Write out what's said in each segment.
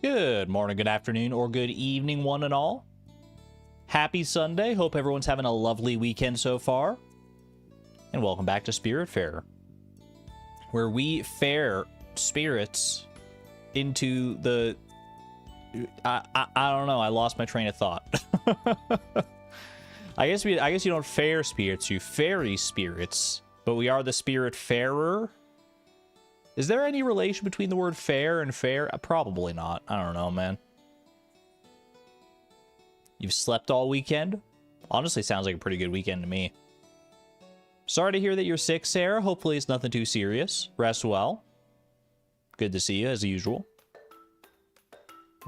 Good morning, good afternoon, or good evening, one and all. Happy Sunday. Hope everyone's having a lovely weekend so far. And welcome back to Spiritfarer, where we fare spirits into the... I don't know. I lost my train of thought. I guess you don't fare spirits, you ferry spirits, but we are the Spiritfarer. Is there any relation between the word fair and fair? Probably not. I don't know, man. You've slept all weekend? Honestly, sounds like a pretty good weekend to me. Sorry to hear that you're sick, Sarah. Hopefully it's nothing too serious. Rest well. Good to see you, as usual.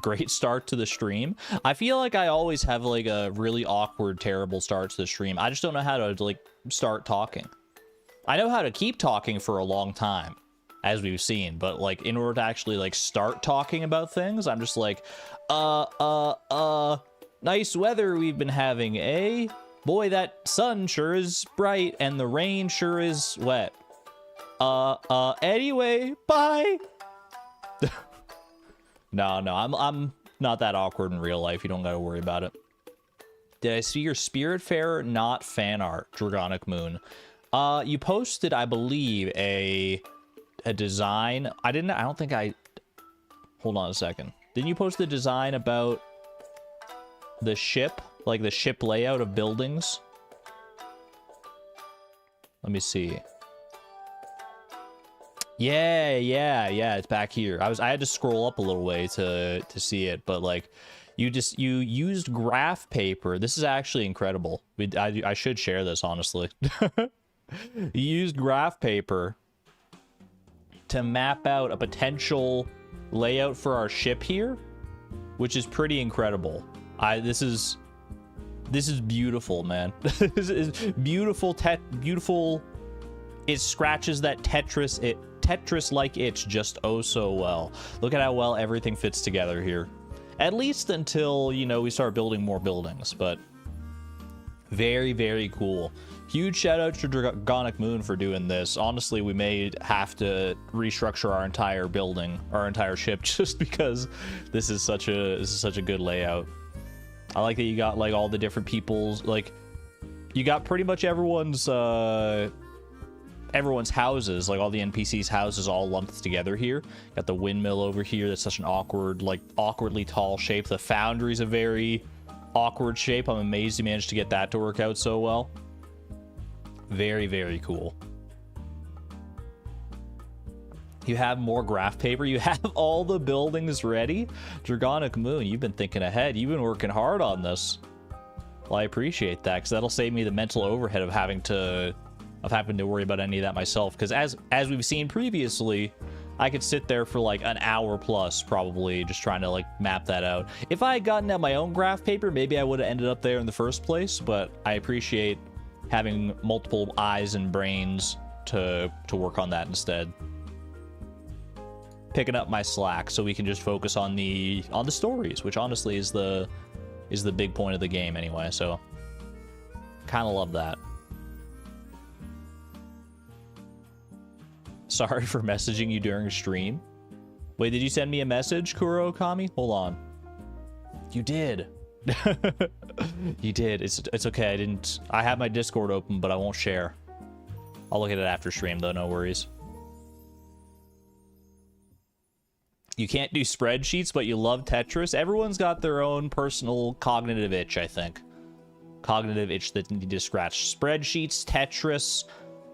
Great start to the stream. I feel like I always have, like, a really awkward, terrible start to the stream. I just don't know how to, like, start talking. I know how to keep talking for a long time, as we've seen, but, like, in order to actually, like, start talking about things, I'm just like, nice weather we've been having, eh? Boy, that sun sure is bright, and the rain sure is wet. Anyway, bye! No, I'm not that awkward in real life. You don't gotta worry about it. Did I see your Spiritfarer not fan art, Dragonic Moon? You posted, I believe, a design. I don't think I... Hold on a second. Didn't you post the design about the ship? Like the ship layout of buildings? Let me see. Yeah, it's back here. I had to scroll up a little way to see it, but like you used graph paper. This is actually incredible. I should share this, honestly. You used graph paper to map out a potential layout for our ship here, which is pretty incredible. This is beautiful, man. This is beautiful. Beautiful. It scratches that Tetris-like itch just oh so well. Look at how well everything fits together here. At least until, you know, we start building more buildings, but very, very cool. Huge shout out to Dragonic Moon for doing this. Honestly, we may have to restructure our entire building, our entire ship, just because this is such a good layout. I like that you got like all the different people's, like you got pretty much everyone's houses, like all the NPCs' houses all lumped together here. Got the windmill over here. That's such an awkward, like awkwardly tall shape. The foundry's a very awkward shape. I'm amazed you managed to get that to work out so well. Very, very cool. You have more graph paper. You have all the buildings ready. Dragonic Moon, you've been thinking ahead. You've been working hard on this. Well, I appreciate that, because that'll save me the mental overhead of having to worry about any of that myself. Because as we've seen previously, I could sit there for like an hour plus probably just trying to like map that out. If I had gotten out my own graph paper, maybe I would have ended up there in the first place, but I appreciate having multiple eyes and brains to work on that instead. Picking up my slack so we can just focus on the stories, which honestly is the big point of the game anyway, so kind of love that. Sorry for messaging you during stream. Wait, did you send me a message, Kuro Okami? Hold on. You did. You did. It's okay. I have my Discord open, but I won't share. I'll look at it after stream, though. No worries. You can't do spreadsheets, but you love Tetris. Everyone's got their own personal cognitive itch, I think. Cognitive itch that you need to scratch. Spreadsheets, Tetris,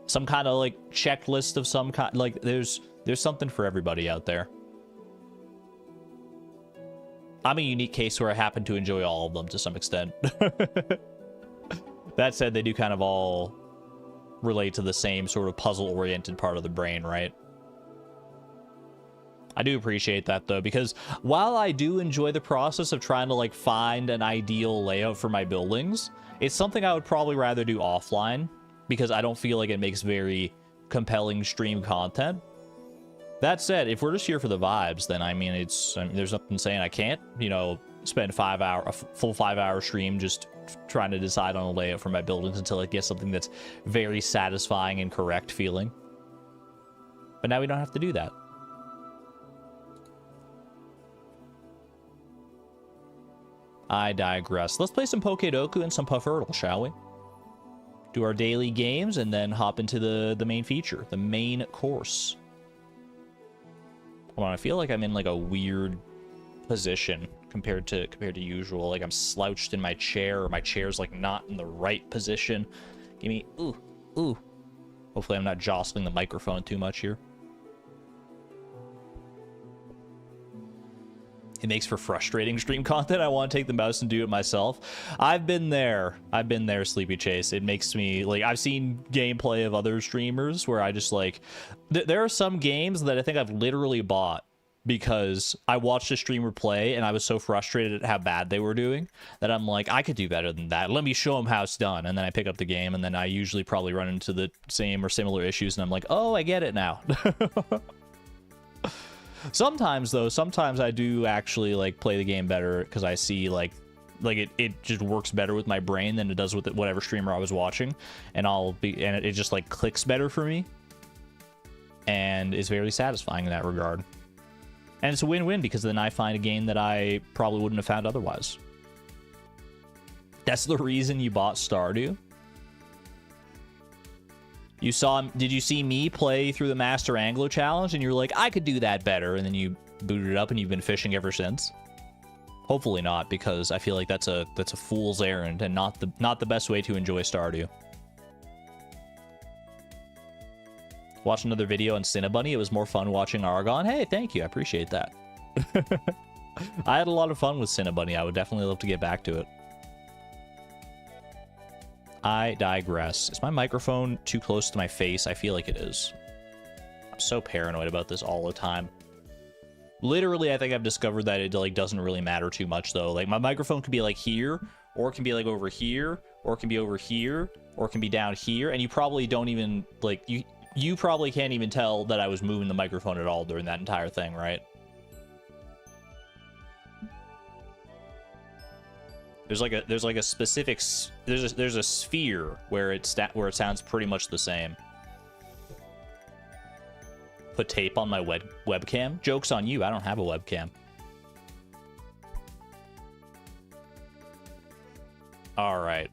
some kind of like checklist of some kind. Like there's something for everybody out there. I'm a unique case where I happen to enjoy all of them to some extent. That said, they do kind of all relate to the same sort of puzzle-oriented part of the brain, right? I do appreciate that, though, because while I do enjoy the process of trying to, like, find an ideal layout for my buildings, it's something I would probably rather do offline, because I don't feel like it makes very compelling stream content. That said, if we're just here for the vibes, then, I mean, there's nothing saying I can't, you know, spend a full 5-hour stream just trying to decide on a layout for my buildings until it gets something that's very satisfying and correct feeling. But now we don't have to do that. I digress. Let's play some Pokedoku and some Puffurtle, shall we? Do our daily games and then hop into the main feature, the main course. Hold on, I feel like I'm in like a weird position compared to usual. Like I'm slouched in my chair, or my chair's like not in the right position. Give me ooh. Hopefully I'm not jostling the microphone too much here. It makes for frustrating stream content. I want to take the mouse and do it myself. I've been there, Sleepy Chase. It makes me, like, I've seen gameplay of other streamers where I just, like, there are some games that I think I've literally bought because I watched a streamer play and I was so frustrated at how bad they were doing that I'm like, I could do better than that. Let me show them how it's done. And then I pick up the game and then I usually probably run into the same or similar issues and I'm like, oh, I get it now. Sometimes, though, I do actually, like, play the game better because I see, like it just works better with my brain than it does with whatever streamer I was watching. And it just, like, clicks better for me. And it's very satisfying in that regard. And it's a win-win because then I find a game that I probably wouldn't have found otherwise. That's the reason you bought Stardew? Did you see me play through the Master Angler Challenge and you're like, I could do that better, and then you booted it up and you've been fishing ever since? Hopefully not, because I feel like that's a fool's errand and not the best way to enjoy Stardew. Watch another video on Cinnabunny. It was more fun watching Argon. Hey, thank you. I appreciate that. I had a lot of fun with Cinnabunny. I would definitely love to get back to it. I digress. Is my microphone too close to my face? I feel like it is. I'm so paranoid about this all the time. Literally, I think I've discovered that it like doesn't really matter too much though. Like my microphone could be like here, or it can be like over here, or it can be over here, or it can be down here, and you probably don't even like you probably can't even tell that I was moving the microphone at all during that entire thing, right? There's like a specific there's a sphere where it sounds pretty much the same. Put tape on my webcam. Joke's on you. I don't have a webcam. All right.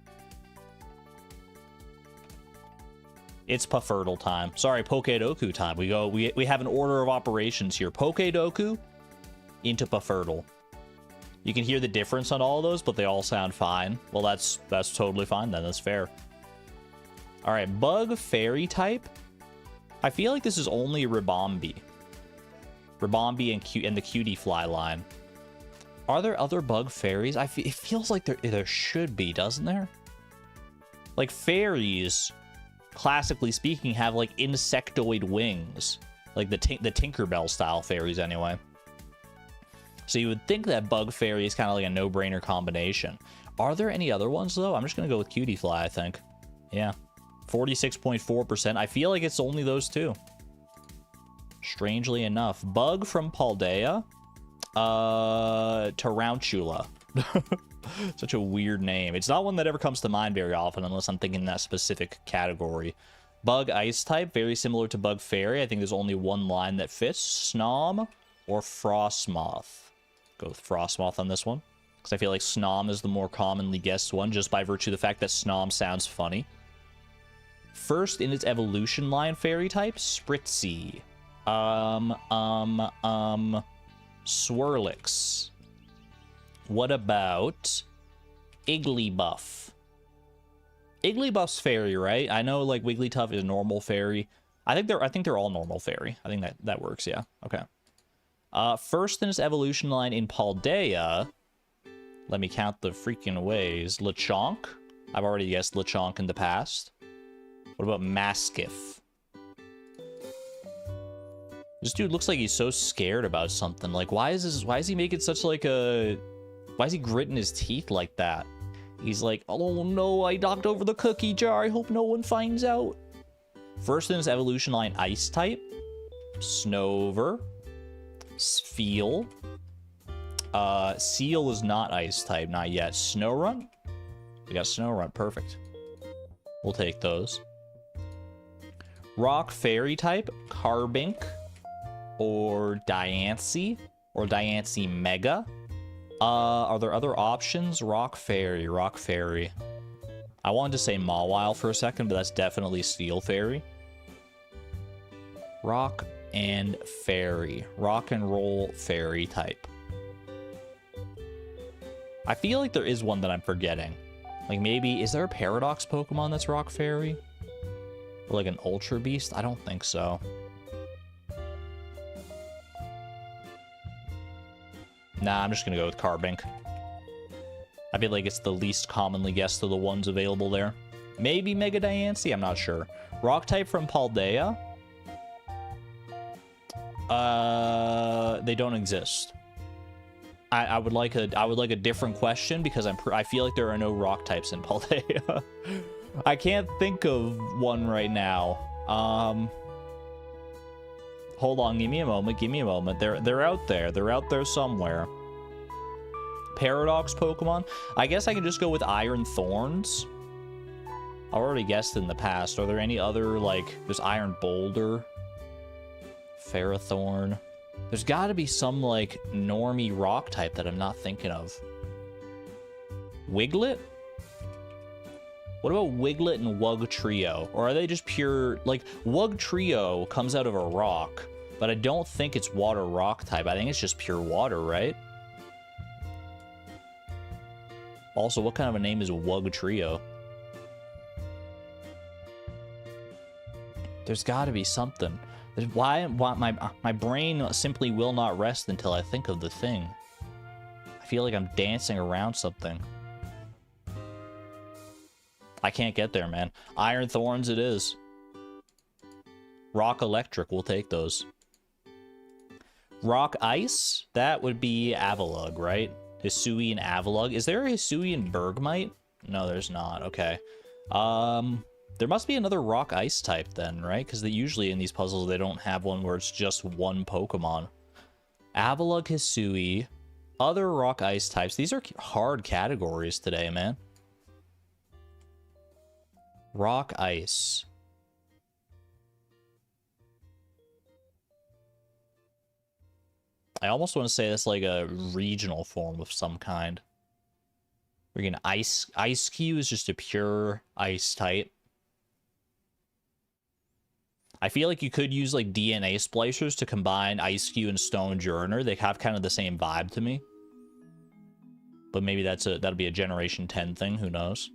It's Puffurtle time. Sorry, Pokedoku time. We have an order of operations here. Pokedoku into Puffurtle. You can hear the difference on all of those, but they all sound fine. Well, that's totally fine then. That's fair. All right, bug fairy type. I feel like this is only Ribombee. Ribombee and the Cutie Fly line. Are there other bug fairies? It feels like there should be, doesn't there? Like fairies, classically speaking, have like insectoid wings, like the Tinkerbell style fairies anyway. So you would think that bug fairy is kind of like a no-brainer combination. Are there any other ones, though? I'm just going to go with Cutie Fly, I think. Yeah. 46.4%. I feel like it's only those two. Strangely enough. Bug from Paldea. Tarantula. Such a weird name. It's not one that ever comes to mind very often unless I'm thinking that specific category. Bug ice type. Very similar to bug fairy. I think there's only one line that fits. Snom or Frostmoth. Go with Frostmoth on this one, because I feel like Snom is the more commonly guessed one, just by virtue of the fact that Snom sounds funny. First in its evolution line fairy type, Spritzy. Swirlix. What about Igglybuff? Igglybuff's fairy, right? I know like Wigglytuff is a normal fairy. I think they're all normal fairy. I think that works, yeah. Okay. First in its evolution line in Paldea, let me count the freaking ways. Lechonk. I've already guessed Lechonk in the past. What about Mastiff? This dude looks like he's so scared about something. Like, why is he making such like a... Why is he gritting his teeth like that? He's like, oh no, I knocked over the cookie jar. I hope no one finds out. First in its evolution line, Ice type. Snover. Spheal. Seal is not ice type, not yet. Snorunt? We got Snorunt, perfect. We'll take those. Rock fairy type, Carbink, or Diancie Mega. Are there other options? Rock Fairy, Rock Fairy. I wanted to say Mawile for a second, but that's definitely Steel Fairy. Rock and Fairy. Rock and roll fairy type. I feel like there is one that I'm forgetting. Like maybe, is there a Paradox Pokemon that's Rock Fairy? Or like an Ultra Beast? I don't think so. Nah, I'm just gonna go with Carbink. I feel like it's the least commonly guessed of the ones available there. Maybe Mega Diancie? I'm not sure. Rock type from Paldea? They don't exist. I would like a different question because I feel like there are no rock types in Paldea. I can't think of one right now. Hold on, give me a moment. Give me a moment. They're out there. They're out there somewhere. Paradox Pokemon. I guess I can just go with Iron Thorns. I already guessed in the past. Are there any other, like, there's Iron Boulder, Ferrothorn. There's got to be some, like, normie rock type that I'm not thinking of. Wiglet? What about Wiglet and Wugtrio? Or are they just pure, like, Wugtrio comes out of a rock, but I don't think it's water rock type. I think it's just pure water, right? Also, what kind of a name is Wugtrio? There's got to be something. Why my brain simply will not rest until I think of the thing. I feel like I'm dancing around something. I can't get there, man. Iron Thorns it is. Rock Electric, we'll take those. Rock Ice? That would be Avalugg, right? Hisui and Avalugg. Is there a Hisui and Bergmite? No, there's not. Okay. There must be another Rock Ice type then, right? Because usually in these puzzles, they don't have one where it's just one Pokemon. Avalugg, Hisui, other Rock Ice types. These are hard categories today, man. Rock Ice. I almost want to say that's like a regional form of some kind. Freaking Ice-Q is just a pure ice type. I feel like you could use like DNA splicers to combine Ice-Q and Stonejourner. They have kind of the same vibe to me. But maybe that'll be a Generation 10 thing, who knows?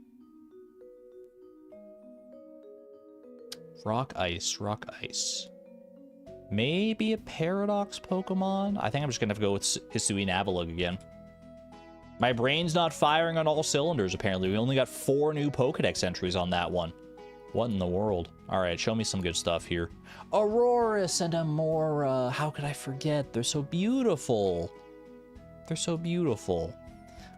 Rock Ice, Rock Ice. Maybe a Paradox Pokemon? I think I'm just gonna have to go with Hisui and Avalugg again. My brain's not firing on all cylinders, apparently. We only got 4 new Pokedex entries on that one. What in the world? Alright, show me some good stuff here. Aurorus and Amora. How could I forget? They're so beautiful. They're so beautiful.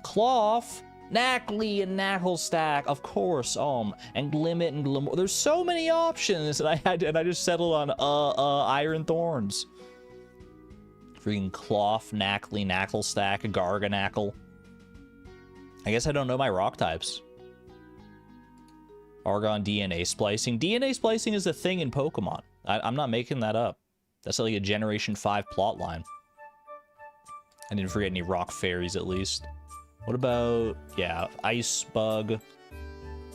Cloth. Knackley and Knacklestack, of course. And Glimmet and Glimmer. There's so many options, and I just settled on Iron Thorns. Freaking Cloth, Knackley, Knacklestack, Garganackle. I guess I don't know my rock types. Argon DNA splicing. DNA splicing is a thing in Pokemon. I'm not making that up. That's like a Generation 5 plotline. I didn't forget any rock fairies, at least. What about, yeah, Ice Bug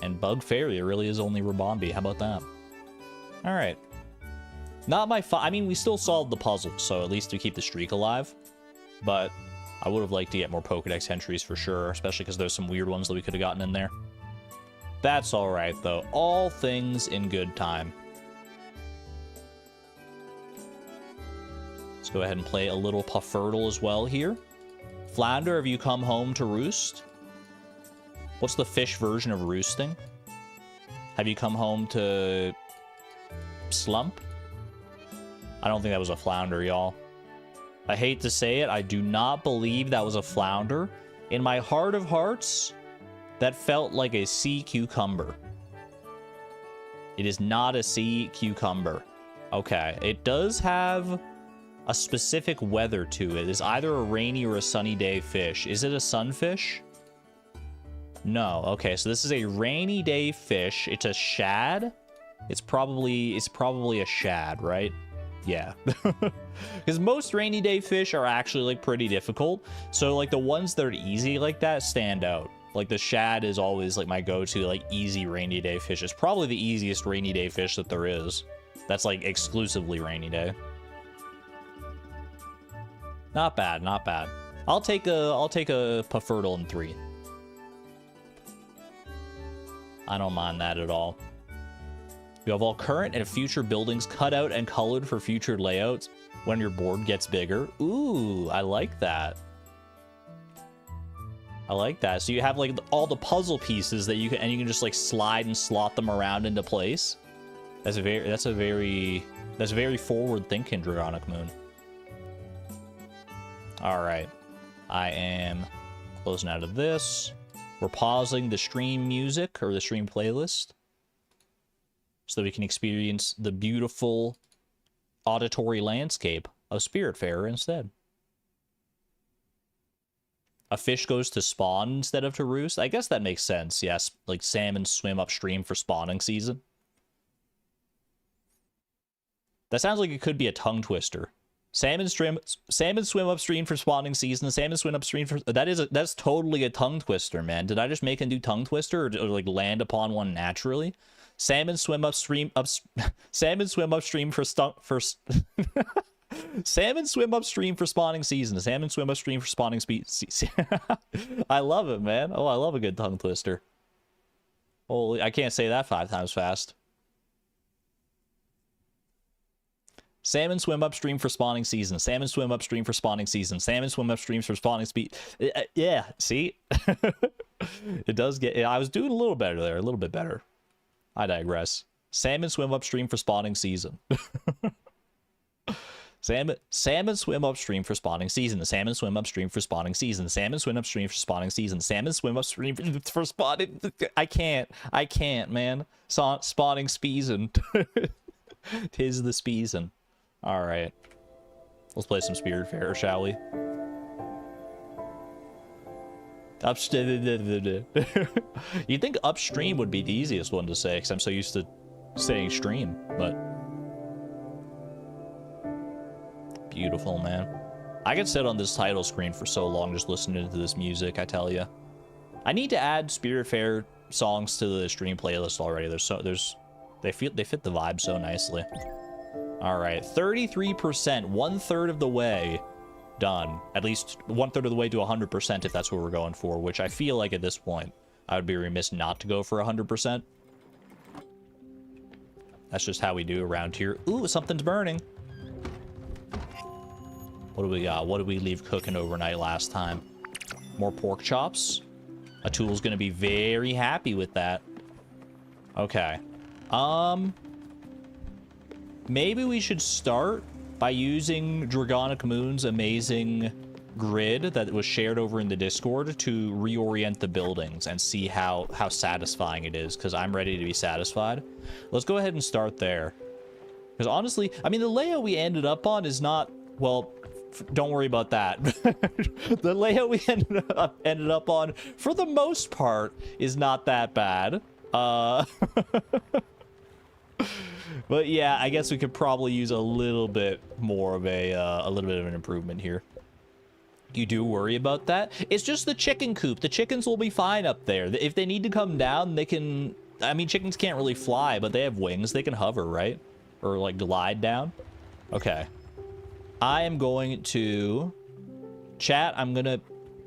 and Bug Fairy? It really is only Rabombi. How about that? All right. Not my I mean, we still solved the puzzle, so at least we keep the streak alive. But I would have liked to get more Pokedex entries for sure, especially because there's some weird ones that we could have gotten in there. That's all right, though. All things in good time. Let's go ahead and play a little Puffurtle as well here. Flounder, have you come home to roost? What's the fish version of roosting? Have you come home to slump? I don't think that was a flounder, y'all. I hate to say it, I do not believe that was a flounder. In my heart of hearts, that felt like a sea cucumber. It is not a sea cucumber. Okay, it does have a specific weather to it. It's either a rainy or a sunny day fish. Is it a sunfish? No. Okay, so this is a rainy day fish. It's a shad. It's probably a shad, right? Yeah. Because most rainy day fish are actually like pretty difficult. So like the ones that are easy like that stand out. Like the shad is always like my go-to like easy rainy day fish. It's probably the easiest rainy day fish that there is. That's like exclusively rainy day. Not bad, not bad. I'll take a Puffertle in 3. I don't mind that at all. You have all current and future buildings cut out and colored for future layouts when your board gets bigger. Ooh, I like that. I like that. So you have like all the puzzle pieces that you can just like slide and slot them around into place. That's very forward thinking, Dragonic Moon. All right. I am closing out of this. We're pausing the stream music or the stream playlist so that we can experience the beautiful auditory landscape of Spiritfarer instead. A fish goes to spawn instead of to roost. I guess that makes sense. Yes, like salmon swim upstream for spawning season. That sounds like it could be a tongue twister. Salmon swim upstream for spawning season. Salmon swim upstream for... That's totally a tongue twister, man. Did I just make a new tongue twister or like land upon one naturally? Salmon swim upstream salmon swim upstream for salmon swim upstream for spawning season. Salmon swim upstream for spawning season. I love it, man. Oh, I love a good tongue twister. Holy, I can't say that 5 times fast. Salmon swim upstream for spawning season. Salmon swim upstream for spawning season. Salmon swim upstream for spawning speed. Yeah, see? It does get... I was doing a little better there. A little bit better. I digress. Salmon swim upstream for spawning season. Salmon swim upstream for spawning season. The salmon swim upstream for spawning season. Salmon swim upstream for spawning season. Salmon swim upstream for spawning... I can't, man. Spawning speason. Tis the speason. All right. Let's play some Spiritfarer, shall we? You'd think upstream would be the easiest one to say, because I'm so used to saying stream, but... Beautiful, man. I could sit on this title screen for so long just listening to this music, I tell you. I need to add Spiritfarer songs to the stream playlist already. They fit the vibe so nicely. All right, 33%, 1/3 of the way done. At least 1/3 of the way to 100% if that's what we're going for, which I feel like at this point, I would be remiss not to go for 100%. That's just how we do around here. Ooh, something's burning. What do we got? What did we leave cooking overnight last time? More pork chops. Atul's gonna be very happy with that. Okay. Maybe we should start by using Dragonic Moon's amazing grid that was shared over in the Discord to reorient the buildings and see how satisfying it is, because I'm ready to be satisfied. Let's go ahead and start there. Because honestly, I mean, the layout we ended up on is not, well, don't worry about that. The layout we ended up on, for the most part, is not that bad. But yeah, I guess we could probably use a little bit more of a little bit of an improvement here. You do worry about that? It's just the chicken coop. The chickens will be fine up there. If they need to come down, they can... I mean, chickens can't really fly, but they have wings. They can hover, right? Or, like, glide down. Okay. I am going to... Chat, I'm gonna...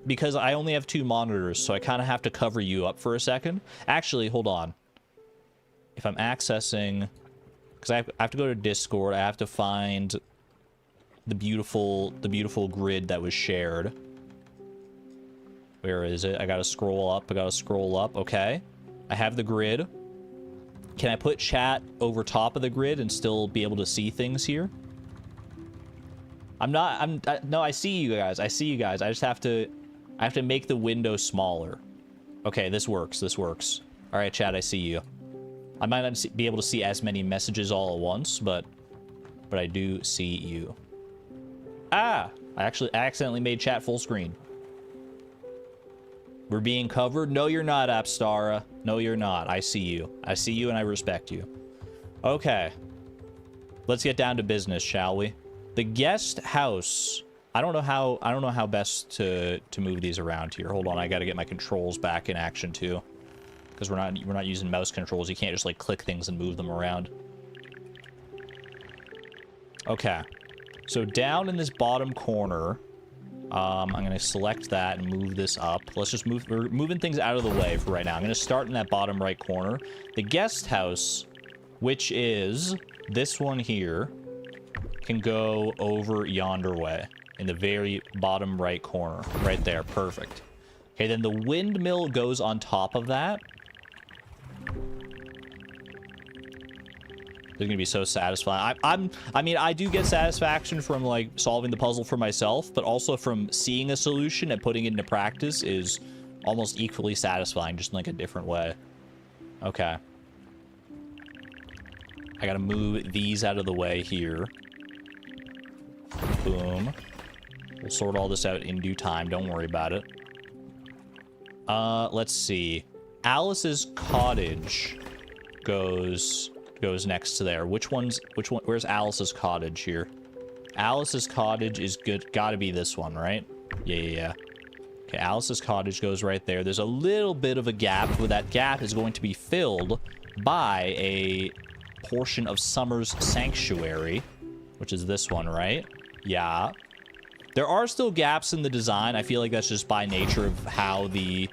Because I only have 2 monitors, so I kind of have to cover you up for a second. Actually, hold on. If I'm accessing... Because I have to go to Discord. I have to find... the beautiful grid that was shared. Where is it? I gotta scroll up. Okay. I have the grid. Can I put chat over top of the grid and still be able to see things here? No, I see you guys. I just have to make the window smaller. Okay, this works. All right, chat, I see you. I might not be able to see as many messages all at once, but I do see you. Ah! I accidentally made chat full screen. We're being covered? No, you're not, Apstara. No, you're not. I see you. I see you and I respect you. Okay. let's get down to business, shall we? The guest house. I don't know how best to move these around here. Hold on, I got to get my controls back in action too, because we're not using mouse controls. You can't just like click things and move them around. Okay, so down in this bottom corner, I'm gonna select that and move this up. Let's just move. We're moving things out of the way for right now. I'm gonna start in that bottom right corner. The guest house, which is this one here, can go over yonder way in the very bottom right corner. Right there. Perfect. Okay, then the windmill goes on top of that. It's gonna be so satisfying. I mean, I do get satisfaction from like solving the puzzle for myself, but also from seeing a solution and putting it into practice is almost equally satisfying, just in like a different way. Okay. I gotta move these out of the way here. Boom. We'll sort all this out in due time. Don't worry about it. Let's see. Alice's cottage goes next to there. Which one? Where's Alice's cottage here? Alice's cottage is good. Gotta be this one, right? Yeah. Okay, Alice's cottage goes right there. There's a little bit of a gap, but that gap is going to be filled by a portion of Summer's sanctuary, which is this one, right? Yeah. There are still gaps in the design. I feel like that's just by nature of how these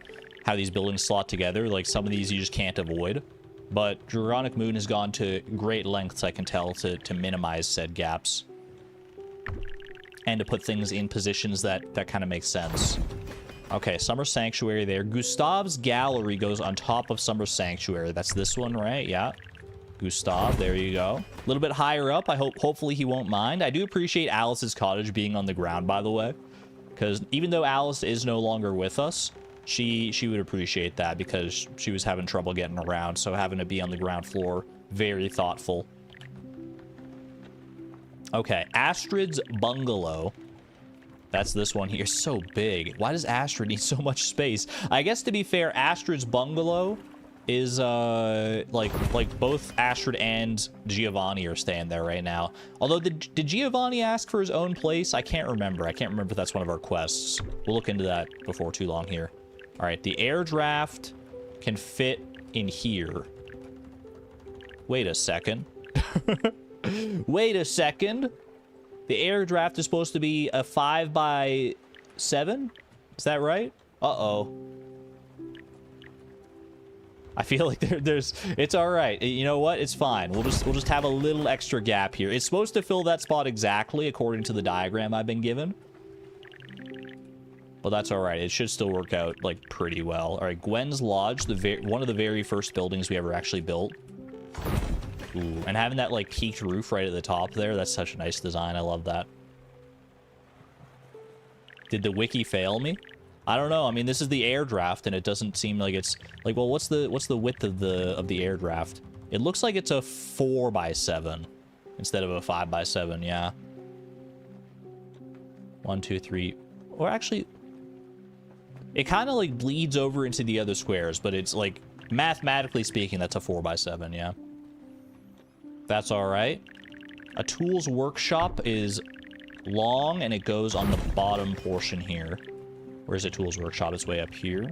buildings slot together. Like some of these you just can't avoid. But Draconic Moon has gone to great lengths, I can tell, to minimize said gaps. And to put things in positions that kind of make sense. Okay, Summer Sanctuary there. Gustav's Gallery goes on top of Summer Sanctuary. That's this one, right? Yeah. Gustav, there you go. A little bit higher up. Hopefully he won't mind. I do appreciate Alice's cottage being on the ground, by the way. Because even though Alice is no longer with us, she would appreciate that because she was having trouble getting around. So having to be on the ground floor, very thoughtful. Okay, Astrid's Bungalow. That's this one here. So big. Why does Astrid need so much space? I guess to be fair, Astrid's Bungalow is like both Astrid and Giovanni are staying there right now. Although did Giovanni ask for his own place? I can't remember. I can't remember if that's one of our quests. We'll look into that before too long here. All right, the air draft can fit in here. Wait a second. Wait a second. The air draft is supposed to be a 5x7? Is that right? Uh-oh. I feel like it's all right. You know what? It's fine. We'll just have a little extra gap here. It's supposed to fill that spot exactly according to the diagram I've been given. But that's all right. It should still work out like pretty well. All right, Gwen's Lodge, one of the very first buildings we ever actually built. Ooh, and having that like peaked roof right at the top there, that's such a nice design. I love that. Did the wiki fail me? I don't know. I mean, this is the air draft, and it doesn't seem like it's like. Well, what's the width of the air draft? It looks like it's a 4x7 instead of a 5x7. Yeah. 1, 2, 3. Or actually, it kind of like bleeds over into the other squares, but it's like mathematically speaking, that's a 4x7. Yeah. That's all right. A tools workshop is long, and it goes on the bottom portion here. Where's the tools workshop? It's way up here.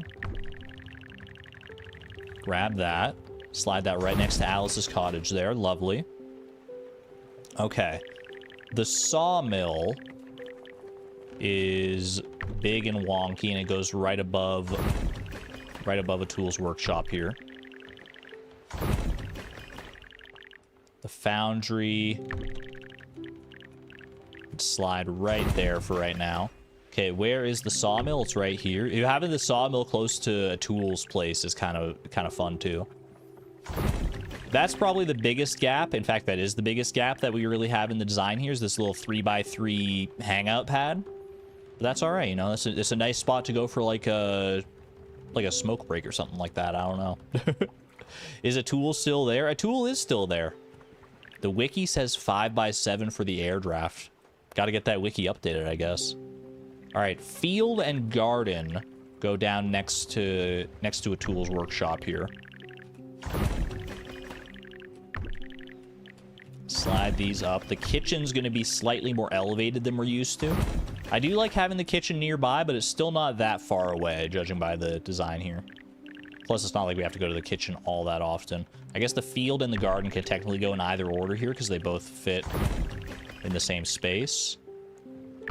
Grab that. Slide that right next to Alice's cottage there. Lovely. Okay. The sawmill is big and wonky, and it goes right above a tools workshop here. The foundry. Slide right there for right now. Okay, where is the sawmill? It's right here. Having the sawmill close to a tools place is kind of fun too. That's probably the biggest gap. In fact, that is the biggest gap that we really have in the design here, is this little 3x3 hangout pad. But that's all right, you know. It's a nice spot to go for like a smoke break or something like that. I don't know. Is a tool still there? A tool is still there. The wiki says 5x7 for the air draft. Got to get that wiki updated, I guess. All right, field and garden go down next to a tools workshop here. Slide these up. The kitchen's going to be slightly more elevated than we're used to. I do like having the kitchen nearby, but it's still not that far away, judging by the design here. Plus, it's not like we have to go to the kitchen all that often. I guess the field and the garden can technically go in either order here because they both fit in the same space.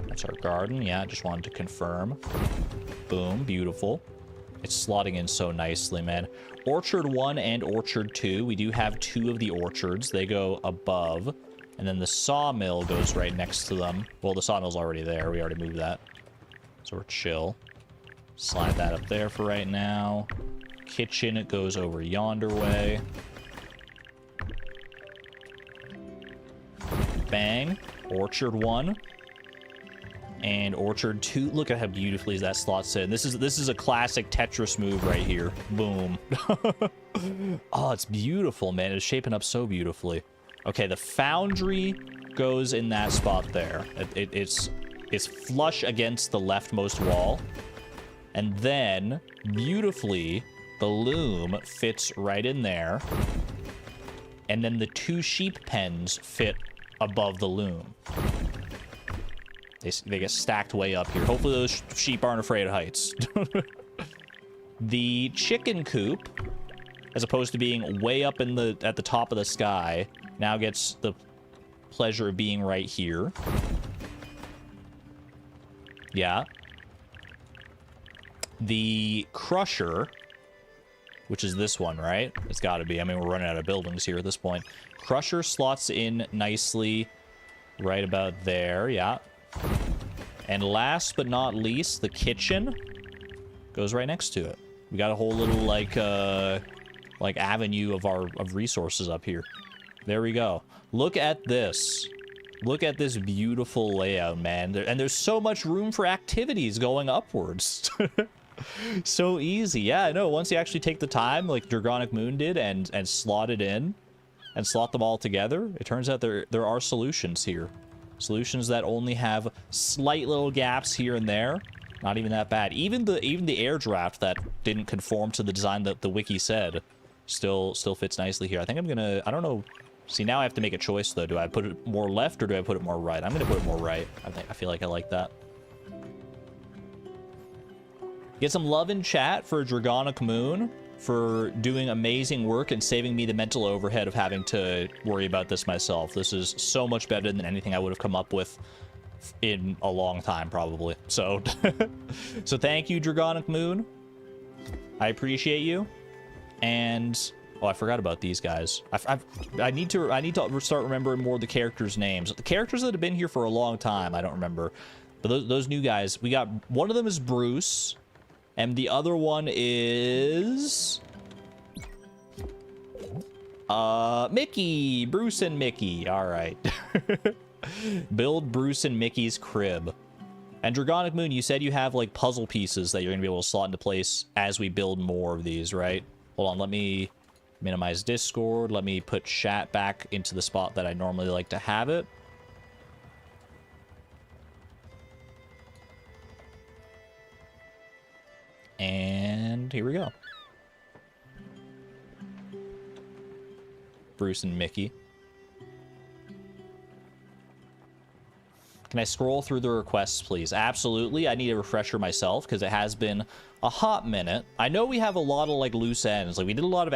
That's our garden. Yeah, just wanted to confirm. Boom. Beautiful. It's slotting in so nicely, man. Orchard 1 and Orchard 2. We do have 2 of the orchards. They go above. And then the sawmill goes right next to them. Well, the sawmill's already there. We already moved that. So we're chill. Slide that up there for right now. Kitchen, it goes over yonder way. Bang. Orchard 1. And Orchard 2. Look at how beautifully that slots in. This is a classic Tetris move right here. Boom. Oh, it's beautiful, man. It's shaping up so beautifully. Okay, the foundry goes in that spot there. It's flush against the leftmost wall. And then, beautifully, the loom fits right in there. And then the 2 sheep pens fit above the loom. They get stacked way up here. Hopefully those sheep aren't afraid of heights. The chicken coop, as opposed to being way up at the top of the sky, now gets the pleasure of being right here. Yeah. The crusher, which is this one, right? It's got to be. I mean, we're running out of buildings here at this point. Crusher slots in nicely right about there. Yeah. And last but not least, the kitchen goes right next to it. We got a whole little like avenue of resources up here. There we go. Look at this. Look at this beautiful layout, man. And there's so much room for activities going upwards. So easy. Yeah, I know. Once you actually take the time, like Dragonic Moon did, and slot it in, and slot them all together, it turns out there are solutions here. Solutions that only have slight little gaps here and there. Not even that bad. Even the air draft that didn't conform to the design that the wiki said still fits nicely here. I think I'm gonna, I don't know. See, now I have to make a choice though. Do I put it more left or do I put it more right? I'm gonna put it more right. I feel like I like that. Get some love in chat for Dragonic Moon for doing amazing work and saving me the mental overhead of having to worry about this myself. This is so much better than anything I would have come up with in a long time, probably. So, so thank you, Dragonic Moon. I appreciate you. And oh, I forgot about these guys. I need to start remembering more of the characters' names. The characters that have been here for a long time, I don't remember. But those new guys, we got one of them is Bruce. And the other one is Mickey. Bruce and Mickey. All right. Build Bruce and Mickey's crib. And Dragonic Moon, you said you have like puzzle pieces that you're gonna be able to slot into place as we build more of these, right? Hold on, let me minimize Discord. Let me put chat back into the spot that I normally like to have it. And here we go. Bruce and Mickey. Can I scroll through the requests, please? Absolutely. I need a refresher myself because it has been a hot minute. I know we have a lot of like loose ends. Like we did a lot of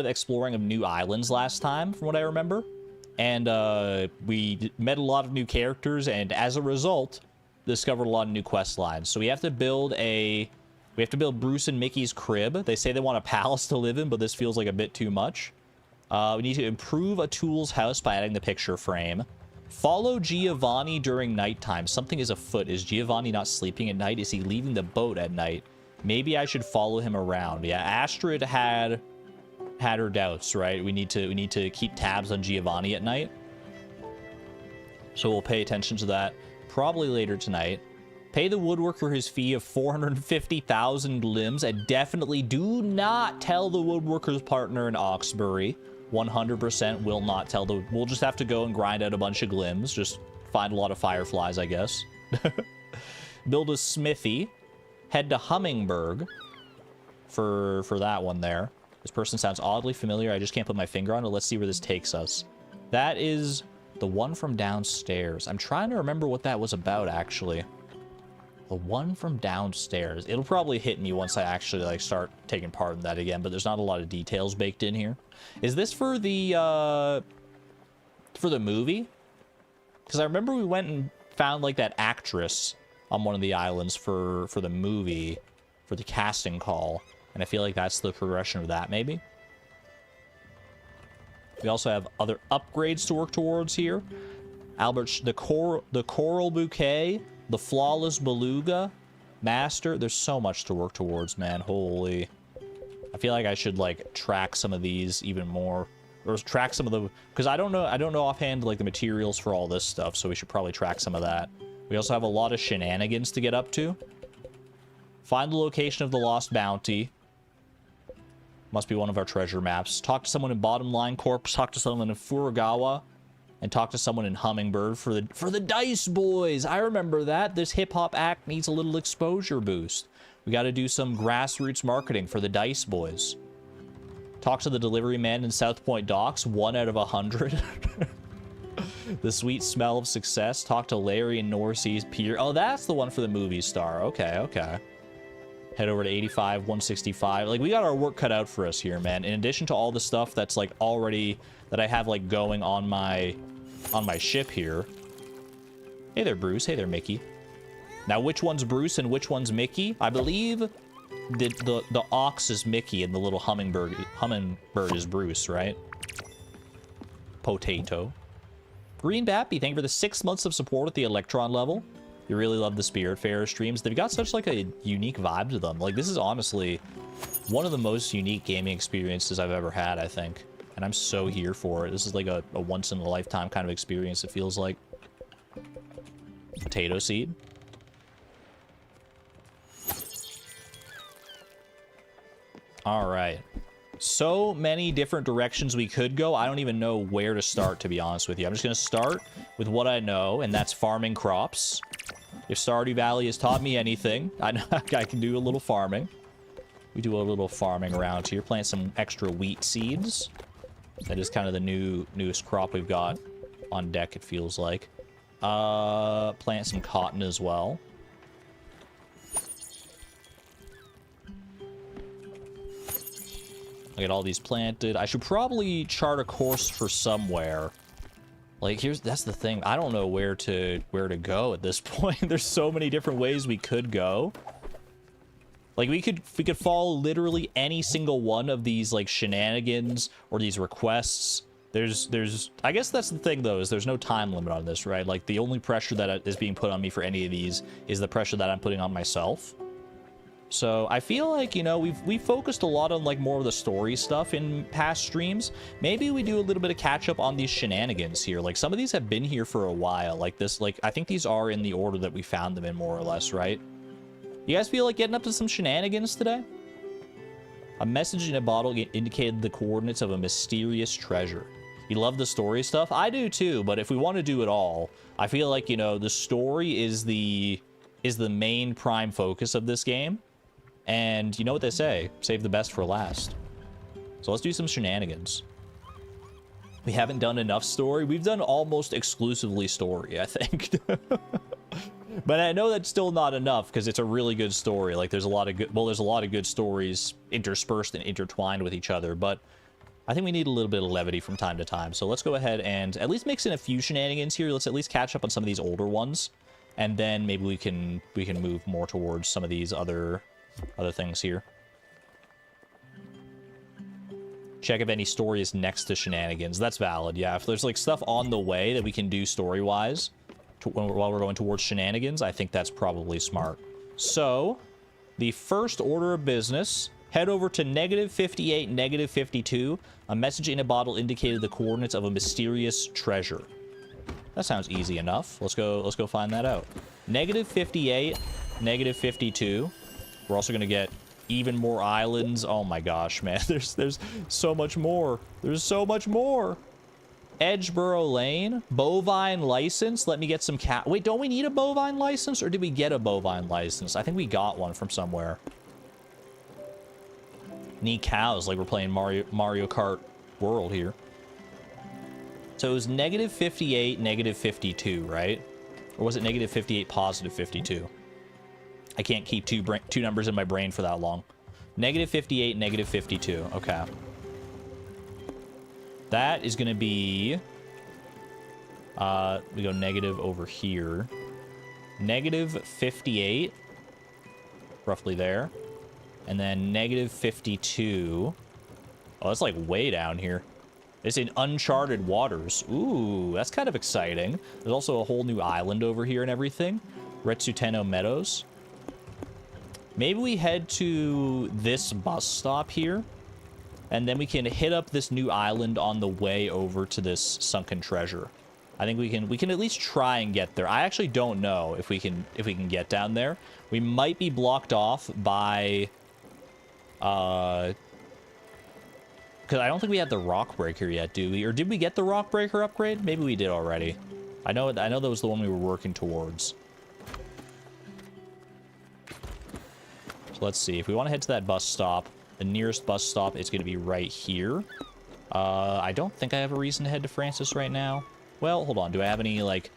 exploring of new islands last time, from what I remember. And we met a lot of new characters, and as a result, discovered a lot of new quest lines. So we have to build Bruce and Mickey's crib. They say they want a palace to live in, but this feels like a bit too much. We need to improve a tool's house by adding the picture frame. Follow Giovanni during nighttime. Something is afoot. Is Giovanni not sleeping at night? Is he leaving the boat at night? Maybe I should follow him around. Yeah, Astrid had her doubts, right? We need to keep tabs on Giovanni at night. So we'll pay attention to that probably later tonight. Pay the woodworker his fee of 450,000 limbs, and definitely do not tell the woodworker's partner in Oxbury. 100% will not tell the... We'll just have to go and grind out a bunch of glims. Just find a lot of fireflies, I guess. Build a smithy. Head to Hummingberg for that one there. This person sounds oddly familiar. I just can't put my finger on it. Let's see where this takes us. That is the one from downstairs. I'm trying to remember what that was about, actually. The one from downstairs. It'll probably hit me once I actually, like, start taking part in that again, but there's not a lot of details baked in here. Is this for the movie? Because I remember we went and found, like, that actress on one of the islands for the movie, for the casting call, and I feel like that's the progression of that, maybe? We also have other upgrades to work towards here. Albert, the Coral Bouquet, the Flawless Beluga, Master. There's so much to work towards, man. Holy. I feel like I should, like, track some of these even more. Or track some of the... Because I don't know offhand, like, the materials for all this stuff, so we should probably track some of that. We also have a lot of shenanigans to get up to. Find the location of the Lost Bounty. Must be one of our treasure maps. Talk to someone in Bottom Line Corps. Talk to someone in Furugawa. And talk to someone in Hummingbird for the Dice Boys. I remember that. This hip-hop act needs a little exposure boost. We got to do some grassroots marketing for the Dice Boys. Talk to the delivery man in South Point Docks. 1 out of 100. The sweet smell of success. Talk to Larry in North Seas Pier. Oh, that's the one for the movie star. Okay, okay. Head over to 85, 165. Like, we got our work cut out for us here, man. In addition to all the stuff that's, like, already... that I have, like, going on my ship here. Hey there, Bruce. Hey there, Mickey. Now, which one's Bruce and which one's Mickey? I believe the ox is Mickey and the little hummingbird is Bruce, right? Potato. Green Bappy, thank you for the 6 months of support at the Electron level. You really love the Spiritfarer streams. They've got such, like, a unique vibe to them. Like, this is honestly one of the most unique gaming experiences I've ever had, I think. And I'm so here for it. This is like a once-in-a-lifetime kind of experience, it feels like. Potato seed. Alright. So many different directions we could go. I don't even know where to start, to be honest with you. I'm just going to start with what I know, and that's farming crops. If Stardew Valley has taught me anything, I know I can do a little farming. We do a little farming around here. Plant some extra wheat seeds. That is kind of the newest crop we've got on deck, it feels like. Plant some cotton as well. I get all these planted. I should probably chart a course for somewhere. Like, that's the thing. I don't know where to go at this point. There's so many different ways we could go. Like, we could follow literally any single one of these, like, shenanigans or these requests. I guess that's the thing, though, is there's no time limit on this, right? Like, the only pressure that is being put on me for any of these is the pressure that I'm putting on myself. So I feel like, you know, we've focused a lot on, like, more of the story stuff in past streams. Maybe we do a little bit of catch up on these shenanigans here. Like, some of these have been here for a while. Like this, like, I think these are in the order that we found them in, more or less, right? You guys feel like getting up to some shenanigans today? A message in a bottle indicated the coordinates of a mysterious treasure. You love the story stuff? I do too, but if we want to do it all, I feel like, you know, the story is the main prime focus of this game. And you know what they say, save the best for last. So let's do some shenanigans. We haven't done enough story. We've done almost exclusively story, I think. But I know that's still not enough because it's a really good story. Like, there's a lot of good stories interspersed and intertwined with each other, but I think we need a little bit of levity from time to time. So let's go ahead and at least mix in a few shenanigans here. Let's at least catch up on some of these older ones, and then maybe we can move more towards some of these other things here. Check if any story is next to shenanigans. That's valid, yeah. If there's, like, stuff on the way that we can do story-wise while we're going towards shenanigans, I think that's probably smart. So, the first order of business, head over to -58, -52. A message in a bottle indicated the coordinates of a mysterious treasure. That sounds easy enough. Let's go find that out. -58, -52. We're also going to get even more islands. Oh my gosh, man. There's so much more. There's so much more. Edgeboro Lane. Bovine license. Let me get some cat. Wait, don't we need a bovine license? Or did we get a bovine license? I think we got one from somewhere. Need cows like we're playing Mario Kart World here. So it was negative 58, negative 52, right? Or was it negative 58, positive 52? I can't keep two numbers in my brain for that long. Negative 58, negative 52. Okay. That is going to be... we go negative over here. Negative 58. Roughly there. And then negative 52. Oh, that's like way down here. It's in uncharted waters. Ooh, that's kind of exciting. There's also a whole new island over here and everything. Retsuteno Meadows. Maybe we head to this bus stop here. And then we can hit up this new island on the way over to this sunken treasure. I think we can at least try and get there. I actually don't know if we can get down there. We might be blocked off by because I don't think we had the rock breaker yet, do we? Or did we get the rock breaker upgrade? Maybe we did already. I know that was the one we were working towards. So let's see. If we want to head to that bus stop, the nearest bus stop is going to be right here. I don't think I have a reason to head to Francis right now. Well, hold on. Do I have any, like,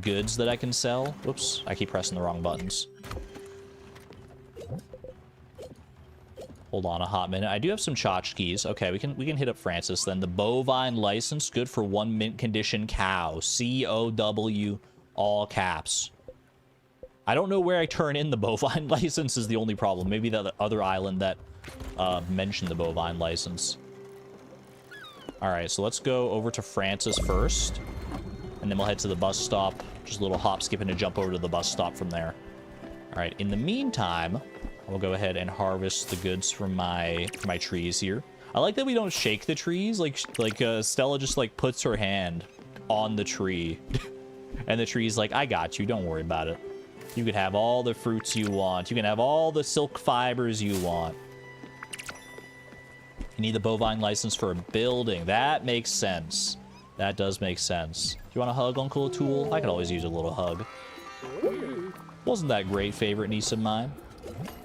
goods that I can sell? Whoops. I keep pressing the wrong buttons. Hold on a hot minute. I do have some tchotchkes. Okay, we can hit up Francis then. The bovine license, good for 1 mint condition cow. COW, all caps. I don't know where I turn in the bovine license is the only problem. Maybe the other island that mentioned the bovine license. All right, so let's go over to Francis first. And then we'll head to the bus stop. Just a little hop, skip, and a jump over to the bus stop from there. All right, in the meantime... I'll go ahead and harvest the goods from my trees here. I like that we don't shake the trees. Like Stella just like puts her hand on the tree. And the tree's like, I got you. Don't worry about it. You can have all the fruits you want. You can have all the silk fibers you want. You need the bovine license for a building. That makes sense. That does make sense. Do you want a hug, Uncle O'Toole? I could always use a little hug. Wasn't that great, favorite niece of mine?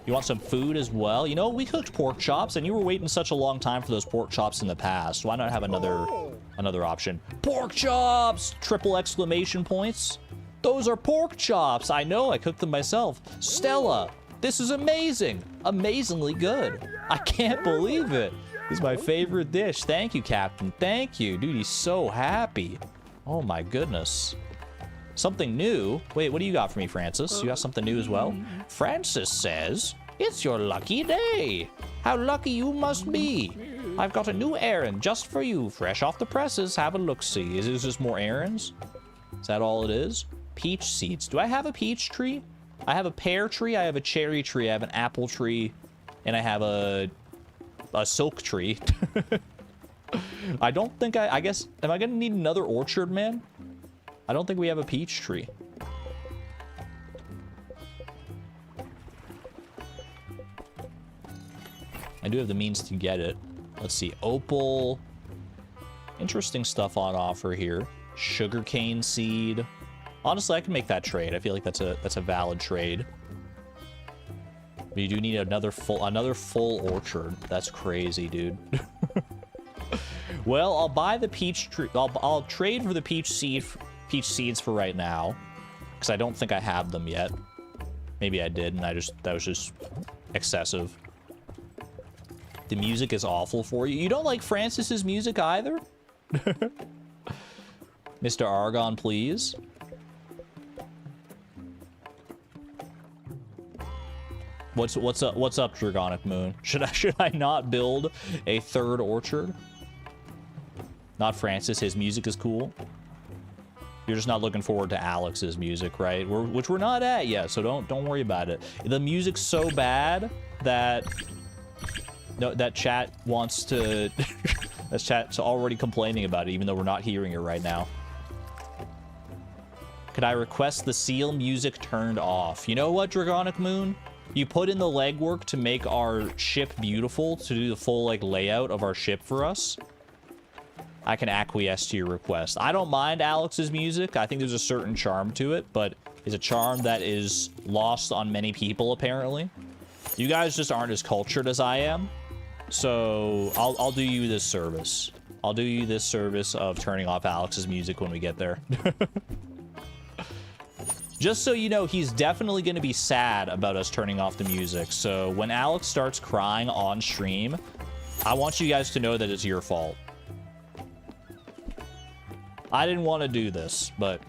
You want some food as well? You know, we cooked pork chops, and you were waiting such a long time for those pork chops in the past. Why not have another option? Pork chops! Triple exclamation points. Those are pork chops. I know, I cooked them myself. Stella, this is amazing. Amazingly good. I can't believe it. This is my favorite dish. Thank you, Captain. Thank you. Dude, he's so happy. Oh, my goodness. Something new? Wait, what do you got for me, Francis? You got something new as well? Francis says, it's your lucky day. How lucky you must be. I've got a new errand just for you. Fresh off the presses. Have a look-see. Is this just more errands? Is that all it is? Peach seeds. Do I have a peach tree? I have a pear tree. I have a cherry tree. I have an apple tree. And I have a silk tree. I don't think I guess, am I going to need another orchard, man? I don't think we have a peach tree. I do have the means to get it. Let's see. Opal. Interesting stuff on offer here. Sugarcane seed. Honestly, I can make that trade. I feel like that's a valid trade. But you do need another full orchard. That's crazy, dude. Well, I'll buy the peach tree. I'll trade for the peach seeds for right now, because I don't think I have them yet. Maybe I did, and that was just excessive. The music is awful for you. You don't like Francis's music either? Mr. Argon, please. What's up, Dragonic Moon? Should I not build a third orchard? Not Francis. His music is cool. You're just not looking forward to Alex's music, right? Which we're not at yet, so don't worry about it. The music's so bad that that chat wants to. That chat's already complaining about it, even though we're not hearing it right now. Could I request the seal music turned off? You know what, Dragonic Moon? You put in the legwork to make our ship beautiful, to do the full like layout of our ship for us. I can acquiesce to your request. I don't mind Alex's music. I think there's a certain charm to it, but it's a charm that is lost on many people, apparently. You guys just aren't as cultured as I am. So I'll do you this service. I'll do you this service of turning off Alex's music when we get there. Just so you know, he's definitely going to be sad about us turning off the music. So when Alex starts crying on stream, I want you guys to know that it's your fault. I didn't want to do this, but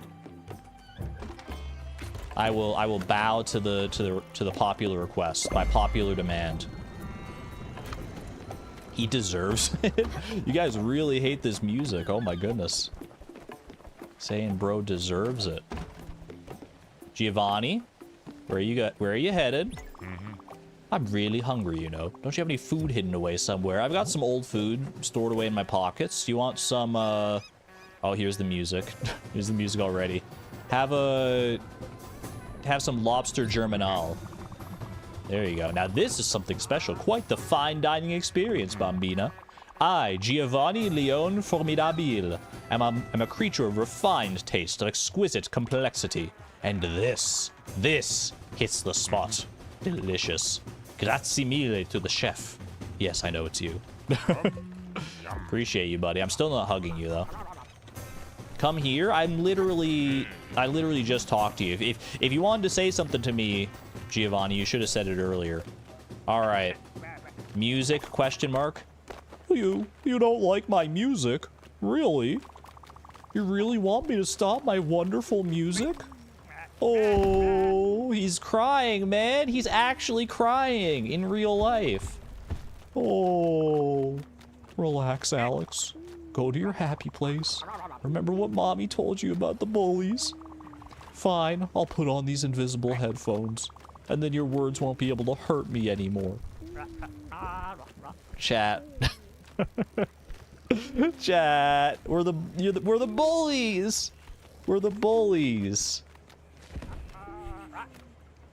I will bow to the popular request, my popular demand. He deserves it. You guys really hate this music. Oh my goodness. Saying bro deserves it. Giovanni, where are you headed? I'm really hungry, you know. Don't you have any food hidden away somewhere? I've got some old food stored away in my pockets. Do you want some oh, here's the music. Here's the music already. Have some lobster germinal. There you go. Now this is something special. Quite the fine dining experience, Bambina. I, Giovanni Leone Formidabile, am a creature of refined taste, of exquisite complexity. And this hits the spot. Delicious. Grazie mille to the chef. Yes, I know it's you. Appreciate you, buddy. I'm still not hugging you, though. Come here. I literally just talked to you. If you wanted to say something to me, Giovanni, you should have said it earlier. All right. Music, question mark. You don't like my music? Really? You really want me to stop my wonderful music? Oh, he's crying, man. He's actually crying in real life. Oh, relax, Alex. Go to your happy place. Remember what Mommy told you about the bullies? Fine, I'll put on these invisible headphones, and then your words won't be able to hurt me anymore. Chat. Chat. We're the bullies. We're the bullies.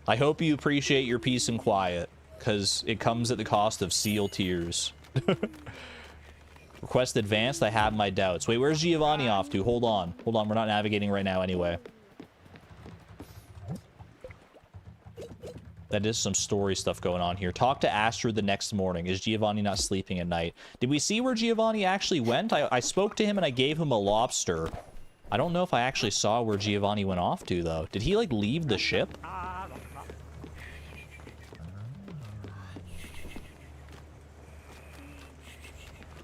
I hope you appreciate your peace and quiet, because it comes at the cost of seal tears. Request advanced, I have my doubts. Wait, where's Giovanni off to? Hold on. Hold on, we're not navigating right now anyway. That is some story stuff going on here. Talk to Astrid the next morning. Is Giovanni not sleeping at night? Did we see where Giovanni actually went? I spoke to him and I gave him a lobster. I don't know if I actually saw where Giovanni went off to, though. Did he, like, leave the ship?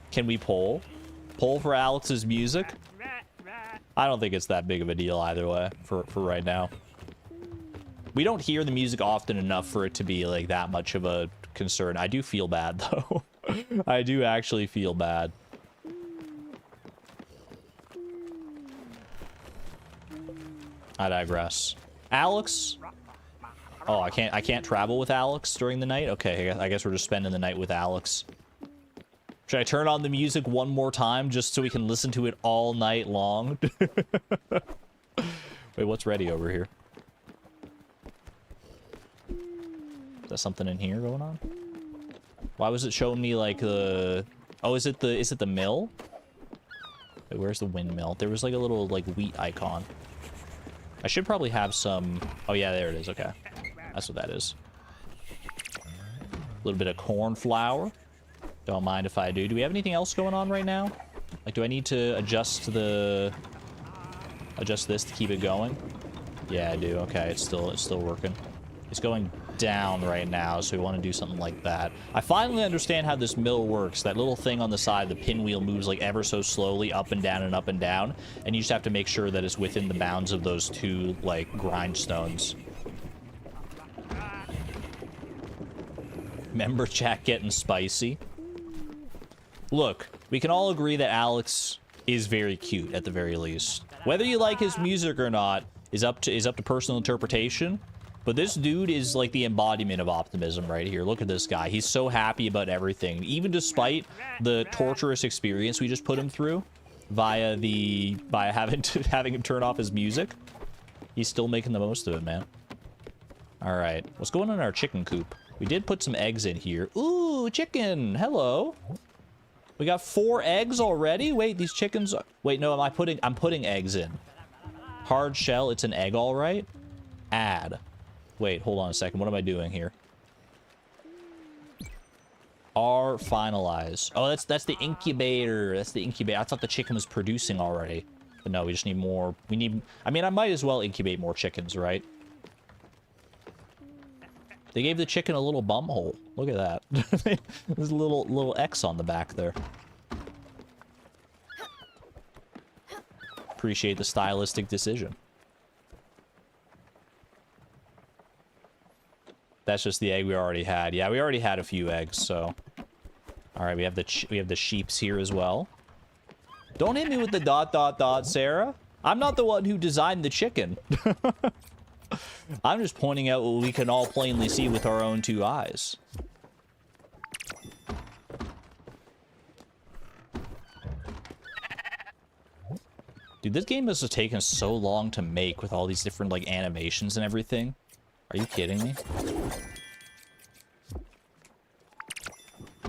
Can we poll? Poll for Alex's music? I don't think it's that big of a deal either way for right now. We don't hear the music often enough for it to be like that much of a concern. I do feel bad though. I do actually feel bad. I digress. Alex? Oh, I can't travel with Alex during the night? Okay, I guess we're just spending the night with Alex. Should I turn on the music one more time just so we can listen to it all night long? Wait, what's ready over here? Is there something in here going on? Why was it showing me like the... Oh, is it the mill? Wait, where's the windmill? There was like a little like wheat icon. I should probably have some... Oh yeah, there it is. Okay. That's what that is. A little bit of corn flour. Don't mind if I do. Do we have anything else going on right now? Like, do I need to adjust this to keep it going? Yeah, I do. Okay, it's still working. It's going down right now, so we want to do something like that. I finally understand how this mill works. That little thing on the side, the pinwheel moves like ever so slowly up and down and up and down, and you just have to make sure that it's within the bounds of those two, like, grindstones. Member chat getting spicy. Look, we can all agree that Alex is very cute at the very least. Whether you like his music or not is up to personal interpretation. But this dude is like the embodiment of optimism right here. Look at this guy. He's so happy about everything, even despite the torturous experience we just put him through via having him turn off his music. He's still making the most of it, man. All right, what's going on in our chicken coop? We did put some eggs in here. Ooh, chicken. Hello. We got 4 eggs already. Wait, these chickens. Wait, no, I'm putting eggs in. Hard shell. It's an egg, all right. Add. Wait, hold on a second. What am I doing here? are finalized. Oh, that's the incubator. That's the incubator. I thought the chicken was producing already. But no, we just need more. We need... I mean, I might as well incubate more chickens, right? They gave the chicken a little bum hole. Look at that. There's a little X on the back there. Appreciate the stylistic decision. That's just the egg we already had. Yeah, we already had a few eggs, so... Alright, we have the sheeps here as well. Don't hit me with the ... Sarah. I'm not the one who designed the chicken. I'm just pointing out what we can all plainly see with our own two eyes. Dude, this game must have taken so long to make with all these different, like, animations and everything. Are you kidding me?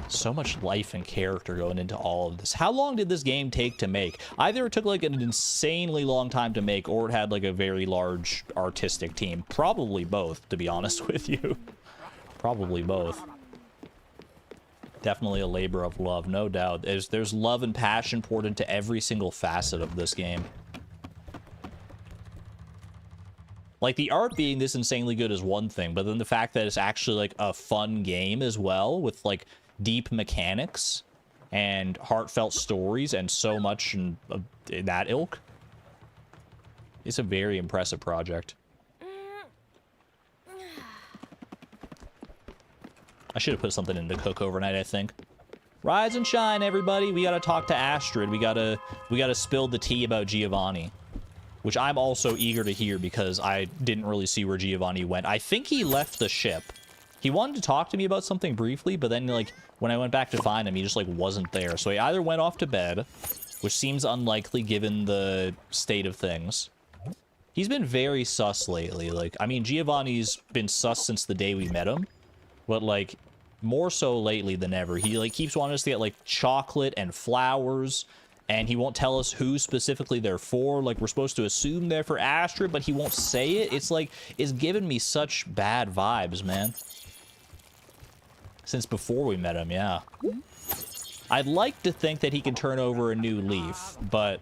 So much life and character going into all of this. How long did this game take to make? Either it took like an insanely long time to make, or it had like a very large artistic team. Probably both, to be honest with you. Probably both. Definitely a labor of love, no doubt. There's love and passion poured into every single facet of this game. Like, the art being this insanely good is one thing, but then the fact that it's actually, like, a fun game as well, with, like, deep mechanics and heartfelt stories and so much in that ilk. It's a very impressive project. I should have put something in to cook overnight, I think. Rise and shine, everybody. We gotta talk to Astrid. We gotta spill the tea about Giovanni. Which I'm also eager to hear because I didn't really see where Giovanni went. I think he left the ship. He wanted to talk to me about something briefly, but then, like, when I went back to find him, he just, like, wasn't there. So he either went off to bed, which seems unlikely given the state of things. He's been very sus lately. Like, I mean, Giovanni's been sus since the day we met him, but, like, more so lately than ever. He, like, keeps wanting us to get, like, chocolate and flowers, and he won't tell us who specifically they're for. Like, we're supposed to assume they're for Astrid, but he won't say it. It's like, it's given me such bad vibes, man. Since before we met him, yeah. I'd like to think that he can turn over a new leaf, but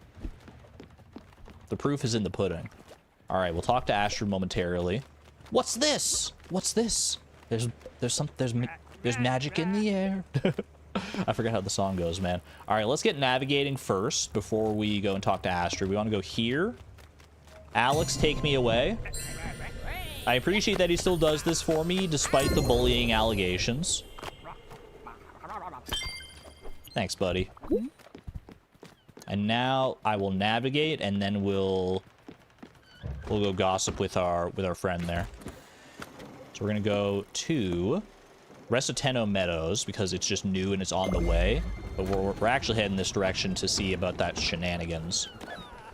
the proof is in the pudding. All right, we'll talk to Astrid momentarily. What's this? What's this? There's magic in the air. I forgot how the song goes, man. All right, let's get navigating first before we go and talk to Astrid. We want to go here. Alex, take me away. I appreciate that he still does this for me despite the bullying allegations. Thanks, buddy. And now I will navigate, and then we'll go gossip with our friend there. So we're gonna go to Reciteno Meadows because it's just new and it's on the way. But we're actually heading this direction to see about that shenanigans,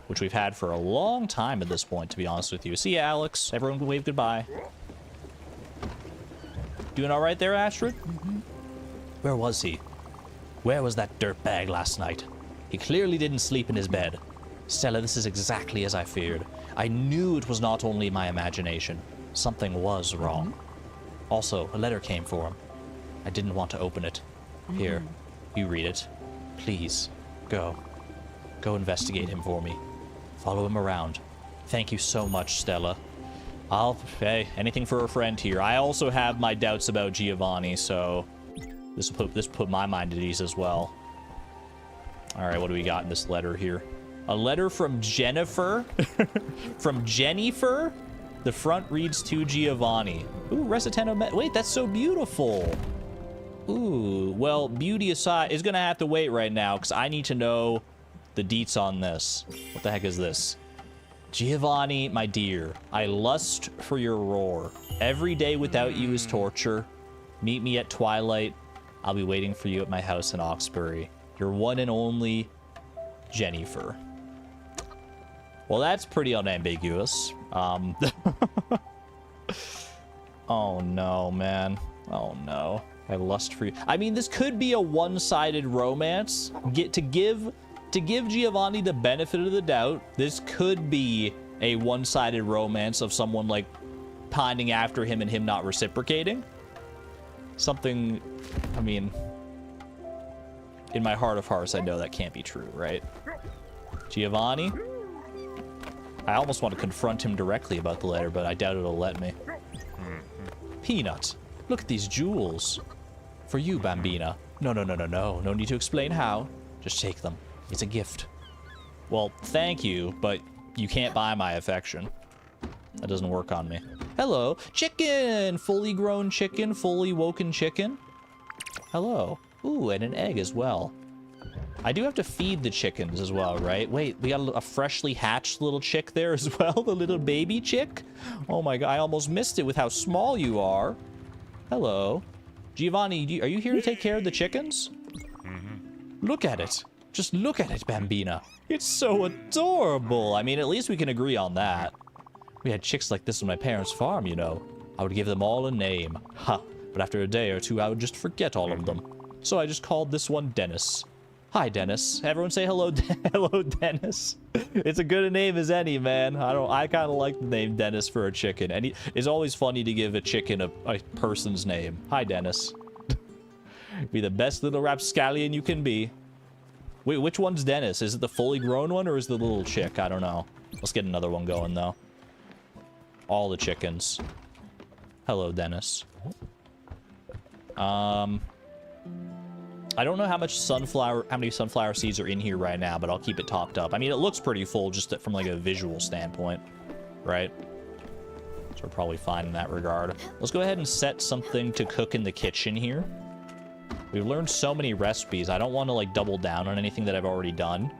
which we've had for a long time at this point, to be honest with you. See ya, Alex. Everyone can wave goodbye. Doing all right there, Astrid? Where was he? Where was that dirtbag last night? He clearly didn't sleep in his bed. Stella, this is exactly as I feared. I knew it was not only my imagination. Something was wrong. Also, a letter came for him. I didn't want to open it. Here, you read it. Please, go. Go investigate him for me. Follow him around. Thank you so much, Stella. I'll pay anything for a friend here. I also have my doubts about Giovanni, so this put my mind at ease as well. All right, what do we got in this letter here? A letter from Jennifer? From Jennifer? The front reads to Giovanni. Ooh, Reciteno. Wait, that's so beautiful. Ooh, well, beauty aside, is gonna have to wait right now because I need to know the deets on this. What the heck is this? Giovanni, my dear, I lust for your roar. Every day without you is torture. Meet me at twilight. I'll be waiting for you at my house in Oxbury. Your one and only Jennifer. Well, that's pretty unambiguous. Oh no, man. Oh no. I lust for you. I mean, this could be a one-sided romance. To give Giovanni the benefit of the doubt, this could be a one-sided romance of someone, like, pining after him and him not reciprocating. Something, I mean, in my heart of hearts, I know that can't be true, right? Giovanni? I almost want to confront him directly about the letter, but I doubt it'll let me. Peanut, look at these jewels. For you, Bambina. No. No need to explain how. Just take them. It's a gift. Well, thank you, but you can't buy my affection. That doesn't work on me. Hello. Chicken! Fully grown chicken. Fully woken chicken. Hello. Ooh, and an egg as well. I do have to feed the chickens as well, right? Wait, we got a freshly hatched little chick there as well? The little baby chick? Oh my god, I almost missed it with how small you are. Hello. Giovanni, are you here to take care of the chickens? Look at it. Just look at it, Bambina. It's so adorable. I mean, at least we can agree on that. We had chicks like this on my parents' farm, you know. I would give them all a name. Ha. But after a day or two, I would just forget all of them. So I just called this one Dennis. Hi, Dennis. Everyone say hello, hello, Dennis. It's a good a name as any, man. I kind of like the name Dennis for a chicken. And it's always funny to give a chicken a person's name. Hi, Dennis. Be the best little rapscallion you can be. Wait, which one's Dennis? Is it the fully grown one or is the little chick? I don't know. Let's get another one going, though. All the chickens. Hello, Dennis. I don't know how many sunflower seeds are in here right now, but I'll keep it topped up. I mean, it looks pretty full just from like a visual standpoint, right? So we're probably fine in that regard. Let's go ahead and set something to cook in the kitchen here. We've learned so many recipes. I don't want to like double down on anything that I've already done.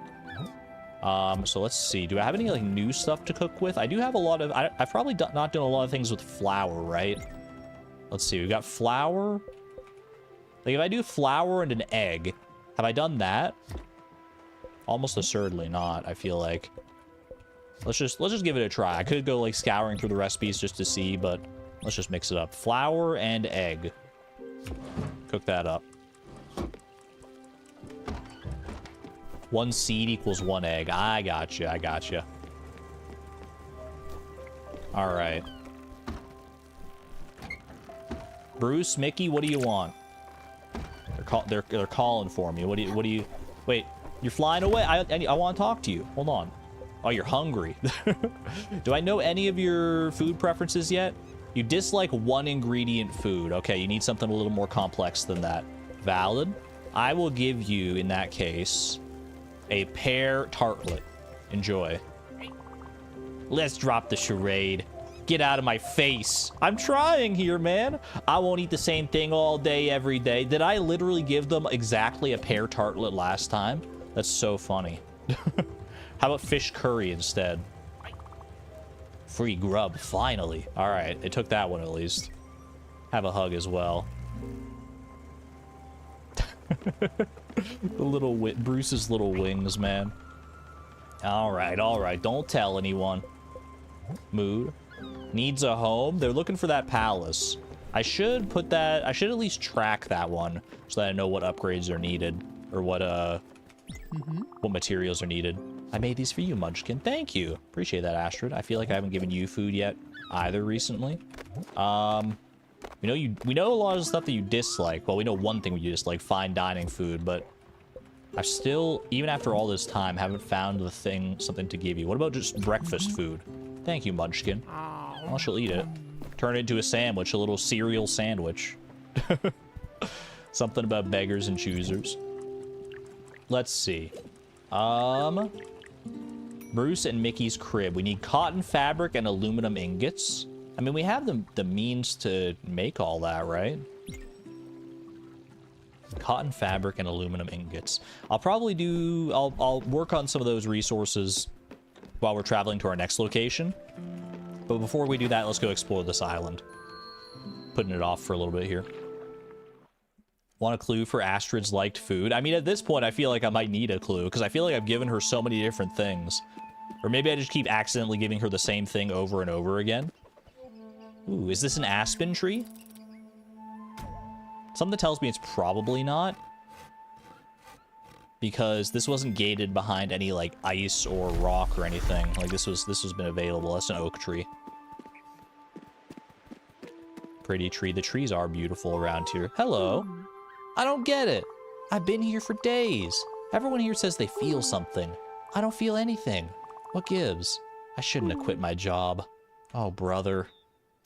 So let's see. Do I have any like new stuff to cook with? I do have a lot of, I've probably not done a lot of things with flour, right? Let's see. We've got flour. Like, if I do flour and an egg, have I done that? Almost assuredly not, I feel like. Let's just give it a try. I could go, like, scouring through the recipes just to see, but let's just mix it up. Flour and egg. Cook that up. 1 seed equals 1 egg. I gotcha. All right. Bruce, Mickey, what do you want? They're calling for me. What do you? Wait, you're flying away. I want to talk to you. Hold on. Oh, you're hungry. Do I know any of your food preferences yet? You dislike 1 ingredient food. Okay, you need something a little more complex than that. Valid. I will give you, in that case, a pear tartlet. Enjoy. Let's drop the charade. Get out of my face. I'm trying here, man. I won't eat the same thing all day, every day. Did I literally give them exactly a pear tartlet last time? That's so funny. How about fish curry instead? Free grub, finally. All right, it took that one at least. Have a hug as well. Bruce's little wings, man. All right. Don't tell anyone. Mood. Needs a home. They're looking for that palace. I should at least track that one so that I know what upgrades are needed or what materials are needed. I made these for you, Munchkin. Thank you. Appreciate that, Astrid. I feel like I haven't given you food yet either recently. We know a lot of stuff that you dislike. Well, we know one thing you dislike, fine dining food, but I still, even after all this time, haven't found something to give you. What about just breakfast food? Thank you, Munchkin. Well, she'll eat it. Turn it into a sandwich, a little cereal sandwich. Something about beggars and choosers. Let's see. Bruce and Mickey's crib. We need cotton fabric and aluminum ingots. I mean, we have the means to make all that, right? Cotton fabric and aluminum ingots. I'll work on some of those resources while we're traveling to our next location. But before we do that, let's go explore this island. Putting it off for a little bit here. Want a clue for Astrid's liked food? I mean, at this point, I feel like I might need a clue, because I feel like I've given her so many different things. Or maybe I just keep accidentally giving her the same thing over and over again. Ooh, is this an aspen tree? Something tells me it's probably not. Because this wasn't gated behind any, like, ice or rock or anything. Like, this has been available. That's an oak tree. Pretty tree. The trees are beautiful around here. Hello. I don't get it. I've been here for days. Everyone here says they feel something. I don't feel anything. What gives? I shouldn't have quit my job. Oh, brother.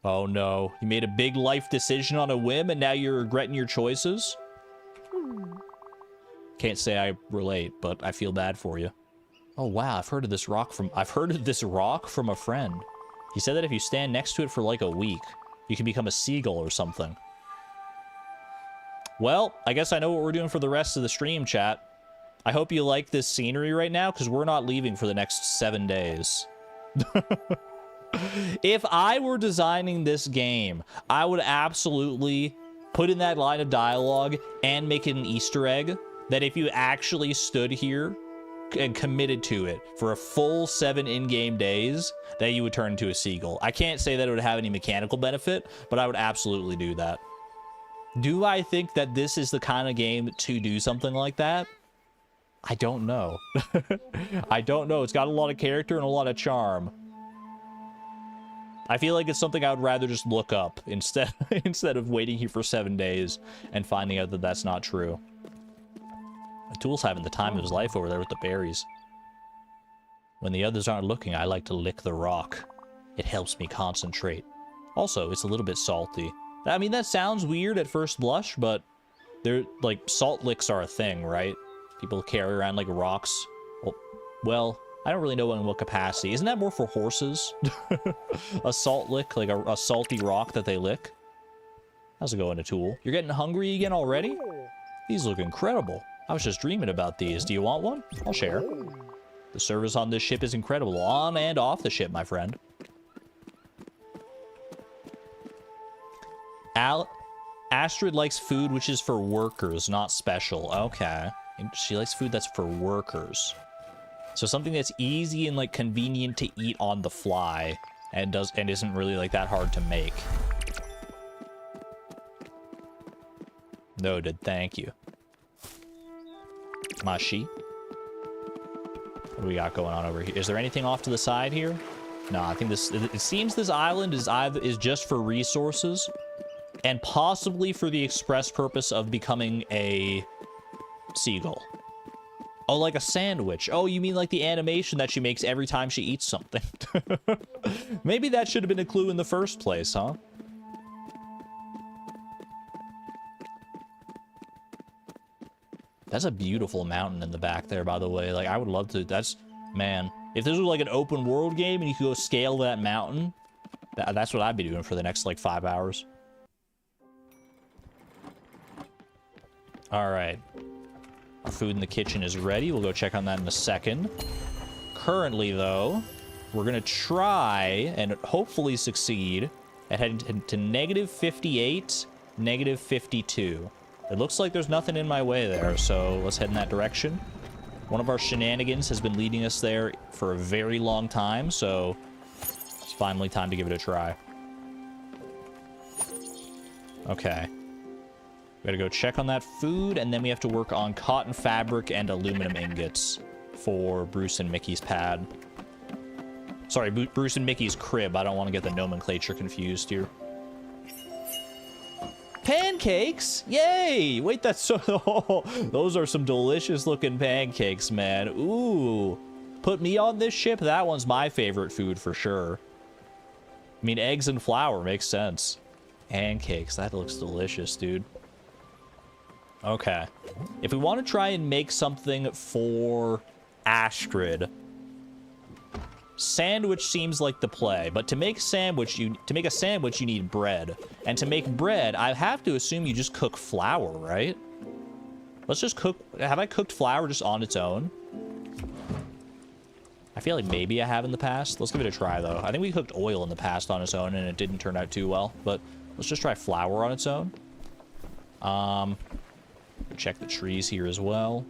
Oh, no. You made a big life decision on a whim, and now you're regretting your choices? Can't say I relate, but I feel bad for you. Oh, wow. I've heard of this rock from a friend. He said that if you stand next to it for like a week, you can become a seagull or something. Well, I guess I know what we're doing for the rest of the stream, chat. I hope you like this scenery right now, because we're not leaving for the next 7 days. If I were designing this game, I would absolutely put in that line of dialogue and make it an Easter egg that if you actually stood here and committed to it for a full 7 in-game days, that you would turn into a seagull. I can't say that it would have any mechanical benefit, but I would absolutely do that. Do I think that this is the kind of game to do something like that? I don't know. I don't know. It's got a lot of character and a lot of charm. I feel like it's something I would rather just look up instead of waiting here for 7 days and finding out that that's not true. Tool's having the time of his life over there with the berries. When the others aren't looking, I like to lick the rock. It helps me concentrate. Also, it's a little bit salty. I mean, that sounds weird at first blush, but they're like salt licks are a thing, right? People carry around like rocks. Well, I don't really know in what capacity. Isn't that more for horses? A salt lick, like a salty rock that they lick? How's it going, Tool? You're getting hungry again already? These look incredible. I was just dreaming about these. Do you want one? I'll share. The service on this ship is incredible. On and off the ship, my friend. Astrid likes food which is for workers, not special. Okay. She likes food that's for workers. So something that's easy and like convenient to eat on the fly and isn't really like that hard to make. Noted, thank you. Mashi. What do we got going on over here? Is there anything off to the side here? No, I think it seems this island is just for resources and possibly for the express purpose of becoming a seagull. Oh, like a sandwich. Oh, you mean like the animation that she makes every time she eats something. Maybe that should have been a clue in the first place, huh? That's a beautiful mountain in the back there, by the way. Like, I would love to... Man, if this was like an open world game and you could go scale that mountain, that's what I'd be doing for the next, like, 5 hours. Alright. Our food in the kitchen is ready. We'll go check on that in a second. Currently, though, we're going to try and hopefully succeed at heading to -58, -52. It looks like there's nothing in my way there, so let's head in that direction. One of our shenanigans has been leading us there for a very long time, so it's finally time to give it a try. Okay. We gotta go check on that food, and then we have to work on cotton fabric and aluminum ingots for Bruce and Mickey's pad. Sorry, Bruce and Mickey's crib. I don't want to get the nomenclature confused here. Pancakes! Yay! Wait, that's so... Oh, those are some delicious looking pancakes, man. Ooh. Put me on this ship? That one's my favorite food for sure. I mean, eggs and flour makes sense. Pancakes. That looks delicious, dude. Okay. If we want to try and make something for Astrid, sandwich seems like the play, but to make a sandwich you need bread, and to make bread I have to assume you just cook flour, right? Let's just cook. Have I cooked flour just on its own? I feel like maybe I have in the past. Let's give it a try though. I think we cooked oil in the past on its own and it didn't turn out too well, but let's just try flour on its own. Check the trees here as well.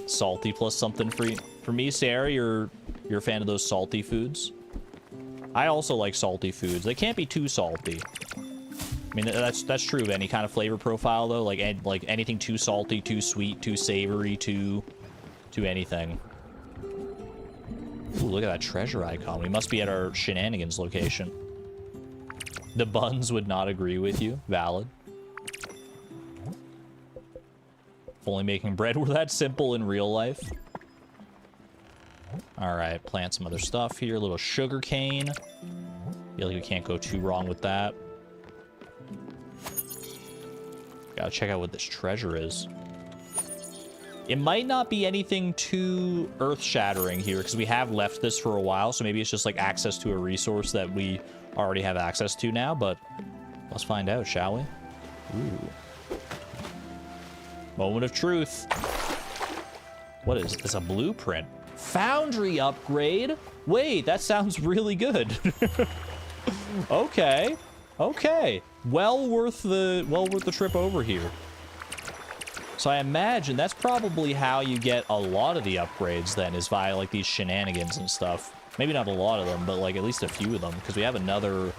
Salty plus something for me, Sarah. You're a fan of those salty foods. I also like salty foods. They can't be too salty. I mean, that's true of any kind of flavor profile though. Like anything too salty, too sweet, too savory, too anything. Ooh, look at that treasure icon. We must be at our shenanigans location. The buns would not agree with you. Valid. If only making bread were that simple in real life. Alright, plant some other stuff here. A little sugar cane. Feel like we can't go too wrong with that. Gotta check out what this treasure is. It might not be anything too earth-shattering here, because we have left this for a while, so maybe it's just like access to a resource that we already have access to now, but let's find out, shall we? Ooh. Moment of truth. What is this? A blueprint. Foundry upgrade? Wait, that sounds really good. Okay. Okay. Well worth the trip over here. So I imagine that's probably how you get a lot of the upgrades then, is via like these shenanigans and stuff. Maybe not a lot of them, but like at least a few of them, because we have another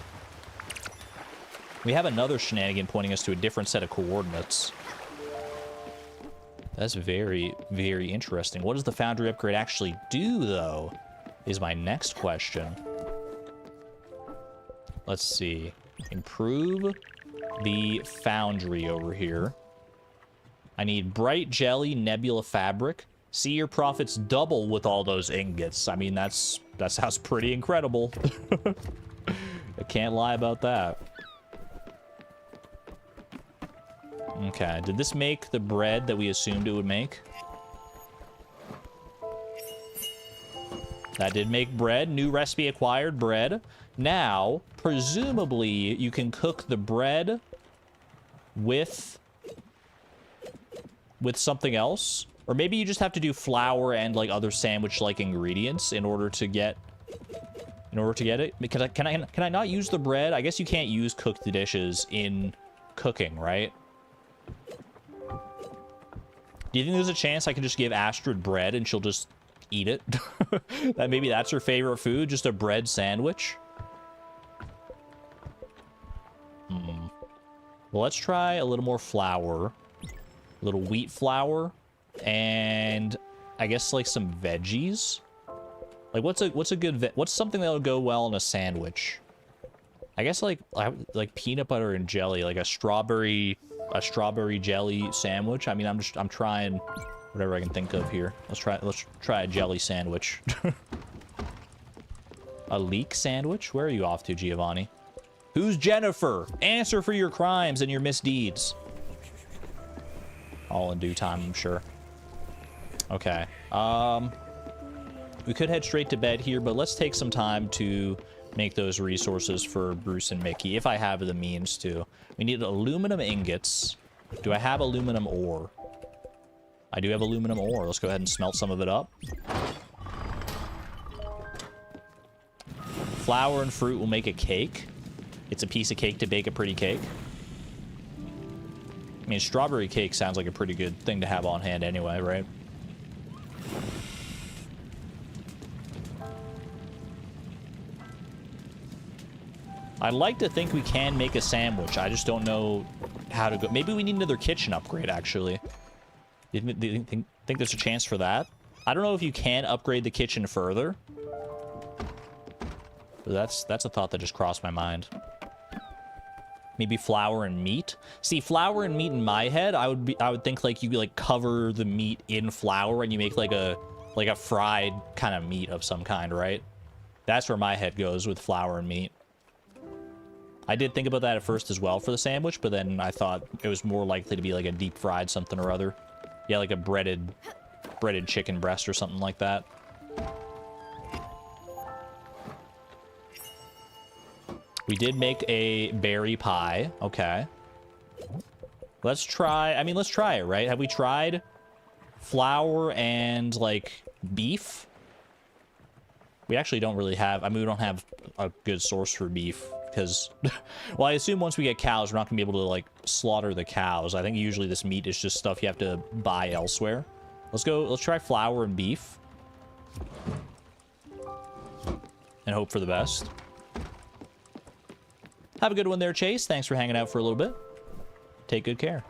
shenanigan pointing us to a different set of coordinates. That's very, very interesting. What does the foundry upgrade actually do, though, is my next question. Let's see. Improve the foundry over here. I need bright jelly, nebula fabric. See your profits double with all those ingots. I mean, that sounds pretty incredible. I can't lie about that. Okay, did this make the bread that we assumed it would make? That did make bread. New recipe acquired, bread. Now, presumably, you can cook the bread with something else. Or maybe you just have to do flour and, like, other sandwich-like ingredients in order to get it. Because can I not use the bread? I guess you can't use cooked dishes in cooking, right? Do you think there's a chance I can just give Astrid bread and she'll just eat it? That maybe that's her favorite food, just a bread sandwich? Well, let's try a little more flour. A little wheat flour. And I guess like some veggies. Like what's a good what's something that would go well in a sandwich? I guess like peanut butter and jelly, like a strawberry jelly sandwich. I mean, I'm trying whatever I can think of here. Let's try a jelly sandwich. A leek sandwich? Where are you off to, Giovanni? Who's Jennifer? Answer for your crimes and your misdeeds. All in due time, I'm sure. Okay. We could head straight to bed here, but let's take some time to make those resources for Bruce and Mickey, if I have the means to. We need aluminum ingots. Do I have aluminum ore? I do have aluminum ore. Let's go ahead and smelt some of it up. Flour and fruit will make a cake. It's a piece of cake to bake a pretty cake. I mean, strawberry cake sounds like a pretty good thing to have on hand anyway, right? I'd like to think we can make a sandwich. I just don't know how to go. Maybe we need another kitchen upgrade, actually. Do you think there's a chance for that? I don't know if you can upgrade the kitchen further. But that's a thought that just crossed my mind. Maybe flour and meat. See, flour and meat in my head, I would think like you like cover the meat in flour and you make like a fried kind of meat of some kind, right? That's where my head goes with flour and meat. I did think about that at first as well for the sandwich, but then I thought it was more likely to be like a deep fried something or other. Yeah, like a breaded chicken breast or something like that. We did make a berry pie. Okay. Let's try it, right? Have we tried flour and, like, beef? We actually don't really have... I mean, we don't have a good source for beef, because... well, I assume once we get cows, we're not going to be able to, like, slaughter the cows. I think usually this meat is just stuff you have to buy elsewhere. Let's try flour and beef. And hope for the best. Have a good one there, Chase. Thanks for hanging out for a little bit. Take good care.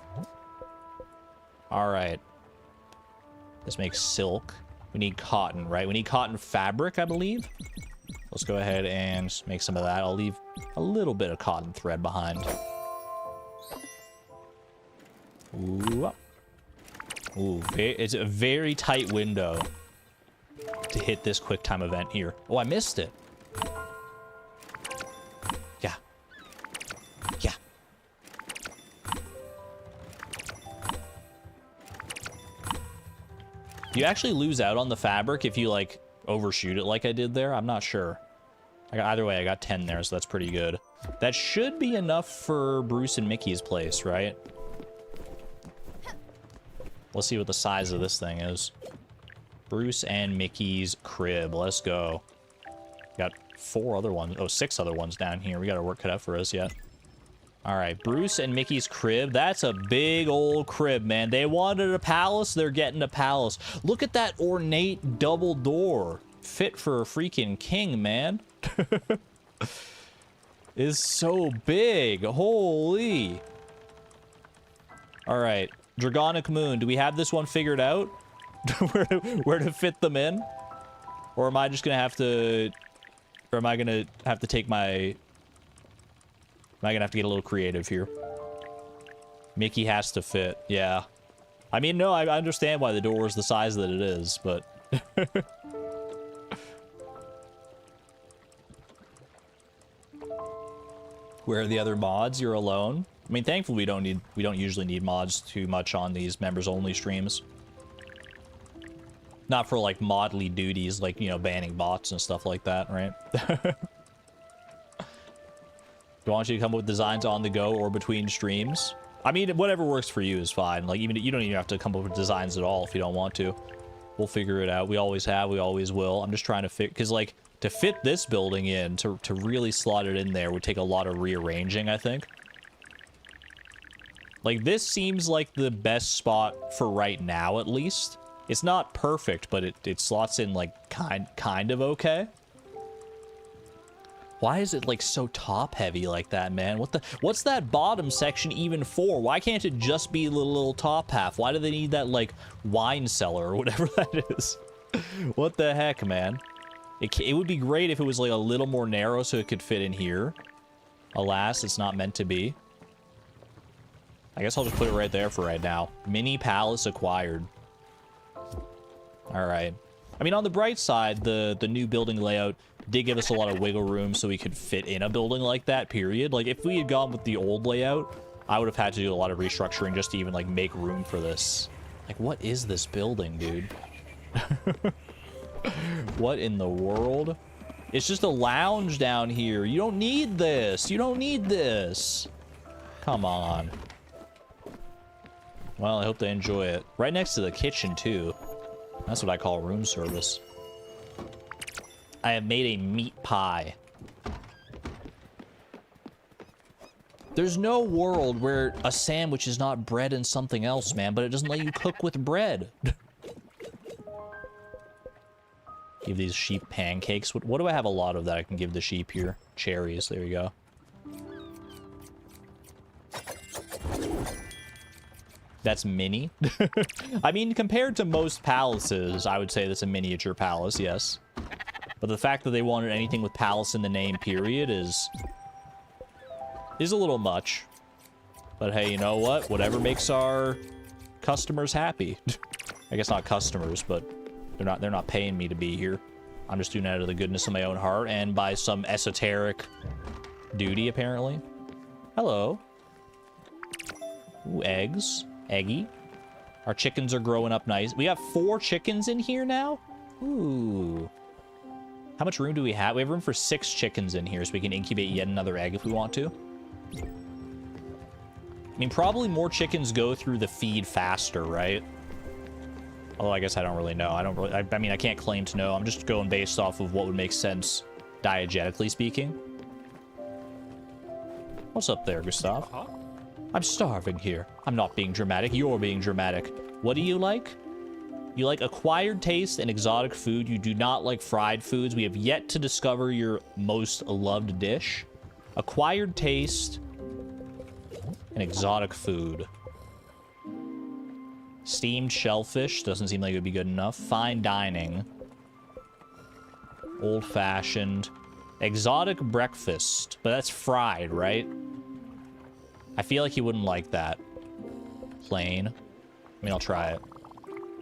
All right. This makes silk. We need cotton, right? We need cotton fabric, I believe. Let's go ahead and make some of that. I'll leave a little bit of cotton thread behind. Ooh. Ooh, it's a very tight window to hit this quick time event here. Oh, I missed it. Yeah. Yeah. Do you actually lose out on the fabric if you, like, overshoot it like I did there? I'm not sure. Either way, I got 10 there, so that's pretty good. That should be enough for Bruce and Mickey's place, right? Let's see what the size of this thing is. Bruce and Mickey's crib. Let's go. Got 4 other ones. Oh, 6 other ones down here. We got our work cut out for us yet. All right, Bruce and Mickey's crib. That's a big old crib, man. They wanted a palace. They're getting a palace. Look at that ornate double door. Fit for a freaking king, man. Is so big. Holy. All right, Dragonic Moon. Do we have this one figured out? where to fit them in? Or am I just gonna have to... Or am I gonna have to take my... Am I gonna have to get a little creative here? Mickey has to fit, yeah. I mean, no, I understand why the door is the size that it is, but... Where are the other mods? You're alone? I mean, thankfully we don't usually need mods too much on these members-only streams. Not for, like, modly duties, like, you know, banning bots and stuff like that, right? Do I want you to come up with designs on the go or between streams? I mean, whatever works for you is fine. Like, even you don't even have to come up with designs at all if you don't want to. We'll figure it out. We always have. We always will. I'm just trying to fit... Because, like, to fit this building in, to really slot it in there would take a lot of rearranging, I think. Like, this seems like the best spot for right now, at least. It's not perfect, but it slots in, like, kind of okay. Why is it, like, so top-heavy like that, man? What's that bottom section even for? Why can't it just be the little top half? Why do they need that, like, wine cellar or whatever that is? What the heck, man? It would be great if it was, like, a little more narrow so it could fit in here. Alas, it's not meant to be. I guess I'll just put it right there for right now. Mini palace acquired. All right. I mean, on the bright side, the new building layout did give us a lot of wiggle room so we could fit in a building like that, period. Like, if we had gone with the old layout, I would have had to do a lot of restructuring just to even, like, make room for this. Like, what is this building, dude? What in the world? It's just a lounge down here. You don't need this. You don't need this. Come on. Well, I hope they enjoy it. Right next to the kitchen, too. That's what I call room service. I have made a meat pie. There's no world where a sandwich is not bread and something else, man, but it doesn't let you cook with bread. Give these sheep pancakes. What do I have a lot of that I can give the sheep here? Cherries, there you go. That's mini. I mean, compared to most palaces, I would say that's a miniature palace, yes. But the fact that they wanted anything with palace in the name, period, is a little much. But hey, you know what? Whatever makes our customers happy. I guess not customers, but they're not paying me to be here. I'm just doing it out of the goodness of my own heart and by some esoteric duty, apparently. Hello. Ooh, eggs. Eggy. Our chickens are growing up nice. We have 4 chickens in here now? Ooh. How much room do we have? We have room for 6 chickens in here, so we can incubate yet another egg if we want to. I mean, probably more chickens go through the feed faster, right? Although I guess I don't really know. I mean, I can't claim to know. I'm just going based off of what would make sense diegetically speaking. What's up there, Gustav? I'm starving here. I'm not being dramatic. You're being dramatic. What do you like? You like acquired taste and exotic food. You do not like fried foods. We have yet to discover your most loved dish. Acquired taste and exotic food. Steamed shellfish. Doesn't seem like it would be good enough. Fine dining. Old-fashioned. Exotic breakfast. But that's fried, right? I feel like he wouldn't like that. Plain. I mean, I'll try it.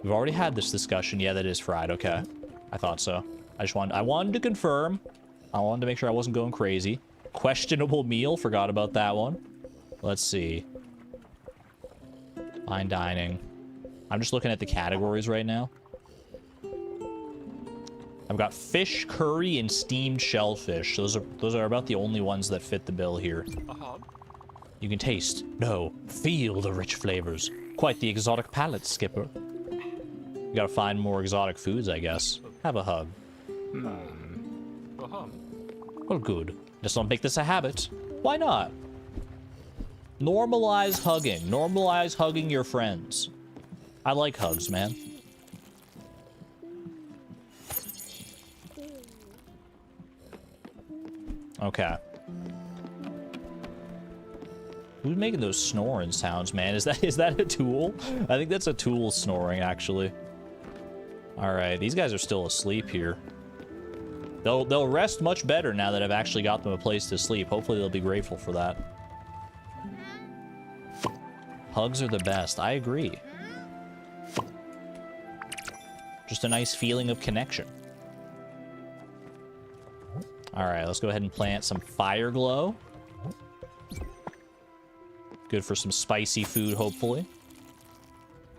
We've already had this discussion. Yeah, that is fried. Okay. I thought so. I wanted to confirm. I wanted to make sure I wasn't going crazy. Questionable meal. Forgot about that one. Let's see. Fine dining. I'm just looking at the categories right now. I've got fish curry and steamed shellfish. Those are about the only ones that fit the bill here. You can taste, no, feel the rich flavors. Quite the exotic palate, Skipper. You gotta find more exotic foods, I guess. Have a hug. Well, good. Just don't make this a habit. Why not? Normalize hugging. Normalize hugging your friends. I like hugs, man. Okay. Who's making those snoring sounds, man? Is that a tool? I think that's a tool snoring, actually. All right, these guys are still asleep here. They'll rest much better now that I've actually got them a place to sleep. Hopefully they'll be grateful for that. Hugs are the best. I agree. Just a nice feeling of connection. All right, let's go ahead and plant some fire glow. Good for some spicy food, hopefully.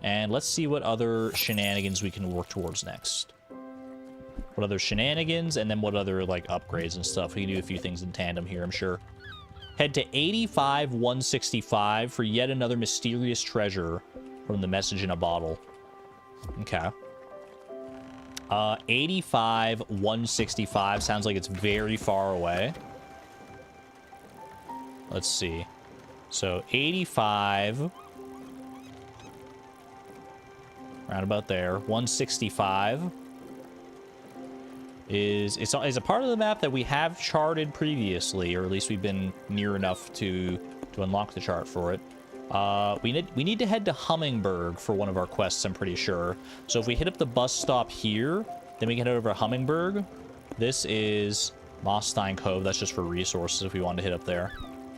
And let's see what other shenanigans we can work towards next. What other shenanigans, and then what other, like, upgrades and stuff. We can do a few things in tandem here, I'm sure. Head to 85-165 for yet another mysterious treasure from the message in a bottle. Okay. 85-165 sounds like it's very far away. Let's see. So 85, round about there. 165 is a part of the map that we have charted previously, or at least we've been near enough to unlock the chart for it. We need to head to Hummingberg for one of our quests, I'm pretty sure. So if we hit up the bus stop here, then we can head over to Hummingberg. This is Mossstein Cove. That's just for resources if we want to hit up there.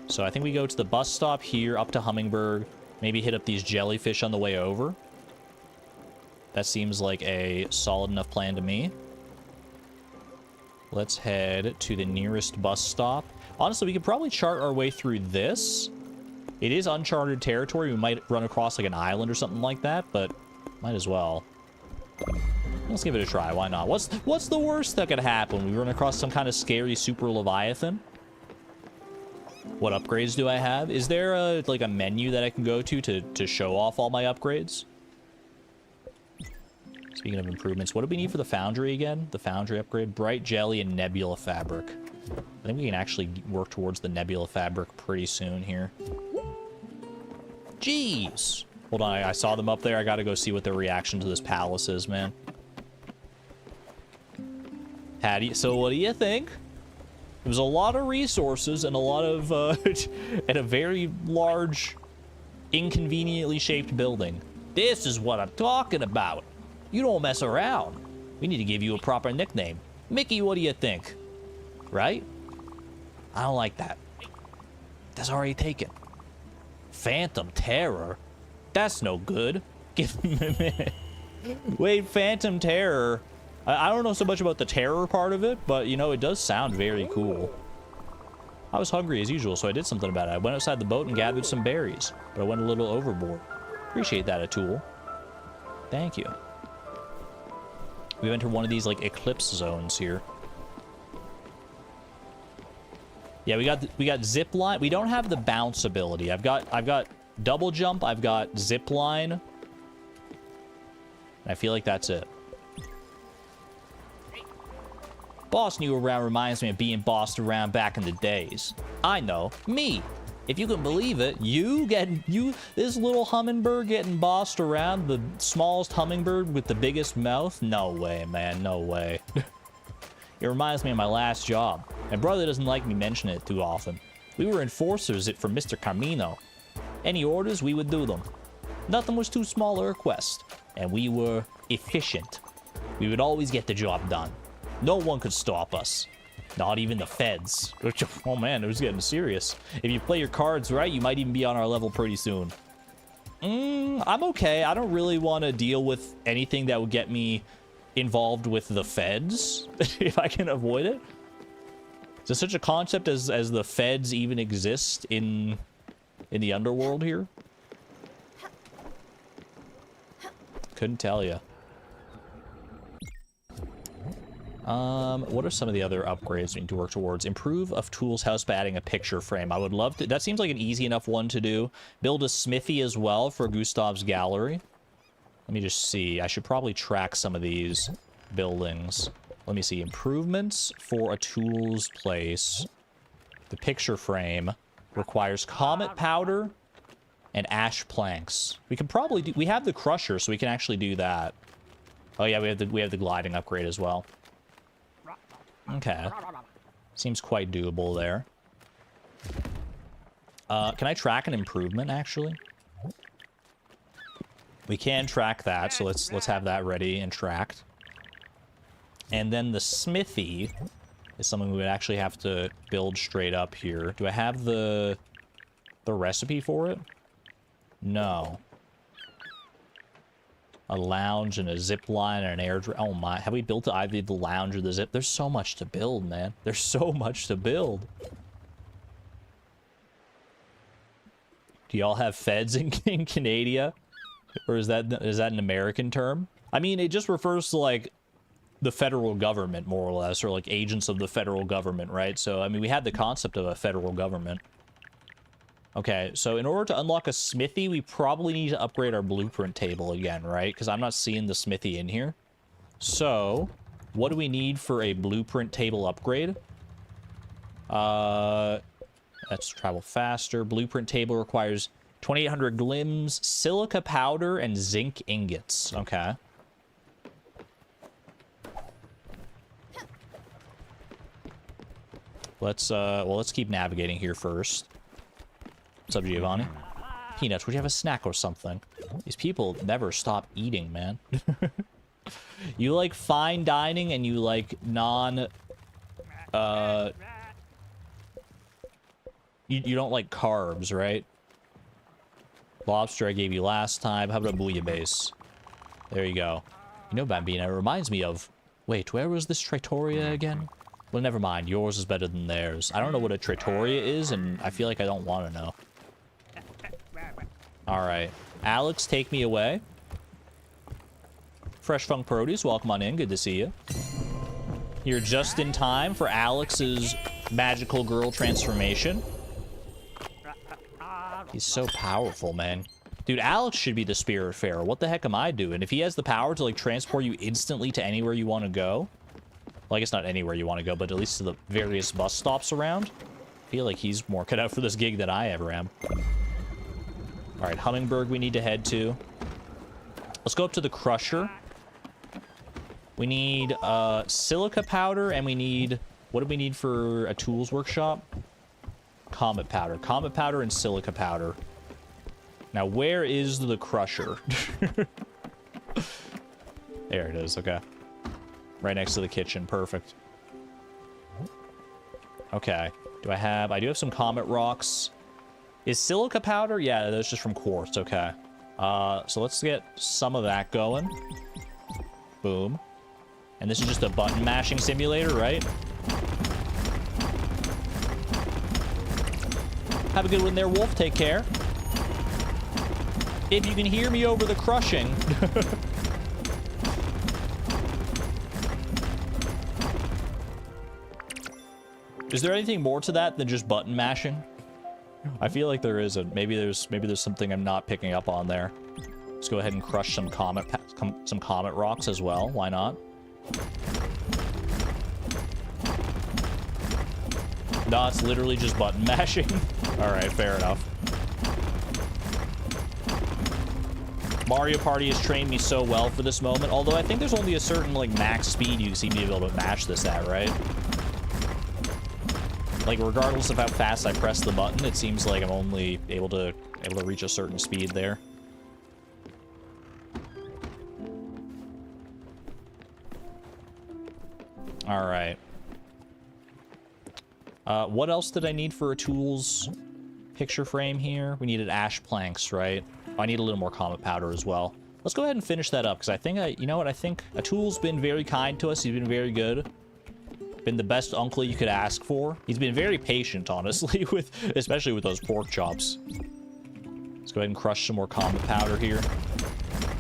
So I think we go to the bus stop here, up to Hummingberg, maybe hit up these jellyfish on the way over. That seems like a solid enough plan to me. Let's head to the nearest bus stop. Honestly, we could probably chart our way through this. It is uncharted territory. We might run across like an island or something like that, but might as well. Let's give it a try. Why not? What's the worst that could happen? We run across some kind of scary super leviathan? What upgrades do I have? Is there a like a menu that I can go to show off all my upgrades? Speaking of improvements, what do we need for the foundry again? The foundry upgrade, bright jelly and nebula fabric. I think we can actually work towards the nebula fabric pretty soon here. Jeez. Hold on, I saw them up there. I gotta go see what their reaction to this palace is, man. So what do you think? It was a lot of resources and a lot of, and a very large, inconveniently shaped building. This is what I'm talking about. You don't mess around. We need to give you a proper nickname. Mickey, what do you think? Right? I don't like that. That's already taken. Phantom Terror? That's no good. Give me a minute. Wait, Phantom Terror. I don't know so much about the terror part of it, but, you know, it does sound very cool. I was hungry as usual, so I did something about it. I went outside the boat and gathered some berries, but I went a little overboard. Appreciate that, Atul. Thank you. We entered one of these, like, eclipse zones here. Yeah, we got zip line. We don't have the bounce ability. I've got double jump. I've got zip line. And I feel like that's it. Bossing you around reminds me of being bossed around back in the days. I know, me. If you can believe it, this little hummingbird getting bossed around, the smallest hummingbird with the biggest mouth? No way, man, no way. It reminds me of my last job. My brother doesn't like me mentioning it too often. We were enforcers for Mr. Carmino. Any orders, we would do them. Nothing was too small a request, and we were efficient. We would always get the job done. No one could stop us. Not even the feds. Oh man, it was getting serious. If you play your cards right, you might even be on our level pretty soon. I'm okay. I don't really want to deal with anything that would get me involved with the feds, if I can avoid it. Is there such a concept as the feds even exist in the underworld here? Couldn't tell you. What are some of the other upgrades we need to work towards? Improve of tools house by adding a picture frame. I would love to. That seems like an easy enough one to do. Build a smithy as well for Gustav's gallery. Let me just see. I should probably track some of these buildings. Let me see. Improvements for a tool's place. The picture frame requires comet powder and ash planks. We can probably do. We have the crusher, so we can actually do that. Oh yeah, we have the gliding upgrade as well. Okay. Seems quite doable there. Can I track an improvement, actually? We can track that, so let's have that ready and tracked. And then the smithy is something we would actually have to build straight up here. Do I have the recipe for it? No. A lounge and a zip line and an air... Oh my, have we built either the lounge or the zip? There's so much to build, man. There's so much to build. Do y'all have feds in Canada? Or is that an American term? I mean, it just refers to, like, the federal government, more or less, or, like, agents of the federal government, right? So, I mean, we had the concept of a federal government. Okay, so in order to unlock a smithy, we probably need to upgrade our blueprint table again, right? Because I'm not seeing the smithy in here. So, what do we need for a blueprint table upgrade? Let's travel faster. Blueprint table requires 2,800 glims, silica powder, and zinc ingots. Okay. Let's keep navigating here first. What's up, Giovanni? Peanuts, would you have a snack or something? These people never stop eating, man. You like fine dining and you like non... You don't like carbs, right? Lobster I gave you last time. How about a bouillabaisse? There you go. You know, Bambina, it reminds me of... Wait, where was this trattoria again? Well, never mind. Yours is better than theirs. I don't know what a trattoria is, and I feel like I don't want to know. Alright. Alex, take me away. Fresh Funk Produce, welcome on in. Good to see you. You're just in time for Alex's magical girl transformation. He's so powerful, man. Dude, Alex should be the Spiritfarer. What the heck am I doing? If he has the power to, like, transport you instantly to anywhere you want to go... Well, I guess not anywhere you want to go, but at least to the various bus stops around. I feel like he's more cut out for this gig than I ever am. Alright, Hummingbird we need to head to. Let's go up to the Crusher. We need silica powder, and we need... What do we need for a tools workshop? Comet powder. Comet powder and silica powder. Now, where is the Crusher? There it is, okay. Right next to the kitchen, perfect. Okay, I do have some comet rocks. Is silica powder? Yeah, that's just from quartz, okay. So let's get some of that going. Boom. And this is just a button mashing simulator, right? Have a good one there, Wolf. Take care. If you can hear me over the crushing. Is there anything more to that than just button mashing? I feel like there isn't. Maybe there's something I'm not picking up on there. Let's go ahead and crush some comet rocks as well. Why not? No, it's literally just button mashing. All right, fair enough. Mario Party has trained me so well for this moment. Although I think there's only a certain like max speed you seem to be able to mash this at, right? Like, regardless of how fast I press the button, it seems like I'm only able to reach a certain speed there. All right. What else did I need for a tools picture frame here. We needed ash planks, right? Oh, I need a little more comet powder as well. Let's go ahead and finish that up, because I think, you know what? I think Atul's been very kind to us. He's been very good. Been the best uncle you could ask for. He's been very patient, honestly, especially with those pork chops. Let's go ahead and crush some more comet powder here.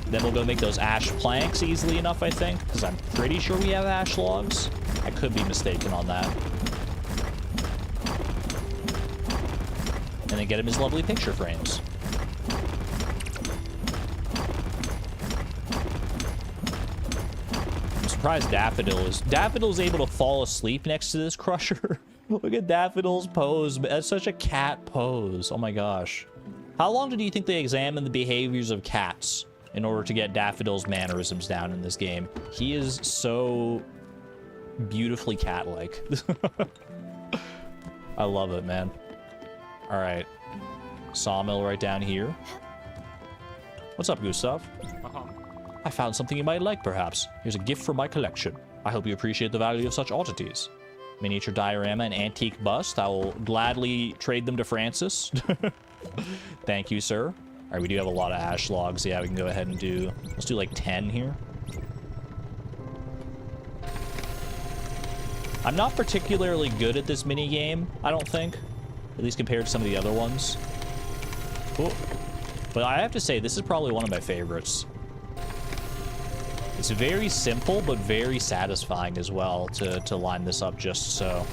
Then we'll go make those ash planks easily enough, I think, because I'm pretty sure we have ash logs. I could be mistaken on that. And then get him his lovely picture frames. I'm surprised Daffodil's able to fall asleep next to this crusher. Look at Daffodil's pose. That's such a cat pose. Oh my gosh. How long do you think they examine the behaviors of cats in order to get Daffodil's mannerisms down in this game? He is so beautifully cat-like. I love it, man. All right. Sawmill right down here. What's up, Gustav? I found something you might like, perhaps. Here's a gift from my collection. I hope you appreciate the value of such oddities. Miniature diorama and antique bust. I will gladly trade them to Francis. Thank you, sir. All right, we do have a lot of ash logs. Yeah, we can go ahead and do... Let's do like 10 here. I'm not particularly good at this mini game, I don't think. At least compared to some of the other ones. Cool. But I have to say, this is probably one of my favorites. It's very simple, but very satisfying as well to line this up just so.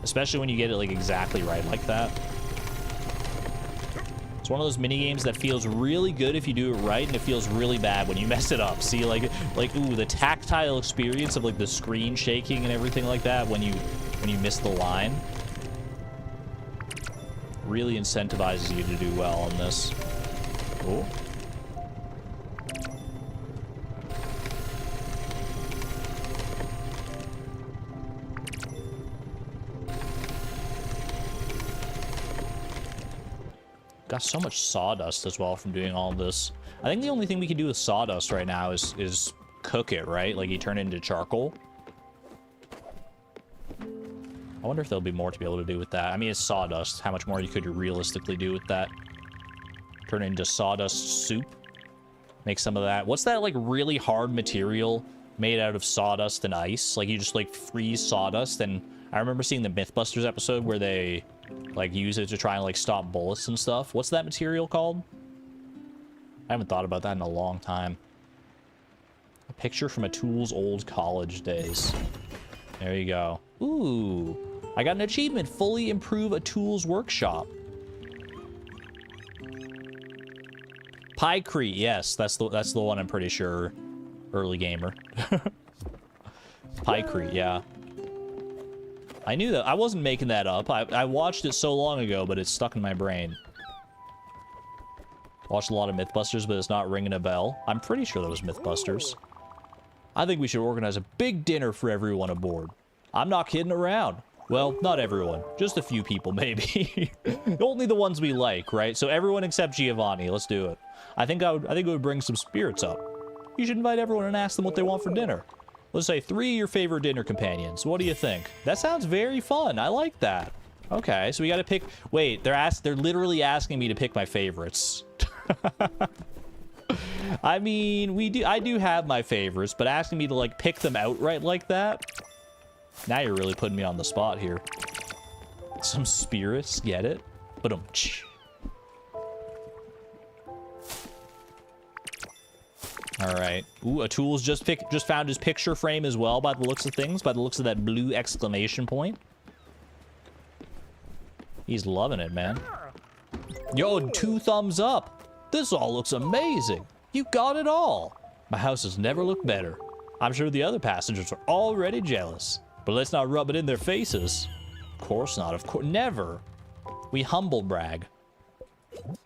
Especially when you get it like exactly right like that. It's one of those mini games that feels really good if you do it right, and it feels really bad when you mess it up. See, like ooh, the tactile experience of like the screen shaking and everything like that when you miss the line really incentivizes you to do well on this. Cool. Got so much sawdust as well from doing all this. I think the only thing we can do with sawdust right now is cook it, right? Like you turn it into charcoal. I wonder if there'll be more to be able to do with that. I mean, it's sawdust. How much more you could realistically do with that? Turn it into sawdust soup. Make some of that. What's that like really hard material made out of sawdust and ice? Like you just like freeze sawdust. And I remember seeing the Mythbusters episode where they like use it to try and like stop bullets and stuff. What's that material called? I haven't thought about that in a long time. A picture from Atul's old college days. There you go. Ooh, I got an achievement. Fully improve Atul's workshop. Pycrete, yes, that's the one I'm pretty sure. Early gamer. Pycrete, yeah. I knew that. I wasn't making that up. I watched it so long ago, but it's stuck in my brain. Watched a lot of Mythbusters, but it's not ringing a bell. I'm pretty sure that was Mythbusters. I think we should organize a big dinner for everyone aboard. I'm not kidding around. Well, not everyone. Just a few people, maybe. Only the ones we like, right? So everyone except Giovanni. Let's do it. I think it would bring some spirits up. You should invite everyone and ask them what they want for dinner. Let's say 3 of your favorite dinner companions. What do you think? That sounds very fun. I like that. Okay, so we got to pick... Wait, they're literally asking me to pick my favorites. I mean, I do have my favorites, but asking me to like pick them outright like that? Now you're really putting me on the spot here. Some spirits, get it? Ba-dum-tsh. All right. Ooh, Atul's just found his picture frame as well by the looks of things, by the looks of that blue exclamation point. He's loving it, man. Yo, 2 thumbs up. This all looks amazing. You got it all. My house has never looked better. I'm sure the other passengers are already jealous, but let's not rub it in their faces. Of course not. Of course, never. We humble brag.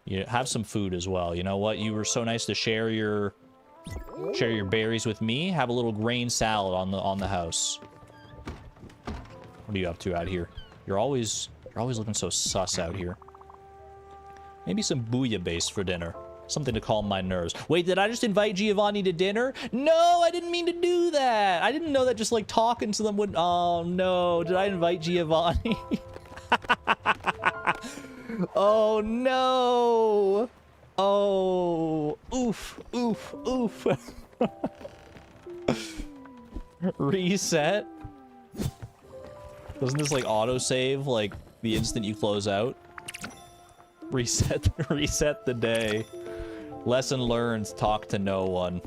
You have some food as well. You know what? You were so nice to share your berries with me. Have a little grain salad on the house. What are you up to out here? You're always looking so sus out here. Maybe some bouillabaisse for dinner. Something to calm my nerves. Wait, did I just invite Giovanni to dinner? No, I didn't mean to do that. I didn't know that just like talking to them would... Oh no, did I invite Giovanni? Oh no. Oh, oof, oof, oof. Reset. Doesn't this like autosave like the instant you close out? Reset the day. Lesson learned, talk to no one.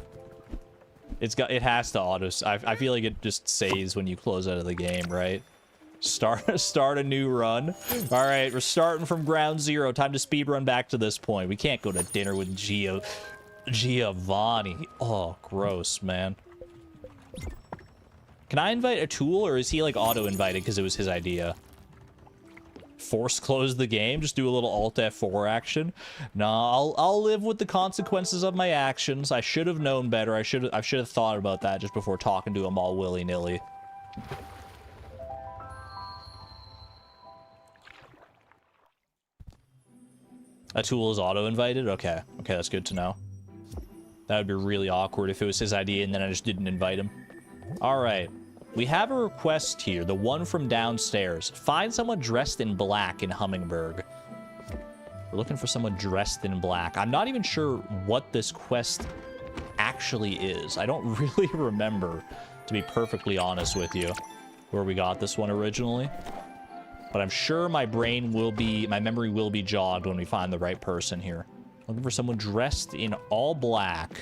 It has to auto. I feel like it just saves when you close out of the game, right? Start a new run. All right, we're starting from ground zero. Time to speed run back to this point. We can't go to dinner with Giovanni. Oh, gross, man. Can I invite a tool, or is he like auto-invited because it was his idea? Force close the game? Just do a little Alt F4 action? No, I'll live with the consequences of my actions. I should have known better. I should have thought about that just before talking to him all willy-nilly. A tool is auto-invited? Okay. Okay, that's good to know. That would be really awkward if it was his idea and then I just didn't invite him. Alright. We have a request here. The one from downstairs. Find someone dressed in black in Hummingbird. We're looking for someone dressed in black. I'm not even sure what this quest actually is. I don't really remember, to be perfectly honest with you, where we got this one originally. But I'm sure my memory will be jogged when we find the right person here. Looking for someone dressed in all black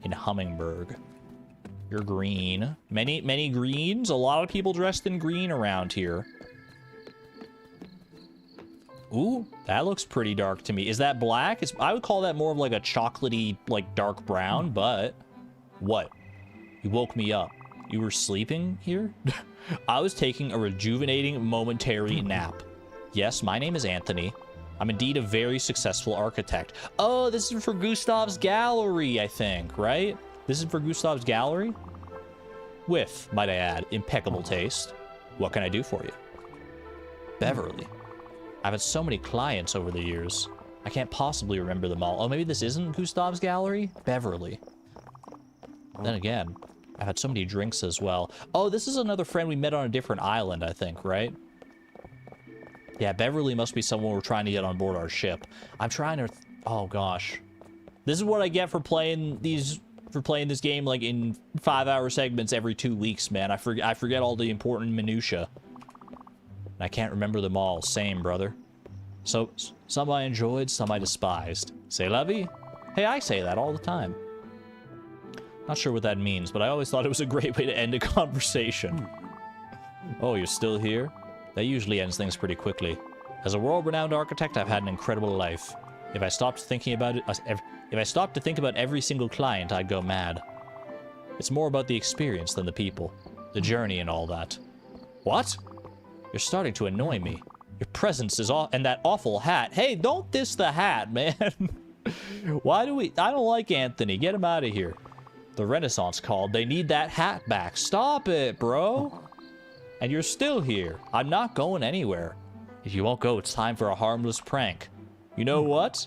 in Hummingbird. You're green. Many greens. A lot of people dressed in green around here. Ooh, that looks pretty dark to me. Is that black? I would call that more of like a chocolatey, like dark brown, but... What? You woke me up. You were sleeping here? I was taking a rejuvenating momentary nap. Yes, my name is Anthony. I'm indeed a very successful architect. Oh, this is for Gustav's gallery, I think, right? This is for Gustav's gallery? With, might I add, impeccable taste. What can I do for you? Beverly. I've had so many clients over the years. I can't possibly remember them all. Oh, maybe this isn't Gustav's gallery? Beverly. Then again, I've had so many drinks as well. Oh, this is another friend we met on a different island, I think, right? Yeah, Beverly must be someone we're trying to get on board our ship. I'm trying to... Oh, gosh. This is what I get for playing this game, like, in 5-hour segments every 2 weeks, man. I forget all the important minutia. And I can't remember them all. Same, brother. So, some I enjoyed, some I despised. C'est la vie? Hey, I say that all the time. Not sure what that means, but I always thought it was a great way to end a conversation. Oh, you're still here? That usually ends things pretty quickly. As a world-renowned architect, I've had an incredible life. If I stopped to think about every single client, I'd go mad. It's more about the experience than the people, the journey and all that. What? You're starting to annoy me. Your presence is off, and that awful hat. Hey, don't diss the hat, man. I don't like Anthony. Get him out of here. The Renaissance called. They need that hat back. Stop it, bro. And you're still here. I'm not going anywhere. If you won't go, it's time for a harmless prank. You know what?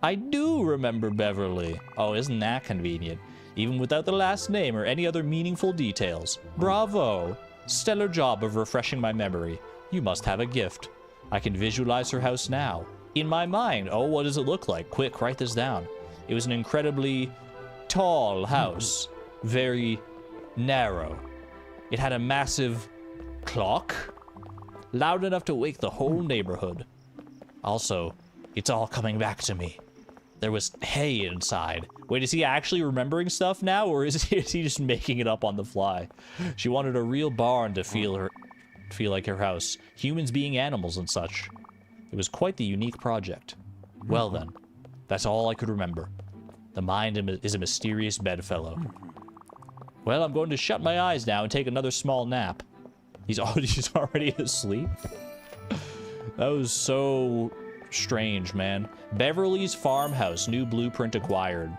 I do remember Beverly. Oh, isn't that convenient? Even without the last name or any other meaningful details. Bravo. Stellar job of refreshing my memory. You must have a gift. I can visualize her house now. In my mind. Oh, what does it look like? Quick, write this down. It was an incredibly tall house. Very narrow. It had a massive clock. Loud enough to wake the whole neighborhood. Also, it's all coming back to me. There was hay inside. Wait, is he actually remembering stuff now, or is he just making it up on the fly? She wanted a real barn to feel like her house. Humans being animals and such. It was quite the unique project. Well then, that's all I could remember. The mind is a mysterious bedfellow. Well, I'm going to shut my eyes now and take another small nap. He's already asleep? That was so strange, man. Beverly's farmhouse, new blueprint acquired.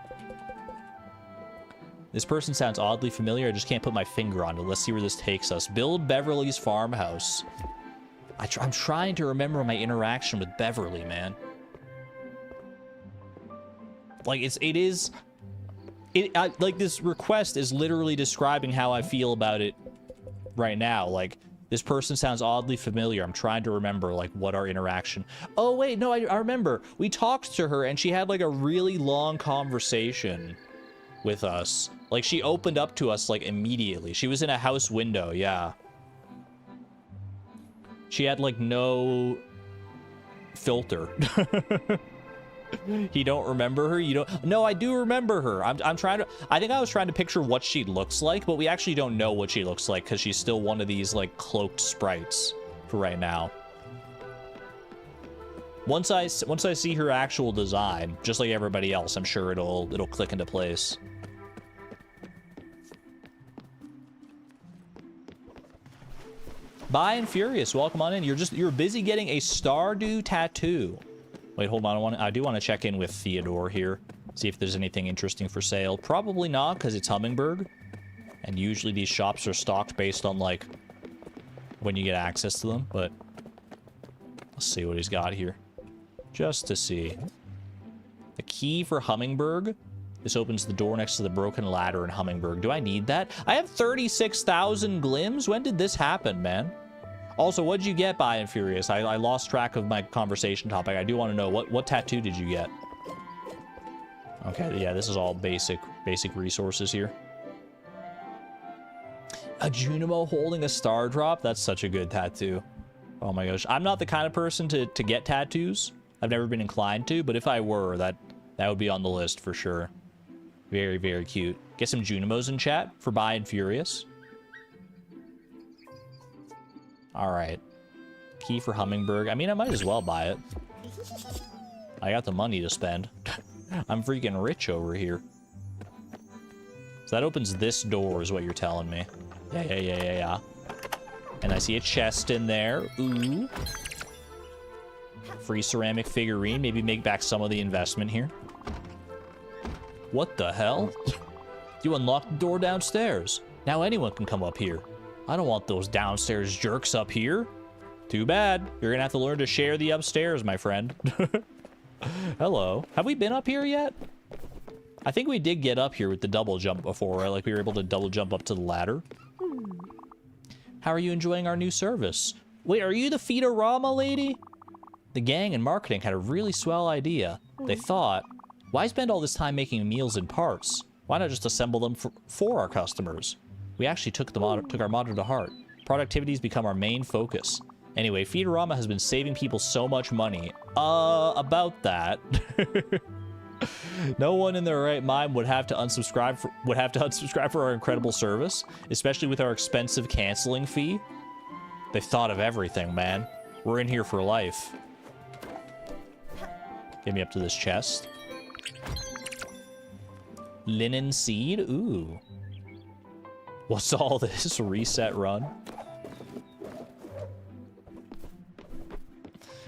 This person sounds oddly familiar. I just can't put my finger on it. Let's see where this takes us. Build Beverly's farmhouse. I'm trying to remember my interaction with Beverly, man. Like, like, this request is literally describing how I feel about it right now. Like, this person sounds oddly familiar. I'm trying to remember, like, what our interaction... Oh, wait, no, I remember. We talked to her, and she had, like, a really long conversation with us. Like, she opened up to us, like, immediately. She was in a house window, yeah. She had, like, no filter. You don't remember her? You don't... No, I do remember her. I'm trying to... I think I was trying to picture what she looks like, but we actually don't know what she looks like because she's still one of these, like, cloaked sprites for right now. Once I see her actual design, just like everybody else, I'm sure it'll click into place. Bye and Furious, welcome on in. You're busy getting a Stardew tattoo. Wait, hold on. I do want to check in with Theodore here. See if there's anything interesting for sale. Probably not, because it's Hummingbird. And usually these shops are stocked based on, like, when you get access to them. But let's see what he's got here. Just to see. The key for Hummingbird. This opens the door next to the broken ladder in Hummingbird. Do I need that? I have 36,000 glims? When did this happen, man? Also, what'd you get, By and Furious? I lost track of my conversation topic. I do want to know, what tattoo did you get? Okay, yeah, this is all basic resources here. A Junimo holding a star drop? That's such a good tattoo. Oh my gosh. I'm not the kind of person to get tattoos. I've never been inclined to, but if I were, that would be on the list for sure. Very, very cute. Get some Junimos in chat for By and Furious. All right. Key for Hummingbird. I mean, I might as well buy it. I got the money to spend. I'm freaking rich over here. So that opens this door is what you're telling me. Yeah. And I see a chest in there. Ooh. Free ceramic figurine. Maybe make back some of the investment here. What the hell? You unlocked the door downstairs. Now anyone can come up here. I don't want those downstairs jerks up here. Too bad. You're gonna have to learn to share the upstairs, my friend. Hello. Have we been up here yet? I think we did get up here with the double jump before, right? Like we were able to double jump up to the ladder. How are you enjoying our new service? Wait, are you the Feedorama lady? The gang and marketing had a really swell idea. They thought, why spend all this time making meals in parts? Why not just assemble them for our customers? We actually took our motto to heart. Productivity's become our main focus. Anyway, Feedorama has been saving people so much money. About that. No one in their right mind would have to unsubscribe for our incredible service, especially with our expensive canceling fee. They thought of everything, man. We're in here for life. Get me up to this chest. Linen seed? Ooh. What's all this? Reset run?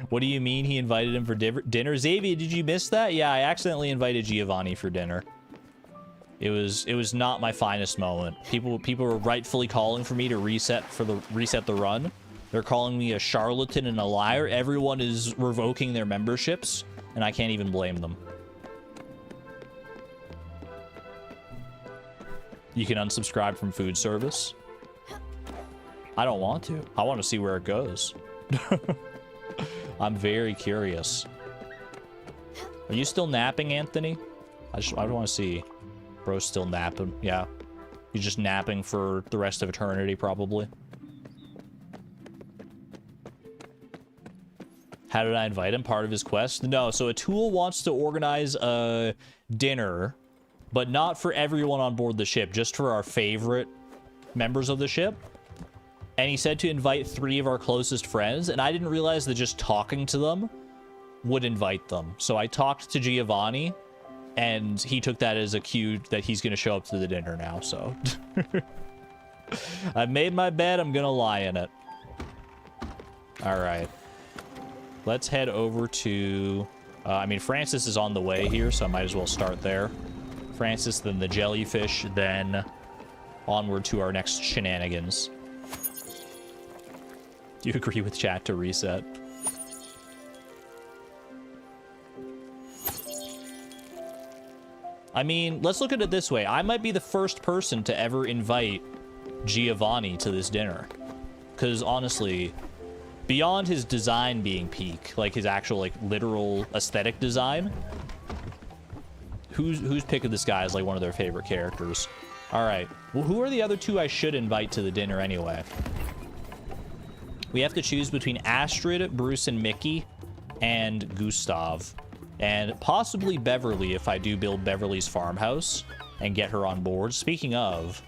What do you mean he invited him for dinner? Xavier, did you miss that? Yeah, I accidentally invited Giovanni for dinner. It was not my finest moment. People were rightfully calling for me to reset the run. They're calling me a charlatan and a liar. Everyone is revoking their memberships, and I can't even blame them. You can unsubscribe from food service. I don't want to. I want to see where it goes. I'm very curious. Are you still napping, Anthony? I want to see. Bro's still napping. Yeah. He's just napping for the rest of eternity, probably. How did I invite him? Part of his quest? No, so Atul wants to organize a dinner, but not for everyone on board the ship, just for our favorite members of the ship. And he said to invite 3 of our closest friends, and I didn't realize that just talking to them would invite them. So I talked to Giovanni, and he took that as a cue that he's going to show up to the dinner now, so. I've made my bed, I'm going to lie in it. All right. Let's head over to... I mean, Francis is on the way here, so I might as well start there. Francis, then the jellyfish, then onward to our next shenanigans. Do you agree with chat to reset? I mean, let's look at it this way. I might be the first person to ever invite Giovanni to this dinner. Because honestly, beyond his design being peak, like his actual, like, literal aesthetic design, who's picking this guy as, like, one of their favorite characters? All right. Well, who are the other two I should invite to the dinner anyway? We have to choose between Astrid, Bruce, and Mickey, and Gustav. And possibly Beverly if I do build Beverly's farmhouse and get her on board. Speaking of,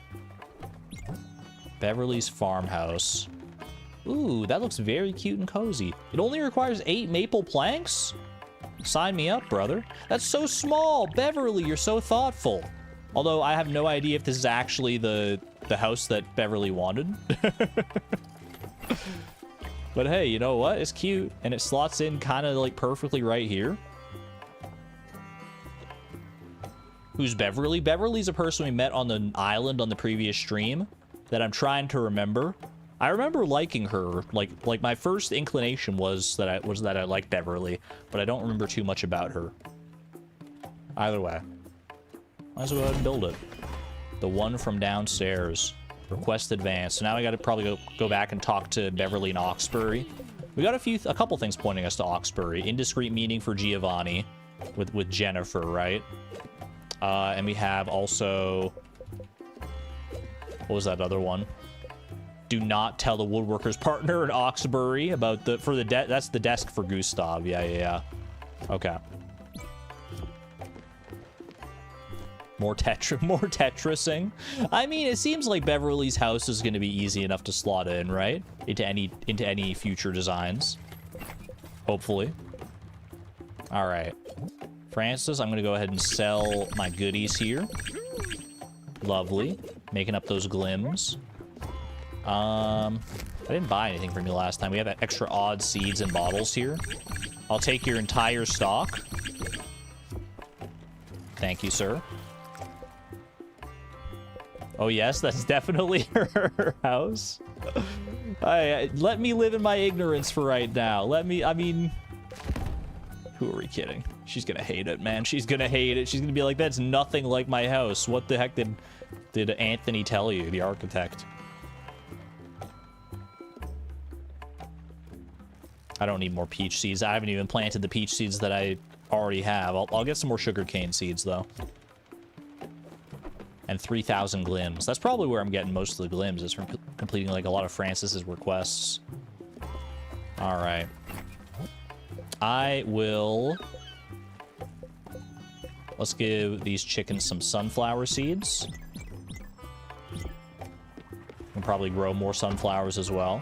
Beverly's farmhouse. Ooh, that looks very cute and cozy. It only requires 8 maple planks? Sign me up, brother. That's so small. Beverly, you're so thoughtful. Although I have no idea if this is actually the house that Beverly wanted. But hey, you know what? It's cute. And it slots in kind of like perfectly right here. Who's Beverly? Beverly's a person we met on the island on the previous stream that I'm trying to remember. I remember liking her. Like my first inclination was that I liked Beverly, but I don't remember too much about her. Either way, might as well go ahead and build it. The one from downstairs. Request advance. So now I got to probably go back and talk to Beverly and Oxbury. We got a couple things pointing us to Oxbury. Indiscreet meeting for Giovanni with Jennifer, right? And we have also, what was that other one? Do not tell the woodworker's partner at Oxbury about that's the desk for Gustav. Yeah. Okay. More Tetrising. I mean, it seems like Beverly's house is going to be easy enough to slot in, right? Into any future designs. Hopefully. All right. Francis, I'm going to go ahead and sell my goodies here. Lovely. Making up those glims. I didn't buy anything from you last time. We have extra odd seeds and bottles here. I'll take your entire stock. Thank you, sir. Oh, yes, that's definitely her house. Let me live in my ignorance for right now. I mean, who are we kidding? She's gonna hate it, man. She's gonna hate it. She's gonna be like, that's nothing like my house. What the heck did Anthony tell you, the architect? I don't need more peach seeds. I haven't even planted the peach seeds that I already have. I'll get some more sugarcane seeds, though. And 3,000 glims. That's probably where I'm getting most of the glims, is from completing, like, a lot of Francis's requests. All right. Let's give these chickens some sunflower seeds. We'll probably grow more sunflowers as well.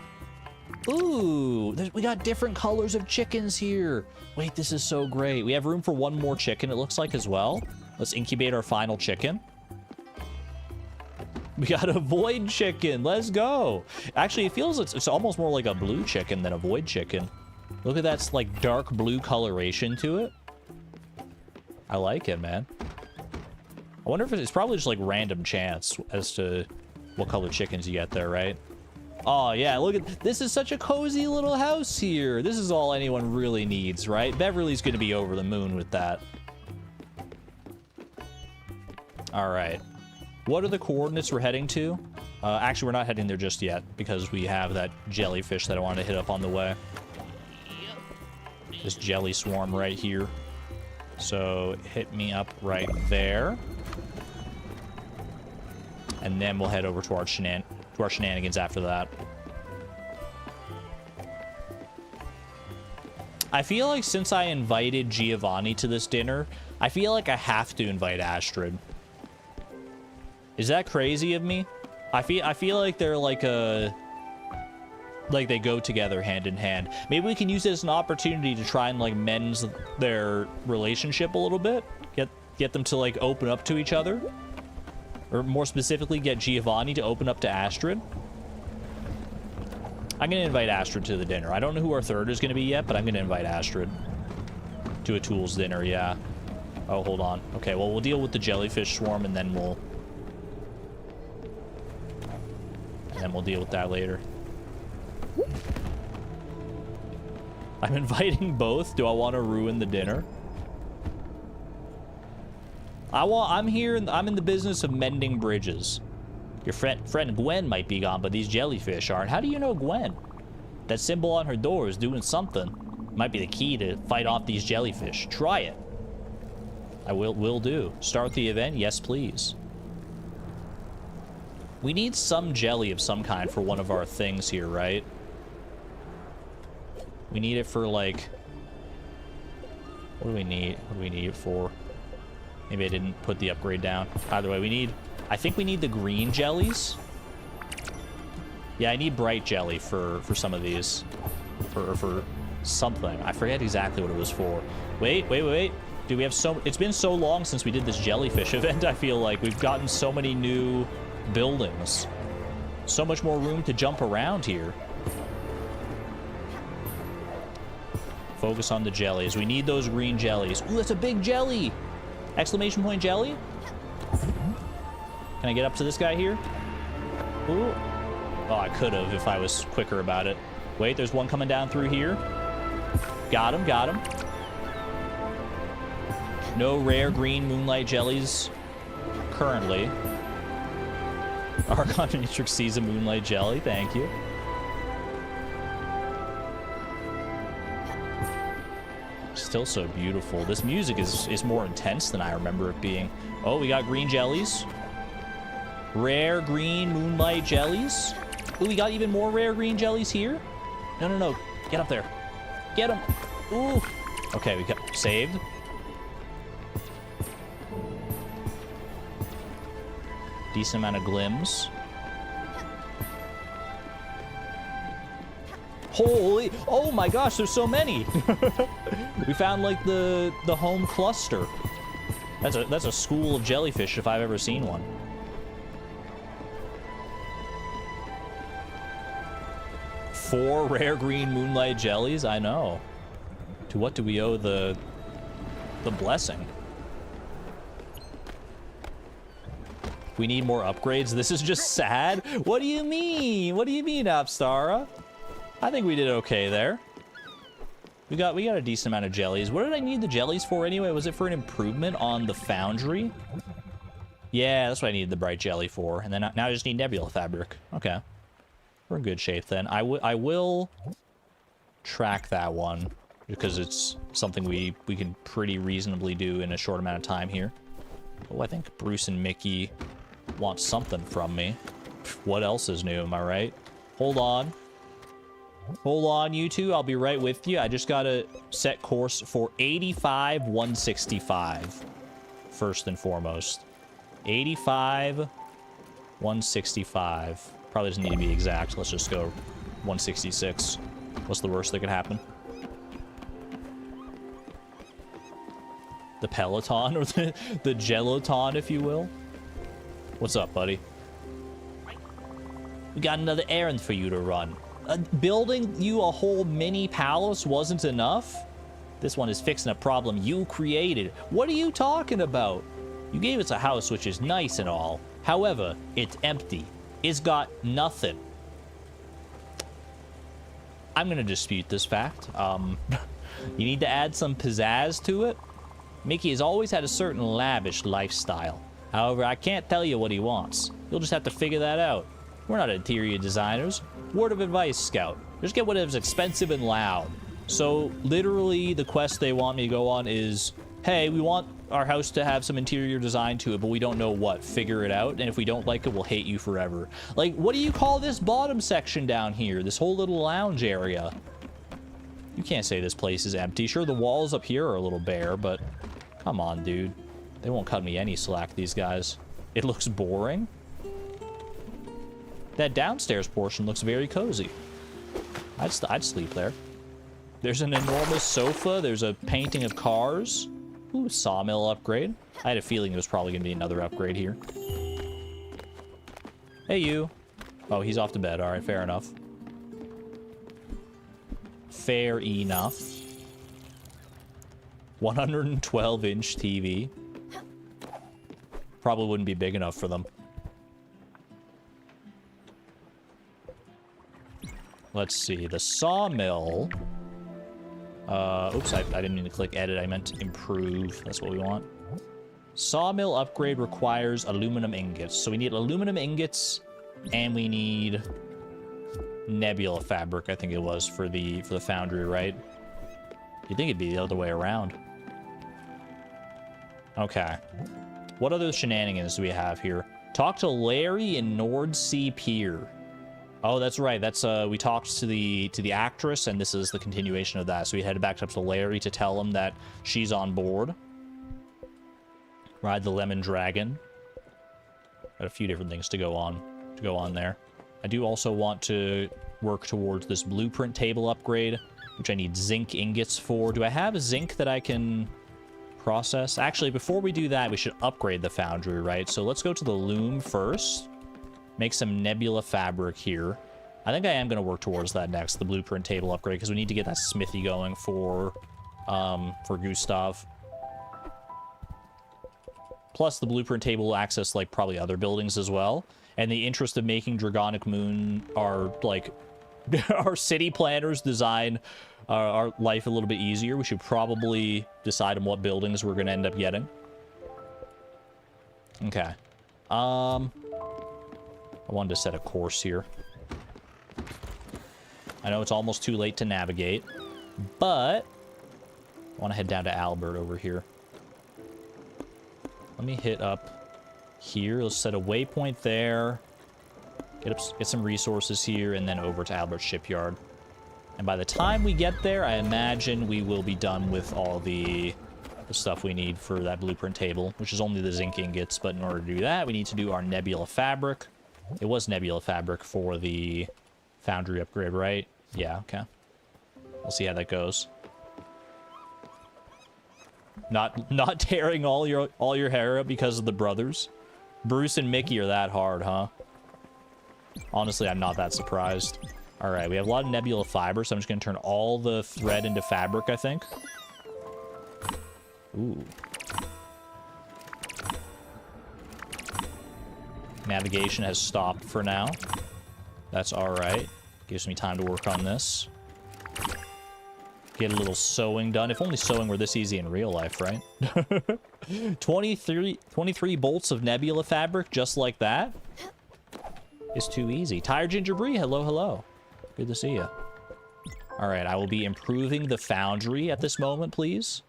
Ooh, we got different colors of chickens here. Wait, this is so great. We have room for one more chicken, it looks like, as well. Let's incubate our final chicken. We got a void chicken. Let's go. Actually, it feels it's almost more like a blue chicken than a void chicken. Look at that, like, dark blue coloration to it. I like it, man. I wonder if it's probably just like random chance as to what color chickens you get there, right? Oh, yeah, look at this. Is such a cozy little house here. This is all anyone really needs, right? Beverly's going to be over the moon with that. All right. What are the coordinates we're heading to? Actually, we're not heading there just yet because we have that jellyfish that I want to hit up on the way. This jelly swarm right here. So hit me up right there. And then we'll head over to our shenanigans after that. I feel like since I invited Giovanni to this dinner, I feel like I have to invite Astrid. Is that crazy of me? I feel like they're like they go together hand in hand. Maybe we can use it as an opportunity to try and like mend their relationship a little bit. Get them to like open up to each other. Or more specifically, get Giovanni to open up to Astrid. I'm going to invite Astrid to the dinner. I don't know who our third is going to be yet, but I'm going to invite Astrid to a Tools dinner, yeah. Oh, hold on. Okay, well, we'll deal with the jellyfish swarm, and then we'll deal with that later. I'm inviting both. Do I want to ruin the dinner? I'm here, I'm in the business of mending bridges. Your friend Gwen might be gone, but these jellyfish aren't. How do you know Gwen? That symbol on her door is doing something. Might be the key to fight off these jellyfish. Try it. I will do. Start the event? Yes, please. We need some jelly of some kind for one of our things here, right? We need it for, like... What do we need? What do we need it for? Maybe I didn't put the upgrade down. Either way, we need... I think we need the green jellies. Yeah, I need bright jelly for some of these. For something. I forget exactly what it was for. Wait. Dude, we have so... It's been so long since we did this jellyfish event, I feel like. We've gotten so many new buildings. So much more room to jump around here. Focus on the jellies. We need those green jellies. Ooh, that's a big jelly! Exclamation point jelly? Can I get up to this guy here? Ooh. Oh, I could have if I was quicker about it. Wait, there's one coming down through here. Got him. No rare green moonlight jellies currently. Archon Matrix sees a moonlight jelly. Thank you. Still so beautiful. This music is more intense than I remember it being. Oh, we got green jellies. Rare green moonlight jellies. Ooh, we got even more rare green jellies here. No. Get up there. Get him. Ooh. Okay, we got saved. Decent amount of glims. Holy, oh my gosh, there's so many. We found like the home cluster. That's a school of jellyfish if I've ever seen one. Four rare green moonlight jellies? I know. To what do we owe the blessing? We need more upgrades. This is just sad. What do you mean? What do you mean, Apstara? I think we did okay there. We got a decent amount of jellies. What did I need the jellies for anyway? Was it for an improvement on the foundry? Yeah, that's what I needed the bright jelly for. And then now I just need nebula fabric. Okay. We're in good shape then. I will track that one because it's something we can pretty reasonably do in a short amount of time here. Oh, I think Bruce and Mickey want something from me. What else is new, am I right? Hold on. Hold on, you two. I'll be right with you. I just gotta set course for 85-165. First and foremost. 85-165. Probably doesn't need to be exact. Let's just go 166. What's the worst that could happen? The Peloton or the Geloton, if you will. What's up, buddy? We got another errand for you to run. Building you a whole mini palace wasn't enough? This one is fixing a problem you created. What are you talking about? You gave us a house which is nice and all. However, it's empty. It's got nothing. I'm gonna dispute this fact. You need to add some pizzazz to it. Mickey has always had a certain lavish lifestyle. However, I can't tell you what he wants. You'll just have to figure that out. We're not interior designers. Word of advice, Scout. Just get whatever's expensive and loud. So, literally, the quest they want me to go on is, hey, we want our house to have some interior design to it, but we don't know what. Figure it out, and if we don't like it, we'll hate you forever. Like, what do you call this bottom section down here? This whole little lounge area? You can't say this place is empty. Sure, the walls up here are a little bare, but come on, dude. They won't cut me any slack, these guys. It looks boring. That downstairs portion looks very cozy. I'd sleep there. There's an enormous sofa. There's a painting of cars. Ooh, sawmill upgrade. I had a feeling there was probably going to be another upgrade here. Hey, you. Oh, he's off to bed. All right, fair enough. Fair enough. 112-inch TV. Probably wouldn't be big enough for them. Let's see, the sawmill. Oops, I didn't mean to click edit. I meant improve. That's what we want. Sawmill upgrade requires aluminum ingots. So we need aluminum ingots, and we need nebula fabric, I think it was, for the foundry, right? You'd think it'd be the other way around. Okay. What other shenanigans do we have here? Talk to Larry in Nordsea Pier. Oh, that's right. That's we talked to the actress, and this is the continuation of that. So we headed back up to Larry to tell him that she's on board. Ride the Lemon Dragon. Got a few different things to go on there. I do also want to work towards this blueprint table upgrade, which I need zinc ingots for. Do I have zinc that I can process? Actually, before we do that, we should upgrade the foundry, right? So let's go to the loom first. Make some nebula fabric here. I think I am going to work towards that next, the blueprint table upgrade, because we need to get that smithy going for Gustav. Plus, the blueprint table will access, like, probably other buildings as well. And the interest of making Dragonic Moon our, like, our city planners design our life a little bit easier, we should probably decide on what buildings we're going to end up getting. Okay. I wanted to set a course here. I know it's almost too late to navigate, but I want to head down to Albert over here. Let me hit up here. Let's set a waypoint there. Get some resources here, and then over to Albert Shipyard. And by the time we get there, I imagine we will be done with all the stuff we need for that blueprint table, which is only the zinc ingots. But in order to do that, we need to do our nebula fabric. It was nebula fabric for the foundry upgrade, right? Yeah, okay. We'll see how that goes. Not tearing all your hair up because of the brothers. Bruce and Mickey are that hard, huh? Honestly, I'm not that surprised. All right, we have a lot of nebula fiber, so I'm just going to turn all the thread into fabric, I think. Ooh. Navigation has stopped for now. That's all right. Gives me time to work on this. Get a little sewing done. If only sewing were this easy in real life, right? 23 bolts of nebula fabric just like that is too easy. Tired Ginger Brie, hello, hello. Good to see you. All right, I will be improving the foundry at this moment, please.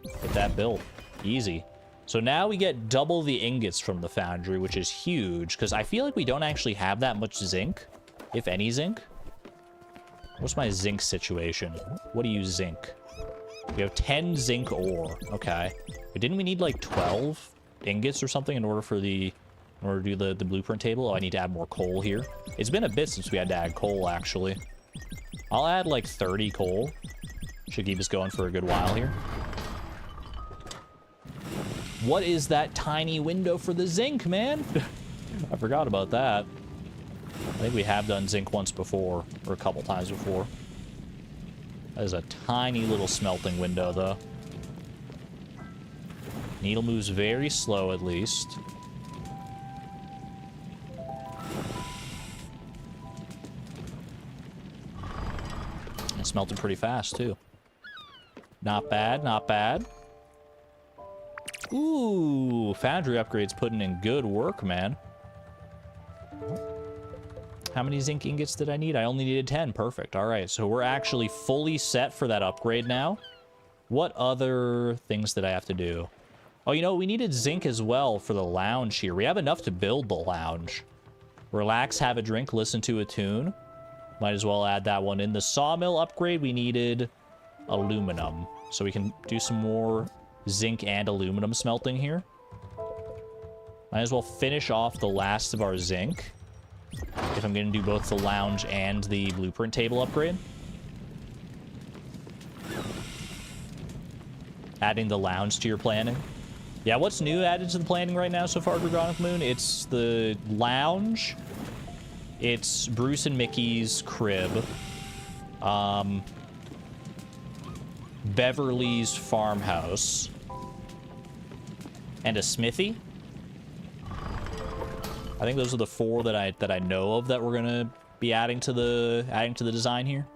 Get that built. Easy. So now we get double the ingots from the foundry, which is huge, because I feel like we don't actually have that much zinc, if any zinc. What's my zinc situation? What do you zinc? We have 10 zinc ore. Okay. But didn't we need like 12 ingots or something in order to do the blueprint table? Oh, I need to add more coal here. It's been a bit since we had to add coal, actually. I'll add like 30 coal. Should keep us going for a good while here. What is that tiny window for the zinc, man? I forgot about that. I think we have done zinc once before, or a couple times before. That is a tiny little smelting window, though. Needle moves very slow, at least. And smelted pretty fast, too. Not bad, not bad. Ooh, foundry upgrades putting in good work, man. How many zinc ingots did I need? I only needed 10. Perfect. All right, so we're actually fully set for that upgrade now. What other things did I have to do? Oh, you know, we needed zinc as well for the lounge here. We have enough to build the lounge. Relax, have a drink, listen to a tune. Might as well add that one in. The sawmill upgrade, we needed aluminum. So we can do some more zinc and aluminum smelting here. Might as well finish off the last of our zinc if I'm going to do both the lounge and the blueprint table upgrade. Adding the lounge to your planning. Yeah, what's new added to the planning right now so far, Dragonic Moon? It's the lounge. It's Bruce and Mickey's crib. Beverly's farmhouse. And a smithy. I think those are the 4 that I know of that we're gonna be adding to the design here.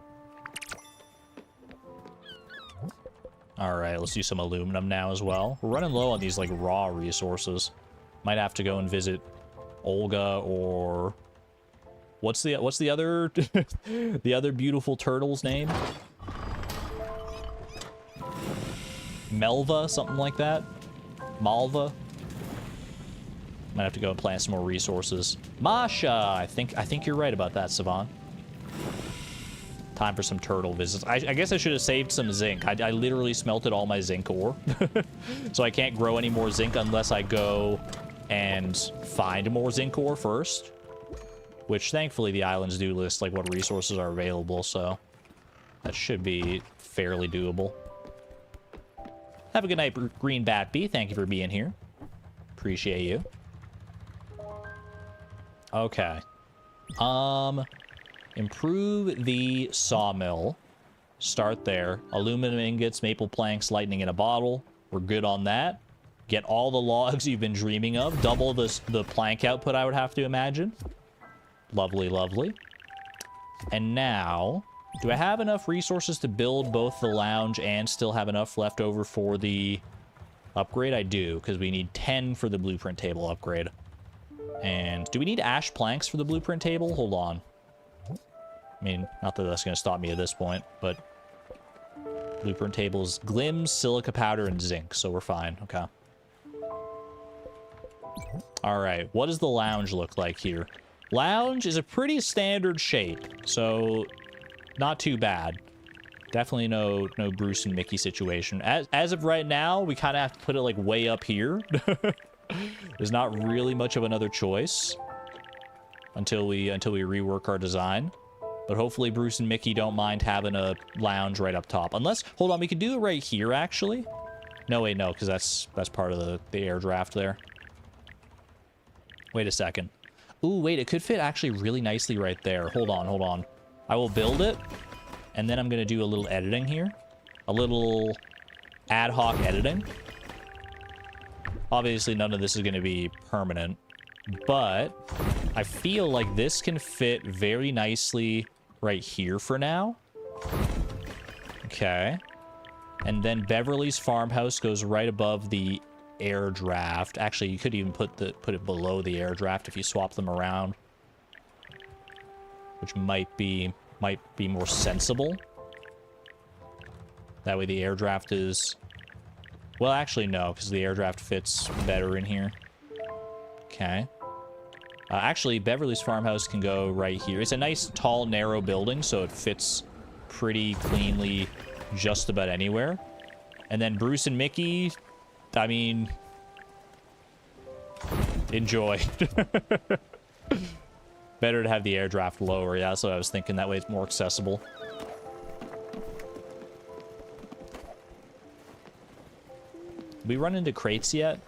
All right, let's do some aluminum now as well. We're running low on these like raw resources. Might have to go and visit Olga or what's the other the other beautiful turtle's name? Melva, something like that. Malva. Might have to go and plant some more resources. Masha, I think you're right about that, Savan. Time for some turtle visits. I guess I should have saved some zinc. I literally smelted all my zinc ore. So I can't grow any more zinc unless I go and find more zinc ore first. Which, thankfully, the islands do list, like, what resources are available, so that should be fairly doable. Have a good night, Green Bat Bee. Thank you for being here. Appreciate you. Okay. Improve the sawmill. Start there. Aluminum ingots, maple planks, lightning in a bottle. We're good on that. Get all the logs you've been dreaming of. Double the plank output, I would have to imagine. Lovely, lovely. And now, do I have enough resources to build both the lounge and still have enough left over for the upgrade? I do, because we need 10 for the blueprint table upgrade. And do we need ash planks for the blueprint table? Hold on. I mean, not that that's going to stop me at this point, but blueprint tables, glims, silica powder, and zinc, so we're fine. Okay. All right, what does the lounge look like here? Lounge is a pretty standard shape, so not too bad. Definitely no Bruce and Mickey situation. As of right now, we kind of have to put it like way up here. There's not really much of another choice until we rework our design. But hopefully Bruce and Mickey don't mind having a lounge right up top. Unless, hold on, we could do it right here, actually. No, wait, no, because that's part of the air draft there. Wait a second. Ooh, wait, it could fit actually really nicely right there. Hold on, hold on. I will build it, and then I'm going to do a little editing here. A little ad hoc editing. Obviously, none of this is going to be permanent, but I feel like this can fit very nicely right here for now. Okay. And then Beverly's farmhouse goes right above the air draft. Actually, you could even put it below the air draft if you swap them around, which might be more sensible. That way the air draft is... Well, actually, no, because the air draft fits better in here. Okay. Actually, Beverly's farmhouse can go right here. It's a nice, tall, narrow building, so it fits pretty cleanly just about anywhere. And then Bruce and Mickey, I mean... Enjoy. Better to have the air draft lower. Yeah, that's what I was thinking. That way it's more accessible. Did we run into crates yet?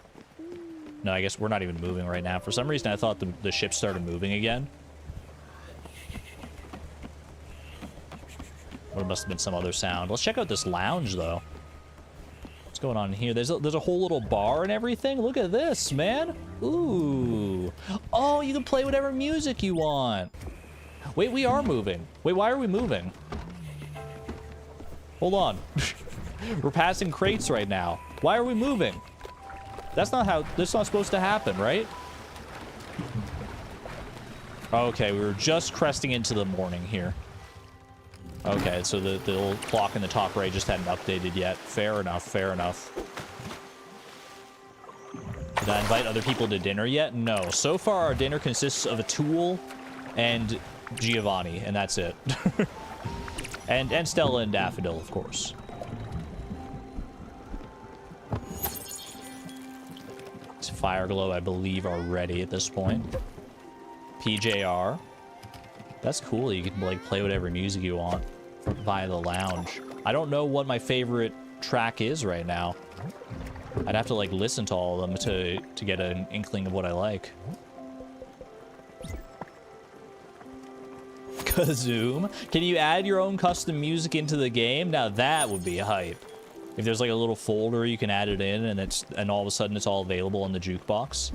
No, I guess we're not even moving right now. For some reason, I thought the ship started moving again. Or it must have been some other sound. Let's check out this lounge, though. What's going on here? There's a whole little bar and everything. Look at this, man. Ooh. Oh, you can play whatever music you want. Wait, we are moving. Wait, why are we moving? Hold on. We're passing crates right now. Why are we moving? That's not supposed to happen, right? Okay, we were just cresting into the morning here. Okay, so the little clock in the top right just hadn't updated yet. Fair enough, fair enough. Did I invite other people to dinner yet? No. So far, our dinner consists of a Tool and Giovanni, and that's it. and Stella and Daffodil, of course. Fireglow, I believe, are ready at this point. PJR. That's cool. You can, like, play whatever music you want via the lounge. I don't know what my favorite track is right now. I'd have to, like, listen to all of them to get an inkling of what I like. Kazoom. Can you add your own custom music into the game? Now that would be hype. If there's like a little folder, you can add it in, and all of a sudden it's all available in the jukebox.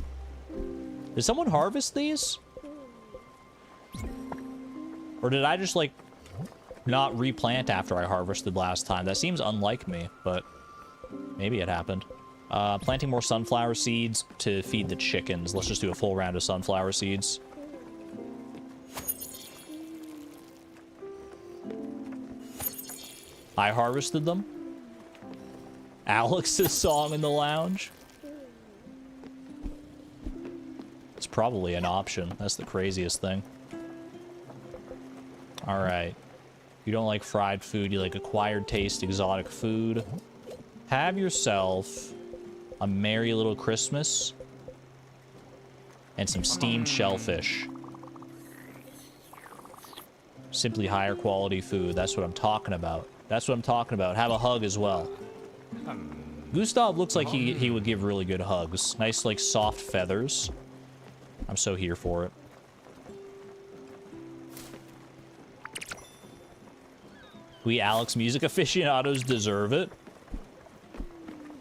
Did someone harvest these? Or did I just like not replant after I harvested last time? That seems unlike me, but Maybe it happened. Planting more sunflower seeds to feed the chickens. Let's just do a full round of sunflower seeds. I harvested them. Alex's song in the lounge. It's probably an option. That's the craziest thing. Alright. You don't like fried food, you like acquired taste, exotic food. Have yourself a merry little Christmas and some steamed shellfish. Simply higher quality food. That's what I'm talking about. That's what I'm talking about. Have a hug as well. Gustav looks like he would give really good hugs. Nice, like, soft feathers. I'm so here for it. We Alex music aficionados deserve it.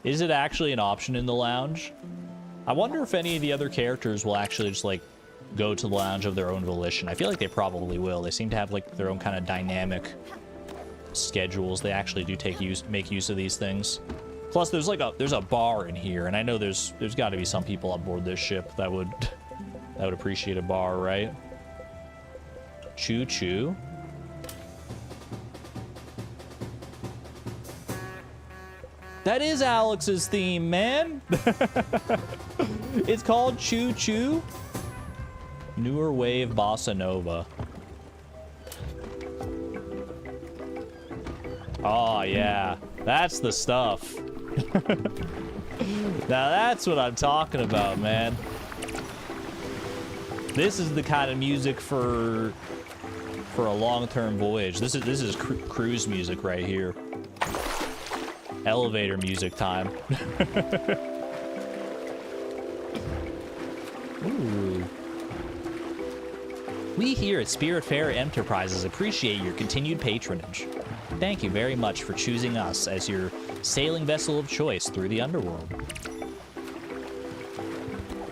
Is it actually an option in the lounge? I wonder if any of the other characters will actually just, like, go to the lounge of their own volition. I feel like they probably will. They seem to have, like, their own kind of dynamic schedules. They actually do make use of these things. Plus, there's a bar in here, and I know there's got to be some people on board this ship that would appreciate a bar, right? Choo choo. That is Alex's theme, man. It's called Choo Choo. Newer wave bossa nova. Oh yeah, that's the stuff. Now that's what I'm talking about, man. This is the kind of music for a long-term voyage. This is cruise music right here. Elevator music time. Ooh. We here at Spiritfarer Enterprises appreciate your continued patronage. Thank you very much for choosing us as your sailing vessel of choice through the underworld.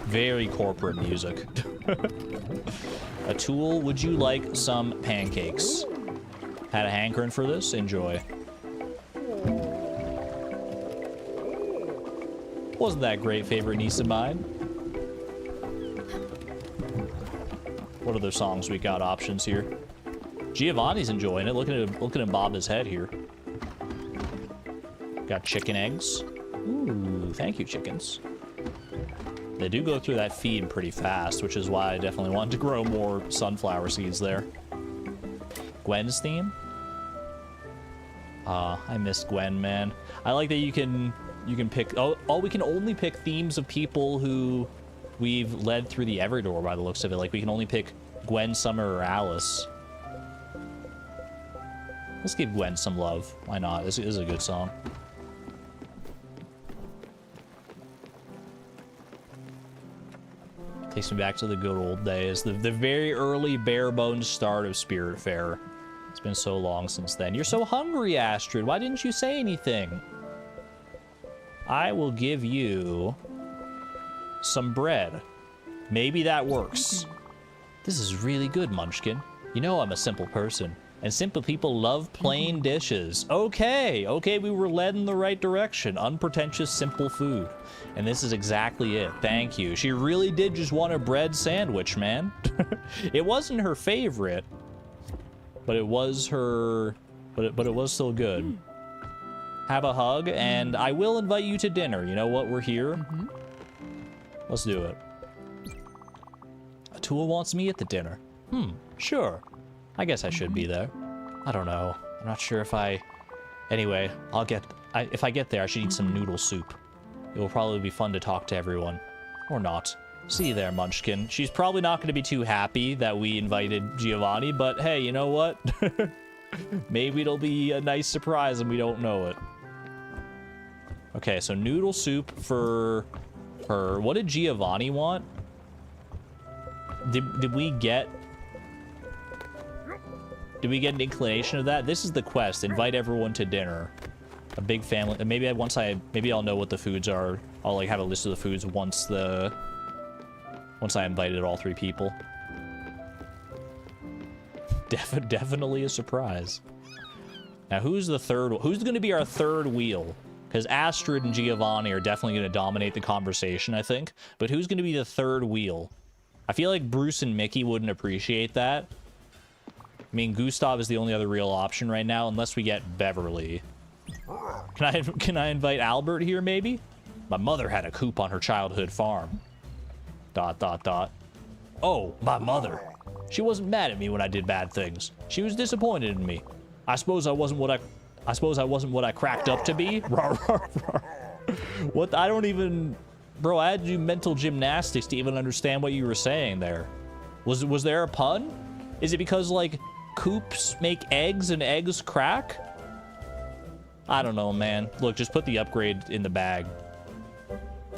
Very corporate music. A tool, would you like some pancakes? Had a hankering for this? Enjoy. Wasn't that great, favorite niece of mine? What other songs we got options here? Giovanni's enjoying it. Look at him bob his head here. Got chicken eggs. Ooh, thank you, chickens. They do go through that feed pretty fast, which is why I definitely wanted to grow more sunflower seeds there. Gwen's theme? I miss Gwen, man. I like that you can pick... Oh, we can only pick themes of people who we've led through the Everdoor by the looks of it. Like, we can only pick Gwen, Summer, or Alice. Let's give Gwen some love. Why not? This is a good song. Takes me back to the good old days. The very early bare-bones start of Spiritfarer. It's been so long since then. You're so hungry, Astrid. Why didn't you say anything? I will give you some bread. Maybe that works. This is really good, Munchkin. You know I'm a simple person, and simple people love plain dishes. Okay, we were led in the right direction. Unpretentious, simple food. And this is exactly it. Thank you. She really did just want a bread sandwich, man. It wasn't her favorite, but it was her... But it was still good. Have a hug, and I will invite you to dinner. You know what? We're here. Let's do it. Atul wants me at the dinner. Sure. I guess I should be there. I don't know. I'm not sure if I... Anyway, if I get there, I should eat some noodle soup. It will probably be fun to talk to everyone. Or not. See you there, Munchkin. She's probably not going to be too happy that we invited Giovanni, but hey, you know what? Maybe it'll be a nice surprise and we don't know it. Okay, so noodle soup for her. What did Giovanni want? Did we get an inclination of that? This is the quest. Invite everyone to dinner. A big family. And maybe I'll know what the foods are. I'll like have a list of the foods once I invited all 3 people. Definitely a surprise. Now who's the third? Who's going to be our third wheel? Because Astrid and Giovanni are definitely going to dominate the conversation, I think. But who's going to be the third wheel? I feel like Bruce and Mickey wouldn't appreciate that. I mean, Gustav is the only other real option right now, unless we get Beverly. Can I invite Albert here, maybe? My mother had a coop on her childhood farm. ... Oh, my mother. She wasn't mad at me when I did bad things. She was disappointed in me. I suppose I wasn't what I cracked up to be. What? I don't even... Bro, I had to do mental gymnastics to even understand what you were saying there. Was there a pun? Is it because, like, coops make eggs and eggs crack? I don't know, man. Look, just put the upgrade in the bag.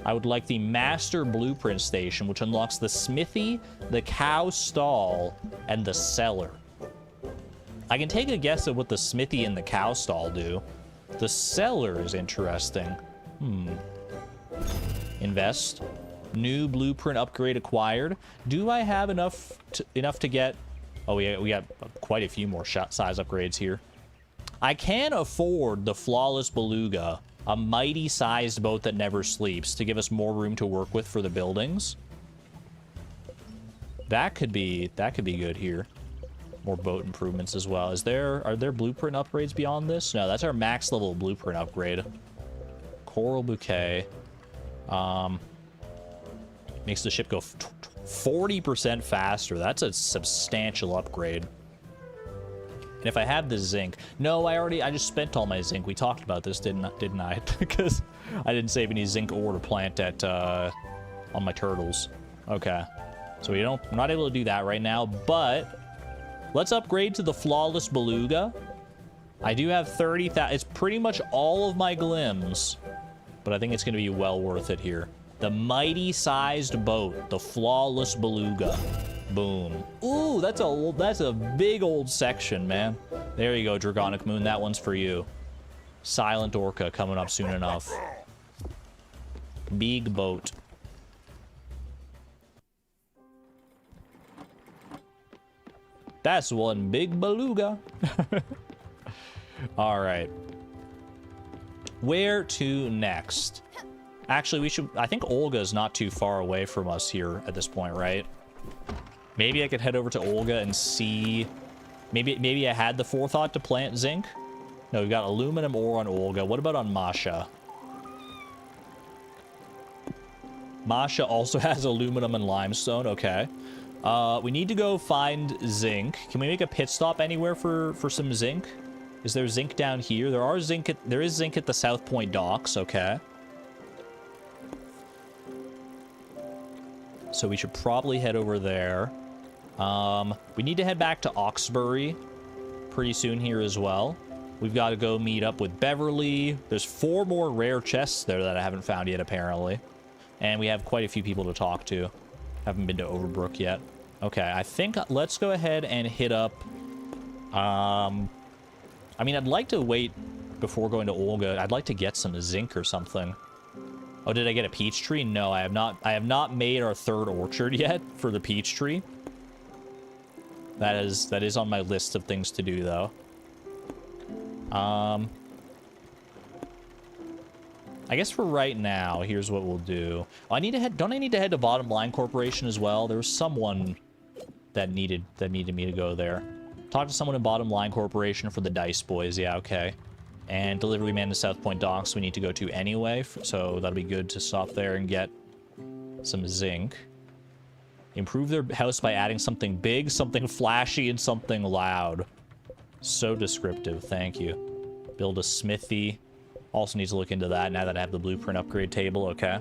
I would like the Master Blueprint Station, which unlocks the smithy, the cow stall, and the cellar. I can take a guess at what the smithy and the cow stall do. The cellar is interesting. Invest. New blueprint upgrade acquired. Do I have enough to get... Oh, we got quite a few more size upgrades here. I can afford the Flawless Beluga, a mighty-sized boat that never sleeps, to give us more room to work with for the buildings. That could be good here. More boat improvements as well. Are there blueprint upgrades beyond this? No, that's our max level blueprint upgrade. Coral Bouquet. Makes the ship go 40% faster. That's a substantial upgrade. And if I have the zinc... No, I just spent all my zinc. We talked about this, didn't I? Because I didn't save any zinc ore to plant at, on my turtles. Okay. So I'm not able to do that right now, but... Let's upgrade to the Flawless Beluga. I do have 30,000. It's pretty much all of my glims, but I think it's going to be well worth it here. The mighty-sized boat, the Flawless Beluga. Boom. Ooh, that's a big old section, man. There you go, Dragonic Moon. That one's for you. Silent Orca coming up soon enough. Big boat. That's one big beluga. All right. Where to next? Actually, I think Olga's not too far away from us here at this point, right? Maybe I could head over to Olga and see... Maybe I had the forethought to plant zinc? No, we've got aluminum ore on Olga. What about on Masha? Masha also has aluminum and limestone. Okay. We need to go find zinc. Can we make a pit stop anywhere for some zinc? Is there zinc down here? There is zinc at the South Point docks. Okay. So we should probably head over there. We need to head back to Oxbury pretty soon here as well. We've got to go meet up with Beverly. There's 4 more rare chests there that I haven't found yet, apparently. And we have quite a few people to talk to. Haven't been to Overbrook yet. Okay, I think let's go ahead and hit up... I mean, I'd like to wait before going to Olga. I'd like to get some zinc or something. Oh, did I get a peach tree? No, I have not made our 3rd orchard yet for the peach tree. That is on my list of things to do, though. I guess for right now, here's what we'll do. Oh, don't I need to head to Bottom Line Corporation as well? There was someone that needed me to go there. Talk to someone in Bottom Line Corporation for the Dice Boys. Yeah, okay. And Delivery Man to South Point Docks we need to go to anyway, so that'll be good to stop there and get some zinc. Improve their house by adding something big, something flashy, and something loud. So descriptive, thank you. Build a smithy. Also need to look into that now that I have the blueprint upgrade table, okay.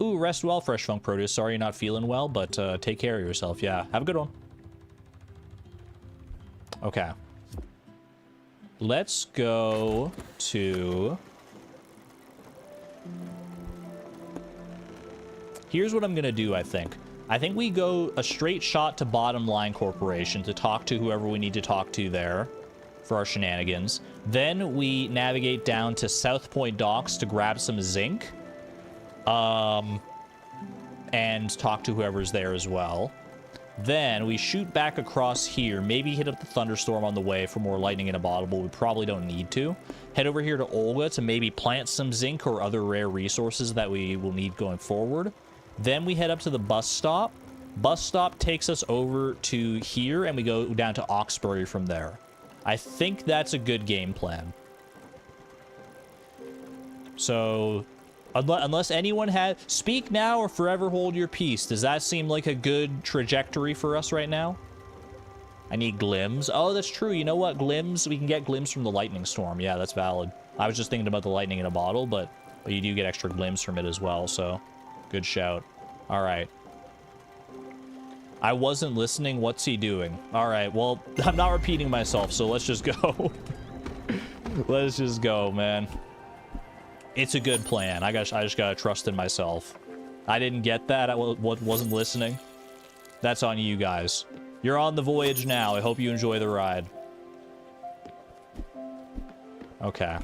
Ooh, rest well, Fresh Funk Produce. Sorry you're not feeling well, but take care of yourself. Yeah, have a good one. Okay. Let's go to... Here's what I'm going to do, I think. I think we go a straight shot to Bottom Line Corporation to talk to whoever we need to talk to there for our shenanigans. Then we navigate down to South Point Docks to grab some zinc. And talk to whoever's there as well. Then we shoot back across here, maybe hit up the thunderstorm on the way for more lightning in a bottle, but we probably don't need to. Head over here to Olga to maybe plant some zinc or other rare resources that we will need going forward. Then we head up to the bus stop. Bus stop takes us over to here, and we go down to Oxbury from there. I think that's a good game plan. So, unless anyone had... Speak now or forever hold your peace. Does that seem like a good trajectory for us right now? I need glims. Oh, that's true. You know what? Glims, we can get glims from the lightning storm. Yeah, that's valid. I was just thinking about the lightning in a bottle, but you do get extra glims from it as well, so good shout. All right. I wasn't listening. What's he doing? All right, well, I'm not repeating myself, so let's just go. Let's just go, man. It's a good plan. I just gotta trust in myself. I didn't get that. I wasn't listening. That's on you guys. You're on the voyage now. I hope you enjoy the ride. Okay.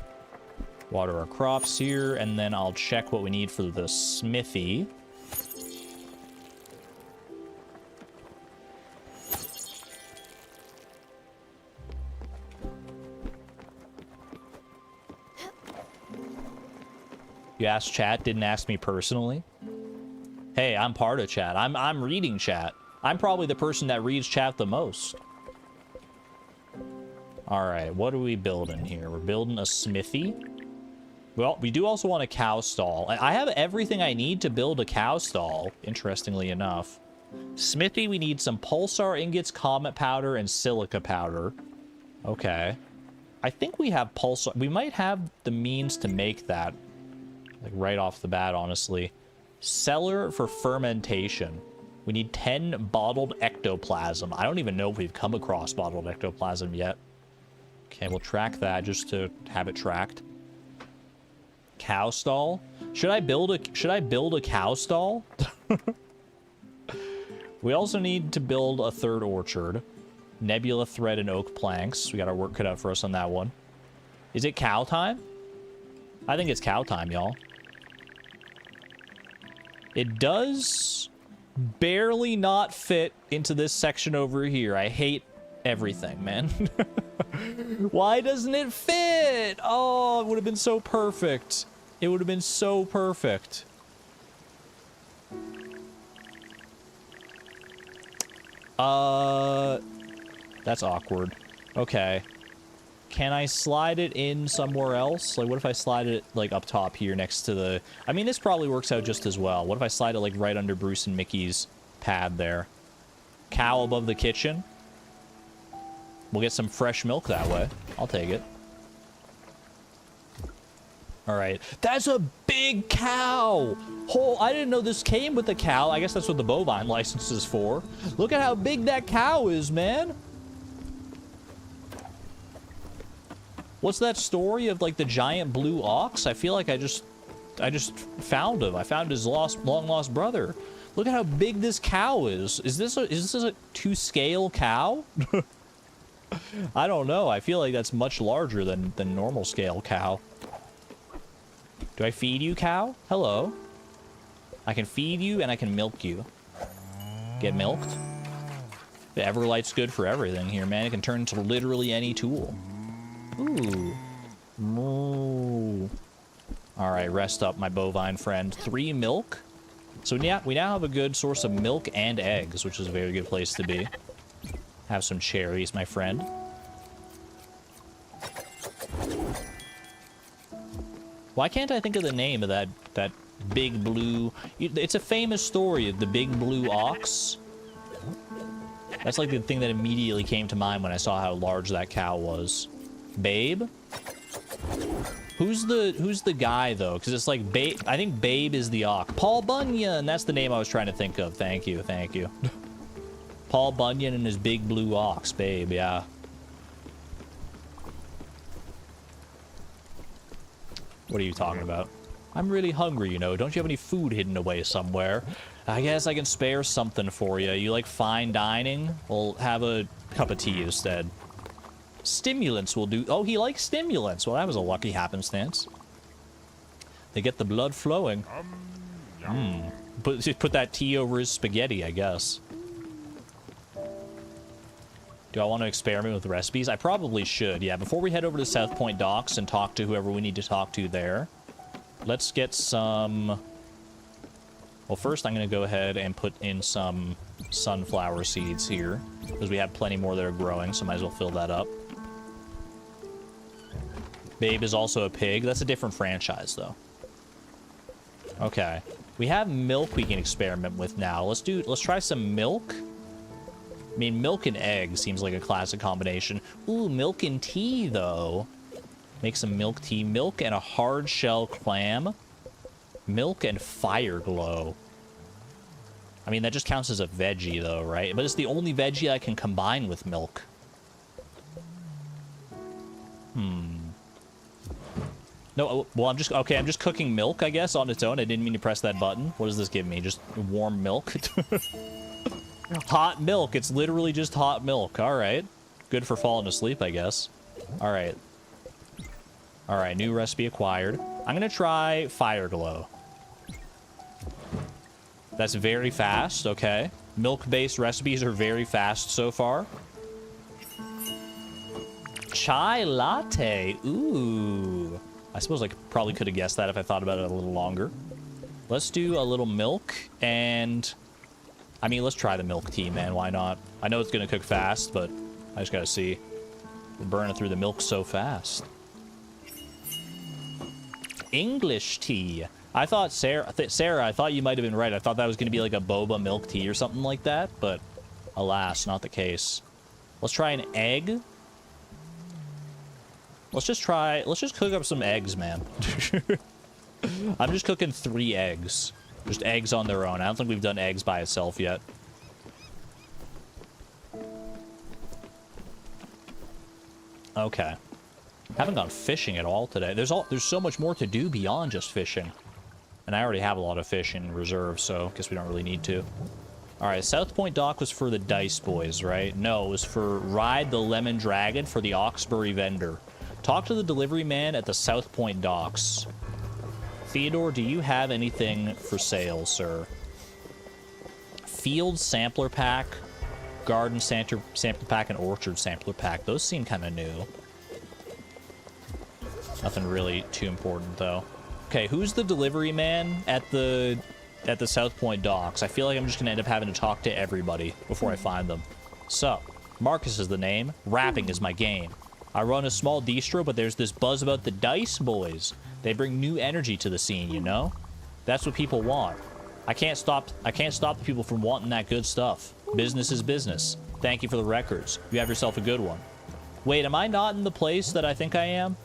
Water our crops here, and then I'll check what we need for the smithy. You asked chat, didn't ask me personally. Hey, I'm part of chat. I'm reading chat. I'm probably the person that reads chat the most. All right, what are we building here? We're building a smithy. Well, we do also want a cow stall. I have everything I need to build a cow stall, interestingly enough. Smithy, we need some pulsar ingots, comet powder, and silica powder. Okay. I think we have pulsar. We might have the means to make that. Like right off the bat, honestly. Cellar for fermentation. We need 10 bottled ectoplasm. I don't even know if we've come across bottled ectoplasm yet. Okay, we'll track that just to have it tracked. Cow stall? Should I build a cow stall? We also need to build a third orchard. Nebula thread and oak planks. We got our work cut out for us on that one. Is it cow time? I think it's cow time, y'all. It does barely not fit into this section over here. I hate everything, man. Why doesn't it fit? Oh, it would have been so perfect. It would have been so perfect. That's awkward. Okay. Can I slide it in somewhere else? Like, what if I slide it, like, up top here next to the... I mean, this probably works out just as well. What if I slide it, like, right under Bruce and Mickey's pad there? Cow above the kitchen. We'll get some fresh milk that way. I'll take it. All right. That's a big cow! Oh, I didn't know this came with a cow. I guess that's what the bovine license is for. Look at how big that cow is, man! What's that story of, like, the giant blue ox? I feel like I just found him. I found his long lost brother. Look at how big this cow is. Is this a to-scale cow? I don't know. I feel like that's much larger than normal scale cow. Do I feed you, cow? Hello. I can feed you and I can milk you. Get milked? The Everlight's good for everything here, man. It can turn into literally any tool. Ooh. Moo. All right, rest up, my bovine friend. 3 milk. So yeah, we now have a good source of milk and eggs, which is a very good place to be. Have some cherries, my friend. Why can't I think of the name of that big blue... It's a famous story of the big blue ox. That's like the thing that immediately came to mind when I saw how large that cow was. Babe? Who's the guy, though? Because it's like Babe... I think Babe is the ox. Paul Bunyan! That's the name I was trying to think of. Thank you, thank you. Paul Bunyan and his big blue ox. Babe, yeah. What are you talking about? I'm really hungry, you know. Don't you have any food hidden away somewhere? I guess I can spare something for you. You like fine dining? We'll have a cup of tea instead. Stimulants will do. Oh, he likes stimulants. Well, that was a lucky happenstance. They get the blood flowing. Put that tea over his spaghetti, I guess. Do I want to experiment with recipes? I probably should, yeah. Before we head over to South Point Docks and talk to whoever we need to talk to there, let's get some... Well, first I'm going to go ahead and put in some sunflower seeds here, because we have plenty more that are growing, so might as well fill that up. Babe is also a pig. That's a different franchise, though. Okay. We have milk we can experiment with now. Let's try some milk. I mean, milk and egg seems like a classic combination. Ooh, milk and tea, though. Make some milk tea. Milk and a hard shell clam. Milk and fire glow. I mean, that just counts as a veggie, though, right? But it's the only veggie I can combine with milk. No, well, I'm just cooking milk, I guess, on its own. I didn't mean to press that button. What does this give me? Just warm milk? Hot milk. It's literally just hot milk. All right. Good for falling asleep, I guess. All right. All right, new recipe acquired. I'm going to try fire glow. That's very fast, okay. Milk-based recipes are very fast so far. Chai latte. Ooh. I suppose I probably could have guessed that if I thought about it a little longer. Let's do a little milk, and... I mean, let's try the milk tea, man. Why not? I know it's going to cook fast, but I just got to see. We're burning through the milk so fast. English tea. I thought, Sarah, I thought you might have been right. I thought that was going to be like a boba milk tea or something like that, but alas, not the case. Let's try an egg. Let's just cook up some eggs, man. I'm just cooking 3 eggs. Just eggs on their own. I don't think we've done eggs by itself yet. Okay. Haven't gone fishing at all today. There's so much more to do beyond just fishing. And I already have a lot of fish in reserve, so I guess we don't really need to. Alright, South Point Dock was for the Dice Boys, right? No, it was for Ride the Lemon Dragon for the Oxbury vendor. Talk to the delivery man at the South Point Docks. Theodore, do you have anything for sale, sir? Field Sampler Pack, Garden Sampler Pack, and Orchard Sampler Pack. Those seem kind of new. Nothing really too important, though. Okay, who's the delivery man at the South Point Docks? I feel like I'm just going to end up having to talk to everybody before I find them. So, Marcus is the name. Rapping is my game. I run a small distro, but there's this buzz about the Dice Boys. They bring new energy to the scene, you know? That's what people want. I can't stop the people from wanting that good stuff. Business is business. Thank you for the records. You have yourself a good one. Wait, am I not in the place that I think I am?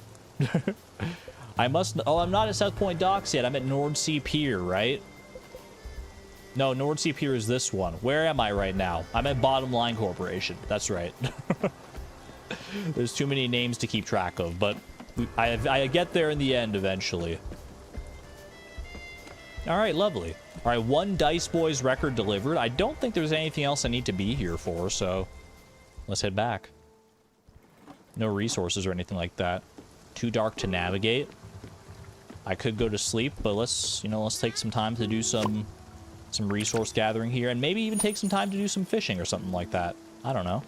Oh, I'm not at South Point Docks yet. I'm at Nordsea Pier, right? No, Nordsea Pier is this one. Where am I right now? I'm at Bottom Line Corporation. That's right. There's too many names to keep track of, but I get there in the end eventually. All right, lovely. All right, 1 Dice Boys record delivered. I don't think there's anything else I need to be here for, so let's head back. No resources or anything like that. Too dark to navigate. I could go to sleep, but let's take some time to do some resource gathering here, and maybe even take some time to do some fishing or something like that. I don't know.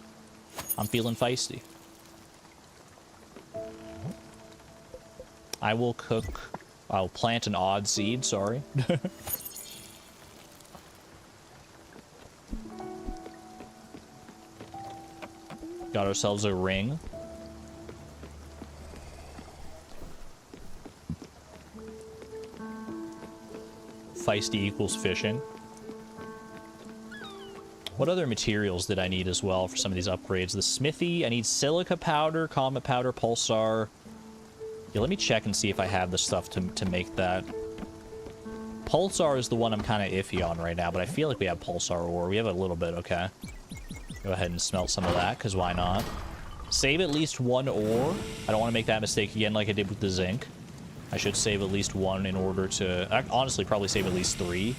I'm feeling feisty. I'll plant an odd seed, sorry. Got ourselves a ring. Feisty equals fishing. What other materials did I need as well for some of these upgrades? The smithy, I need silica powder, comet powder, pulsar. Yeah, let me check and see if I have the stuff to make that. Pulsar is the one I'm kind of iffy on right now, but I feel like we have pulsar ore. We have a little bit, okay. Go ahead and smelt some of that, because why not? Save at least 1 ore. I don't want to make that mistake again like I did with the zinc. I should save at least 1 in order to... honestly, probably save at least 3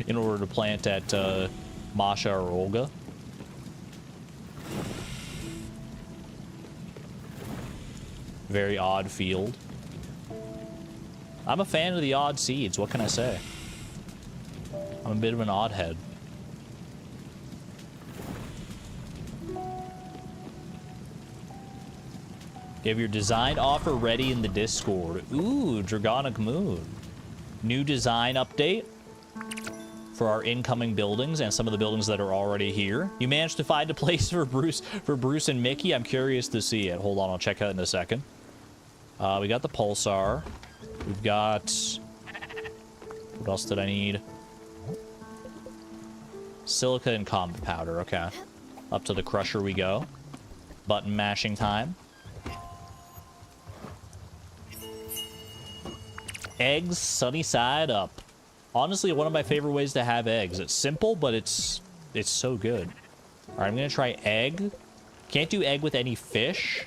in order to plant at Masha or Olga. Very odd field. I'm a fan of the odd seeds, what can I say? I'm a bit of an odd head. You have your design offer ready in the Discord. Ooh, Dragonic Moon. New design update for our incoming buildings and some of the buildings that are already here. You managed to find a place for Bruce and Mickey. I'm curious to see it. Hold on, I'll check out in a second. We got the pulsar. We've got... What else did I need? Silica and combat powder. Okay. Up to the crusher we go. Button mashing time. Eggs sunny side up. Honestly, one of my favorite ways to have eggs. It's simple, but it's so good. All right, I'm gonna try egg. Can't do egg with any fish.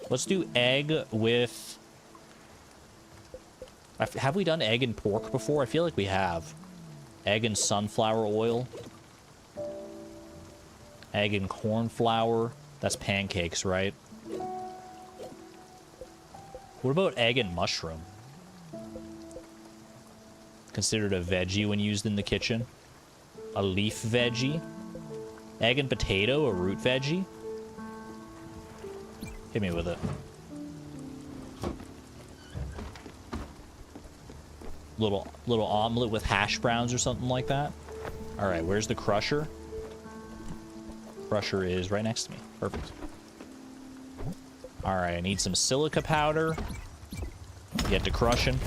Let's do egg with... Have we done egg and pork before? I feel like we have. Egg and sunflower oil. Egg and corn flour. That's pancakes, right? What about egg and mushroom? Considered a veggie when used in the kitchen. A leaf veggie. Egg and potato, a root veggie. Hit me with it. Little omelet with hash browns or something like that. All right, where's the crusher? Crusher is right next to me. Perfect. All right, I need some silica powder. Get to crushing.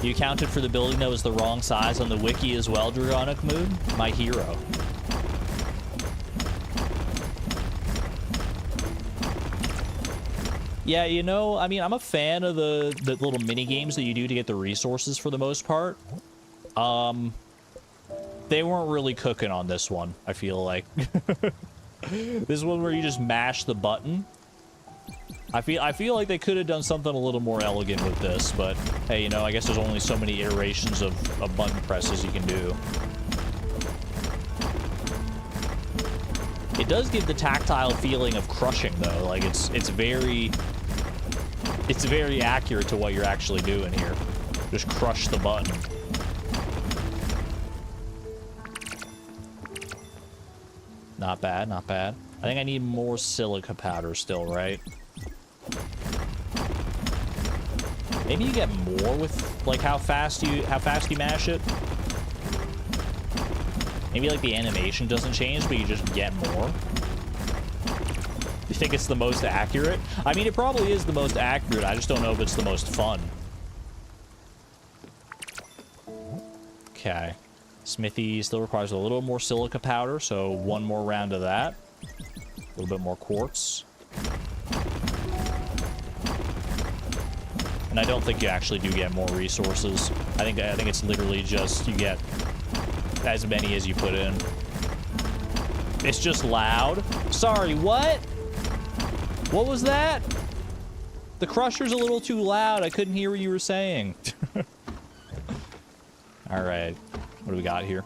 You accounted for the building that was the wrong size on the wiki as well, Dragonic Mood? My hero. Yeah, you know, I mean, I'm a fan of the little mini games that you do to get the resources for the most part. They weren't really cooking on this one, I feel like. This one where you just mash the button. I feel like they could have done something a little more elegant with this, but hey, you know, I guess there's only so many iterations of button presses you can do. It does give the tactile feeling of crushing, though. Like it's very accurate to what you're actually doing here. Just crush the button. Not bad, not bad. I think I need more silica powder still, right? Maybe you get more with like how fast you mash it. Maybe like the animation doesn't change, but you just get more. You think it's the most accurate? I mean, it probably is the most accurate. I just don't know if it's the most fun. Okay. Smithy still requires a little more silica powder, so one more round of that. A little bit more quartz. And I don't think you actually do get more resources. I think it's literally just you get as many as you put in. It's just loud. Sorry, what? What was that? The crusher's a little too loud. I couldn't hear what you were saying. All right. What do we got here?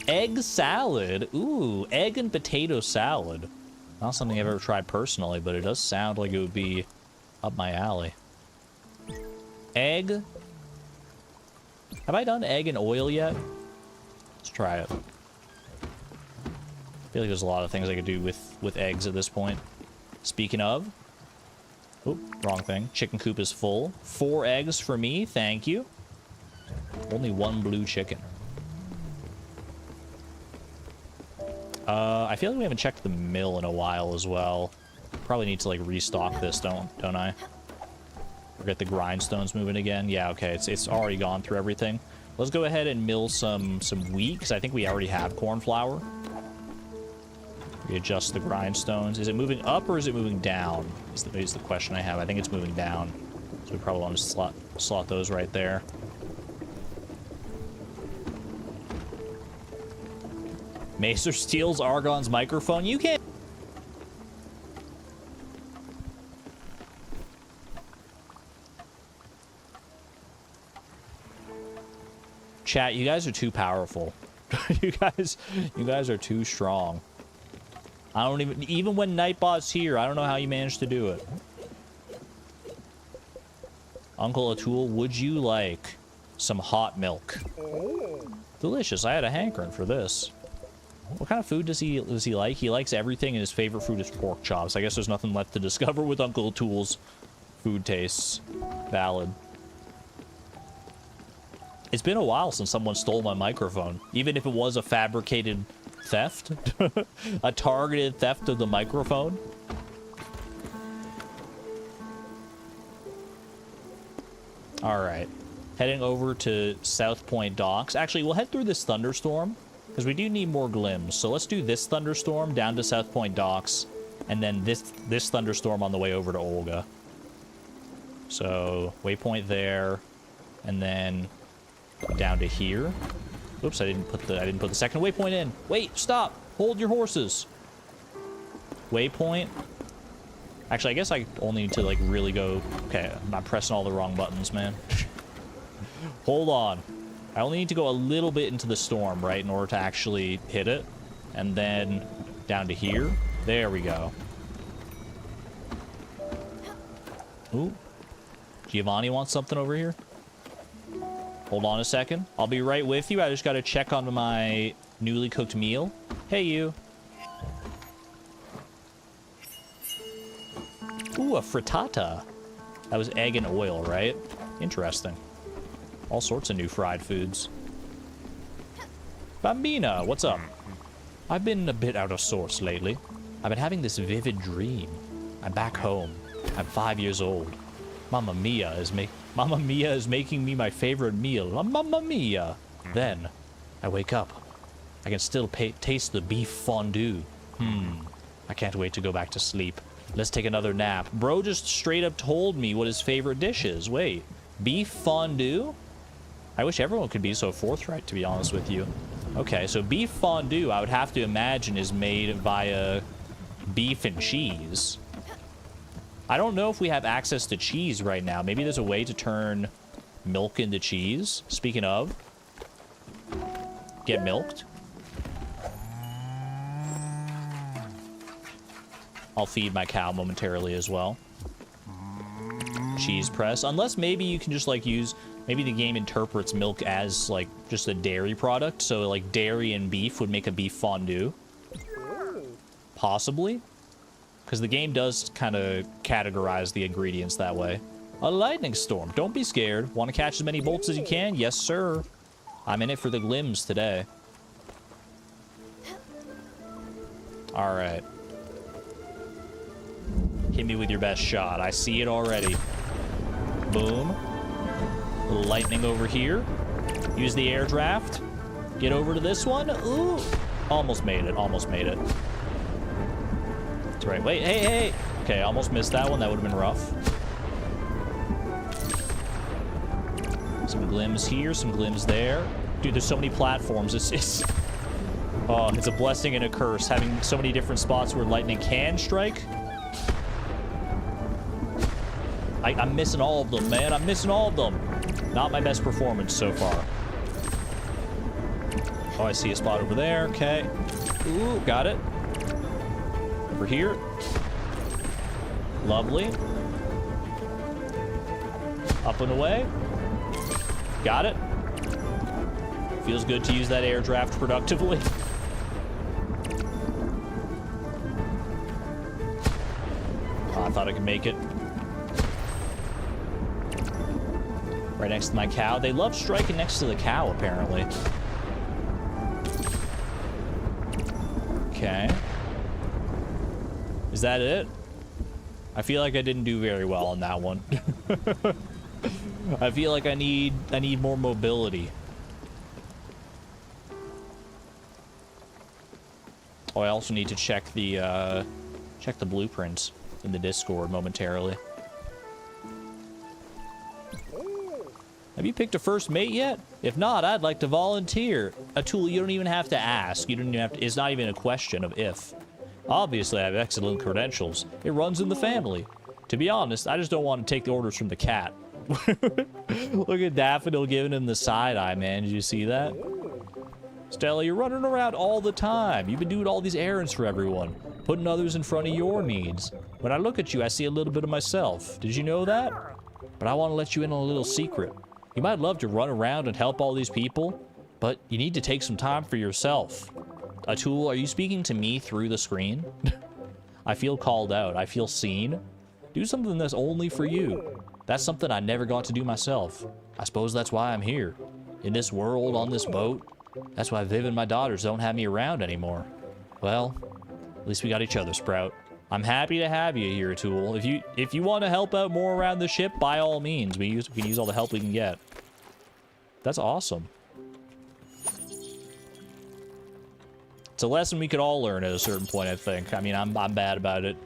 Egg salad. Ooh, egg and potato salad. Not something I've ever tried personally, but it does sound like it would be up my alley. Egg. Have I done egg and oil yet? Let's try it. I feel like there's a lot of things I could do with eggs at this point. Speaking of. Oh, wrong thing. Chicken coop is full. 4 eggs for me, thank you. Only 1 blue chicken. I feel like we haven't checked the mill in a while as well. Probably need to like restock this, don't I? Or get the grindstones moving again. Yeah, okay, it's already gone through everything. Let's go ahead and mill some wheat, because I think we already have corn flour. Readjust the grindstones. Is it moving up or is it moving down? Is the question I have. I think it's moving down. So we probably want to slot those right there. Macer steals Argon's microphone. You can't. Chat, you guys are too powerful. you guys are too strong. I don't even when Nightbot's here, I don't know how you managed to do it. Uncle Atul, would you like some hot milk? Delicious. I had a hankering for this. What kind of food does he like? He likes everything, and his favorite food is pork chops. I guess there's nothing left to discover with Uncle Tool's food tastes. Valid. It's been a while since someone stole my microphone, even if it was a fabricated theft, a targeted theft of the microphone. All right, heading over to South Point Docks. Actually, we'll head through this thunderstorm because we do need more glims. So let's do this thunderstorm down to South Point Docks, and then this thunderstorm on the way over to Olga. So waypoint there, and then down to here. Oops, I didn't put the second waypoint in. Wait, stop. Hold your horses. Waypoint. Actually, I guess I only need to like really go. Okay, I'm not pressing all the wrong buttons, man. Hold on. I only need to go a little bit into the storm, right, in order to actually hit it. And then down to here. There we go. Ooh. Giovanni wants something over here. Hold on a second. I'll be right with you. I just got to check on my newly cooked meal. Hey, you. Ooh, a frittata. That was egg and oil, right? Interesting. All sorts of new fried foods. Bambina, what's up? I've been a bit out of sorts lately. I've been having this vivid dream. I'm back home. I'm 5 years old. Mamma Mia is making me my favorite meal. Mamma Mia. Then, I wake up. I can still taste the beef fondue. I can't wait to go back to sleep. Let's take another nap. Bro just straight up told me what his favorite dish is. Wait, beef fondue? I wish everyone could be so forthright, to be honest with you. Okay, so beef fondue, I would have to imagine, is made via beef and cheese. I don't know if we have access to cheese right now. Maybe there's a way to turn milk into cheese. Speaking of, get milked. I'll feed my cow momentarily as well. Cheese press. Unless maybe you can just like use, maybe the game interprets milk as like just a dairy product. So like dairy and beef would make a beef fondue. Possibly. Because the game does kind of categorize the ingredients that way. A lightning storm. Don't be scared. Want to catch as many bolts as you can? Yes, sir. I'm in it for the glims today. All right. Hit me with your best shot. I see it already. Boom. Lightning over here. Use the air draft. Get over to this one. Ooh. Almost made it. Almost made it. That's right. Wait. Hey, hey. Okay, almost missed that one. That would have been rough. Some glims here. Some glims there. Dude, there's so many platforms. It's oh, it's a blessing and a curse having so many different spots where lightning can strike. I'm missing all of them, man. I'm missing all of them. Not my best performance so far. Oh, I see a spot over there. Okay. Ooh, got it. Over here. Lovely. Up and away. Got it. Feels good to use that air draft productively. Oh, I thought I could make it. Right next to my cow. They love striking next to the cow, apparently. Okay. Is that it? I feel like I didn't do very well on that one. I feel like I need more mobility. Oh, I also need to check the blueprints in the Discord momentarily. Have you picked a first mate yet? If not, I'd like to volunteer. A tool you don't even have to ask. You don't even have to, it's not even a question of if. Obviously, I have excellent credentials. It runs in the family. To be honest, I just don't want to take the orders from the cat. Look at Daffodil giving him the side eye, man. Did you see that? Stella, you're running around all the time. You've been doing all these errands for everyone, putting others in front of your needs. When I look at you, I see a little bit of myself. Did you know that? But I want to let you in on a little secret. You might love to run around and help all these people, But you need to take some time for yourself. Atul, are you speaking to me through the screen? I feel called out. I feel seen. Do something that's only for you. That's something I never got to do myself. I suppose that's why I'm here. In this world, on this boat. That's why Viv and my daughters don't have me around anymore. Well, at least we got each other, Sprout. I'm happy to have you here, Atul. If you want to help out more around the ship, by all means. We can use all the help we can get. That's awesome. It's a lesson we could all learn at a certain point, I think. I mean, I'm bad about it.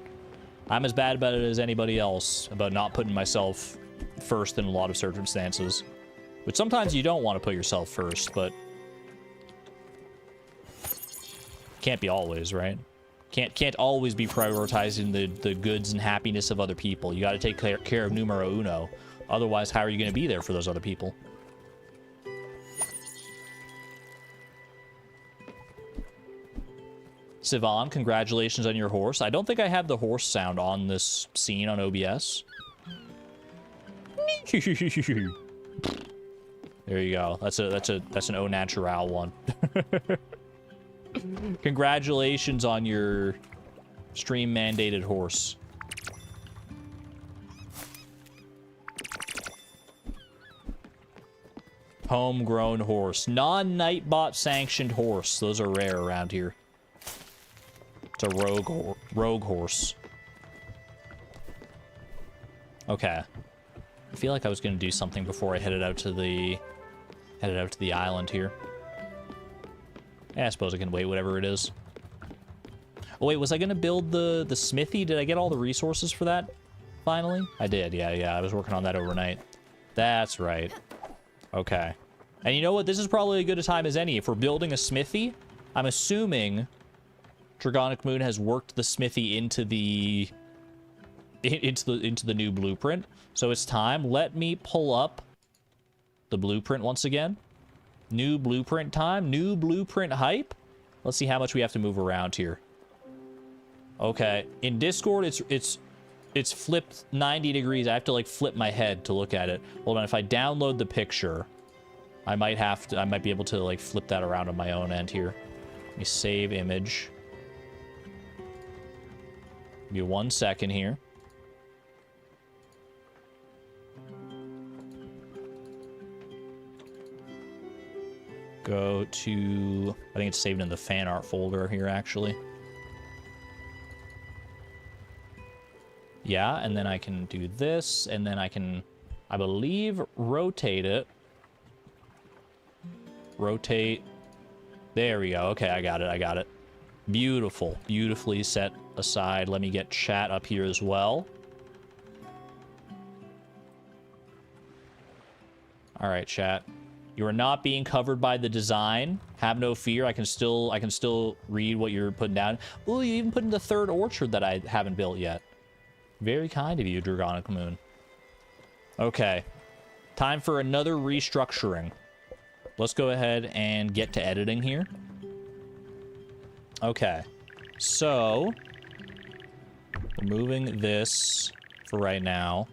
I'm as bad about it as anybody else, about not putting myself first in a lot of circumstances. But sometimes you don't want to put yourself first, but... Can't be always, right? Can't always be prioritizing the goods and happiness of other people. You gotta take care of numero uno. Otherwise, how are you gonna be there for those other people? Sivan, congratulations on your horse. I don't think I have the horse sound on this scene on OBS. There you go. That's an au natural one. Congratulations on your stream mandated horse. Homegrown horse. Non-Nightbot sanctioned horse. Those are rare around here. It's a rogue horse. Okay. I feel like I was gonna do something before I headed out to the island here. Yeah, I suppose I can wait, whatever it is. Oh wait, was I gonna build the smithy? Did I get all the resources for that? Finally? I did, yeah, I was working on that overnight. That's right. Okay. And you know what? This is probably as good a time as any. If we're building a smithy, I'm assuming Dragonic Moon has worked the smithy into the new blueprint. So it's time. Let me pull up the blueprint once again. New blueprint time. New blueprint hype. Let's see how much we have to move around here. Okay. In Discord, it's flipped 90 degrees. I have to like flip my head to look at it. Hold on. If I download the picture, I might be able to like flip that around on my own end here. Let me save image. Give me 1 second here. Go to... I think it's saved in the fan art folder here, actually. Yeah, and then I can do this, and then I can, I believe, rotate it. Rotate. There we go. Okay, I got it. Beautiful. Beautifully set aside. Let me get chat up here as well. All right, chat. You are not being covered by the design. Have no fear. I can still read what you're putting down. Oh, you even put in the third orchard that I haven't built yet. Very kind of you, Dragonic Moon. Okay. Time for another restructuring. Let's go ahead and get to editing here. Okay. So, removing this for right now.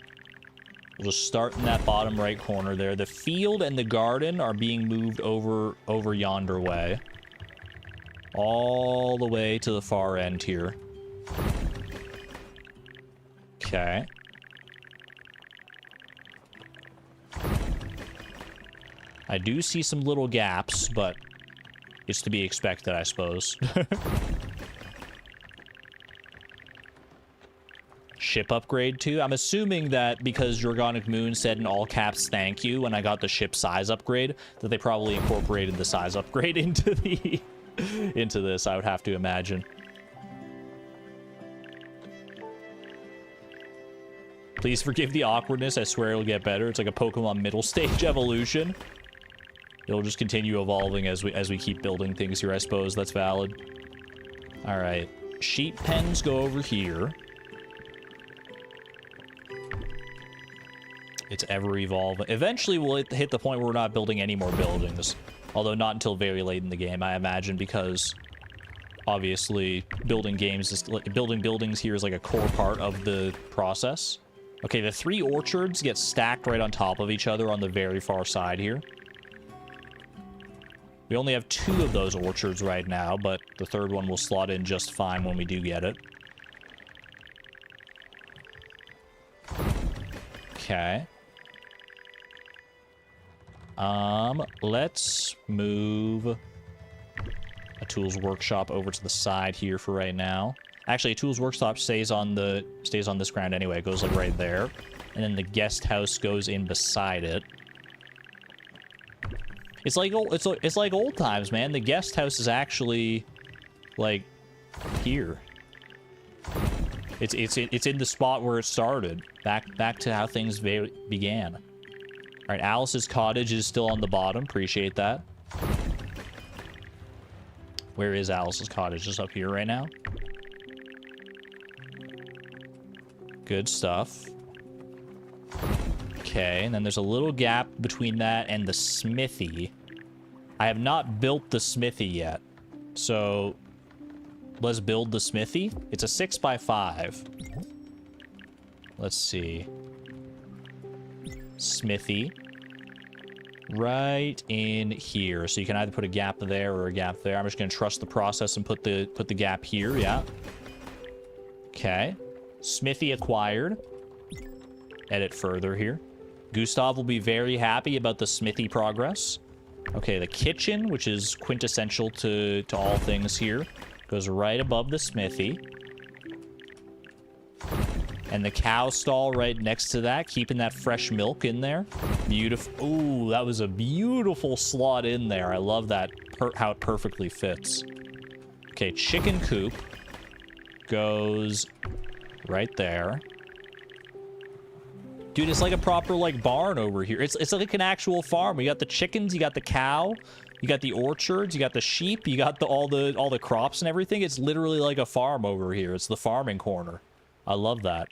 We'll just start in that bottom right corner there. The field and the garden are being moved over yonder way. All the way to the far end here. Okay. I do see some little gaps, but it's to be expected, I suppose. Ship upgrade too. I'm assuming that because Dragonic Moon said in all caps thank you when I got the ship size upgrade, that they probably incorporated the size upgrade into the into this, I would have to imagine. Please forgive the awkwardness. I swear it'll get better. It's like a Pokemon middle stage evolution. It'll just continue evolving as we keep building things here, I suppose. That's valid. All right. Sheep pens go over here. It's ever evolving. Eventually, we'll hit the point where we're not building any more buildings. Although not until very late in the game, I imagine, because obviously building buildings here is like a core part of the process. Okay, the 3 orchards get stacked right on top of each other on the very far side here. We only have 2 of those orchards right now, but the third one will slot in just fine when we do get it. Okay. Let's move a tools workshop over to the side here for right now. Actually, a tools workshop stays on this ground anyway. It goes like right there. And then the guest house goes in beside it. It's like old times, man. The guest house is actually like here. It's in the spot where it started. Back to how things began. All right, Alice's cottage is still on the bottom. Appreciate that. Where is Alice's cottage? Just up here right now. Good stuff. Okay, and then there's a little gap between that and the smithy. I have not built the smithy yet. So let's build the smithy. It's a 6x5. Let's see. Smithy. Right in here. So you can either put a gap there or a gap there. I'm just going to trust the process and put the gap here. Yeah. Okay. Smithy acquired. Edit further here. Gustav will be very happy about the smithy progress. Okay, the kitchen, which is quintessential to all things here, goes right above the smithy. And the cow stall right next to that, keeping that fresh milk in there. Beautiful. Ooh, that was a beautiful slot in there. I love that, how it perfectly fits. Okay, chicken coop goes right there. Dude, it's like a proper, like, barn over here. It's like an actual farm. You got the chickens, you got the cow, you got the orchards, you got the sheep, you got all the crops and everything. It's literally like a farm over here. It's the farming corner. I love that.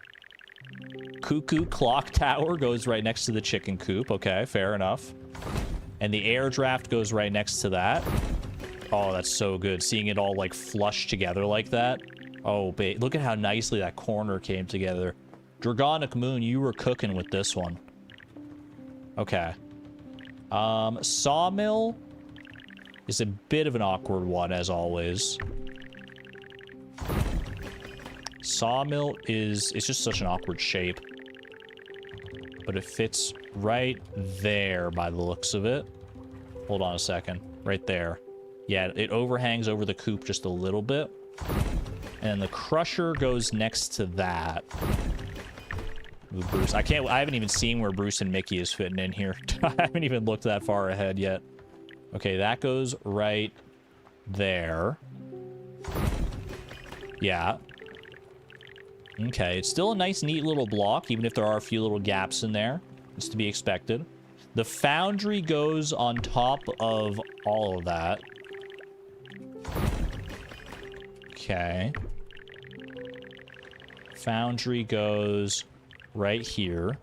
Cuckoo clock tower goes right next to the chicken coop. Okay, fair enough. And the air draft goes right next to that. Oh, that's so good. Seeing it all, like, flush together like that. Oh, babe, look at how nicely that corner came together. Dragonic Moon, you were cooking with this one. Okay. Sawmill is a bit of an awkward one, as always. Sawmill it's just such an awkward shape. But it fits right there by the looks of it. Hold on a second. Right there. Yeah, it overhangs over the coop just a little bit. And the crusher goes next to that. Ooh, Bruce. I haven't even seen where Bruce and Mickey is fitting in here. I haven't even looked that far ahead yet. Okay, that goes right there. Yeah. Okay, it's still a nice, neat little block, even if there are a few little gaps in there. It's to be expected. The foundry goes on top of all of that. Okay. Foundry goes right here.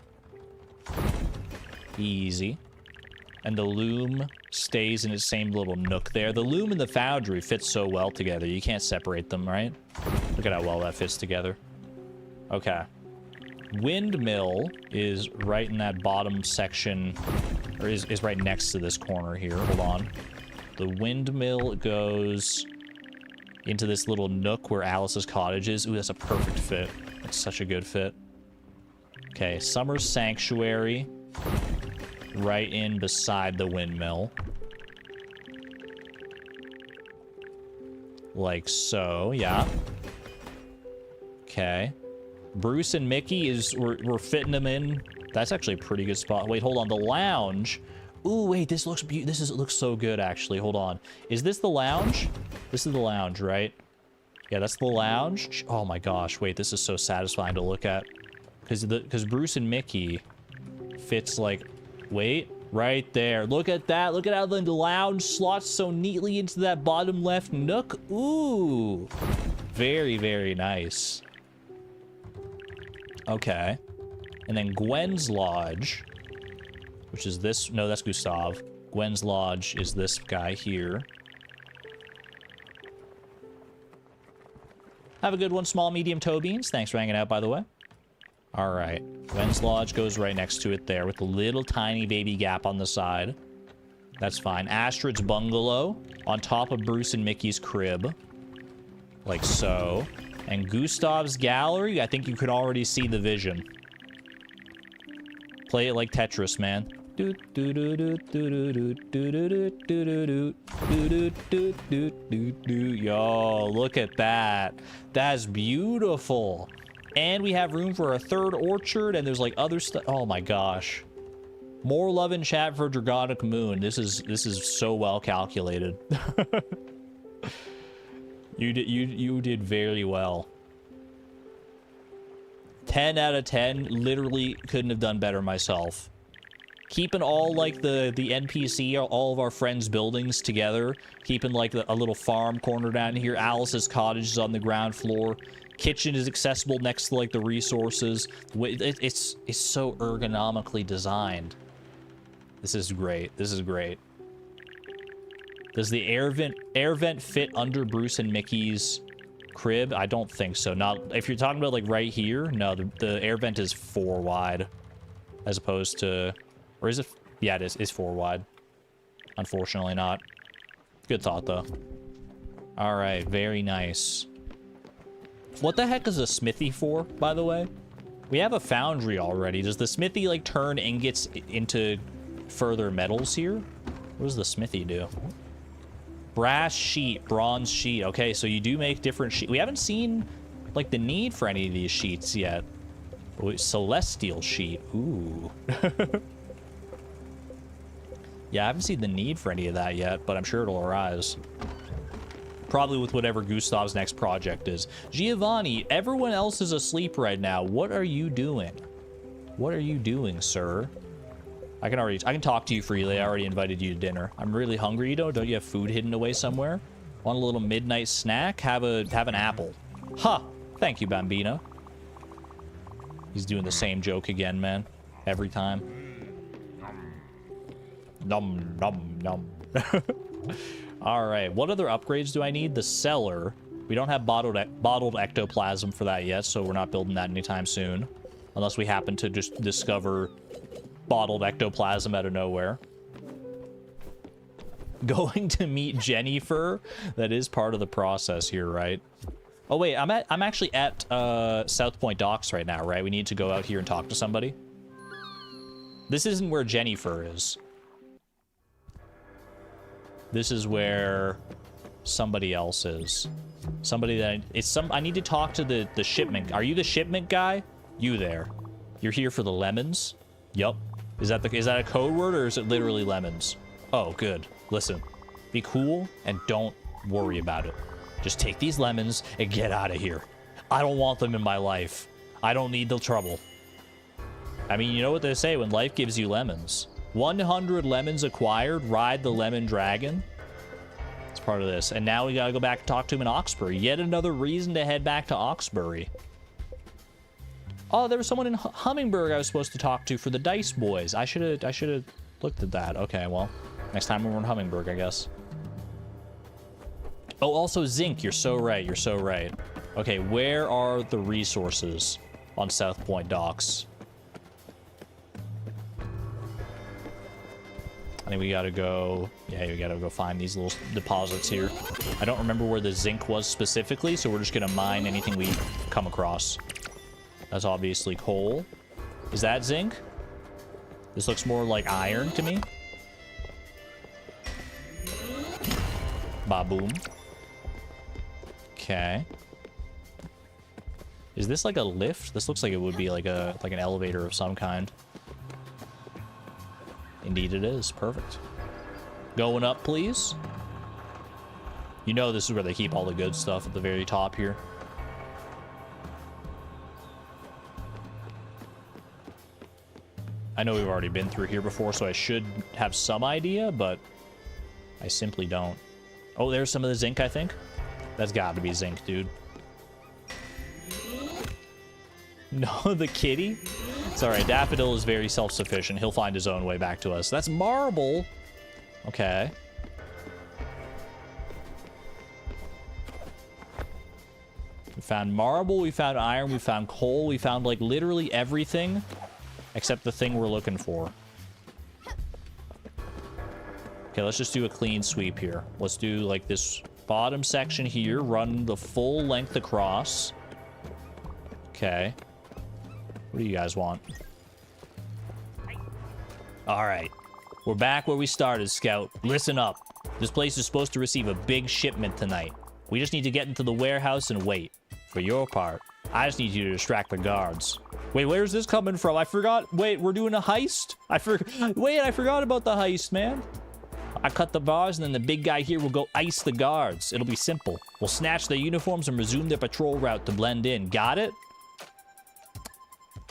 Easy. And the loom stays in its same little nook there. The loom and the foundry fit so well together. You can't separate them, right? Look at how well that fits together. Okay. Windmill is right in that bottom section, or is right next to this corner here. Hold on. The windmill goes into this little nook where Alice's cottage is. Ooh, that's a perfect fit. That's such a good fit. Okay, Summer Sanctuary right in beside the windmill. Like so, yeah. Okay. Bruce and Mickey we're fitting them in. That's actually a pretty good spot. Wait, hold on. The lounge. Ooh, wait, this looks looks so good actually. Hold on. Is this the lounge? This is the lounge, right? Yeah, that's the lounge. Oh my gosh, wait, this is so satisfying to look at. Cuz Bruce and Mickey fits like, wait, right there. Look at that. Look at how the lounge slots so neatly into that bottom left nook. Ooh. Very, very nice. Okay. And then Gwen's Lodge, which is this. No, that's Gustav. Gwen's Lodge is this guy here. Have a good one, small, medium toe beans. Thanks for hanging out, by the way. All right. Gwen's Lodge goes right next to it there with a little tiny baby gap on the side. That's fine. Astrid's bungalow on top of Bruce and Mickey's crib. Like so. And Gustav's gallery, I think you could already see the vision. Play it like Tetris, man. Yo, look at that. That's beautiful. And we have room for a third orchard, and there's like other stuff. Oh my gosh. More love in chat for Dragonic Moon. This is so well calculated. You did very well. 10 out of 10. Literally couldn't have done better myself. Keeping all like the NPC, all of our friends' buildings together. Keeping like a little farm corner down here. Alice's cottage is on the ground floor. Kitchen is accessible next to like the resources. It's so ergonomically designed. This is great. This is great. Does the air vent fit under Bruce and Mickey's crib? I don't think so. Not if you're talking about like right here. No, the air vent is 4 wide, as opposed to, or is it? Yeah, it is. It's 4 wide. Unfortunately, not. Good thought though. All right, very nice. What the heck is a smithy for, by the way? We have a foundry already. Does the smithy like turn ingots into further metals here? What does the smithy do? Brass sheet, bronze sheet. Okay, so you do make different sheet. We haven't seen like the need for any of these sheets yet. Ooh, celestial sheet. Ooh. Yeah, I haven't seen the need for any of that yet, but I'm sure it'll arise. Probably with whatever Gustav's next project is. Giovanni, everyone else is asleep right now. What are you doing? What are you doing, sir? I can talk to you freely. I already invited you to dinner. I'm really hungry. You don't you have food hidden away somewhere? Want a little midnight snack? Have an apple. Huh. Thank you, Bambino. He's doing the same joke again, man. Every time. Nom nom nom. All right. What other upgrades do I need? The cellar. We don't have bottled ectoplasm for that yet, so we're not building that anytime soon, unless we happen to just discover bottled ectoplasm out of nowhere. Going to meet Jennifer. That is part of the process here, right? Oh wait, I'm actually at South Point Docks right now, right? We need to go out here and talk to somebody. This isn't where Jennifer is. This is where somebody else is. Somebody that I need to talk to the shipment. Are you the shipment guy? You there? You're here for the lemons? Yup. Is that a code word, or is it literally lemons? Oh, good. Listen, be cool and don't worry about it. Just take these lemons and get out of here. I don't want them in my life. I don't need the trouble. I mean, you know what they say when life gives you lemons. 100 lemons acquired, ride the lemon dragon. It's part of this. And now we gotta go back and talk to him in Oxbury. Yet another reason to head back to Oxbury. Oh, there was someone in Hummingburg I was supposed to talk to for the Dice Boys. I should have looked at that. Okay, well, next time we're in Hummingburg, I guess. Oh, also zinc. You're so right. You're so right. Okay, where are the resources on South Point Docks? I think we gotta go. Yeah, we gotta go find these little deposits here. I don't remember where the zinc was specifically, so we're just gonna mine anything we come across. That's obviously coal. Is that zinc? This looks more like iron to me. Ba-boom. Okay. Is this like a lift? This looks like it would be like an elevator of some kind. Indeed it is. Perfect. Going up, please. You know this is where they keep all the good stuff at the very top here. I know we've already been through here before, so I should have some idea, but I simply don't. Oh, there's some of the zinc, I think. That's got to be zinc, dude. No, the kitty? It's all right. Daffodil is very self-sufficient. He'll find his own way back to us. That's marble. Okay. We found marble. We found iron. We found coal. We found, like, literally everything except the thing we're looking for. Okay, let's just do a clean sweep here. Let's do like this bottom section here, run the full length across. Okay. What do you guys want? All right. We're back where we started, Scout. Listen up. This place is supposed to receive a big shipment tonight. We just need to get into the warehouse and wait. For your part, I just need you to distract the guards. Wait, where's this coming from? I forgot. Wait, we're doing a heist? Wait, I forgot about the heist, man. I cut the bars, and then the big guy here will go ice the guards. It'll be simple. We'll snatch their uniforms and resume their patrol route to blend in. Got it?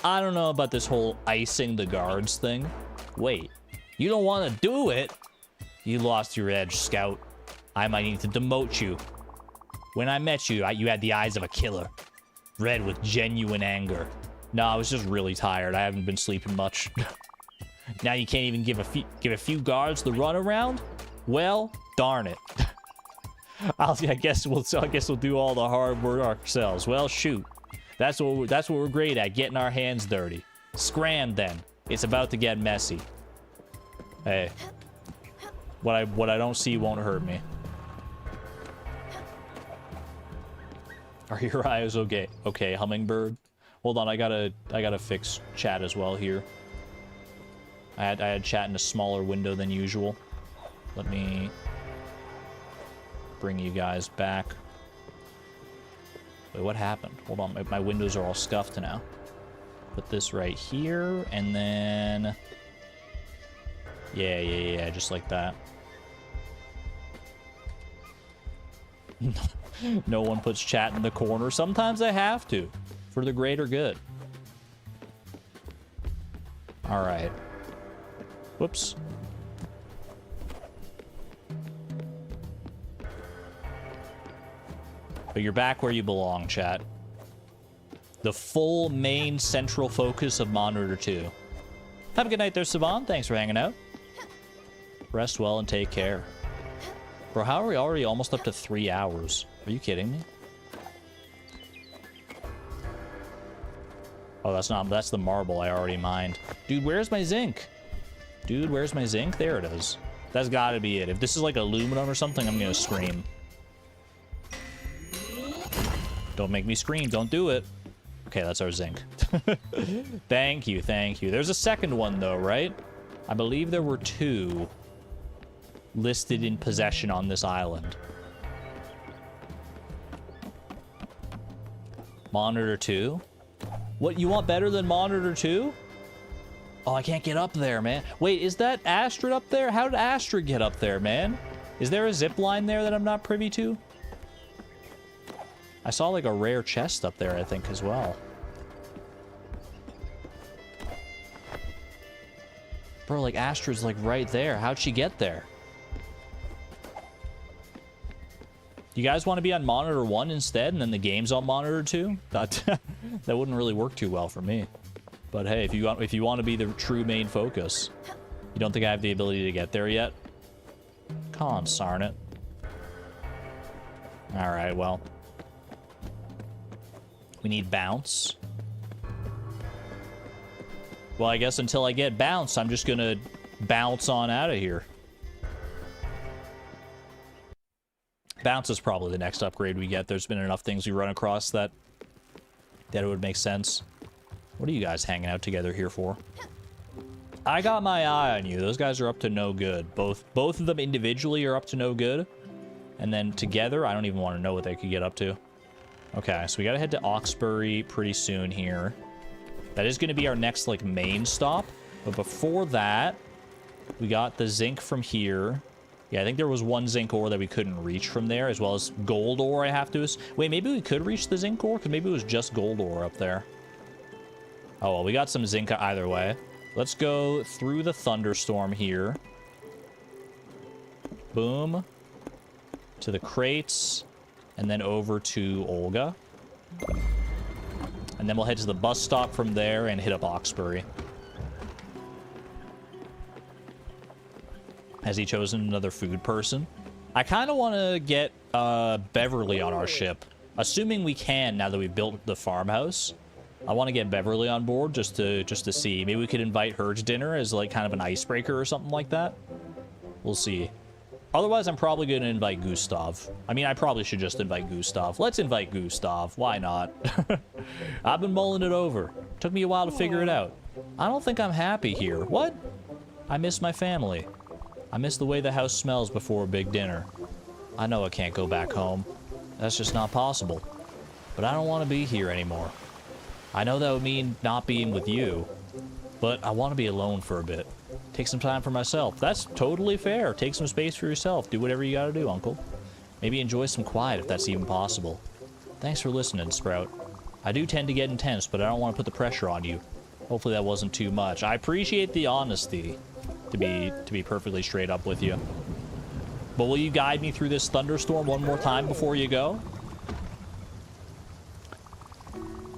I don't know about this whole icing the guards thing. Wait, you don't want to do it? You lost your edge, Scout. I might need to demote you. When I met you, you had the eyes of a killer. Red with genuine anger. No, I was just really tired. I haven't been sleeping much. Now you can't even give a few guards the runaround? Well, darn it. I guess we'll do all the hard work ourselves. Well, shoot. That's what we're great at, getting our hands dirty. Scram then. It's about to get messy. Hey. What I don't see won't hurt me. Are your eyes okay? Okay, hummingbird. Hold on, I gotta fix chat as well here. I had chat in a smaller window than usual. Let me bring you guys back. Wait, what happened? Hold on, my windows are all scuffed now. Put this right here, and then... Yeah, just like that. No one puts chat in the corner. Sometimes I have to, for the greater good. All right. Whoops. But you're back where you belong, chat. The full main central focus of Monitor 2. Have a good night there, Saban. Thanks for hanging out. Rest well and take care. Bro, how are we already almost up to 3 hours? Are you kidding me? Oh, that's the marble I already mined. Dude, where's my zinc? Dude, where's my zinc? There it is. That's gotta be it. If this is like aluminum or something, I'm gonna scream. Don't make me scream. Don't do it. Okay, that's our zinc. Thank you. There's a second one, though, right? I believe there were 2 listed in possession on this island. Monitor 2? What, you want better than Monitor 2? Oh, I can't get up there, man. Wait, is that Astrid up there? How did Astrid get up there, man? Is there a zip line there that I'm not privy to? I saw like a rare chest up there, I think, as well. Bro, like Astrid's like right there. How'd she get there? You guys want to be on Monitor 1 instead, and then the game's on Monitor 2? That wouldn't really work too well for me. But hey, if you want to be the true main focus, you don't think I have the ability to get there yet? Come on, sarn it. All right, well, we need bounce. Well, I guess until I get bounce, I'm just gonna bounce on out of here. Bounce is probably the next upgrade we get. There's been enough things we run across that it would make sense. What are you guys hanging out together here for? I got my eye on you. Those guys are up to no good. Both of them individually are up to no good. And then together, I don't even want to know what they could get up to. Okay, so we gotta head to Oxbury pretty soon here. That is gonna be our next, like, main stop. But before that, we got the zinc from here. Yeah, I think there was one zinc ore that we couldn't reach from there, as well as gold ore, I have to... Wait, maybe we could reach the zinc ore? Because maybe it was just gold ore up there. Oh, well, we got some zinc either way. Let's go through the thunderstorm here. Boom. To the crates. And then over to Olga. And then we'll head to the bus stop from there and hit up Oxbury. Has he chosen another food person? I kind of want to get Beverly on our ship. Assuming we can now that we've built the farmhouse. I want to get Beverly on board just to see. Maybe we could invite her to dinner as like kind of an icebreaker or something like that. We'll see. Otherwise, I'm probably going to invite Gustav. I mean, I probably should just invite Gustav. Let's invite Gustav. Why not? I've been mulling it over. Took me a while to figure it out. I don't think I'm happy here. What? I miss my family. I miss the way the house smells before a big dinner. I know I can't go back home. That's just not possible. But I don't want to be here anymore. I know that would mean not being with you, but I want to be alone for a bit. Take some time for myself. That's totally fair. Take some space for yourself. Do whatever you gotta do, Uncle. Maybe enjoy some quiet if that's even possible. Thanks for listening, Sprout. I do tend to get intense, but I don't want to put the pressure on you. Hopefully that wasn't too much. I appreciate the honesty, to be perfectly straight up with you. But will you guide me through this thunderstorm one more time before you go?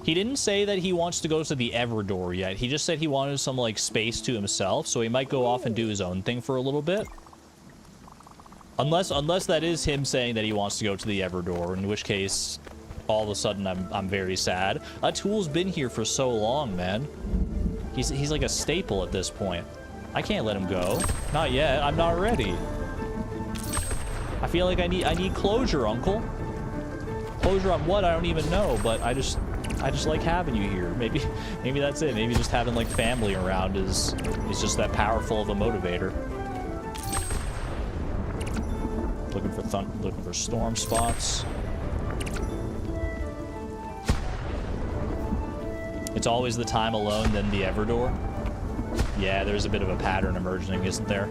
He didn't say that he wants to go to the Everdor yet. He just said he wanted some, like, space to himself, so he might go off and do his own thing for a little bit. Unless that is him saying that he wants to go to the Everdor, in which case, all of a sudden, I'm very sad. Atul's been here for so long, man. He's like a staple at this point. I can't let him go. Not yet. I'm not ready. I feel like I need closure, Uncle. Closure on what? I don't even know, but I just like having you here. Maybe that's it. Maybe just having like family around is just that powerful of a motivator. Looking for storm spots. It's always the time alone, then the Everdor. Yeah, there's a bit of a pattern emerging, isn't there?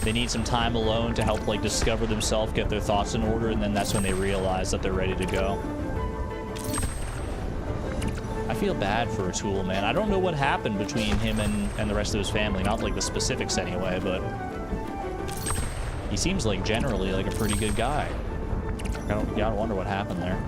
They need some time alone to help, like, discover themselves, get their thoughts in order, and then that's when they realize that they're ready to go. I feel bad for Atul, man. I don't know what happened between him and the rest of his family. Not, like, the specifics anyway, but... he seems, like, generally, like, a pretty good guy. I gotta wonder what happened there.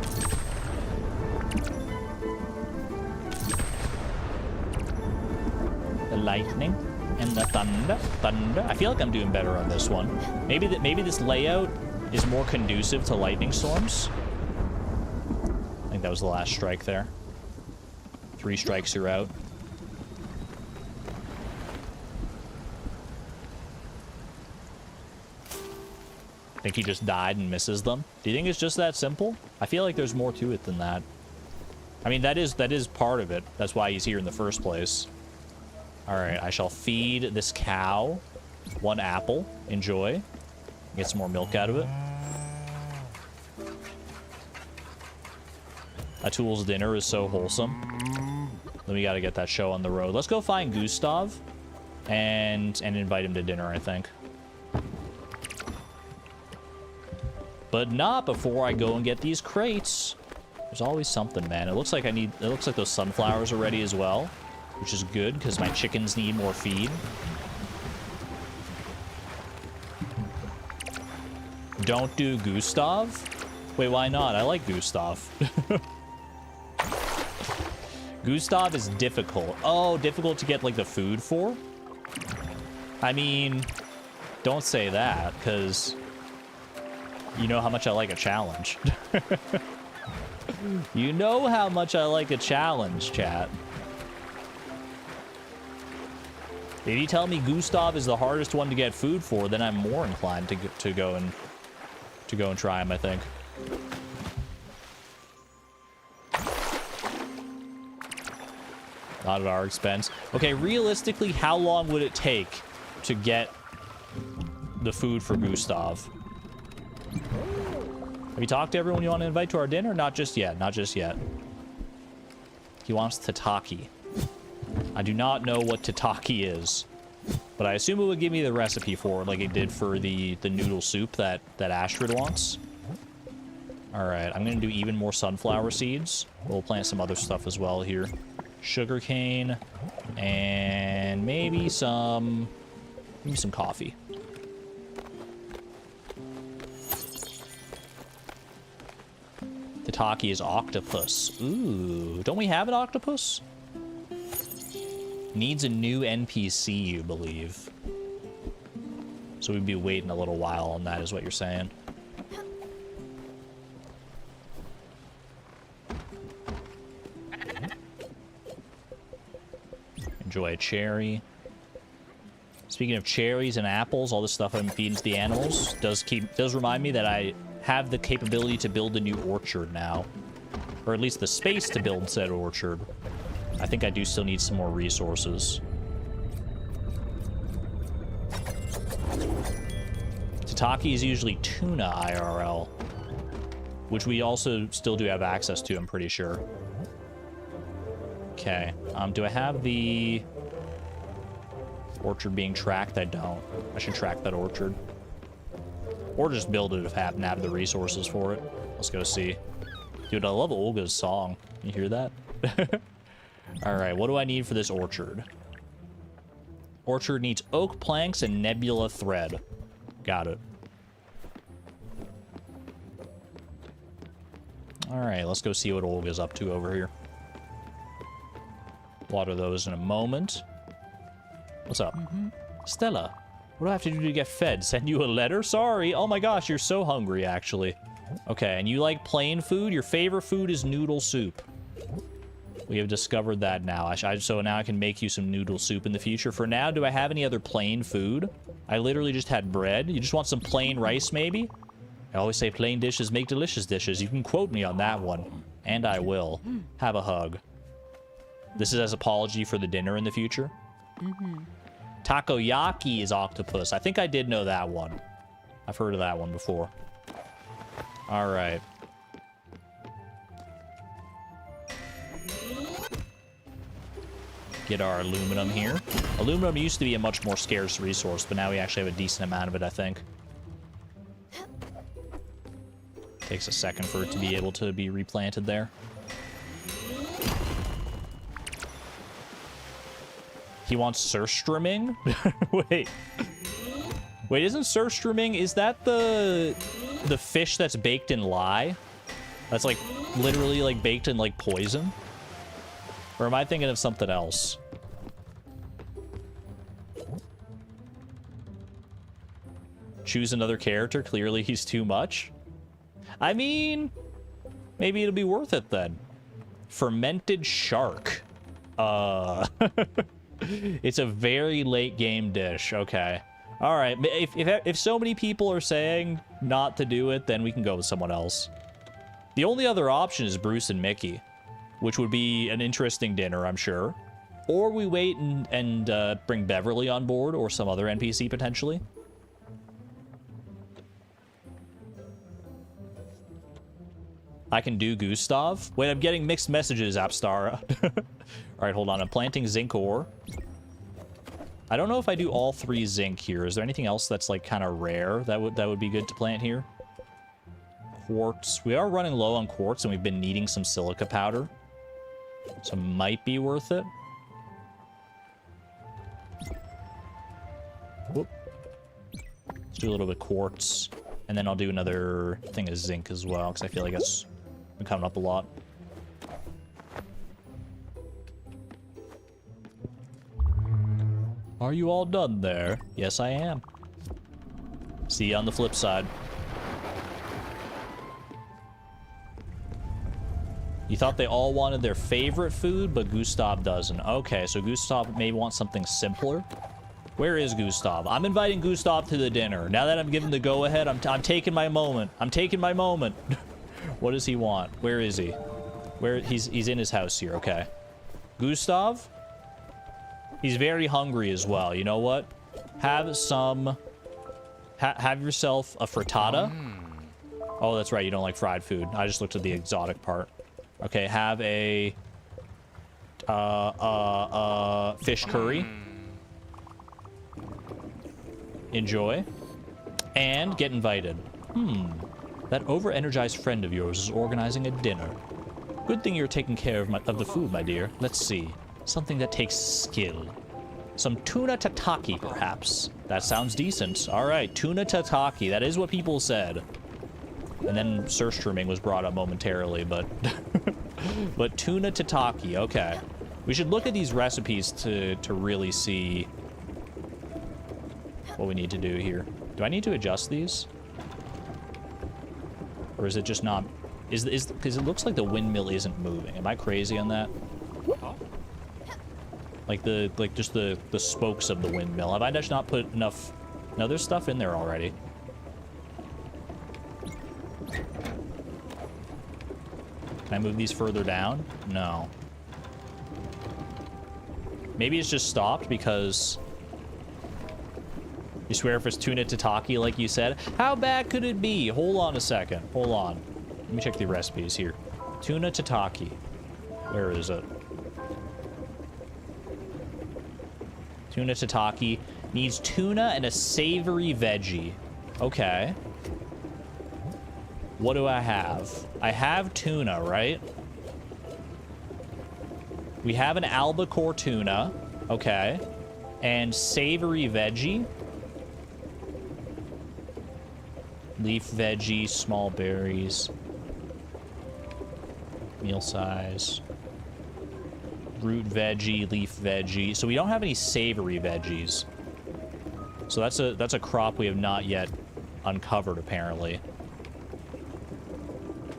The lightning. And the thunder. I feel like I'm doing better on this one. Maybe this layout is more conducive to lightning storms. I think that was the last strike there. 3 strikes, you're out. I think he just died and misses them. Do you think it's just that simple? I feel like there's more to it than that. I mean, that is part of it. That's why he's here in the first place. Alright, I shall feed this cow 1 apple. Enjoy. Get some more milk out of it. Atul's dinner is so wholesome. Then we gotta get that show on the road. Let's go find Gustav and invite him to dinner, I think. But not before I go and get these crates. There's always something, man. It looks like those sunflowers are ready as well. Which is good, because my chickens need more feed. Don't do Gustav? Wait, why not? I like Gustav. Gustav is difficult. Oh, difficult to get, like, the food for? I mean, don't say that, because you know how much I like a challenge. You know how much I like a challenge, chat. If you tell me Gustav is the hardest one to get food for, then I'm more inclined to go and try him, I think. Not at our expense. Okay, realistically, how long would it take to get the food for Gustav? Have you talked to everyone you want to invite to our dinner? Not just yet. Not just yet. He wants tataki. I do not know what tataki is, but I assume it would give me the recipe for it, like it did for the noodle soup that Astrid wants. All right, I'm gonna do even more sunflower seeds. We'll plant some other stuff as well here. Sugarcane, and maybe some coffee. Tataki is octopus. Ooh, don't we have an octopus? Needs a new NPC, you believe. So we'd be waiting a little while on that, is what you're saying. Enjoy a cherry. Speaking of cherries and apples, all this stuff I'm feeding to the animals does remind me that I have the capability to build a new orchard now. Or at least the space to build said orchard. I think I do still need some more resources. Tataki is usually tuna IRL, which we also still do have access to, I'm pretty sure. Okay, do I have the orchard being tracked? I don't. I should track that orchard. Or just build it if I happen to have the resources for it. Let's go see. Dude, I love Olga's song. You hear that? Alright, what do I need for this orchard? Orchard needs oak planks and nebula thread. Got it. Alright, let's go see what Olga's up to over here. Water those in a moment. What's up? Stella, what do I have to do to get fed? Send you a letter? Sorry. Oh my gosh, you're so hungry, actually. Okay, and you like plain food? Your favorite food is noodle soup. We have discovered that now. So now I can make you some noodle soup in the future. For now, do I have any other plain food? I literally just had bread. You just want some plain rice, maybe? I always say plain dishes make delicious dishes. You can quote me on that one. And I will. Have a hug. This is as apology for the dinner in the future. Takoyaki is octopus. I think I did know that one. I've heard of that one before. All right. Get our aluminum here. Aluminum used to be a much more scarce resource, but now we actually have a decent amount of it, I think. Takes a second for it to be able to be replanted there. He wants surströmming? Wait, isn't surströmming, is that the fish that's baked in lye? That's like literally like baked in like poison? Or am I thinking of something else? Choose another character. Clearly he's too much. I mean, maybe it'll be worth it then. Fermented shark. It's a very late game dish. Okay. All right. If so many people are saying not to do it, then we can go with someone else. The only other option is Bruce and Mickey, which would be an interesting dinner, I'm sure. Or we wait and bring Beverly on board, or some other NPC potentially. I can do Gustav. Wait, I'm getting mixed messages, Apstara. All right, hold on. I'm planting zinc ore. I don't know if I do all 3 zinc here. Is there anything else that's like kind of rare that would be good to plant here? Quartz. We are running low on quartz, and we've been needing some silica powder. So might be worth it. Whoop. Let's do a little bit of quartz. And then I'll do another thing of zinc as well, because I feel like it's been coming up a lot. Are you all done there? Yes, I am. See you on the flip side. You thought they all wanted their favorite food, but Gustav doesn't. Okay, so Gustav may want something simpler. Where is Gustav? I'm inviting Gustav to the dinner. Now that I'm given the go-ahead, I'm taking my moment. I'm taking my moment. What does he want? Where is he? He's in his house here, okay. Gustav? He's very hungry as well. You know what? Have some... have yourself a frittata. Oh, that's right. You don't like fried food. I just looked at the exotic part. Okay, have a... fish curry. Enjoy. And get invited. That over-energized friend of yours is organizing a dinner. Good thing you're taking care of the food, my dear. Let's see. Something that takes skill. Some tuna tataki, perhaps. That sounds decent. All right, tuna tataki. That is what people said. And then surströmming was brought up momentarily, but... but tuna tataki, okay. We should look at these recipes to really see what we need to do here. Do I need to adjust these? Or is it just not... because it looks like the windmill isn't moving. Am I crazy on that? Like just the spokes of the windmill. Have I just not put enough? No, there's stuff in there already. Can I move these further down? No. Maybe it's just stopped because... You swear if it's tuna tataki like you said? How bad could it be? Hold on a second. Hold on. Let me check the recipes here. Tuna tataki. Where is it? Tuna tataki needs tuna and a savory veggie. Okay. What do I have? I have tuna, right? We have an albacore tuna. Okay. And savory veggie. Leaf veggie, small berries. Meal size. Root veggie, leaf veggie. So we don't have any savory veggies. So that's a crop we have not yet uncovered, apparently.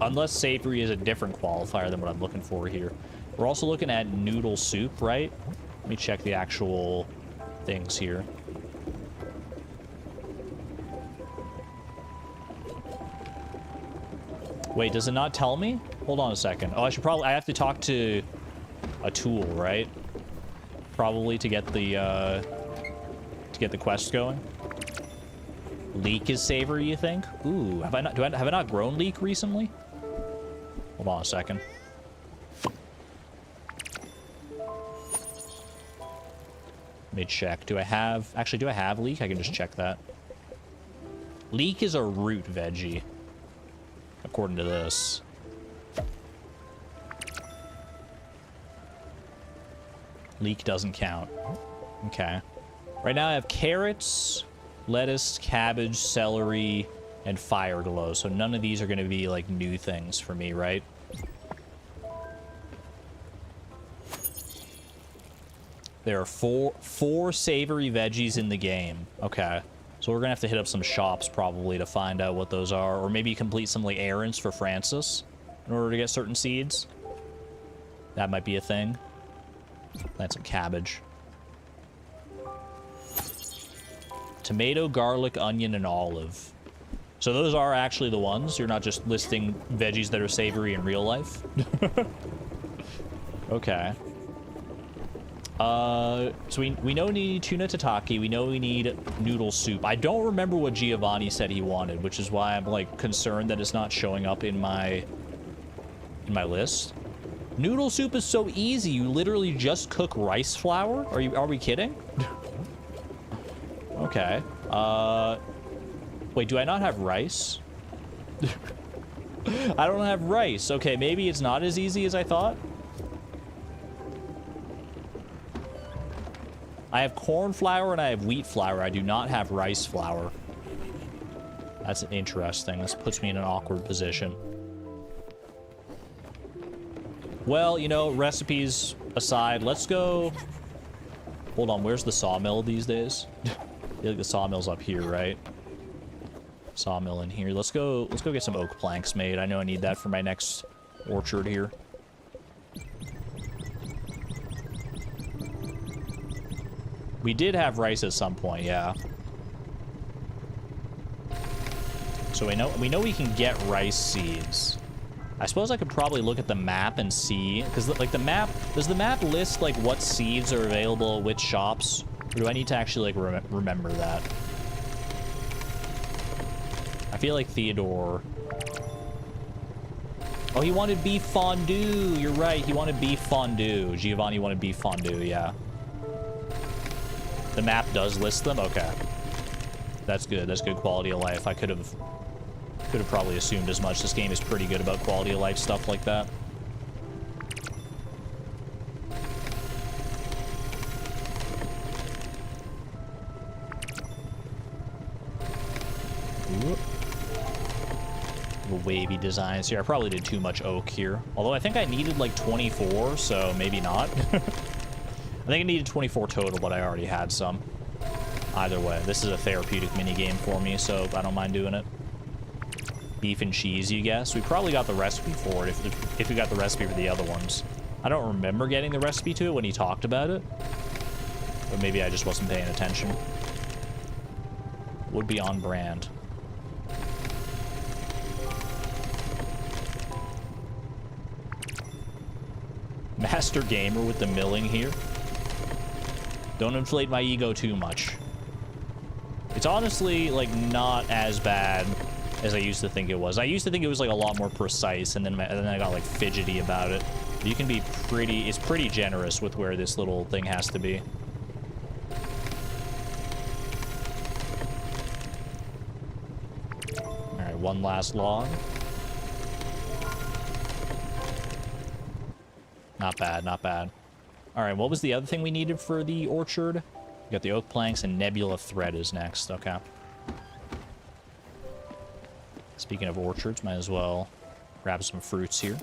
Unless savory is a different qualifier than what I'm looking for here. We're also looking at noodle soup, right? Let me check the actual things here. Wait, does it not tell me? Hold on a second. Oh, I have to talk to a tool, right? Probably to get the quest going. Leek is savory, you think? Ooh, have I not grown leek recently? Hold on a second. Let me check. Do I have leek? I can just check that. Leek is a root veggie, according to this. Leek doesn't count. Okay. Right now I have carrots, lettuce, cabbage, celery, and fire glow. So none of these are going to be like new things for me, right? There are four savory veggies in the game. Okay. So we're going to have to hit up some shops probably to find out what those are. Or maybe complete some like errands for Francis in order to get certain seeds. That might be a thing. Plant some cabbage. Tomato, garlic, onion, and olive. So those are actually the ones. You're not just listing veggies that are savory in real life. Okay. So we know we need tuna tataki. We know we need noodle soup. I don't remember what Giovanni said he wanted, which is why I'm like concerned that it's not showing up in my list. Noodle soup is so easy. You literally just cook rice flour. Are we kidding? Okay. Wait, do I not have rice? I don't have rice. Okay, maybe it's not as easy as I thought. I have corn flour and I have wheat flour. I do not have rice flour. That's interesting. This puts me in an awkward position. Well, you know, recipes aside, let's go... Hold on, where's the sawmill these days? I feel like the sawmill's up here, right? Sawmill in here. Let's go get some oak planks made. I know I need that for my next orchard here. We did have rice at some point, yeah. So we know we can get rice seeds. I suppose I could probably look at the map and see, because like the map, does the map list like what seeds are available at which shops? Or do I need to actually like remember that? I feel like Theodore... Oh, he wanted beef fondue. You're right, he wanted beef fondue. Giovanni wanted beef fondue, yeah. The map does list them? Okay. That's good. That's good quality of life. I could have probably assumed as much. This game is pretty good about quality of life stuff like that. Little wavy designs here. I probably did too much oak here. Although I think I needed like 24, so maybe not. I think I needed 24 total, but I already had some. Either way, this is a therapeutic minigame for me, so I don't mind doing it. Beef and cheese, you guess? We probably got the recipe for it if we got the recipe for the other ones. I don't remember getting the recipe to it when he talked about it. But maybe I just wasn't paying attention. Would be on brand. Master gamer with the milling here. Don't inflate my ego too much. It's honestly, like, not as bad as I used to think it was. I used to think it was, like, a lot more precise, and then I got, like, fidgety about it. You can be pretty... It's pretty generous with where this little thing has to be. Alright, one last log. Not bad, not bad. Alright, what was the other thing we needed for the orchard? We got the oak planks and nebula thread is next. Okay. Speaking of orchards, might as well grab some fruits here.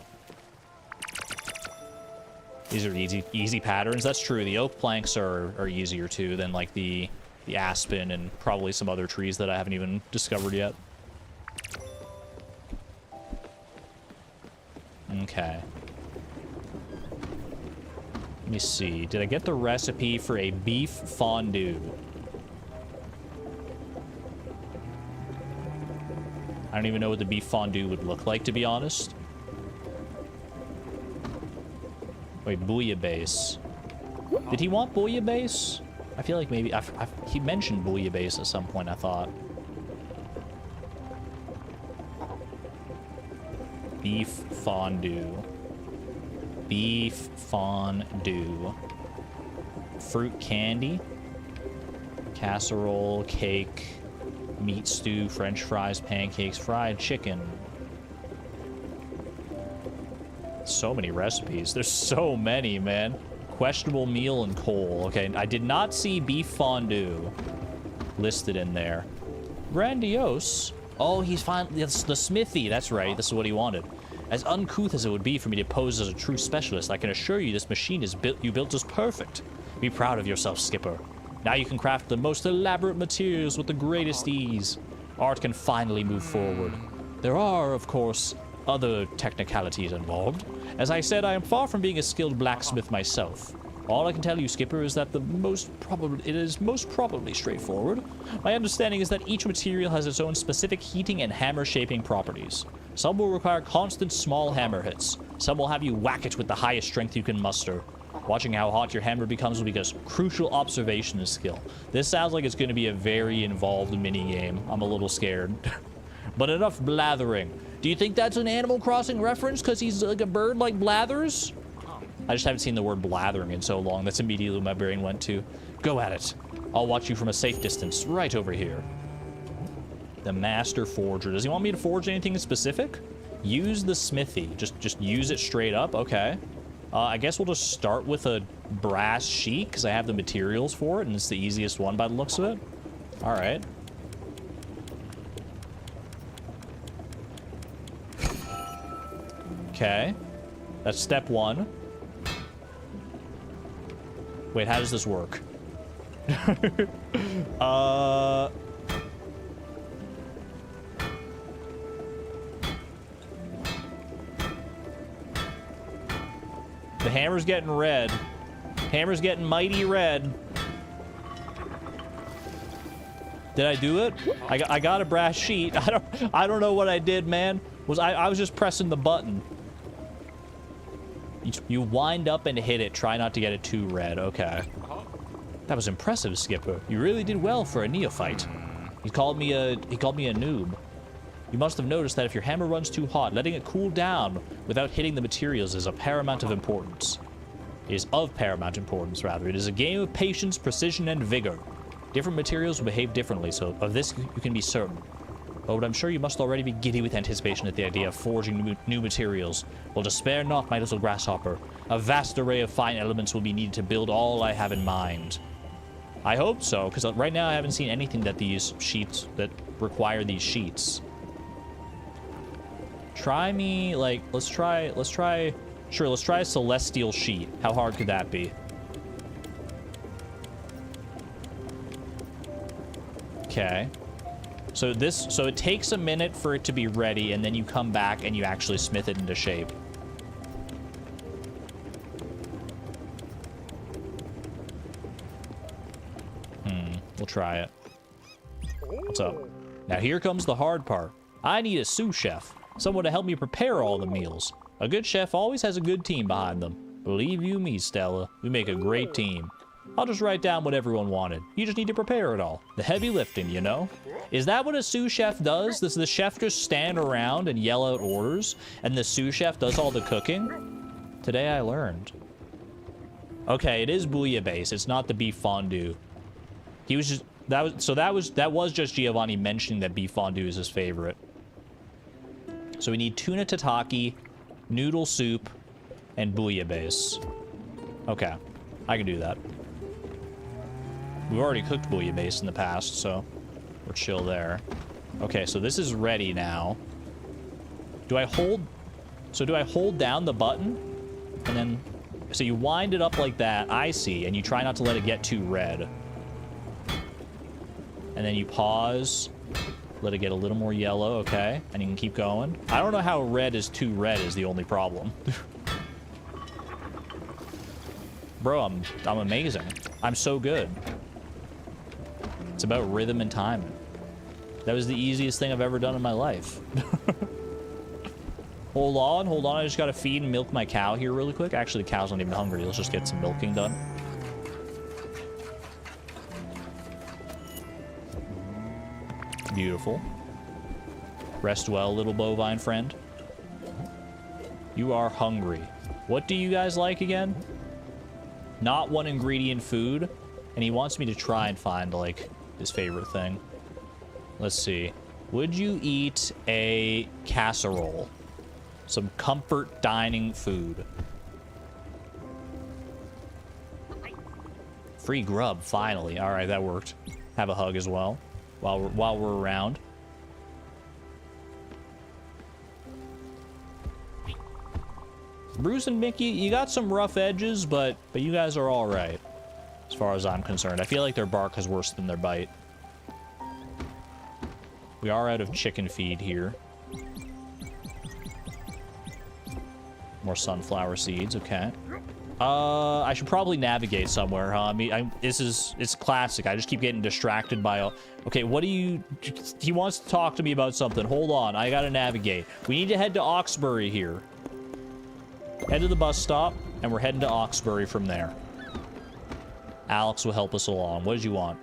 These are easy patterns. That's true. The oak planks are easier too than like the aspen and probably some other trees that I haven't even discovered yet. Okay. Let me see. Did I get the recipe for a beef fondue? I don't even know what the beef fondue would look like, to be honest. Wait, bouillabaisse. Did he want bouillabaisse? I feel like maybe... he mentioned bouillabaisse at some point, I thought. Beef fondue. Beef fondue. Fruit candy. Casserole, cake, meat stew, french fries, pancakes, fried chicken. So many recipes. There's so many, man. Questionable meal and coal. Okay, I did not see beef fondue listed in there. Grandiose. Oh, he's fine. It's the smithy. That's right. This is what he wanted. As uncouth as it would be for me to pose as a true specialist, I can assure you this machine is built as perfect. Be proud of yourself, Skipper. Now you can craft the most elaborate materials with the greatest ease. Art can finally move forward. There are, of course, other technicalities involved. As I said, I am far from being a skilled blacksmith myself. All I can tell you, Skipper, is that it is most probably straightforward. My understanding is that each material has its own specific heating and hammer shaping properties. Some will require constant small hammer hits. Some will have you whack it with the highest strength you can muster. Watching how hot your hammer becomes will be a crucial observation and skill. This sounds like it's going to be a very involved mini-game. I'm a little scared. But enough blathering. Do you think that's an Animal Crossing reference because he's like a bird like Blathers? I just haven't seen the word blathering in so long. That's immediately what my brain went to. Go at it. I'll watch you from a safe distance, right over here. The Master Forger. Does he want me to forge anything specific? Use the smithy. Just use it straight up? Okay. I guess we'll just start with a brass sheet because I have the materials for it and it's the easiest one by the looks of it. All right. Okay. That's step one. Wait, how does this work? The hammer's getting red. Hammer's getting mighty red. Did I do it? I got a brass sheet. I don't know what I did, man. I was just pressing the button. You wind up and hit it. Try not to get it too red. Okay. That was impressive, Skipper. You really did well for a neophyte. He called me a noob. You must have noticed that if your hammer runs too hot, letting it cool down without hitting the materials is of paramount importance. It is of paramount importance, rather. It is a game of patience, precision, and vigor. Different materials will behave differently, so of this you can be certain. But I'm sure you must already be giddy with anticipation at the idea of forging new materials. Well, despair not, my little grasshopper. A vast array of fine elements will be needed to build all I have in mind. I hope so, because right now I haven't seen anything that require these sheets. Try me, like, let's try a celestial sheet. How hard could that be? Okay. So it takes a minute for it to be ready, and then you come back and you actually smith it into shape. try it. What's up? Now here comes the hard part. I need a sous chef. Someone to help me prepare all the meals. A good chef always has a good team behind them. Believe you me, Stella. We make a great team. I'll just write down what everyone wanted. You just need to prepare it all. The heavy lifting, you know? Is that what a sous chef does? Does the chef just stand around and yell out orders, and the sous chef does all the cooking? Today I learned. Okay, it is bouillabaisse. It's not the beef fondue. He was just that was just Giovanni mentioning that beef fondue is his favorite. So we need tuna tataki, noodle soup, and bouillabaisse. Okay, I can do that. We've already cooked bouillabaisse in the past, so we're chill there. Okay, so this is ready now. Do I hold down the button? And then, so you wind it up like that, I see, and you try not to let it get too red. And then you pause, let it get a little more yellow, okay? And you can keep going. I don't know how red is too red is the only problem. Bro, I'm amazing. I'm so good. It's about rhythm and timing. That was the easiest thing I've ever done in my life. Hold on. I just gotta feed and milk my cow here really quick. Actually, the cow's not even hungry. Let's just get some milking done. Beautiful. Rest well, little bovine friend. You are hungry. What do you guys like again? Not one ingredient food. And he wants me to try and find, like, his favorite thing. Let's see. Would you eat a casserole? Some comfort dining food. Free grub, finally. All right, that worked. Have a hug as well while we're around. Bruce and Mickey, you got some rough edges, but you guys are all right, as far as I'm concerned. I feel like their bark is worse than their bite. We are out of chicken feed here. More sunflower seeds, okay. I should probably navigate somewhere, huh? I mean, it's classic. I just keep getting distracted by all... Okay, what do you... He wants to talk to me about something. Hold on, I gotta navigate. We need to head to Oxbury here. Head to the bus stop, and we're heading to Oxbury from there. Alex will help us along. What did you want?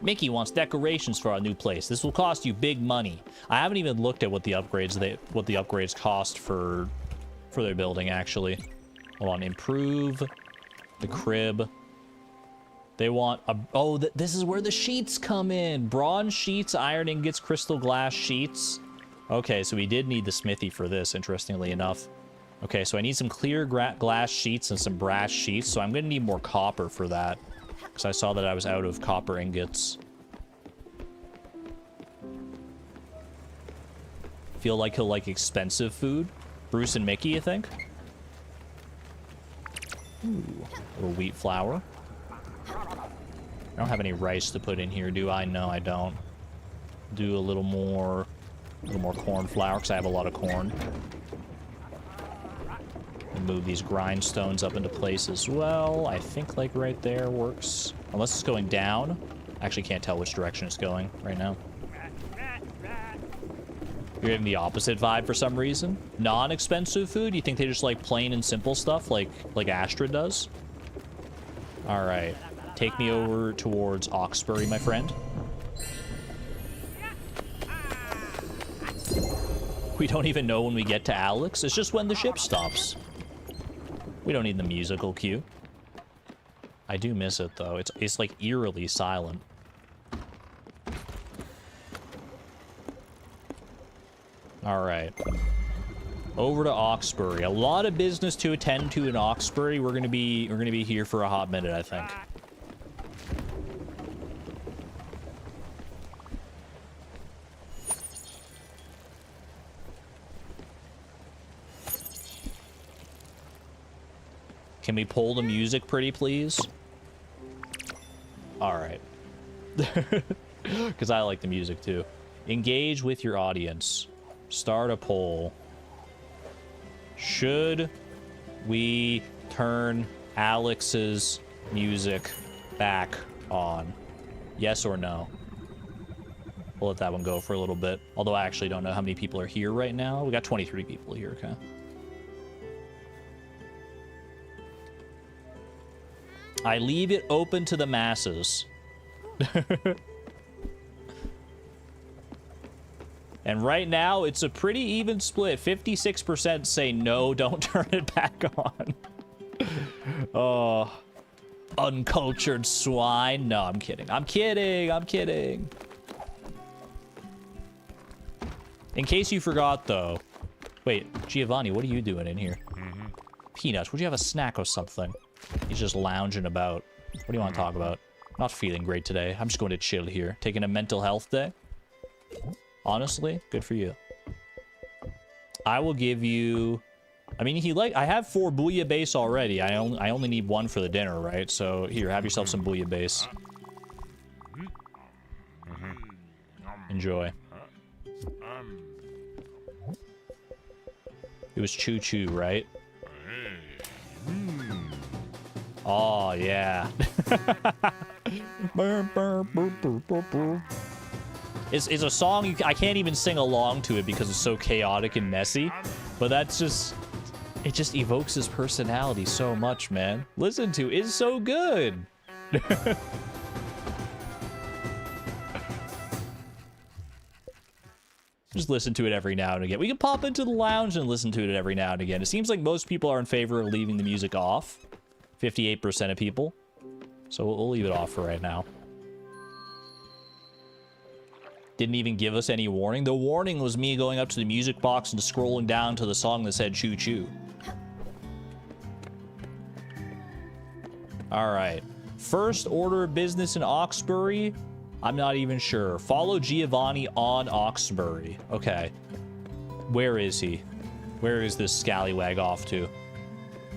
Mickey wants decorations for our new place. This will cost you big money. I haven't even looked at what the upgrades cost for their building, actually. Hold on, improve the crib. They want a... Oh, this is where the sheets come in. Bronze sheets, iron ingots, crystal glass sheets. Okay, so we did need the smithy for this, interestingly enough. Okay, so I need some clear glass sheets and some brass sheets, so I'm gonna need more copper for that, because I saw that I was out of copper ingots. Feel like he'll like expensive food. Bruce and Mickey, you think? Ooh, a little wheat flour. I don't have any rice to put in here, do I? No, I don't. Do a little more corn flour, because I have a lot of corn. And move these grindstones up into place as well. I think, like, right there works. Unless it's going down. I actually can't tell which direction it's going right now. You're getting the opposite vibe for some reason. Non-expensive food? You think they just like plain and simple stuff like Astrid does? All right. Take me over towards Oxbury, my friend. We don't even know when we get to Alex. It's just when the ship stops. We don't need the musical cue. I do miss it, though. It's like eerily silent. All right. Over to Oxbury. A lot of business to attend to in Oxbury. We're gonna be here for a hot minute, I think. Can we pull the music pretty, please? All right. Because I like the music, too. Engage with your audience. Start a poll. Should we turn Alex's music back on? Yes or no? We'll let that one go for a little bit. Although I actually don't know how many people are here right now. We got 23 people here, okay. I leave it open to the masses. And right now, it's a pretty even split. 56% say no, don't turn it back on. Oh, uncultured swine. No, I'm kidding. I'm kidding. I'm kidding. In case you forgot, though. Wait, Giovanni, what are you doing in here? Peanuts, would you have a snack or something? He's just lounging about. What do you want to talk about? Not feeling great today. I'm just going to chill here. Taking a mental health day. Honestly, good for you. I will give you... I mean, I have 4 bouillabaisse already. I only need 1 for the dinner, right? So, here, have yourself some bouillabaisse. Enjoy. It was choo-choo, right? Oh, yeah. It's a song I can't even sing along to it because it's so chaotic and messy. But that's just... It just evokes his personality so much, man. Listen to it. It's so good. Just listen to it every now and again. We can pop into the lounge and listen to it every now and again. It seems like most people are in favor of leaving the music off. 58% of people. So we'll leave it off for right now. Didn't even give us any warning. The warning was me going up to the music box and scrolling down to the song that said choo choo. All right. First order of business in Oxbury. I'm not even sure. Follow Giovanni on Oxbury. Okay. Where is he? Where is this scallywag off to?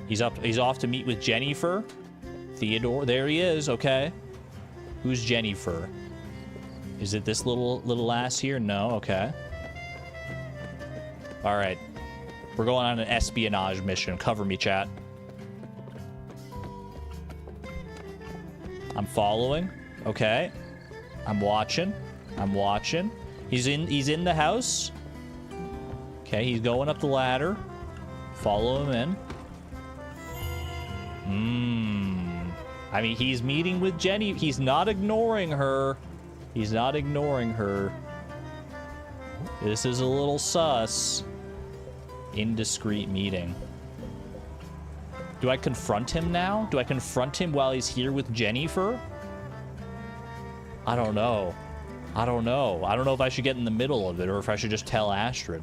He's off to meet with Jennifer. Theodore. There he is. Okay. Who's Jennifer? Is it this little ass here? No. Okay. All right. We're going on an espionage mission. Cover me, chat. I'm following. Okay. I'm watching. I'm watching. He's in the house. Okay, he's going up the ladder. Follow him in. I mean, he's meeting with Jenny. He's not ignoring her. He's not ignoring her. This is a little sus. Indiscreet meeting. Do I confront him now? Do I confront him while he's here with Jennifer? I don't know. I don't know. I don't know if I should get in the middle of it or if I should just tell Astrid.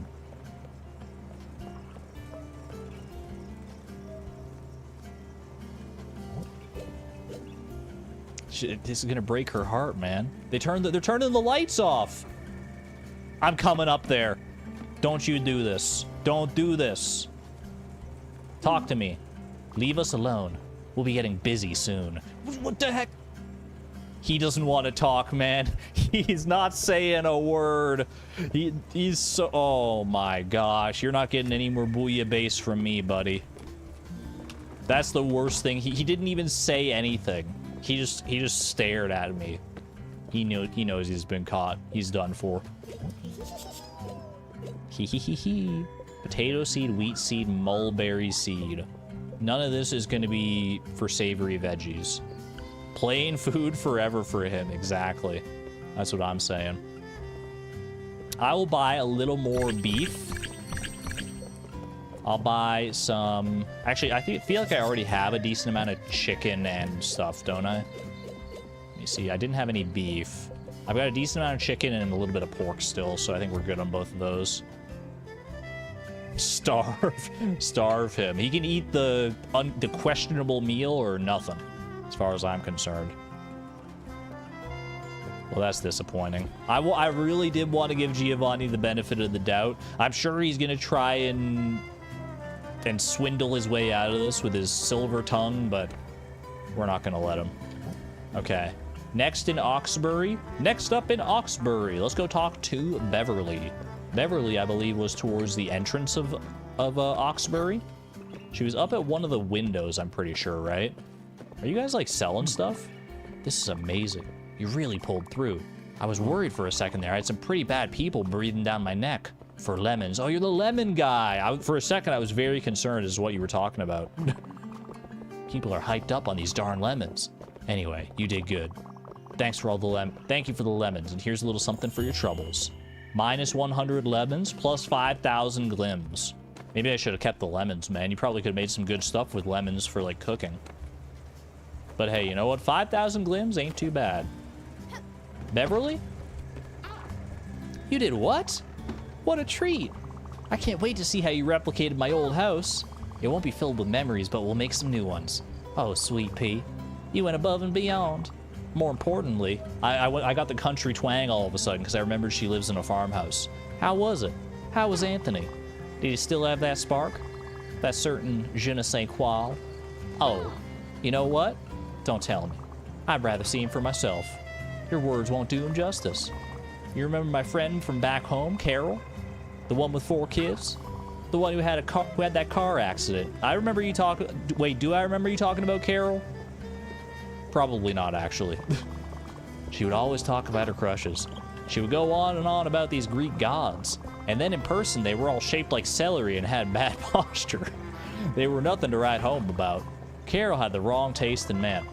This is gonna break her heart, man. They're turning the lights off. I'm coming up there. Don't you do this. Don't do this. Talk to me. Leave us alone. We'll be getting busy soon. What the heck? He doesn't want to talk, man. He's not saying a word. He's so... Oh my gosh. You're not getting any more bouillabaisse from me, buddy. That's the worst thing. He didn't even say anything. He just stared at me. He knows he's been caught. He's done for. Hee. Potato seed, wheat seed, mulberry seed. None of this is going to be for savory veggies. Plain food forever for him. Exactly. That's what I'm saying. I will buy a little more beef. I'll buy some... Actually, I feel like I already have a decent amount of chicken and stuff, don't I? Let me see. I didn't have any beef. I've got a decent amount of chicken and a little bit of pork still, so I think we're good on both of those. Starve him. He can eat the questionable meal or nothing, as far as I'm concerned. Well, that's disappointing. I really did want to give Giovanni the benefit of the doubt. I'm sure he's gonna try and swindle his way out of this with his silver tongue, but we're not gonna let him. Okay. Next up in Oxbury, let's go talk to Beverly. Beverly, I believe, was towards the entrance of Oxbury. She was up at one of the windows, I'm pretty sure, right? Are you guys, like, selling stuff? This is amazing. You really pulled through. I was worried for a second there. I had some pretty bad people breathing down my neck for lemons. Oh, you're the lemon guy. For a second, I was very concerned as to what you were talking about. People are hyped up on these darn lemons. Anyway, you did good. Thanks for all the Thank you for the lemons, and here's a little something for your troubles. Minus 100 lemons, plus 5,000 glims. Maybe I should have kept the lemons, man. You probably could have made some good stuff with lemons for, like, cooking. But hey, you know what? 5,000 glims ain't too bad. Beverly? You did what? What a treat. I can't wait to see how you replicated my old house. It won't be filled with memories, but we'll make some new ones. Oh, sweet pea. You went above and beyond. More importantly, I got the country twang all of a sudden because I remembered she lives in a farmhouse. How was it? How was Anthony? Did he still have that spark? That certain je ne sais quoi? Oh, you know what? Don't tell me. I'd rather see him for myself. Your words won't do him justice. You remember my friend from back home, Carol? The one with 4 kids? The one who had that car accident. I remember you talking... Wait, do I remember you talking about Carol? Probably not, actually. She would always talk about her crushes. She would go on and on about these Greek gods. And then in person, they were all shaped like celery and had bad posture. They were nothing to write home about. Carol had the wrong taste in men.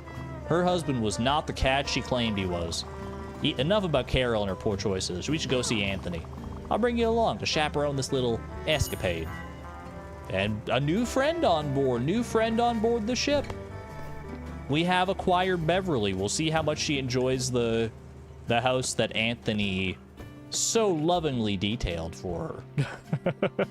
Her husband was not the cat she claimed he was. Enough about Carol and her poor choices. We should go see Anthony. I'll bring you along to chaperone this little escapade. And a new friend on board. New friend on board the ship. We have acquired Beverly. We'll see how much she enjoys the house that Anthony so lovingly detailed for her.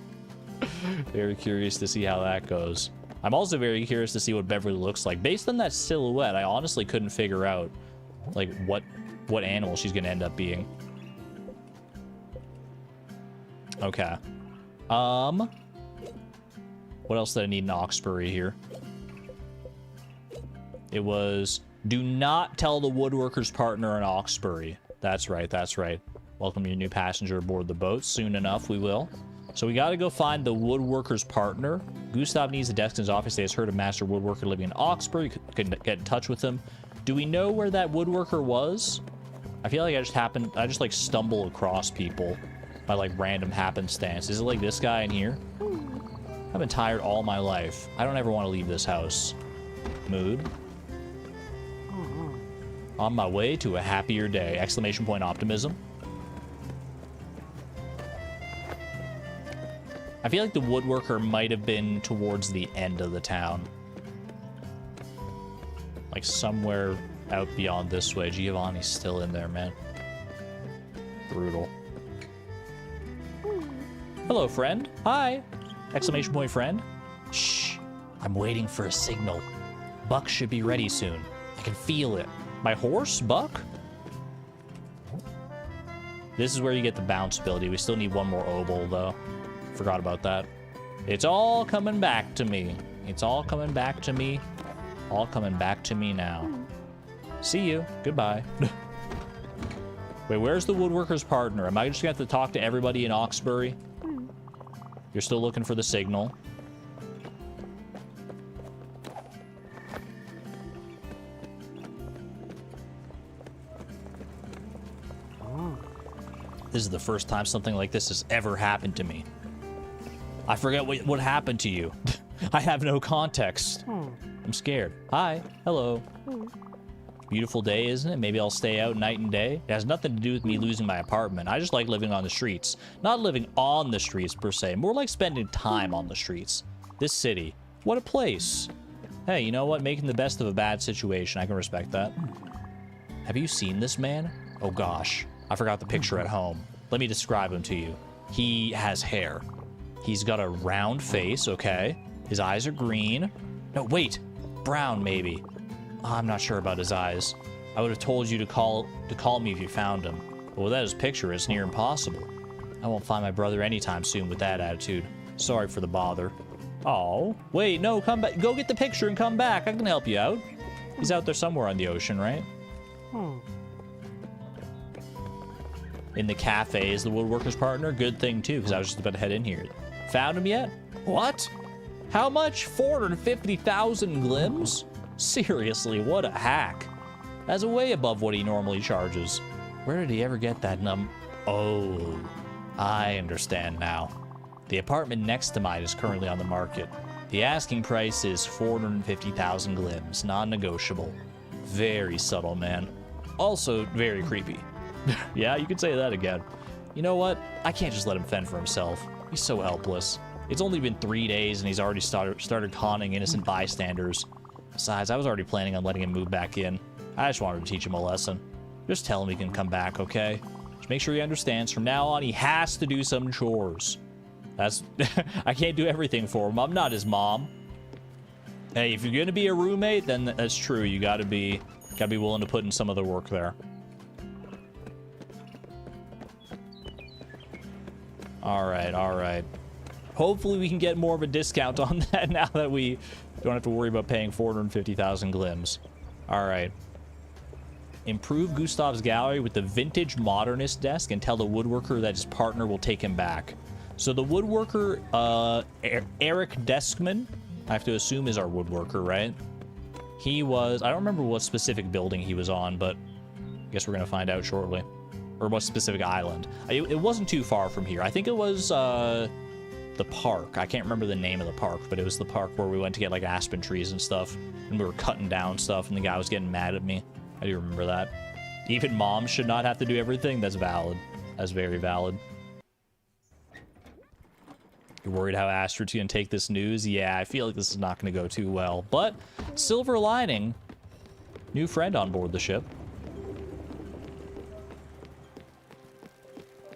Very curious to see how that goes. I'm also very curious to see what Beverly looks like. Based on that silhouette, I honestly couldn't figure out like what animal she's gonna end up being. Okay. What else did I need in Oxbury here? It was, do not tell the woodworker's partner in Oxbury. That's right, that's right. Welcome your new passenger aboard the boat. Soon enough, we will. So we gotta go find the woodworker's partner. Gustav needs the desk in his office. He has heard a master woodworker living in Oxbury. Could get in touch with him. Do we know where that woodworker was? I feel like I just like stumble across people by like random happenstance. Is it like this guy in here? I've been tired all my life. I don't ever want to leave this house. Mood. On my way to a happier day. Exclamation point optimism. I feel like the woodworker might have been towards the end of the town. Like somewhere out beyond this way. Giovanni's still in there, man. Brutal. Hello, friend. Hi. Exclamation point friend. Shh. I'm waiting for a signal. Buck should be ready soon. I can feel it. My horse, Buck? This is where you get the bounce ability. We still need one more obol, though. Forgot about that. It's all coming back to me. It's all coming back to me. All coming back to me now. See you. Goodbye. Wait, where's the woodworker's partner? Am I just going to have to talk to everybody in Oxbury? You're still looking for the signal. This is the first time something like this has ever happened to me. I forget what happened to you. I have no context. I'm scared. Hi. Hello. Beautiful day, isn't it? Maybe I'll stay out night and day. It has nothing to do with me losing my apartment. I just like living on the streets. Not living on the streets, per se. More like spending time on the streets. This city. What a place. Hey, you know what? Making the best of a bad situation. I can respect that. Have you seen this man? Oh, gosh. I forgot the picture at home. Let me describe him to you. He has hair. He's got a round face, okay? His eyes are green. No, wait. Brown, maybe. I'm not sure about his eyes. I would have told you to call me if you found him. But without his picture, it's near impossible. I won't find my brother anytime soon with that attitude. Sorry for the bother. Oh, wait, no, come back. Go get the picture and come back. I can help you out. He's out there somewhere on the ocean, right? In the cafe is the woodworker's partner. Good thing, too, because I was just about to head in here. Found him yet? What? How much? 450,000 glims? Seriously, what a hack. That's way above what he normally charges. Where did he ever get that Oh, I understand now. The apartment next to mine is currently on the market. The asking price is 450,000 glims, non-negotiable. Very subtle, man. Also, very creepy. Yeah, you could say that again. You know what? I can't just let him fend for himself. He's so helpless. It's only been 3 days and he's already started conning innocent bystanders. Besides, I was already planning on letting him move back in. I just wanted to teach him a lesson. Just tell him he can come back, okay? Just make sure he understands. From now on, he has to do some chores. That's... I can't do everything for him. I'm not his mom. Hey, if you're gonna be a roommate, then that's true. You gotta be willing to put in some of the work there. Alright, alright. Hopefully we can get more of a discount on that now that we don't have to worry about paying 450,000 glims. Alright. Improve Gustav's gallery with the vintage modernist desk and tell the woodworker that his partner will take him back. So the woodworker, Eric Deskman, I have to assume is our woodworker, right? He was, I don't remember what specific building he was on, but I guess we're going to find out shortly. Or what specific island. It wasn't too far from here. I think it was the park. I can't remember the name of the park, but it was the park where we went to get like aspen trees and stuff. And we were cutting down stuff and the guy was getting mad at me. I do remember that. Even moms should not have to do everything. That's valid. That's very valid. You're worried how Astrid's gonna take this news? Yeah, I feel like this is not gonna go too well. But, silver lining. New friend on board the ship.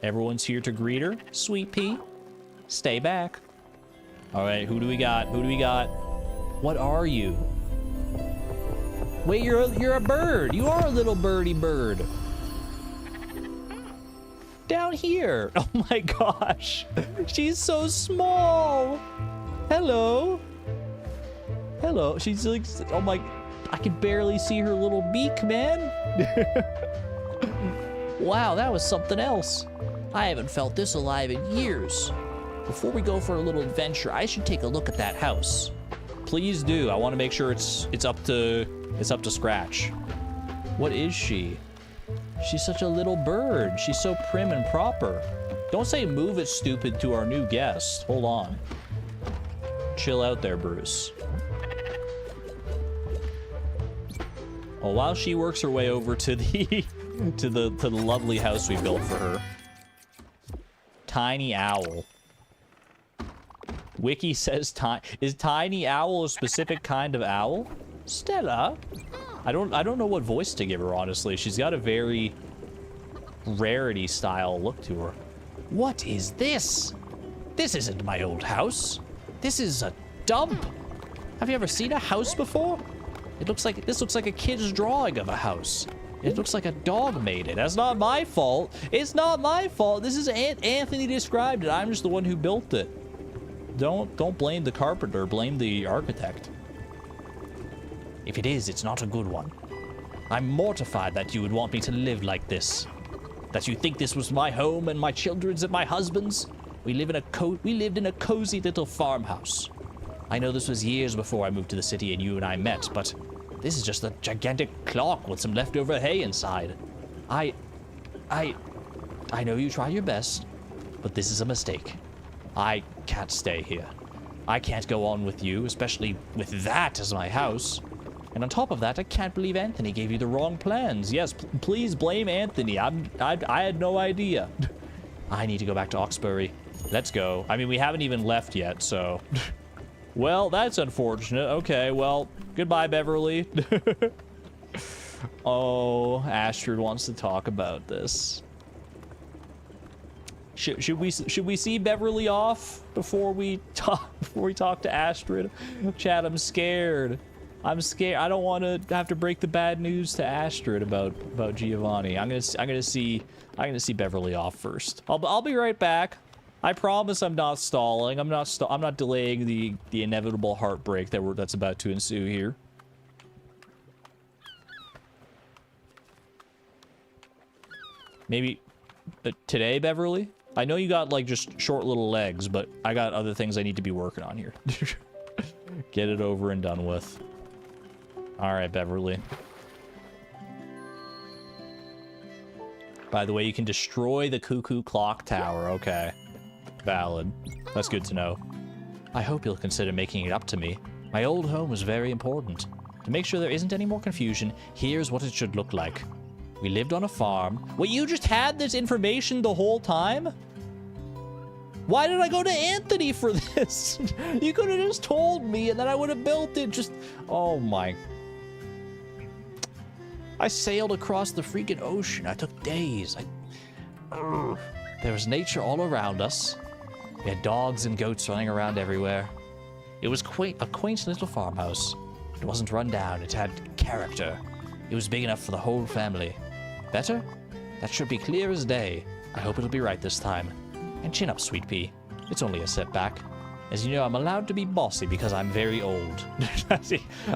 Everyone's here to greet her. Sweet pea. Stay back. Alright, who do we got? Who do we got? What are you? Wait, you're a bird. You are a little birdie bird. Down here. Oh my gosh. She's so small. Hello. Hello. She's like, oh my, I can barely see her little beak, man. Wow, that was something else. I haven't felt this alive in years. Before we go for a little adventure, I should take a look at that house. Please do. I want to make sure it's up to scratch. What is she? She's such a little bird. She's so prim and proper. Don't say move it, stupid, to our new guest. Hold on. Chill out there, Bruce. Well, while she works her way over to the to the lovely house we built for her. Tiny owl. Wiki says is tiny owl a specific kind of owl? Stella? I don't know what voice to give her, honestly. She's got a very rarity style look to her. What is this? This isn't my old house. This is a dump. Have you ever seen a house before? This looks like a kid's drawing of a house. It looks like a dog made it. That's not my fault. It's not my fault. This is Anthony described it. I'm just the one who built it. Don't blame the carpenter. Blame the architect. If it is, it's not a good one. I'm mortified that you would want me to live like this. That you think this was my home and my children's and my husband's. We lived in a cozy little farmhouse. I know this was years before I moved to the city and you and I met, but this is just a gigantic clock with some leftover hay inside. I know you try your best, but this is a mistake. I can't stay here. I can't go on with you, especially with that as my house. And on top of that, I can't believe Anthony gave you the wrong plans. Yes, please blame Anthony. I had no idea. I need to go back to Oxbury. Let's go. I mean, we haven't even left yet, so... Well, that's unfortunate. Okay, well, goodbye, Beverly. Oh, Astrid wants to talk about this. Should we see Beverly off before we talk to Astrid? Chad, I'm scared. I'm scared. I don't want to have to break the bad news to Astrid about Giovanni. I'm gonna see Beverly off first. I'll be right back. I promise I'm not stalling. I'm not delaying the inevitable heartbreak that's about to ensue here. Maybe today, Beverly? I know you got like just short little legs, but I got other things I need to be working on here. Get it over and done with. All right, Beverly. By the way, you can destroy the cuckoo clock tower. Okay. Valid. That's good to know. I hope you'll consider making it up to me. My old home was very important. To make sure there isn't any more confusion, here's what it should look like. We lived on a farm. Wait, you just had this information the whole time? Why did I go to Anthony for this? You could have just told me and then I would have built it. Just, oh my. I sailed across the freaking ocean. I took days. There was nature all around us. We had dogs and goats running around everywhere. It was a quaint little farmhouse. It wasn't run down. It had character. It was big enough for the whole family. Better? That should be clear as day. I hope it'll be right this time. And chin up, sweet pea. It's only a setback. As you know, I'm allowed to be bossy because I'm very old.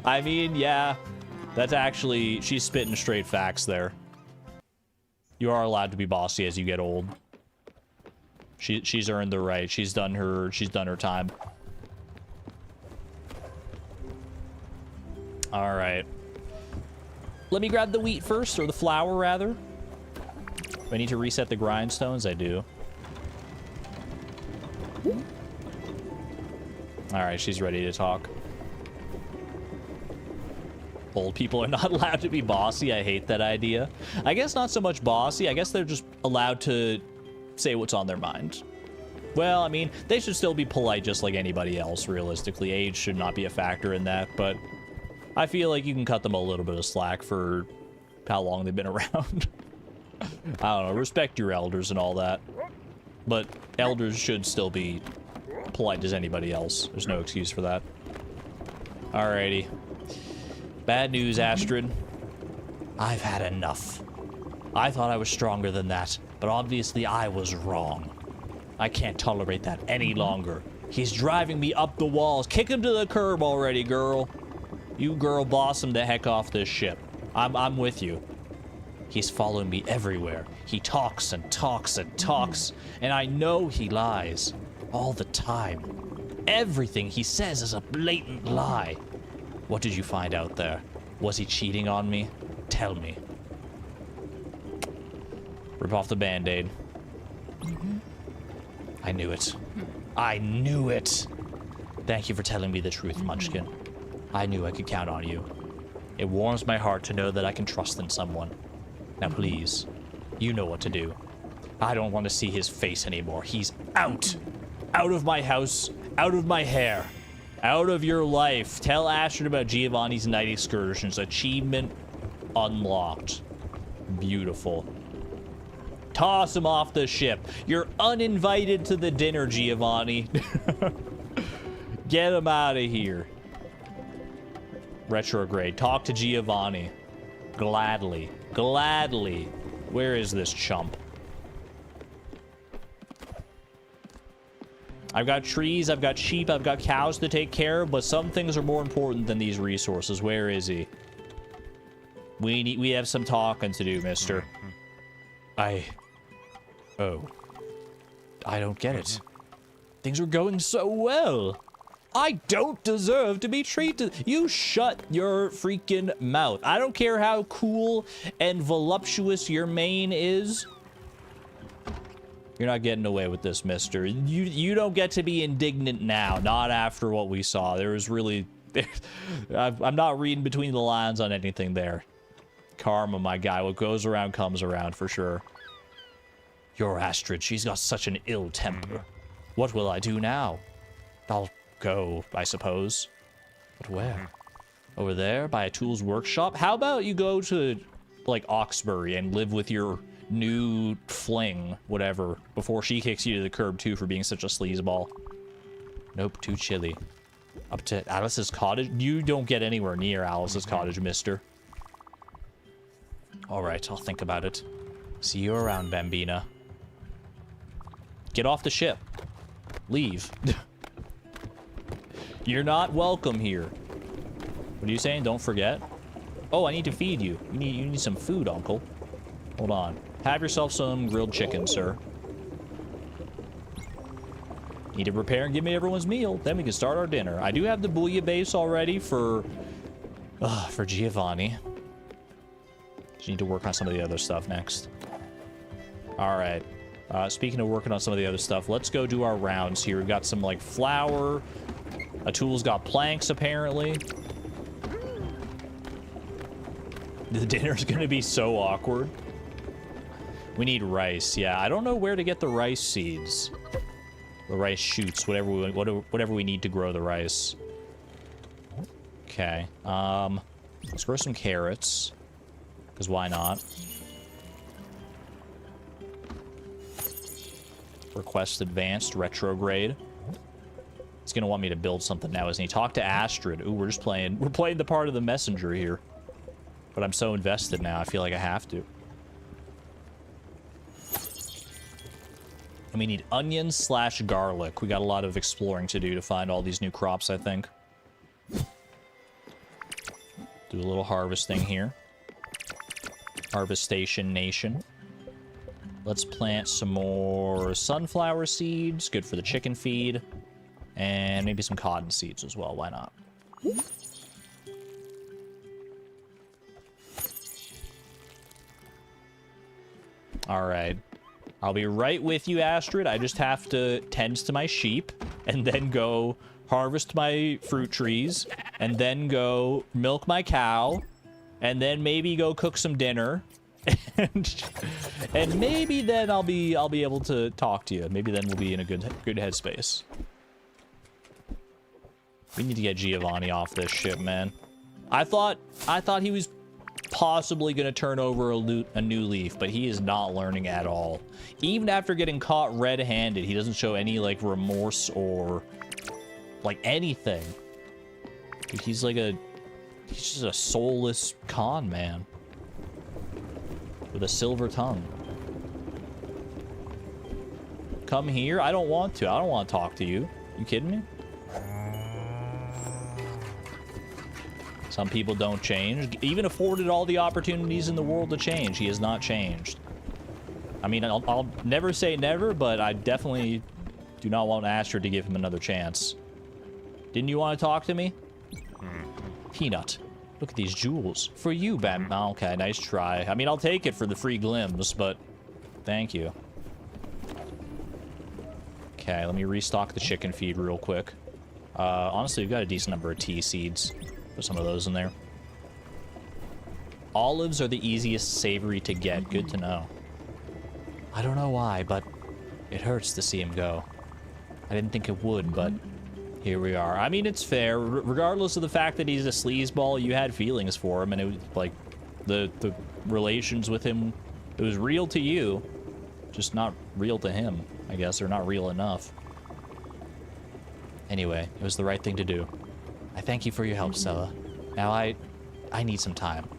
I mean, yeah. That's actually... She's spitting straight facts there. You are allowed to be bossy as you get old. She's earned the right. She's done her time. All right. Let me grab the wheat first, or the flour rather. Do I need to reset the grindstones? I do. All right, she's ready to talk. Old people are not allowed to be bossy. I hate that idea. I guess not so much bossy. I guess they're just allowed to say what's on their mind. Well, I mean, they should still be polite just like anybody else, realistically. Age should not be a factor in that, but I feel like you can cut them a little bit of slack for how long they've been around. I don't know, respect your elders and all that. But elders should still be polite as anybody else. There's no excuse for that. Alrighty. Bad news, Astrid. I've had enough. I thought I was stronger than that, but obviously I was wrong. I can't tolerate that any longer. He's driving me up the walls. Kick him to the curb already, girl. You girl boss him the heck off this ship. I'm with you. He's following me everywhere. He talks and talks and talks, and I know he lies. All the time. Everything he says is a blatant lie. What did you find out there? Was he cheating on me? Tell me. Rip off the Band-Aid. I knew it. I knew it! Thank you for telling me the truth, Munchkin. I knew I could count on you. It warms my heart to know that I can trust in someone. Now please, you know what to do. I don't want to see his face anymore. He's out! Out of my house, out of my hair, out of your life. Tell Astrid about Giovanni's night excursions. Achievement unlocked. Beautiful. Toss him off the ship. You're uninvited to the dinner, Giovanni. Get him out of here. Retrograde. Talk to Giovanni. Gladly. Gladly. Where is this chump? I've got trees, I've got sheep, I've got cows to take care of, but some things are more important than these resources. Where is he? We have some talking to do, mister. Oh. I don't get it. Things are going so well. I don't deserve to be treated. You shut your freaking mouth. I don't care how cool and voluptuous your mane is. You're not getting away with this, mister. You don't get to be indignant now. Not after what we saw. There was really... I'm not reading between the lines on anything there. Karma, my guy. What goes around comes around for sure. Your Astrid, she's got such an ill temper. What will I do now? I'll go, I suppose. But where? Over there, by a tools workshop? How about you go to, like, Oxbury and live with your new fling, whatever, before she kicks you to the curb, too, for being such a sleazeball. Nope, too chilly. Up to Alice's cottage? You don't get anywhere near Alice's cottage, mister. Alright, I'll think about it. See you around, Bambina. Get off the ship. Leave. You're not welcome here. What are you saying? Don't forget? Oh, I need to feed you. You need some food, Uncle. Hold on. Have yourself some grilled chicken, sir. Need to prepare and give me everyone's meal. Then we can start our dinner. I do have the bouillabaisse already for Giovanni. Just need to work on some of the other stuff next. All right. Speaking of working on some of the other stuff, let's go do our rounds here. We've got some, like, flour. Atul's got planks, apparently. The dinner's gonna be so awkward. We need rice. Yeah, I don't know where to get the rice seeds. The rice shoots, whatever we need to grow the rice. Okay. Let's grow some carrots. Because why not? Request advanced retrograde. He's gonna want me to build something now, isn't he? Talk to Astrid. Ooh, we're playing the part of the messenger here. But I'm so invested now, I feel like I have to. And we need onions / garlic. We got a lot of exploring to do to find all these new crops, I think. Do a little harvesting here. Harvestation nation. Let's plant some more sunflower seeds. Good for the chicken feed. And maybe some cotton seeds as well. Why not? All right. I'll be right with you, Astrid. I just have to tend to my sheep and then go harvest my fruit trees and then go milk my cow and then maybe go cook some dinner. And maybe then I'll be able to talk to you. Maybe then we'll be in a good headspace. We need to get Giovanni off this ship, man. I thought he was possibly going to turn over a new leaf, but he is not learning at all. Even after getting caught red-handed, he doesn't show any, like, remorse or, like, anything. Dude, he's just a soulless con man. With a silver tongue. Come here? I don't want to. I don't want to talk to you. You kidding me? Some people don't change. Even afforded all the opportunities in the world to change, he has not changed. I mean, I'll never say never, but I definitely do not want Astrid to give him another chance. Didn't you want to talk to me? Peanut. Look at these jewels. For you, Bam. Oh, okay, nice try. I mean, I'll take it for the free glims, but thank you. Okay, let me restock the chicken feed real quick. Honestly, we've got a decent number of tea seeds. Put some of those in there. Olives are the easiest savory to get. Good to know. I don't know why, but it hurts to see him go. I didn't think it would, but here we are. I mean, it's fair. Regardless of the fact that he's a sleazeball, you had feelings for him, and it was like the relations with him, it was real to you, just not real to him, I guess, or not real enough. Anyway, it was the right thing to do. I thank you for your help, Stella. Now I need some time.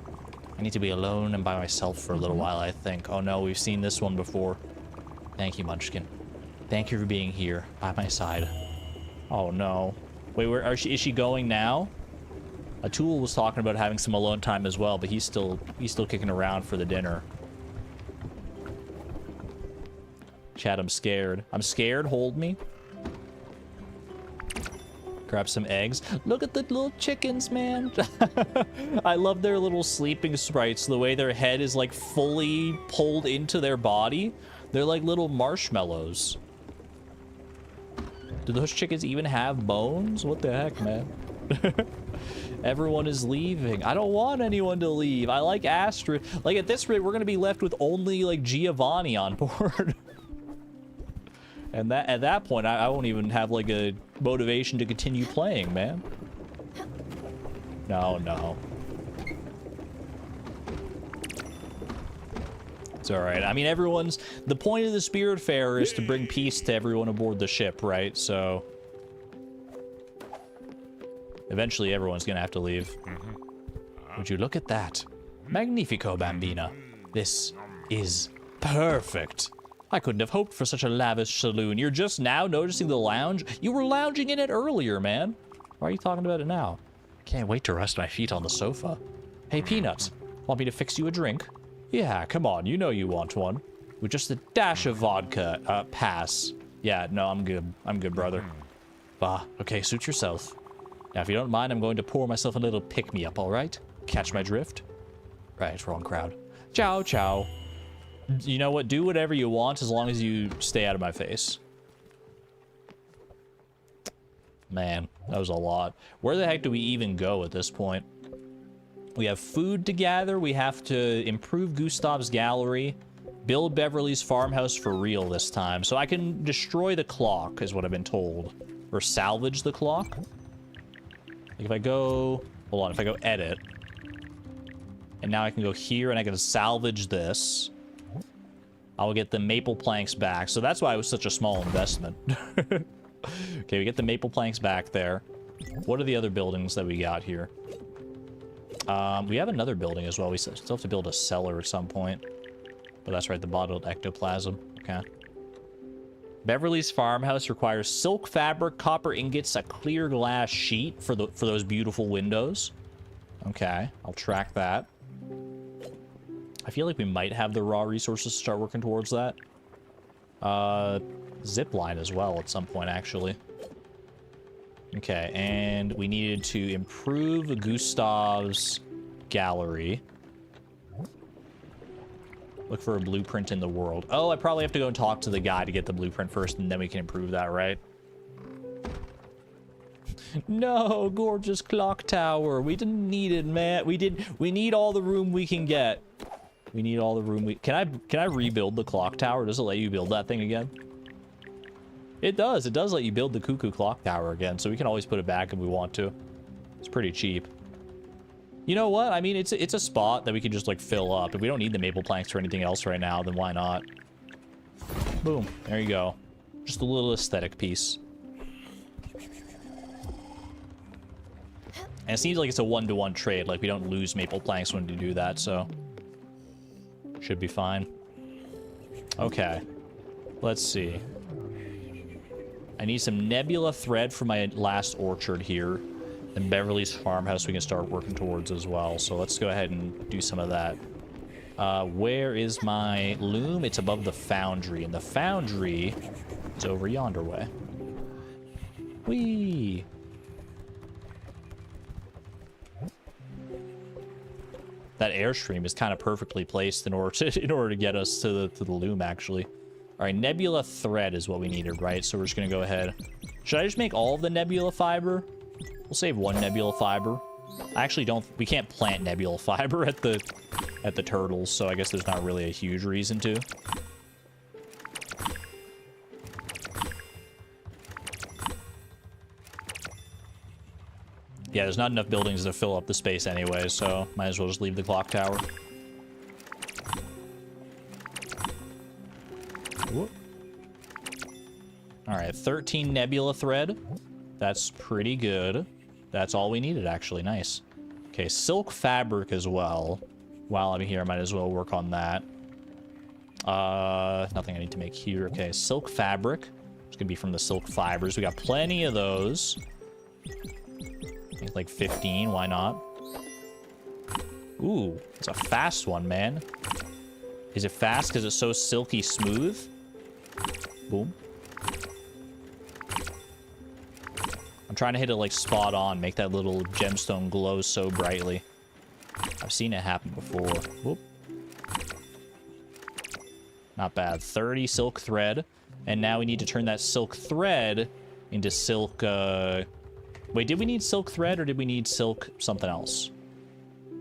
I need to be alone and by myself for a little while, I think. Oh no, we've seen this one before. Thank you, Munchkin. Thank you for being here by my side. Oh no. Wait, where is she going now? Atul was talking about having some alone time as well, but he's still kicking around for the dinner. Chad, I'm scared. I'm scared, hold me. Grab some eggs. Look at the little chickens, man. I love their little sleeping sprites. The way their head is like fully pulled into their body. They're like little marshmallows. Do those chickens even have bones? What the heck, man? Everyone is leaving. I don't want anyone to leave. I like Astrid. Like, at this rate, we're going to be left with only, like, Giovanni on board. And at that point, I won't even have, like, a motivation to continue playing, man. No, no. It's alright. I mean, the point of the Spiritfarer is to bring peace to everyone aboard the ship, right? So eventually everyone's gonna have to leave. Would you look at that? Magnifico, Bambina. This is perfect. I couldn't have hoped for such a lavish saloon. You're just now noticing the lounge? You were lounging in it earlier, man. Why are you talking about it now? Can't wait to rest my feet on the sofa. Hey, Peanuts. Want me to fix you a drink? Yeah, come on. You know you want one. With just a dash of vodka. Pass. Yeah, no, I'm good. I'm good, brother. Bah, okay, suit yourself. Now, if you don't mind, I'm going to pour myself a little pick-me-up, all right? Catch my drift? Right, wrong crowd. Ciao, ciao. You know what? Do whatever you want as long as you stay out of my face. Man, that was a lot. Where the heck do we even go at this point? We have food to gather. We have to improve Gustav's gallery. Build Beverly's farmhouse for real this time. So I can destroy the clock, is what I've been told. Or salvage the clock. Like if I go... Hold on, if I go edit. And now I can go here and I can salvage this. I'll get the maple planks back. So that's why it was such a small investment. Okay, we get the maple planks back there. What are the other buildings that we got here? We have another building as well. We still have to build a cellar at some point. But that's right, the bottled ectoplasm. Okay. Beverly's farmhouse requires silk fabric, copper ingots, a clear glass sheet for those beautiful windows. Okay, I'll track that. I feel like we might have the raw resources to start working towards that. Zip line as well at some point, actually. Okay, and we needed to improve Gustav's gallery. Look for a blueprint in the world. Oh, I probably have to go and talk to the guy to get the blueprint first, and then we can improve that, right? No, gorgeous clock tower. We didn't need it, man. We need all the room we can get. We need all the room we... Can I rebuild the clock tower? Does it let you build that thing again? It does. It does let you build the cuckoo clock tower again, so we can always put it back if we want to. It's pretty cheap. You know what? I mean, it's a spot that we can just, like, fill up. If we don't need the maple planks or anything else right now, then why not? Boom. There you go. Just a little aesthetic piece. And it seems like it's a one-to-one trade. Like, we don't lose maple planks when we do that, so... Should be fine. Okay. Let's see. I need some nebula thread for my last orchard here. And Beverly's farmhouse we can start working towards as well. So let's go ahead and do some of that. Where is my loom? It's above the foundry. And the foundry is over yonder way. Whee! That airstream is kind of perfectly placed in order to get us to the loom, actually. All right, nebula thread is what we needed, right? So we're just gonna go ahead. Should I just make all of the nebula fiber? We'll save one nebula fiber. I actually don't. We can't plant nebula fiber at the turtles, so I guess there's not really a huge reason to. Yeah, there's not enough buildings to fill up the space anyway, so might as well just leave the clock tower. Whoop. All right, 13 nebula thread. That's pretty good. That's all we needed, actually. Nice. Okay, silk fabric as well. While I'm here, I might as well work on that. Nothing I need to make here. Okay, silk fabric. It's gonna be from the silk fibers. We got plenty of those. Like 15, why not? Ooh, it's a fast one, man. Is it fast because it's so silky smooth? Boom. I'm trying to hit it like spot on, make that little gemstone glow so brightly. I've seen it happen before. Whoop. Not bad. 30 silk thread. And now we need to turn that silk thread into silk, Wait, did we need silk thread or did we need silk something else?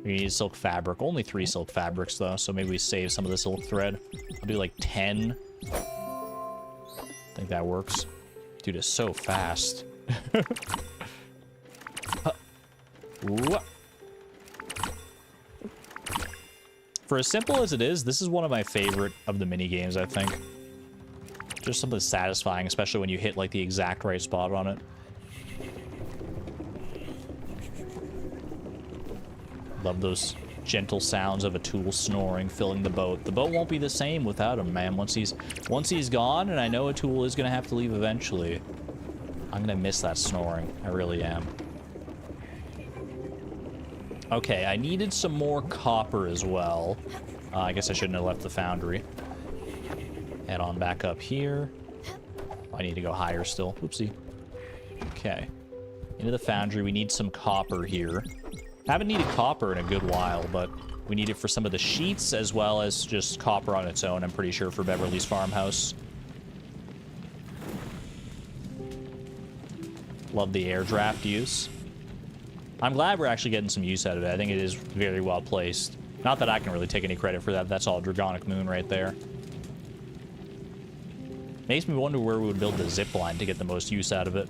We need silk fabric. Only 3 silk fabrics, though, so maybe we save some of the silk thread. I'll do like 10. I think that works. Dude, it's so fast. For as simple as it is, this is one of my favorite of the mini games, I think. Just something satisfying, especially when you hit like the exact right spot on it. Love those gentle sounds of a tool snoring filling the boat. The boat won't be the same without him, man. Once he's gone, and I know a tool is gonna have to leave eventually, I'm gonna miss that snoring. I really am. Okay, I needed some more copper as well. I guess I shouldn't have left the foundry. Head on back up here. I need to go higher still. Oopsie. Okay. Into the foundry. We need some copper here. Haven't needed copper in a good while, but We need it for some of the sheets, as well as just copper on its own, I'm pretty sure, for Beverly's farmhouse. Love the air draft use. I'm glad we're actually getting some use out of it. I think it is very well placed. Not that I can really take any credit for that. That's all Dragonic Moon right there. Makes me wonder where we would build the zip line to get the most use out of it.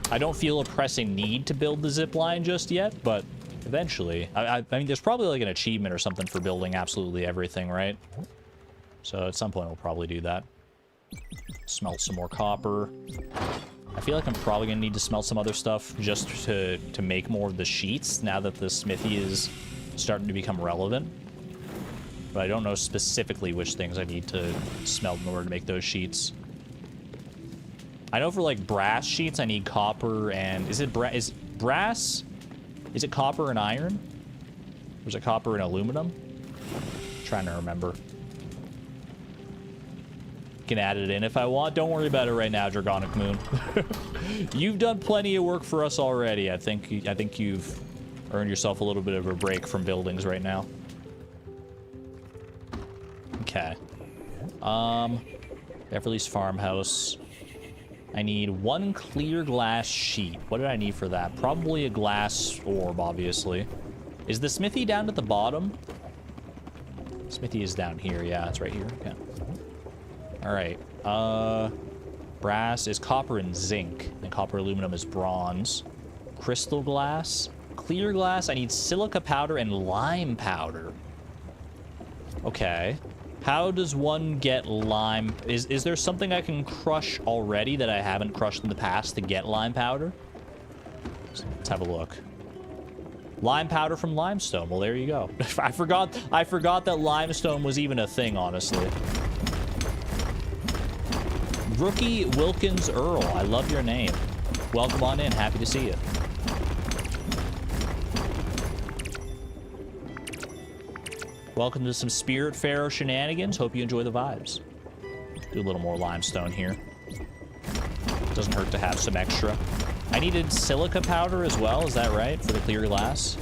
I don't feel a pressing need to build the zip line just yet, but eventually. I mean, there's probably like an achievement or something for building absolutely everything, right? So at some point we'll probably do that. Smelt some more copper. I feel like I'm probably gonna need to smelt some other stuff just to make more of the sheets now that the smithy is starting to become relevant. But I don't know specifically which things I need to smelt in order to make those sheets. I know for like brass sheets I need copper and is brass? Is it copper and iron? Or is it copper and aluminum? I'm trying to remember. Can add it in if I want. Don't worry about it right now, Dragonic Moon. You've done plenty of work for us already. I think you've earned yourself a little bit of a break from buildings right now. Okay. Beverly's farmhouse. I need 1 clear glass sheet. What did I need for that? Probably a glass orb, obviously. Is the smithy down at the bottom? Smithy is down here. Yeah, it's right here. Okay. All right. Brass is copper and zinc, and copper aluminum is bronze. Crystal glass, clear glass. I need silica powder and lime powder. Okay. How does one get lime? Is there something I can crush already that I haven't crushed in the past to get lime powder? Let's have a look. Lime powder from limestone. Well, there you go. I forgot that limestone was even a thing, honestly. Rookie Wilkins Earl, I love your name. Welcome on in, happy to see you. Welcome to some Spiritfarer shenanigans. Hope you enjoy the vibes. Do a little more limestone here. Doesn't hurt to have some extra. I needed silica powder as well, is that right? For the clear glass?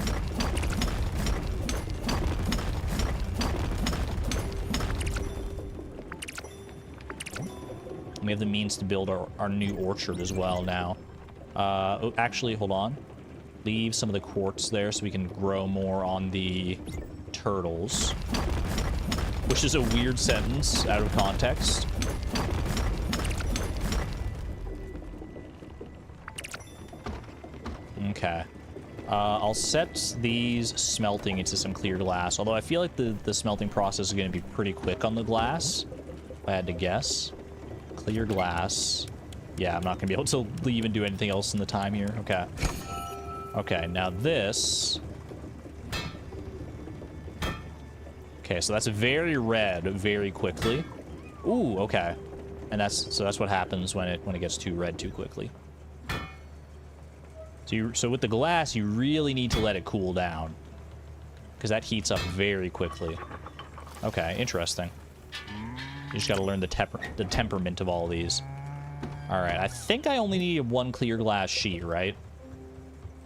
We have the means to build our new orchard as well now. Oh, actually, hold on. Leave some of the quartz there so we can grow more on the turtles. Which is a weird sentence out of context. Okay. I'll set these smelting into some clear glass, although I feel like the smelting process is going to be pretty quick on the glass, if I had to guess. Clear glass. Yeah, I'm not gonna be able to leave and do anything else in the time here. Okay. Okay, now this. Okay, so that's very red very quickly. Ooh, okay. And that's what happens when it gets too red too quickly. So with the glass, you really need to let it cool down, because that heats up very quickly. Okay, interesting. You just got to learn the temperament of all these. All right, I think I only need 1 clear glass sheet, right?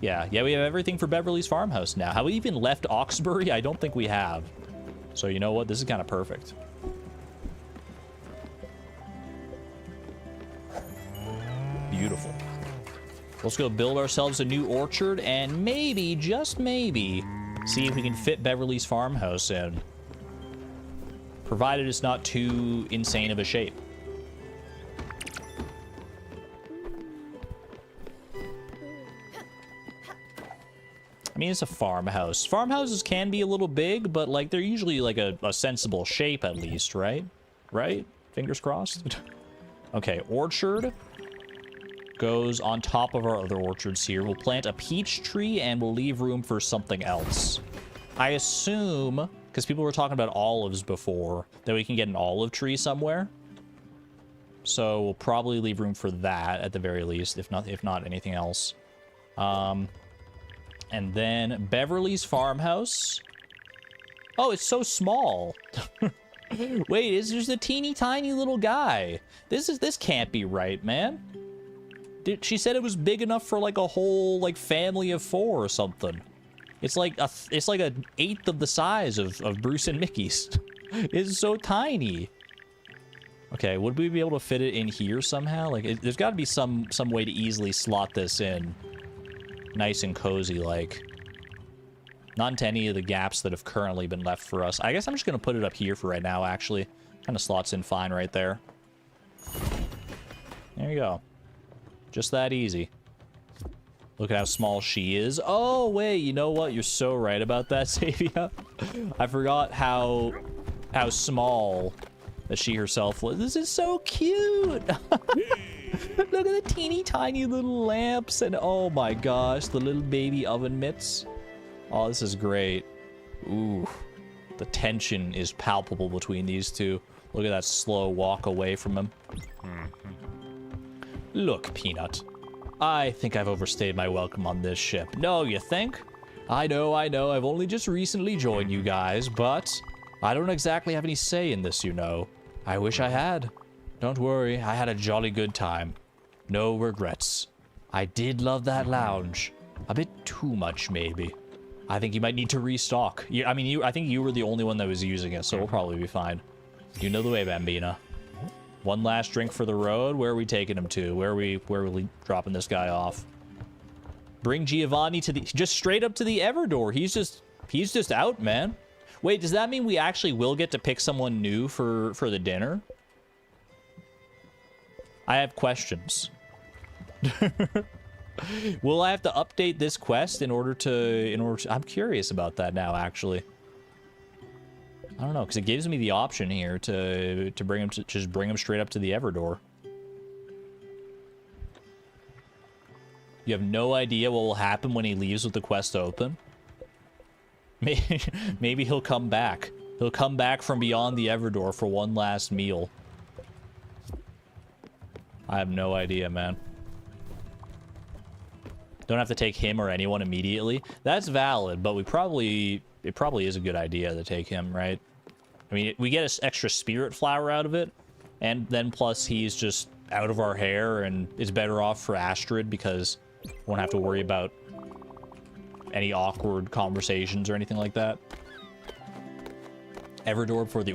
Yeah, we have everything for Beverly's farmhouse now. Have we even left Oxbury? I don't think we have. So you know what? This is kind of perfect. Beautiful. Let's go build ourselves a new orchard and maybe, just maybe, see if we can fit Beverly's farmhouse in. Provided it's not too insane of a shape. I mean, it's a farmhouse. Farmhouses can be a little big, but like they're usually like a sensible shape at least, right? Right? Fingers crossed. Okay, orchard goes on top of our other orchards here. We'll plant a peach tree and we'll leave room for something else. I assume, because people were talking about olives before, that we can get an olive tree somewhere. So we'll probably leave room for that at the very least, if not anything else. And then Beverly's farmhouse. Oh, it's so small. Wait, it's just a teeny tiny little guy. This can't be right, man. She said it was big enough for like a whole like family of 4 or something. It's like an eighth of the size of Bruce and Mickey's. It's so tiny. Okay, would we be able to fit it in here somehow? Like, there's got to be some way to easily slot this in, nice and cozy, like. Not into any of the gaps that have currently been left for us. I guess I'm just gonna put it up here for right now. Actually, kind of slots in fine right there. There you go. Just that easy. Look at how small she is. Oh, wait, you know what? You're so right about that, Savia. I forgot how small that she herself was. This is so cute. Look at the teeny tiny little lamps and oh my gosh, the little baby oven mitts. Oh, this is great. Ooh, the tension is palpable between these two. Look at that slow walk away from him. Look, Peanut. I think I've overstayed my welcome on this ship. No, you think? I know. I've only just recently joined you guys, but I don't exactly have any say in this, you know. I wish I had. Don't worry, I had a jolly good time. No regrets. I did love that lounge. A bit too much, maybe. I think you might need to restock. I think you were the only one that was using it, so we'll probably be fine. You know the way, Bambina. One last drink for the road. Where are we taking him to? Where are we dropping this guy off? Bring Giovanni to the... Just straight up to the Everdor. He's just out, man. Wait, does that mean we actually will get to pick someone new for the dinner? I have questions. Will I have to update this quest in order to... I'm curious about that now, actually. I don't know, because it gives me the option here to bring him just bring him straight up to the Everdor. You have no idea what will happen when he leaves with the quest open. Maybe he'll come back. He'll come back from beyond the Everdor for one last meal. I have no idea, man. Don't have to take him or anyone immediately. That's valid, but it probably is a good idea to take him, right? I mean, we get an extra spirit flower out of it, and then plus he's just out of our hair, and it's better off for Astrid because we won't have to worry about any awkward conversations or anything like that. Everdor for the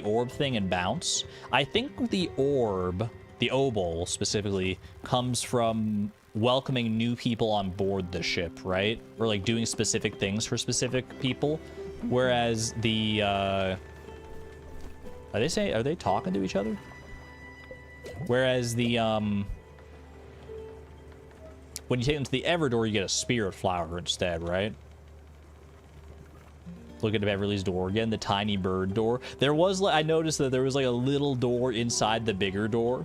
orb thing and bounce. I think the orb, the obol specifically, comes from welcoming new people on board the ship, right? Or like doing specific things for specific people. Whereas the are they talking to each other? Whereas the when you take them to the Everdor, you get a spirit flower instead, right? Look at Beverly's door again, the tiny bird door. There was, I noticed that there was like a little door inside the bigger door.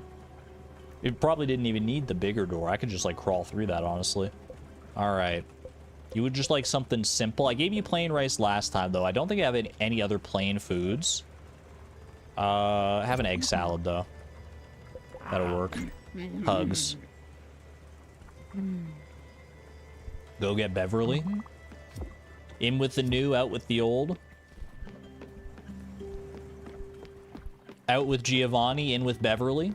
It probably didn't even need the bigger door. I could just like crawl through that, honestly. All right. You would just like something simple. I gave you plain rice last time, though. I don't think I have any other plain foods. I have an egg salad, though. That'll work. Hugs. Go get Beverly. In with the new, out with the old. Out with Giovanni, in with Beverly.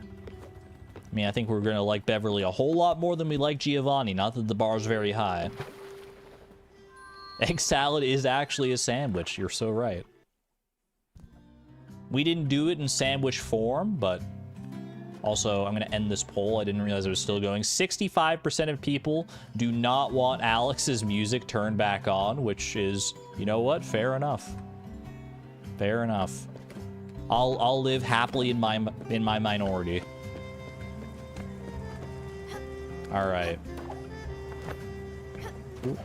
I mean, I think we're going to like Beverly a whole lot more than we like Giovanni. Not that the bar's very high. Egg salad is actually a sandwich. You're so right. We didn't do it in sandwich form, but also I'm going to end this poll. I didn't realize it was still going. 65% of people do not want Alex's music turned back on, which is, you know what? Fair enough. Fair enough. I'll live happily in my minority. All right. Ooh.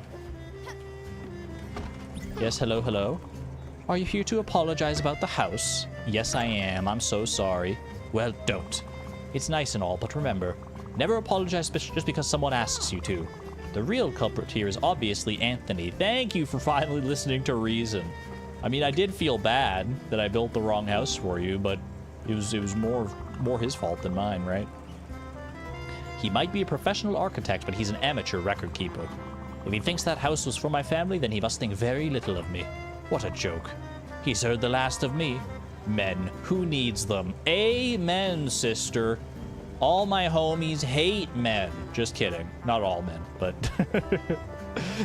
Yes, hello, hello. Are you here to apologize about the house? Yes, I am. I'm so sorry. Well, don't. It's nice and all, but remember, never apologize just because someone asks you to. The real culprit here is obviously Anthony. Thank you for finally listening to reason. I mean, I did feel bad that I built the wrong house for you, but it was more his fault than mine, right? He might be a professional architect, but he's an amateur record keeper. If he thinks that house was for my family, then he must think very little of me. What a joke. He's heard the last of me. Men, who needs them? Amen, sister. All my homies hate men. Just kidding. Not all men, but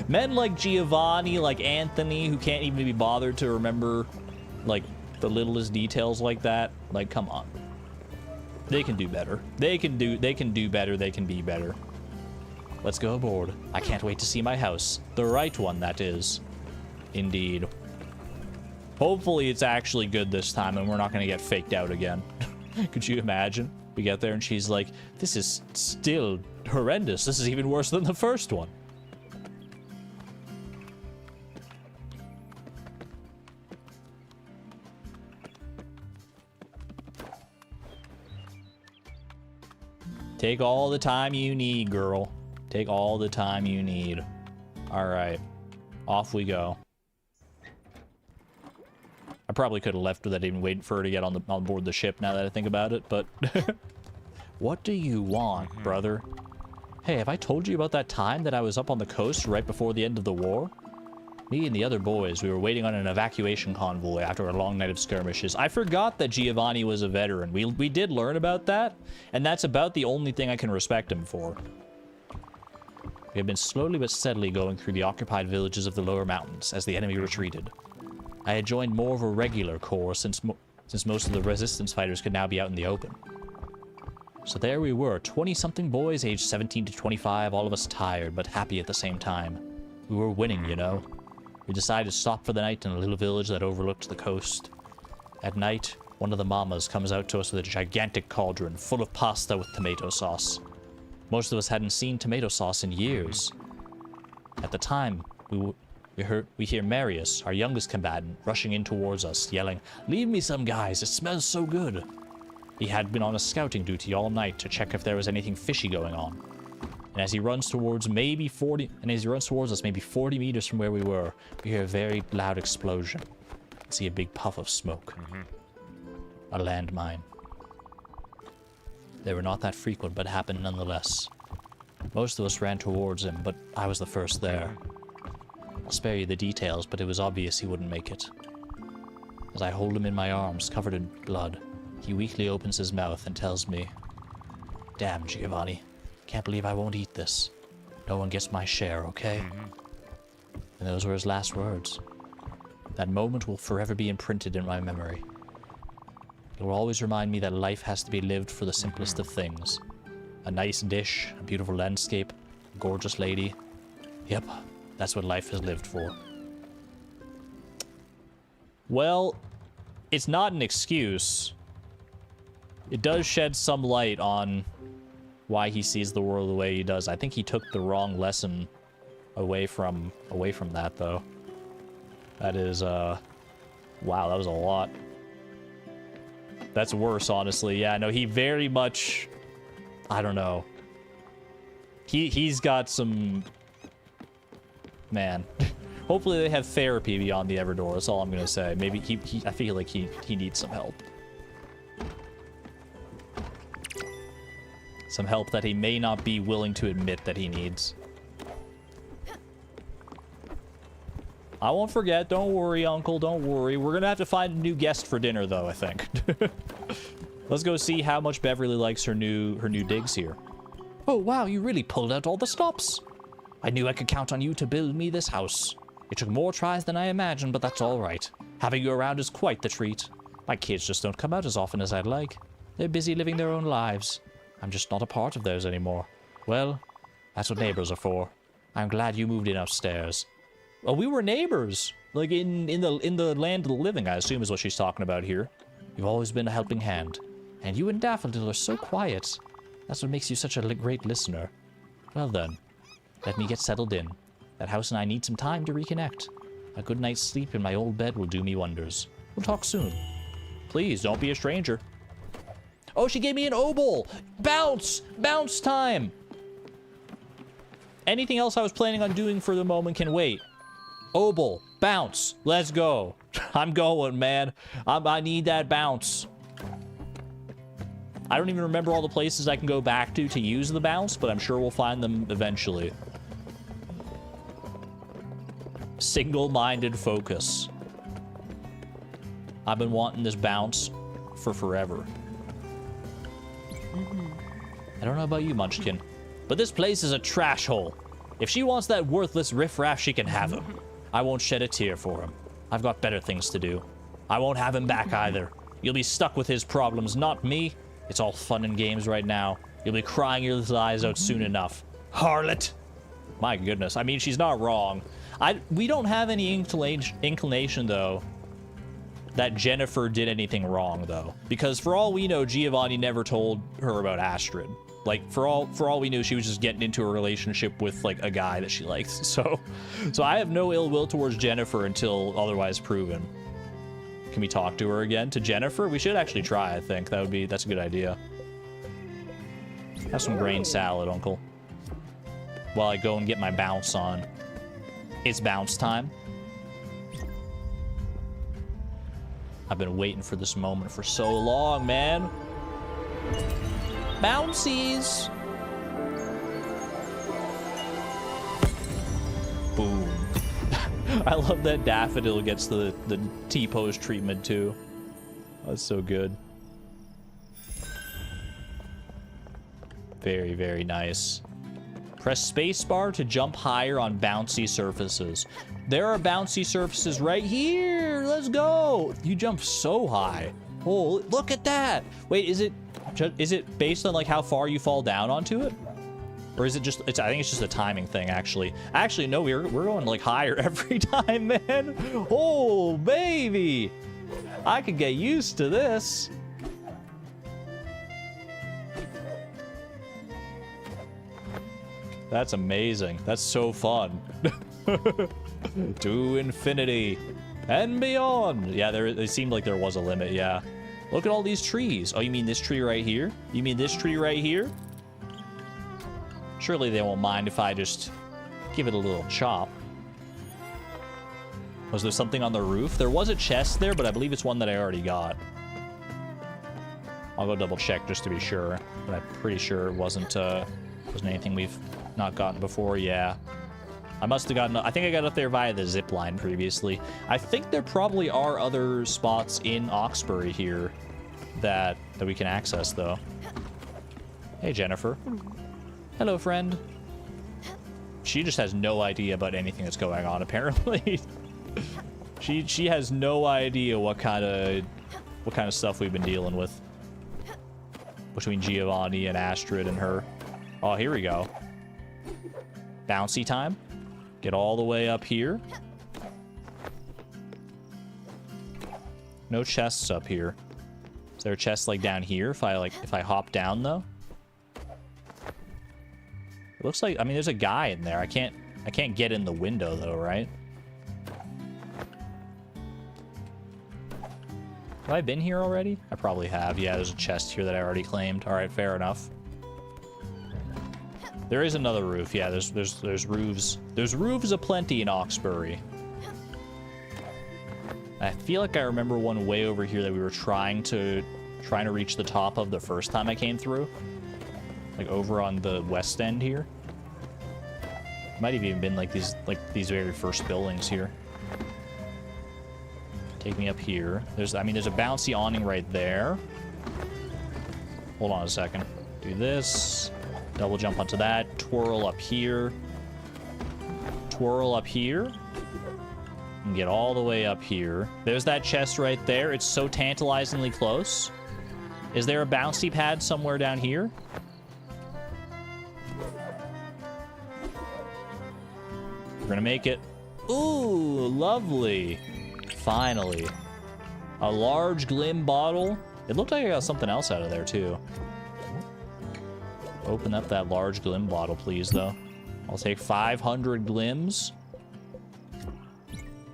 men like Giovanni, like Anthony, who can't even be bothered to remember, like, the littlest details like that. Like, come on. They can do better. They can do better. They can be better. Let's go aboard. I can't wait to see my house. The right one, that is. Indeed. Hopefully it's actually good this time and we're not going to get faked out again. Could you imagine? We get there and she's like, this is still horrendous. This is even worse than the first one. Take all the time you need, girl. Take all the time you need. All right. Off we go. I probably could have left without even waiting for her to get on board the ship now that I think about it, but... What do you want, brother? Hey, have I told you about that time that I was up on the coast right before the end of the war? Me and the other boys, we were waiting on an evacuation convoy after a long night of skirmishes. I forgot that Giovanni was a veteran. We did learn about that, and that's about the only thing I can respect him for. We have been slowly but steadily going through the occupied villages of the lower mountains as the enemy retreated. I had joined more of a regular corps since most of the resistance fighters could now be out in the open. So there we were, 20-something boys aged 17 to 25, all of us tired but happy at the same time. We were winning, you know. We decided to stop for the night in a little village that overlooked the coast. At night, one of the mamas comes out to us with a gigantic cauldron full of pasta with tomato sauce. Most of us hadn't seen tomato sauce in years. At the time, we hear Marius, our youngest combatant, rushing in towards us, yelling, "Leave me some, guys, it smells so good." He had been on a scouting duty all night to check if there was anything fishy going on. And as he runs towards us maybe 40 meters from where we were, we hear a very loud explosion. See a big puff of smoke. A landmine. They were not that frequent, but happened nonetheless. Most of us ran towards him, but I was the first there. I'll spare you the details, but it was obvious he wouldn't make it. As I hold him in my arms, covered in blood, he weakly opens his mouth and tells me, "Damn, Giovanni. Can't believe I won't eat this. No one gets my share, okay?" And those were his last words. That moment will forever be imprinted in my memory. It will always remind me that life has to be lived for the simplest of things. A nice dish, a beautiful landscape, a gorgeous lady. Yep, that's what life is lived for. Well, it's not an excuse. It does shed some light on why he sees the world the way he does. I think he took the wrong lesson away from that, though. That is, wow, that was a lot. That's worse, honestly. Yeah, no, he very much, I don't know. He's got some, man. Hopefully they have therapy beyond the Everdoor. That's all I'm gonna say. Maybe I feel like he needs some help. Some help that he may not be willing to admit that he needs. I won't forget. Don't worry, Uncle. Don't worry. We're gonna have to find a new guest for dinner, though, I think. Let's go see how much Beverly likes her new digs here. Oh, wow, you really pulled out all the stops. I knew I could count on you to build me this house. It took more tries than I imagined, but that's all right. Having you around is quite the treat. My kids just don't come out as often as I'd like. They're busy living their own lives. I'm just not a part of theirs anymore. Well, that's what neighbors are for. I'm glad you moved in upstairs. Oh, we were neighbors. Like in the land of the living, I assume is what she's talking about here. You've always been a helping hand. And you and Daffodil are so quiet. That's what makes you such a great listener. Well then, let me get settled in. That house and I need some time to reconnect. A good night's sleep in my old bed will do me wonders. We'll talk soon. Please, don't be a stranger. Oh, she gave me an obol! Bounce! Bounce time! Anything else I was planning on doing for the moment can wait. Obol, bounce, let's go. I'm going, man. I need that bounce. I don't even remember all the places I can go back to use the bounce, but I'm sure we'll find them eventually. Single-minded focus. I've been wanting this bounce for forever. I don't know about you, Munchkin, but this place is a trash hole. If she wants that worthless riffraff, she can have him. I won't shed a tear for him. I've got better things to do. I won't have him back either. You'll be stuck with his problems, not me. It's all fun and games right now. You'll be crying your little eyes out soon enough. Harlot! My goodness, I mean, she's not wrong. We don't have any inclination, though, that Jennifer did anything wrong, though. Because for all we know, Giovanni never told her about Astrid. Like, for all we knew, she was just getting into a relationship with, like, a guy that she likes. So I have no ill will towards Jennifer until otherwise proven. Can we talk to her again? To Jennifer? We should actually try, I think. That's a good idea. Have some grain salad, Uncle. While I go and get my bounce on. It's bounce time. I've been waiting for this moment for so long, man. Bouncies! Boom. I love that Daffodil gets the T-pose treatment, too. That's so good. Very, very nice. Press spacebar to jump higher on bouncy surfaces. There are bouncy surfaces right here. Let's go. You jump so high. Oh, look at that. Wait, is it based on like how far you fall down onto it? Or is it just, I think it's just a timing thing, actually. Actually, no, we're going like higher every time, man. Oh, baby. I could get used to this. That's amazing. That's so fun. To infinity and beyond. Yeah, it seemed like there was a limit, yeah. Look at all these trees. Oh, you mean this tree right here? You mean this tree right here? Surely they won't mind if I just give it a little chop. Was there something on the roof? There was a chest there, but I believe it's one that I already got. I'll go double check just to be sure, but I'm pretty sure it wasn't anything we've not gotten before. Yeah, I must have gotten, I think I got up there via the zip line previously. I think there probably are other spots in Oxbury here that we can access, though. Hey, Jennifer. Hello, friend. She just has no idea about anything that's going on, apparently. she has no idea what kind of stuff we've been dealing with between Giovanni and Astrid and her. Oh, here we go. Bouncy time. Get all the way up here. No chests up here. Is there a chest like down here if I hop down though? It looks like, I mean, there's a guy in there. I can't get in the window though, right? Have I been here already? I probably have. Yeah, there's a chest here that I already claimed. All right, fair enough. There is another roof. Yeah, there's roofs. There's roofs aplenty in Oxbury. I feel like I remember one way over here that we were trying to reach the top of the first time I came through. Like over on the west end here. Might have even been like these very first buildings here. Take me up here. There's a bouncy awning right there. Hold on a second. Do this. Double jump onto that. Twirl up here. Twirl up here. And get all the way up here. There's that chest right there. It's so tantalizingly close. Is there a bouncy pad somewhere down here? We're gonna make it. Ooh, lovely. Finally. A large Glim bottle. It looked like I got something else out of there, too. Open up that large Glim bottle, please, though. I'll take 500 Glims.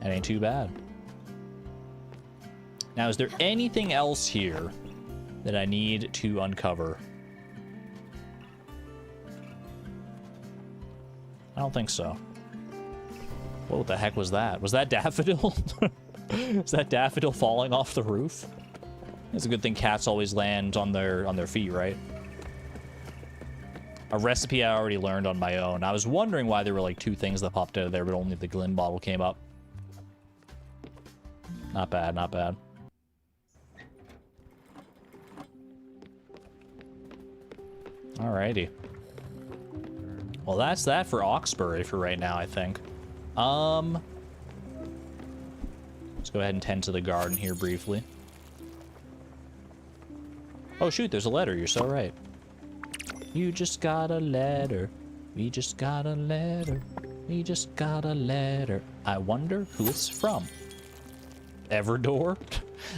That ain't too bad. Now, is there anything else here that I need to uncover? I don't think so. What the heck was that? Was that Daffodil? Is that Daffodil falling off the roof? It's a good thing cats always land on their feet, right? A recipe I already learned on my own. I was wondering why there were like two things that popped out of there, but only the Glim bottle came up. Not bad, not bad. Alrighty. Well, that's that for Oxbury for right now, I think. Let's go ahead and tend to the garden here briefly. Oh, shoot, there's a letter. You're so right. You just got a letter. We just got a letter. We just got a letter. I wonder who it's from. Everdor?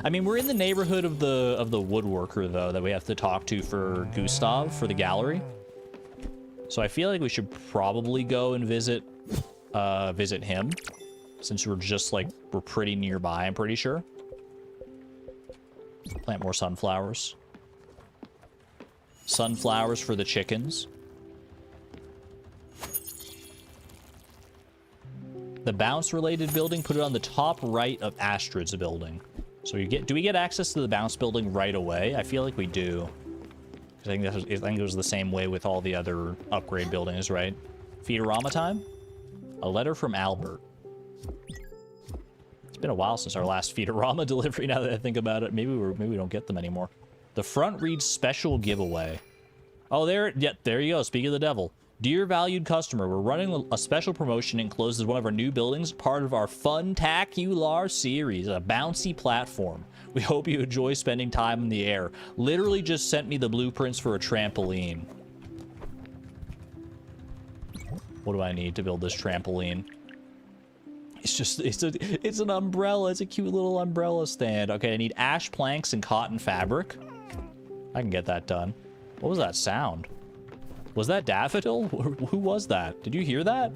I mean, we're in the neighborhood of the woodworker, though, that we have to talk to for Gustav, for the gallery. So I feel like we should probably go and visit him, since we're just, like, we're pretty nearby, I'm pretty sure. Plant more sunflowers. Sunflowers for the chickens. The bounce-related building, put it on the top right of Astrid's building. So do we get access to the bounce building right away? I feel like we do. I think it was the same way with all the other upgrade buildings, right? Feedorama time? A letter from Albert. It's been a while since our last Feedorama delivery, now that I think about it. Maybe we don't get them anymore. The front reads special giveaway. Oh, there you go. Speak of the devil. Dear valued customer, we're running a special promotion enclosed as one of our new buildings, part of our Fun-tacular series, a bouncy platform. We hope you enjoy spending time in the air. Literally just sent me the blueprints for a trampoline. What do I need to build this trampoline? It's an umbrella. It's a cute little umbrella stand. Okay, I need ash planks and cotton fabric. I can get that done. What was that sound? Was that Daffodil? Who was that? Did you hear that?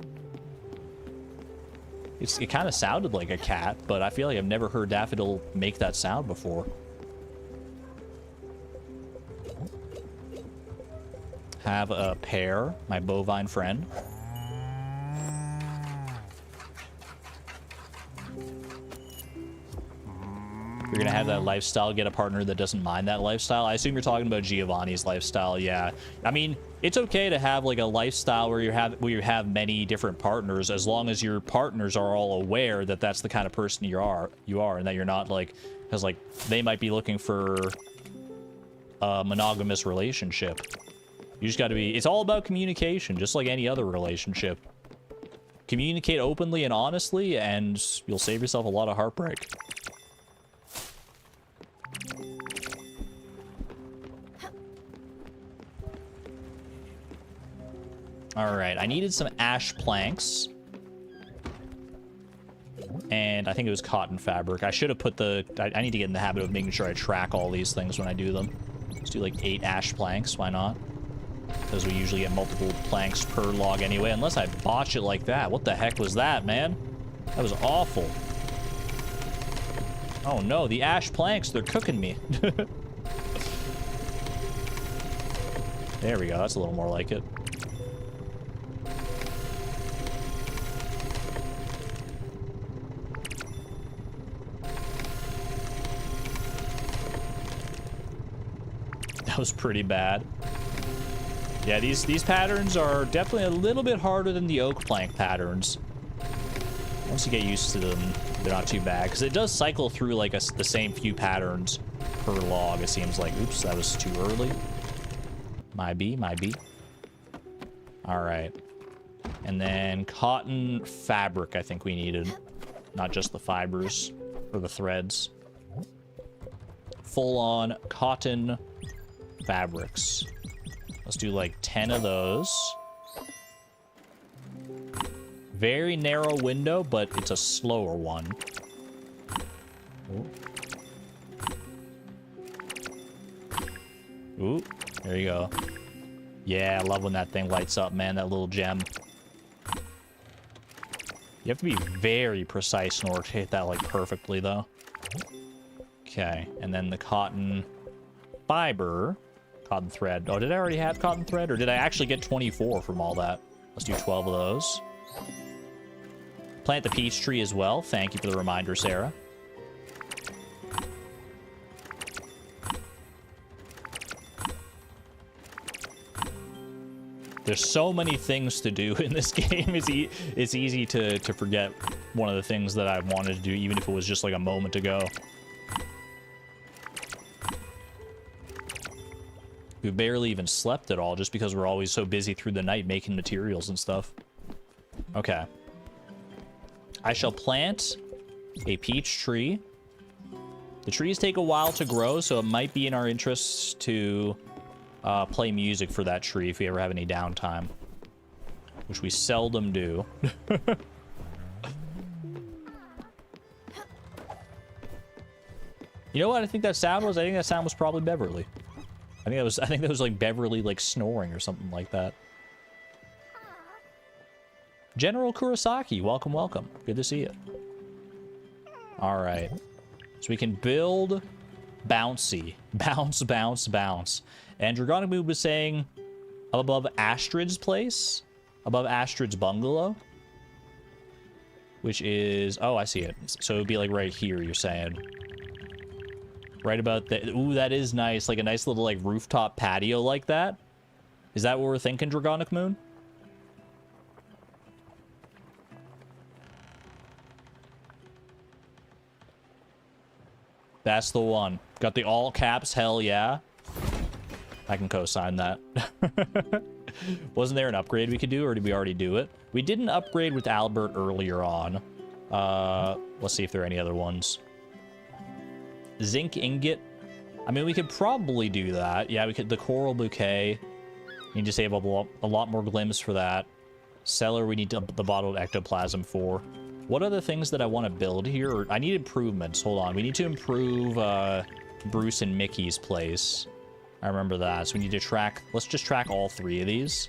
It kind of sounded like a cat, but I feel like I've never heard Daffodil make that sound before. Have a pear, my bovine friend. You're gonna have that lifestyle, get a partner that doesn't mind that lifestyle. I assume you're talking about Giovanni's lifestyle. Yeah, I mean, it's okay to have like a lifestyle where you have many different partners, as long as your partners are all aware that that's the kind of person you are, and that you're not like, because like they might be looking for a monogamous relationship. You just got to be. It's all about communication, just like any other relationship. Communicate openly and honestly, and you'll save yourself a lot of heartbreak. All right, I needed some ash planks. And I think it was cotton fabric. I should have put I need to get in the habit of making sure I track all these things when I do them. Let's do like 8 ash planks, why not? Because we usually get multiple planks per log anyway, unless I botch it like that. What the heck was that, man? That was awful. Oh no, the ash planks, they're cooking me. There we go, that's a little more like it. That was pretty bad. Yeah, these patterns are definitely a little bit harder than the oak plank patterns. Once you get used to them, they're not too bad, because it does cycle through like the same few patterns per log, it seems like. Oops, that was too early. My B. All right. And then cotton fabric, I think we needed. Not just the fibers or the threads. Full-on cotton fabrics. Let's do like 10 of those. Very narrow window, but it's a slower one. Ooh, there you go. Yeah, I love when that thing lights up, man, that little gem. You have to be very precise in order to hit that like perfectly, though. Okay, and then the cotton fiber. Cotton thread. Oh, did I already have cotton thread, or did I actually get 24 from all that? Let's do 12 of those. Plant the peach tree as well. Thank you for the reminder, Sarah. There's so many things to do in this game. It's easy to forget one of the things that I wanted to do, even if it was just like a moment ago. We barely even slept at all just because we're always so busy through the night making materials and stuff. Okay. I shall plant a peach tree. The trees take a while to grow, so it might be in our interests to play music for that tree if we ever have any downtime, which we seldom do. You know what I think that sound was? I think that sound was probably Beverly. I think that was like Beverly like snoring or something like that. General Kurosaki, welcome, welcome. Good to see you. All right. So we can build bouncy. Bounce, bounce, bounce. And Dragonic Mood was saying above Astrid's place, above Astrid's bungalow, which is, oh, I see it. So it would be like right here, you're saying. Right about that. Ooh, that is nice. Like a nice little like rooftop patio like that. Is that what we're thinking, Dragonic Moon? That's the one. Got the all caps, hell yeah. I can co-sign that. Wasn't there an upgrade we could do, or did we already do it? We did an upgrade with Albert earlier on. Let's see if there are any other ones. Zinc ingot. I mean, we could probably do that. Yeah, we could. The coral bouquet. You need to save up a lot more glims for that. Cellar, we need the bottle of ectoplasm for. What other things that I want to build here? I need improvements. Hold on. We need to improve Bruce and Mickey's place. I remember that. So we need to track. Let's just track all three of these.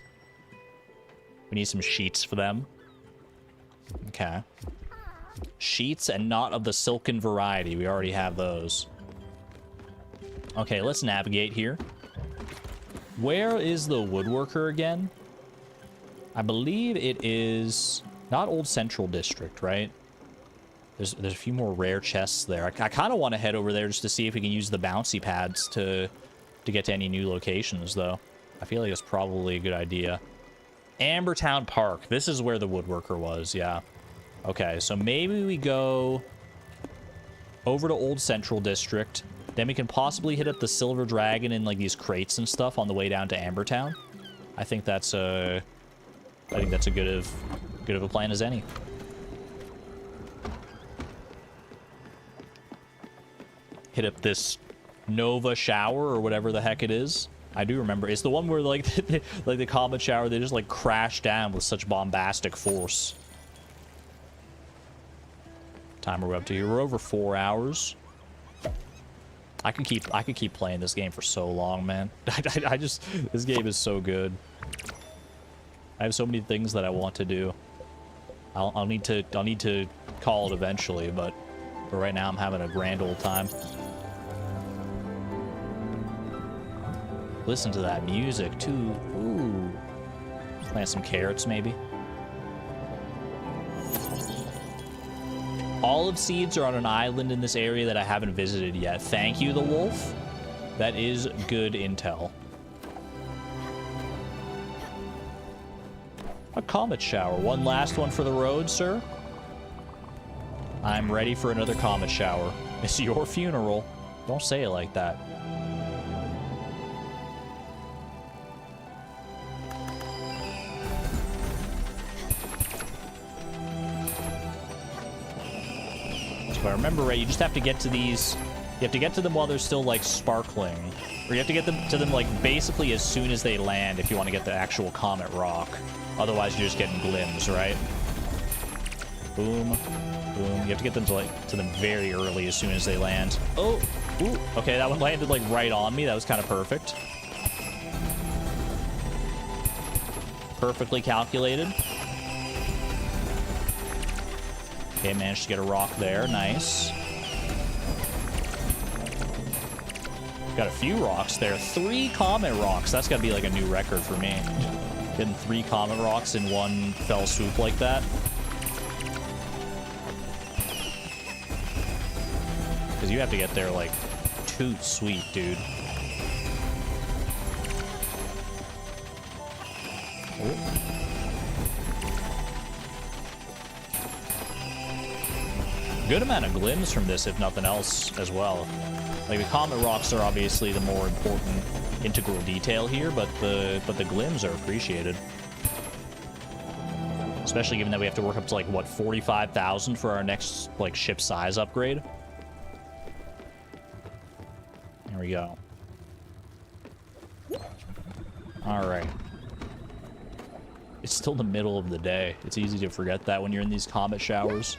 We need some sheets for them. Okay. Sheets and not of the silken variety. We already have those. Okay, let's navigate here. Where is the woodworker again? I believe it is not Old Central District, right? There's a few more rare chests there. I kind of want to head over there just to see if we can use the bouncy pads to get to any new locations, though. I feel like it's probably a good idea. Ambertown Park. This is where the woodworker was, yeah. Okay, so maybe we go over to Old Central District. Then we can possibly hit up the Silver Dragon and like these crates and stuff on the way down to Ambertown. I think that's a good of a plan as any. Hit up this Nova shower or whatever the heck it is. I do remember. It's the one where like like the comet shower, they just like crash down with such bombastic force. Time we're up to here. We're over 4 hours. I could keep playing this game for so long, man. I just, this game is so good. I have so many things that I want to do. I'll need to call it eventually, but for right now I'm having a grand old time. Listen to that music too. Ooh. Plant some carrots maybe. Olive seeds are on an island in this area that I haven't visited yet. Thank you, the wolf. That is good intel. A comet shower. One last one for the road, sir. I'm ready for another comet shower. It's your funeral. Don't say it like that. If I remember right, you just have to get to these. You have to get to them while they're still like sparkling, or you have to get to them like basically as soon as they land if you want to get the actual comet rock. Otherwise, you're just getting glims, right? Boom, boom. You have to get them to them very early as soon as they land. Oh, ooh. Okay, that one landed like right on me. That was kind of perfect. Perfectly calculated. Okay, managed to get a rock there. Nice. Got a few rocks there. 3 comet rocks. That's got to be like a new record for me. Getting 3 comet rocks in one fell swoop like that. Because you have to get there like toot sweet, dude. Ooh. Good amount of glims from this, if nothing else, as well. Like, the comet rocks are obviously the more important integral detail here, but the glims are appreciated. Especially given that we have to work up to, like, what, 45,000 for our next, like, ship size upgrade. There we go. Alright. It's still the middle of the day. It's easy to forget that when you're in these comet showers.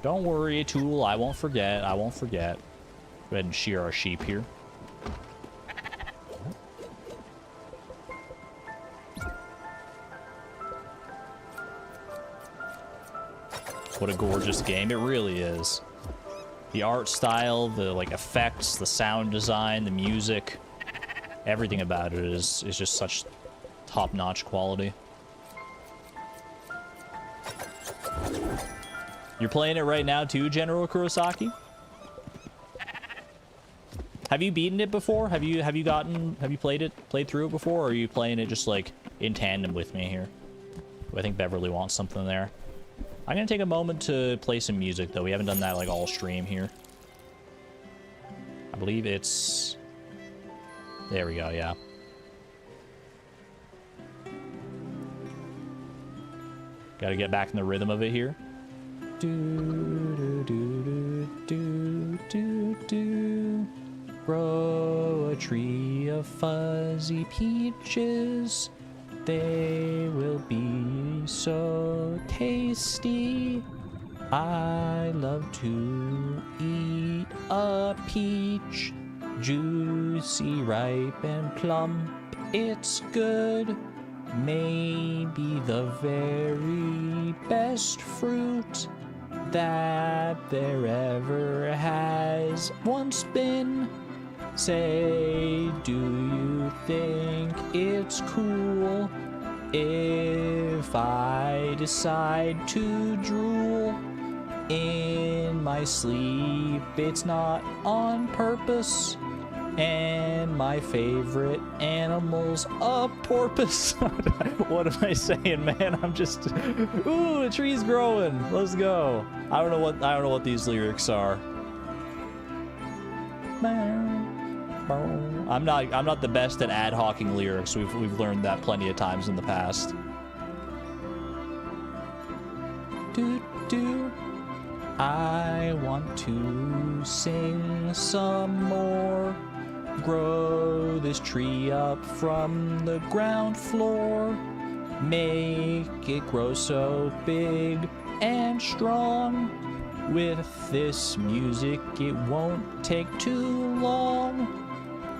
Don't worry, Tool. I won't forget. I won't forget. Go ahead and shear our sheep here. What a gorgeous game. It really is. The art style, the, like, effects, the sound design, the music, everything about it is just such top-notch quality. You're playing it right now too, General Kurosaki? Have you beaten it before? Have you played through it before, or are you playing it just, like, in tandem with me here? I think Beverly wants something there. I'm gonna take a moment to play some music, though. We haven't done that, like, all stream here. I believe it's... There we go, yeah. Gotta get back in the rhythm of it here. Grow a tree of fuzzy peaches. They will be so tasty. I love to eat a peach. Juicy, ripe, and plump. It's good. Maybe the very best fruit that there ever has once been. Say, do you think it's cool if I decide to drool in my sleep? It's not on purpose. And my favorite animal's a porpoise. What am I saying, man? I'm just... Ooh, the tree's growing. Let's go. I don't know what these lyrics are. I'm not the best at ad hocing lyrics. We've learned that plenty of times in the past. I want to sing some more. Grow this tree up from the ground floor. Make it grow so big and strong. With this music, it won't take too long.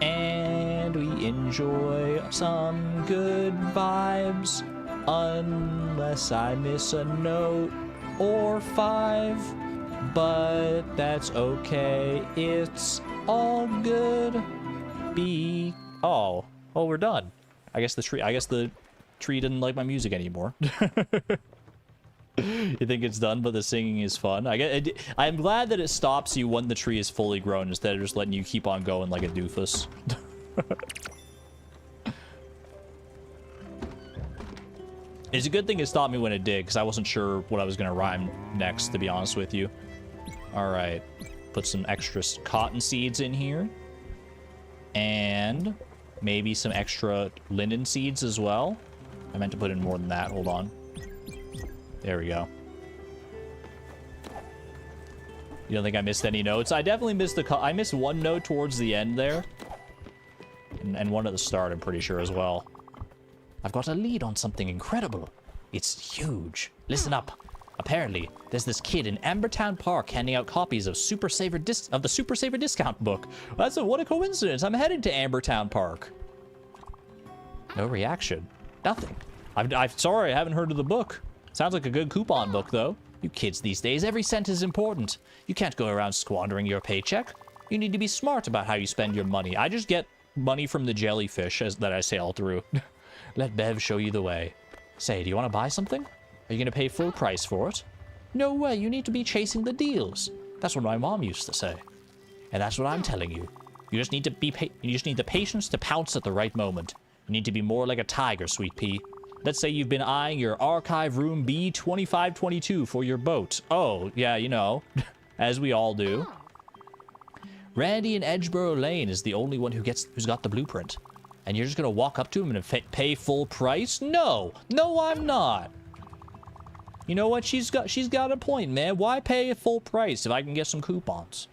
And we enjoy some good vibes. Unless I miss a note or 5. But that's okay, it's all good. Oh, we're done. I guess the tree didn't like my music anymore. You think it's done, but the singing is fun. I'm glad that it stops you when the tree is fully grown instead of just letting you keep on going like a doofus. It's a good thing it stopped me when it did, because I wasn't sure what I was gonna rhyme next, to be honest with you. All right, put some extra cotton seeds in here. And maybe some extra linden seeds as well. I meant to put in more than that. Hold on. There we go. You don't think I missed any notes? I definitely missed I missed one note towards the end there. And one at the start, I'm pretty sure, as well. I've got a lead on something incredible. It's huge. Listen up. Apparently, there's this kid in Ambertown Park handing out copies of the Super Saver discount book. What a coincidence. I'm headed to Ambertown Park. No reaction. Nothing. I'm sorry, I haven't heard of the book. Sounds like a good coupon book, though. You kids these days, every cent is important. You can't go around squandering your paycheck. You need to be smart about how you spend your money. I just get money from the jellyfish that I sail through. Let Bev show you the way. Say, do you want to buy something? Are you going to pay full price for it? No way, you need to be chasing the deals. That's what my mom used to say. And that's what I'm telling you. You just need the patience to pounce at the right moment. You need to be more like a tiger, Sweet Pea. Let's say you've been eyeing your archive room B2522 for your boat. Oh, yeah, you know, as we all do. Randy in Edgeboro Lane is the only one who's got the blueprint. And you're just gonna walk up to him and pay full price? No, no, I'm not. You know what? She's got a point, man. Why pay a full price if I can get some coupons?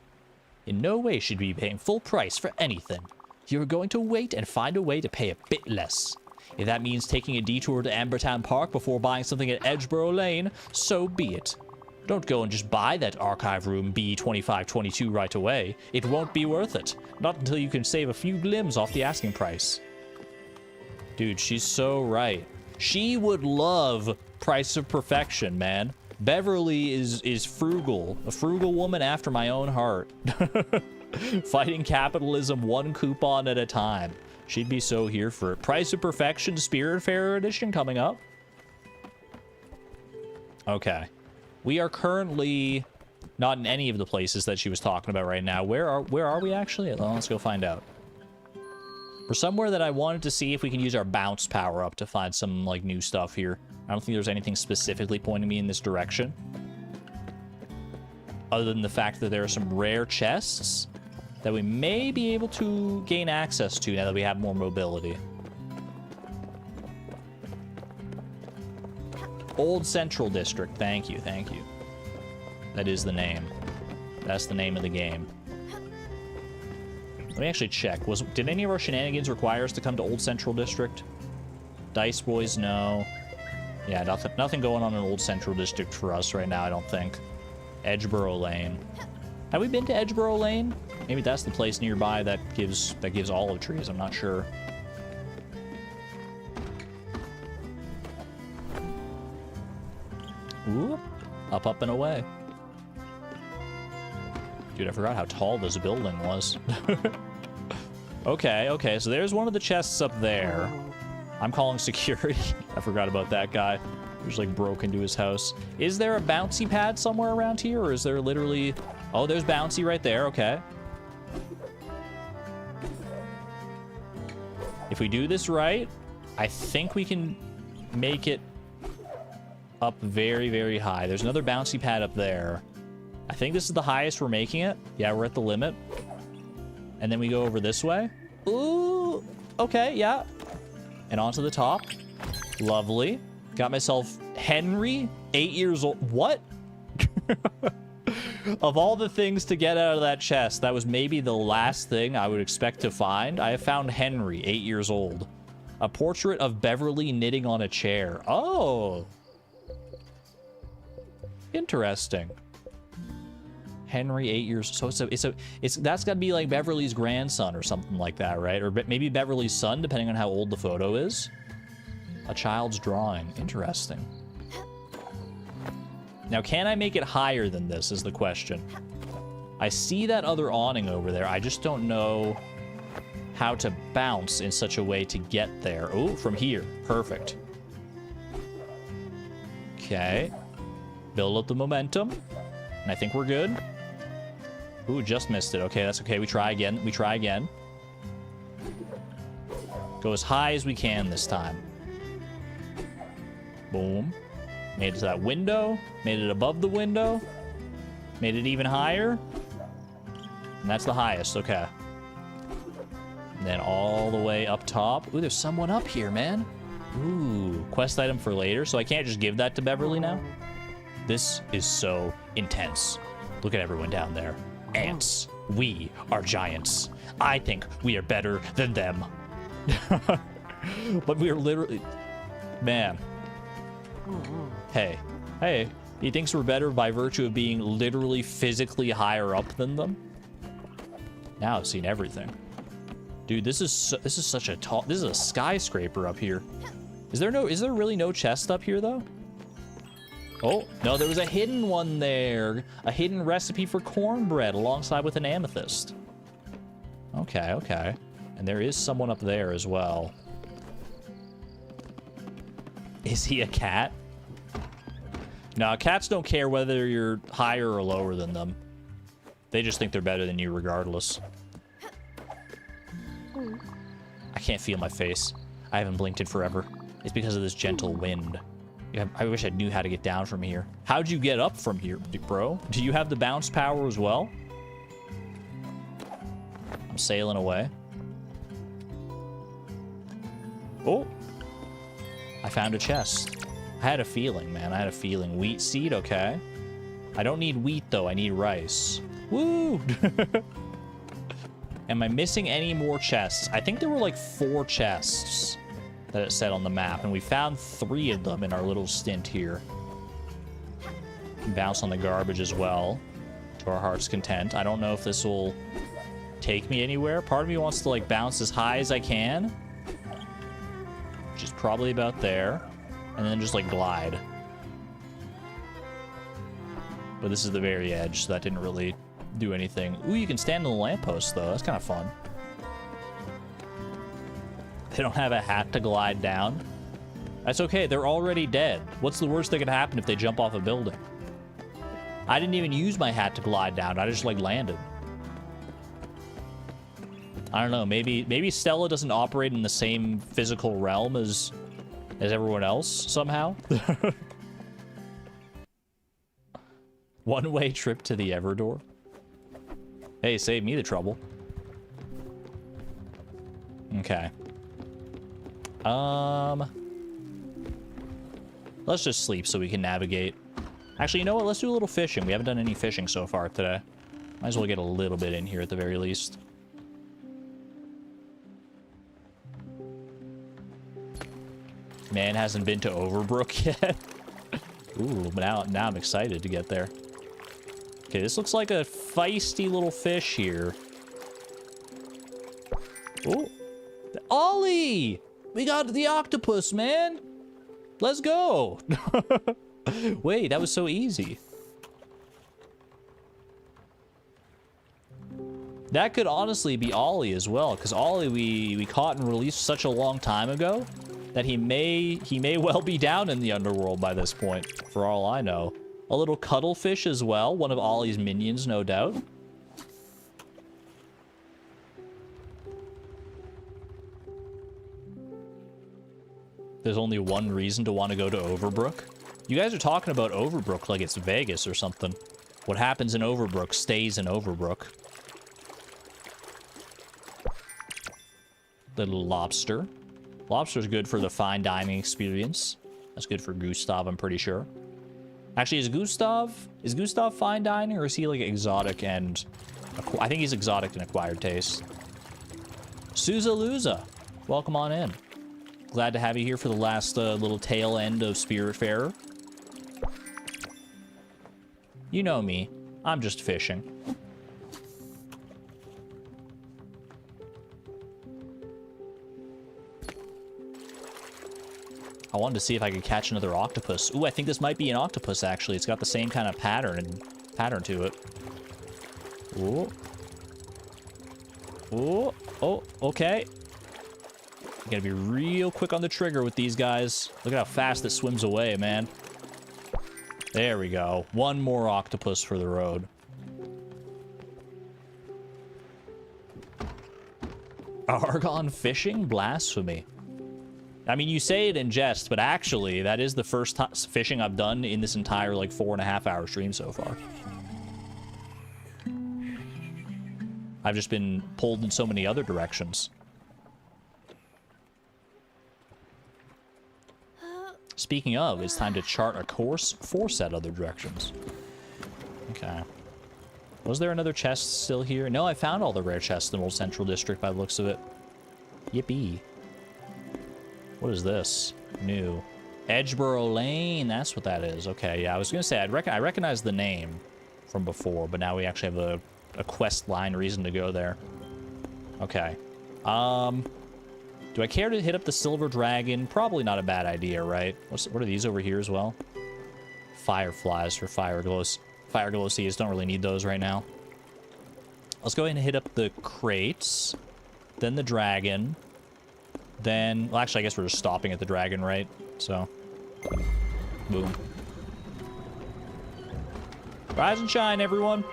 In no way should we be paying full price for anything. You're going to wait and find a way to pay a bit less. If that means taking a detour to Ambertown Park before buying something at Edgeboro Lane, so be it. Don't go and just buy that archive room B2522 right away. It won't be worth it. Not until you can save a few limbs off the asking price. Dude, she's so right. She would love Price of Perfection, man. Beverly is frugal. A frugal woman after my own heart. Fighting capitalism one coupon at a time. She'd be so here for it. Price of Perfection Spiritfarer edition coming up. Okay. We are currently not in any of the places that she was talking about right now. Where are we actually? Well, let's go find out. We're somewhere that I wanted to see if we can use our bounce power up to find some like new stuff here. I don't think there's anything specifically pointing me in this direction. Other than the fact that there are some rare chests that we may be able to gain access to now that we have more mobility. Old Central District. Thank you, thank you. That is the name. That's the name of the game. Let me actually check. Did any of our shenanigans require us to come to Old Central District? Dice Boys, no. Yeah, nothing going on in Old Central District for us right now, I don't think. Edgeboro Lane. Have we been to Edgeboro Lane? Maybe that's the place nearby that gives olive trees. I'm not sure. Ooh, up and away. Dude, I forgot how tall this building was. Okay, so there's one of the chests up there. I'm calling security. I forgot about that guy. Who's like broke into his house. Is there a bouncy pad somewhere around here, or is there literally... Oh, there's bouncy right there, okay. If we do this right, I think we can make it up very, very high. There's another bouncy pad up there. I think this is the highest we're making it. Yeah, we're at the limit. And then we go over this way. Ooh, okay, yeah. And onto the top. Lovely. Got myself Henry, 8 years old. What? Of all the things to get out of that chest, that was maybe the last thing I would expect to find. I have found Henry, 8 years old. A portrait of Beverly knitting on a chair. Oh. Interesting. Henry, 8 years. So that's got to be like Beverly's grandson or something like that, right? Or maybe Beverly's son, depending on how old the photo is. A child's drawing. Interesting. Now, can I make it higher than this is the question. I see that other awning over there. I just don't know how to bounce in such a way to get there. Oh, from here. Perfect. Okay. Build up the momentum. And I think we're good. Ooh, just missed it. Okay, that's okay. We try again. We try again. Go as high as we can this time. Boom. Made it to that window. Made it above the window. Made it even higher. And that's the highest. Okay. And then all the way up top. Ooh, there's someone up here, man. Ooh, quest item for later. So I can't just give that to Beverly now? This is so intense. Look at everyone down there. Ants. We are giants. I think we are better than them. But we are literally... Man. Hey. He thinks we're better by virtue of being literally physically higher up than them? Now I've seen everything. Dude, this is such a tall... This is a skyscraper up here. Is there really no chest up here, though? Oh, no, there was a hidden one there. A hidden recipe for cornbread alongside with an amethyst. Okay. And there is someone up there as well. Is he a cat? No, cats don't care whether you're higher or lower than them. They just think they're better than you regardless. I can't feel my face. I haven't blinked in forever. It's because of this gentle wind. I wish I knew how to get down from here. How'd you get up from here, bro? Do you have the bounce power as well? come sailing away. Oh! I found a chest. I had a feeling, man. I had a feeling. Wheat seed, okay. I don't need wheat, though. I need rice. Woo! Am I missing any more chests? I think there were like 4 chests that it said on the map, and we found 3 of them in our little stint here. Can bounce on the garbage as well, to our heart's content. I don't know if this will take me anywhere. Part of me wants to like bounce as high as I can, which is probably about there, and then just like glide. But this is the very edge, so that didn't really do anything. Ooh, you can stand on the lamppost though. That's kind of fun. They don't have a hat to glide down. That's okay. They're already dead. What's the worst that could happen if they jump off a building? I didn't even use my hat to glide down. I just like landed. I don't know. Maybe Stella doesn't operate in the same physical realm as everyone else somehow. One-way trip to the Everdor. Hey, save me the trouble. Okay. Let's just sleep so we can navigate. Actually, you know what? Let's do a little fishing. We haven't done any fishing so far today. Might as well get a little bit in here at the very least. Man hasn't been to Overbrook yet. Ooh, but now I'm excited to get there. Okay, this looks like a feisty little fish here. Oh, Ollie! We got the octopus, man! Let's go! Wait, that was so easy. That could honestly be Ollie as well, because Ollie we caught and released such a long time ago that he may well be down in the underworld by this point, for all I know. A little cuttlefish as well, one of Ollie's minions, no doubt. There's only one reason to want to go to Overbrook. You guys are talking about Overbrook like it's Vegas or something. What happens in Overbrook stays in Overbrook. Little lobster. Lobster's good for the fine dining experience. That's good for Gustav, I'm pretty sure. Actually, is Gustav fine dining, or is he like exotic and... I think he's exotic and acquired taste. Suzaluza, welcome on in. Glad to have you here for the last little tail end of Spiritfarer. You know me. I'm just fishing. I wanted to see if I could catch another octopus. Ooh, I think this might be an octopus, actually. It's got the same kind of pattern to it. Ooh. Ooh. Oh, okay. You gotta be real quick on the trigger with these guys. Look at how fast it swims away, man. There we go. One more octopus for the road. Argon fishing? Blasphemy. I mean, you say it in jest, but actually, that is the first fishing I've done in this entire, like, 4.5-hour stream so far. I've just been pulled in so many other directions. Speaking of, it's time to chart a course for said other directions. Okay. Was there another chest still here? No, I found all the rare chests in the Old Central District by the looks of it. Yippee. What is this? New. Edgeboro Lane, that's what that is. Okay, yeah, I was gonna say, I recognize the name from before, but now we actually have a quest line reason to go there. Okay. Do I care to hit up the Silver Dragon? Probably not a bad idea, right? What are these over here as well? Fireflies for fire glow seeds. Don't really need those right now. Let's go ahead and hit up the crates. Then the dragon. Then... Well, actually, I guess we're just stopping at the dragon, right? So... Boom. Rise and shine, everyone!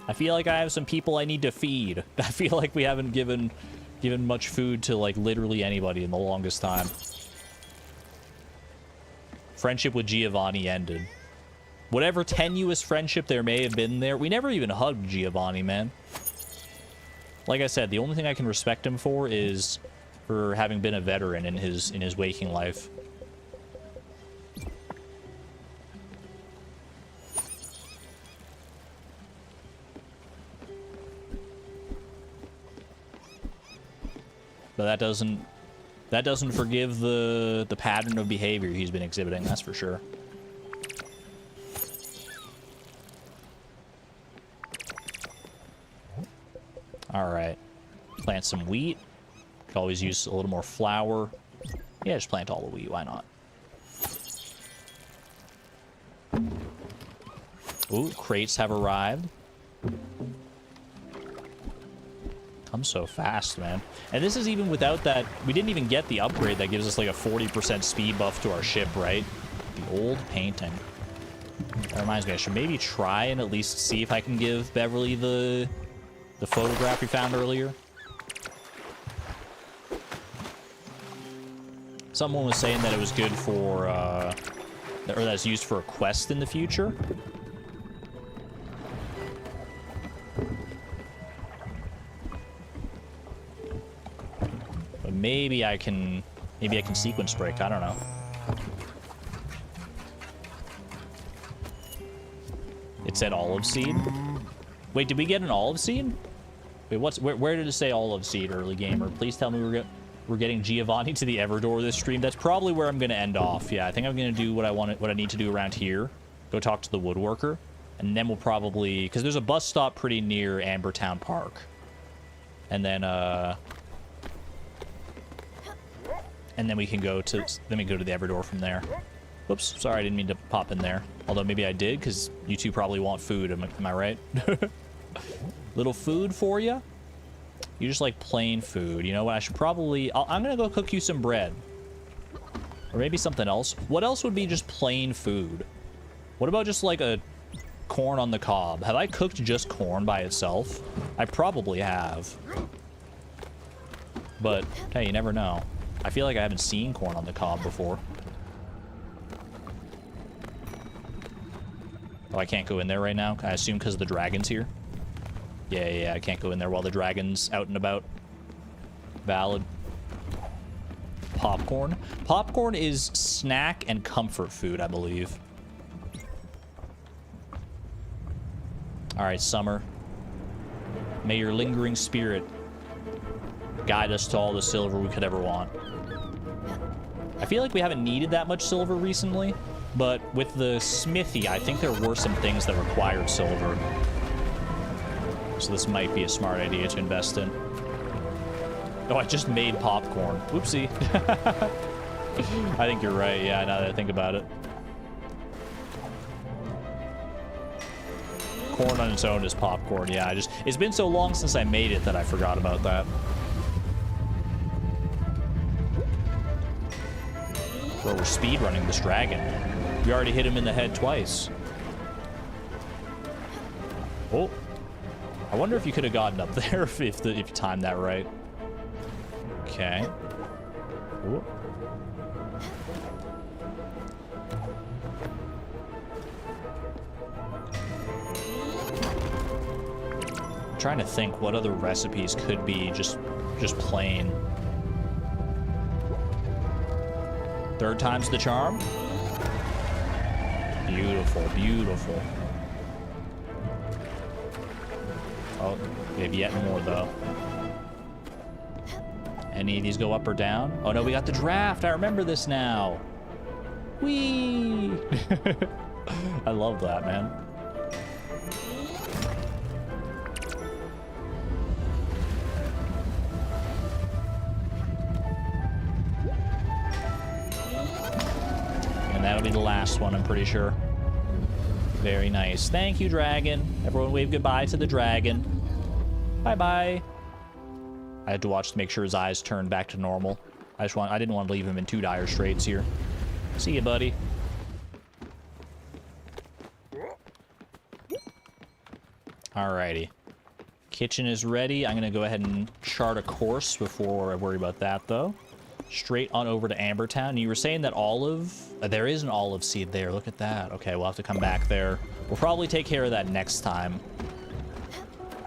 I feel like I have some people I need to feed. I feel like we haven't given much food to, like, literally anybody in the longest time. Friendship with Giovanni ended. Whatever tenuous friendship there may have been there, we never even hugged Giovanni, man. Like I said, the only thing I can respect him for is for having been a veteran in his waking life. But that doesn't forgive the pattern of behavior he's been exhibiting, that's for sure. Alright. Plant some wheat. Could always use a little more flour. Yeah, just plant all the wheat, why not? Ooh, crates have arrived. Come so fast, man. And this is even without that... We didn't even get the upgrade that gives us like a 40% speed buff to our ship, right? The old painting. That reminds me, I should maybe try and at least see if I can give Beverly the photograph we found earlier. Someone was saying that it was good for, or that's used for a quest in the future. But maybe I can sequence break, I don't know. It said olive seed. Wait, did we get an olive seed? Wait, where did it say olive seed, early gamer? Please tell me we're getting Giovanni to the Everdor this stream. That's probably where I'm gonna end off. Yeah, I think I'm gonna do what I need to do around here. Go talk to the woodworker, and then we'll probably, because there's a bus stop pretty near Ambertown Park, and then we can go to the Everdor from there. Whoops, sorry, I didn't mean to pop in there. Although maybe I did, because you two probably want food. Am I right? Little food for you? You just like plain food. You know what? I should probably... I'm gonna go cook you some bread. Or maybe something else. What else would be just plain food? What about just like a corn on the cob? Have I cooked just corn by itself? I probably have. But, hey, you never know. I feel like I haven't seen corn on the cob before. Oh, I can't go in there right now? I assume because the dragon's here? Yeah, I can't go in there while the dragon's out and about. Valid. Popcorn. Popcorn is snack and comfort food, I believe. Alright, Summer. May your lingering spirit guide us to all the silver we could ever want. I feel like we haven't needed that much silver recently, but with the smithy, I think there were some things that required silver. So this might be a smart idea to invest in. Oh, I just made popcorn. Whoopsie. I think you're right, yeah, now that I think about it. Corn on its own is popcorn, yeah. It's been so long since I made it that I forgot about that. Bro, we're speedrunning this dragon. We already hit him in the head twice. Oh. I wonder if you could have gotten up there if you timed that right. Okay. Ooh. I'm trying to think what other recipes could be just plain. Third time's the charm. Beautiful, beautiful. Oh, we have yet more, though. Any of these go up or down? Oh, no, we got the draft. I remember this now. Whee! I love that, man. And that'll be the last one, I'm pretty sure. Very nice. Thank you, dragon. Everyone wave goodbye to the dragon. Bye-bye. I had to watch to make sure his eyes turned back to normal. I didn't want to leave him in too dire straits here. See you, buddy. Alrighty. Kitchen is ready. I'm gonna go ahead and chart a course before I worry about that, though. Straight on over to Ambertown. You were saying that olive... there is an olive seed there. Look at that. Okay, we'll have to come back there. We'll probably take care of that next time.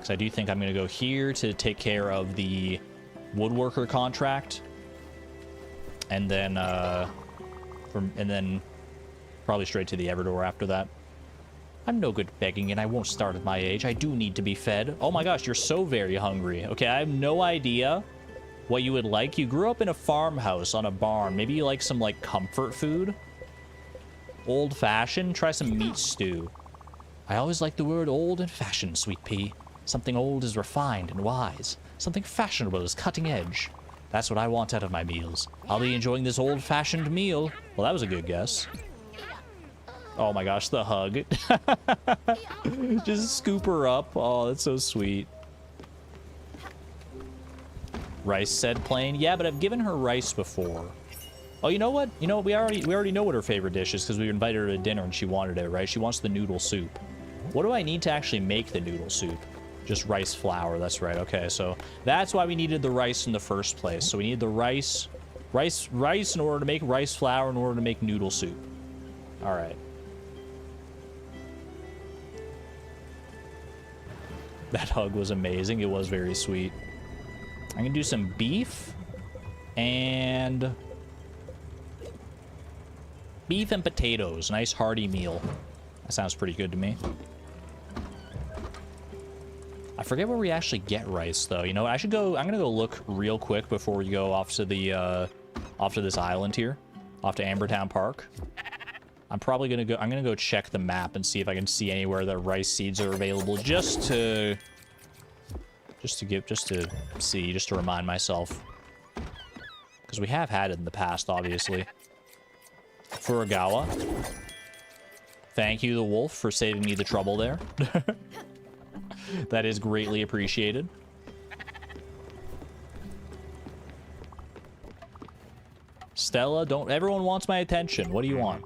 Because I do think I'm going to go here to take care of the woodworker contract. And then, probably straight to the Everdor after that. I'm no good begging, and I won't start at my age. I do need to be fed. Oh my gosh, you're so very hungry. Okay, I have no idea what you would like. You grew up in a farmhouse on a barn. Maybe you like some, like, comfort food? Old-fashioned? Try some meat stew. I always like the word old and fashioned, Sweet Pea. Something old is refined and wise. Something fashionable is cutting edge. That's what I want out of my meals. I'll be enjoying this old-fashioned meal. Well, that was a good guess. Oh my gosh, the hug. Just scoop her up. Oh, that's so sweet. Rice said plain. Yeah, but I've given her rice before. Oh, you know what? You know what? We already know what her favorite dish is because we invited her to dinner and she wanted it, right? She wants the noodle soup. What do I need to actually make the noodle soup? Just rice flour. That's right. Okay, so that's why we needed the rice in the first place. So we need the rice in order to make rice flour in order to make noodle soup. All right. That hug was amazing. It was very sweet. I'm gonna do some beef and potatoes. Nice hearty meal. That sounds pretty good to me. I forget where we actually get rice though. You know, I'm gonna go look real quick before we go off to the off to this island here, off to Ambertown Park. I'm gonna go check the map and see if I can see anywhere that rice seeds are available, just to remind myself. Because we have had it in the past, obviously. Furugawa. Thank you, the wolf, for saving me the trouble there. That is greatly appreciated. Stella, everyone wants my attention. What do you want?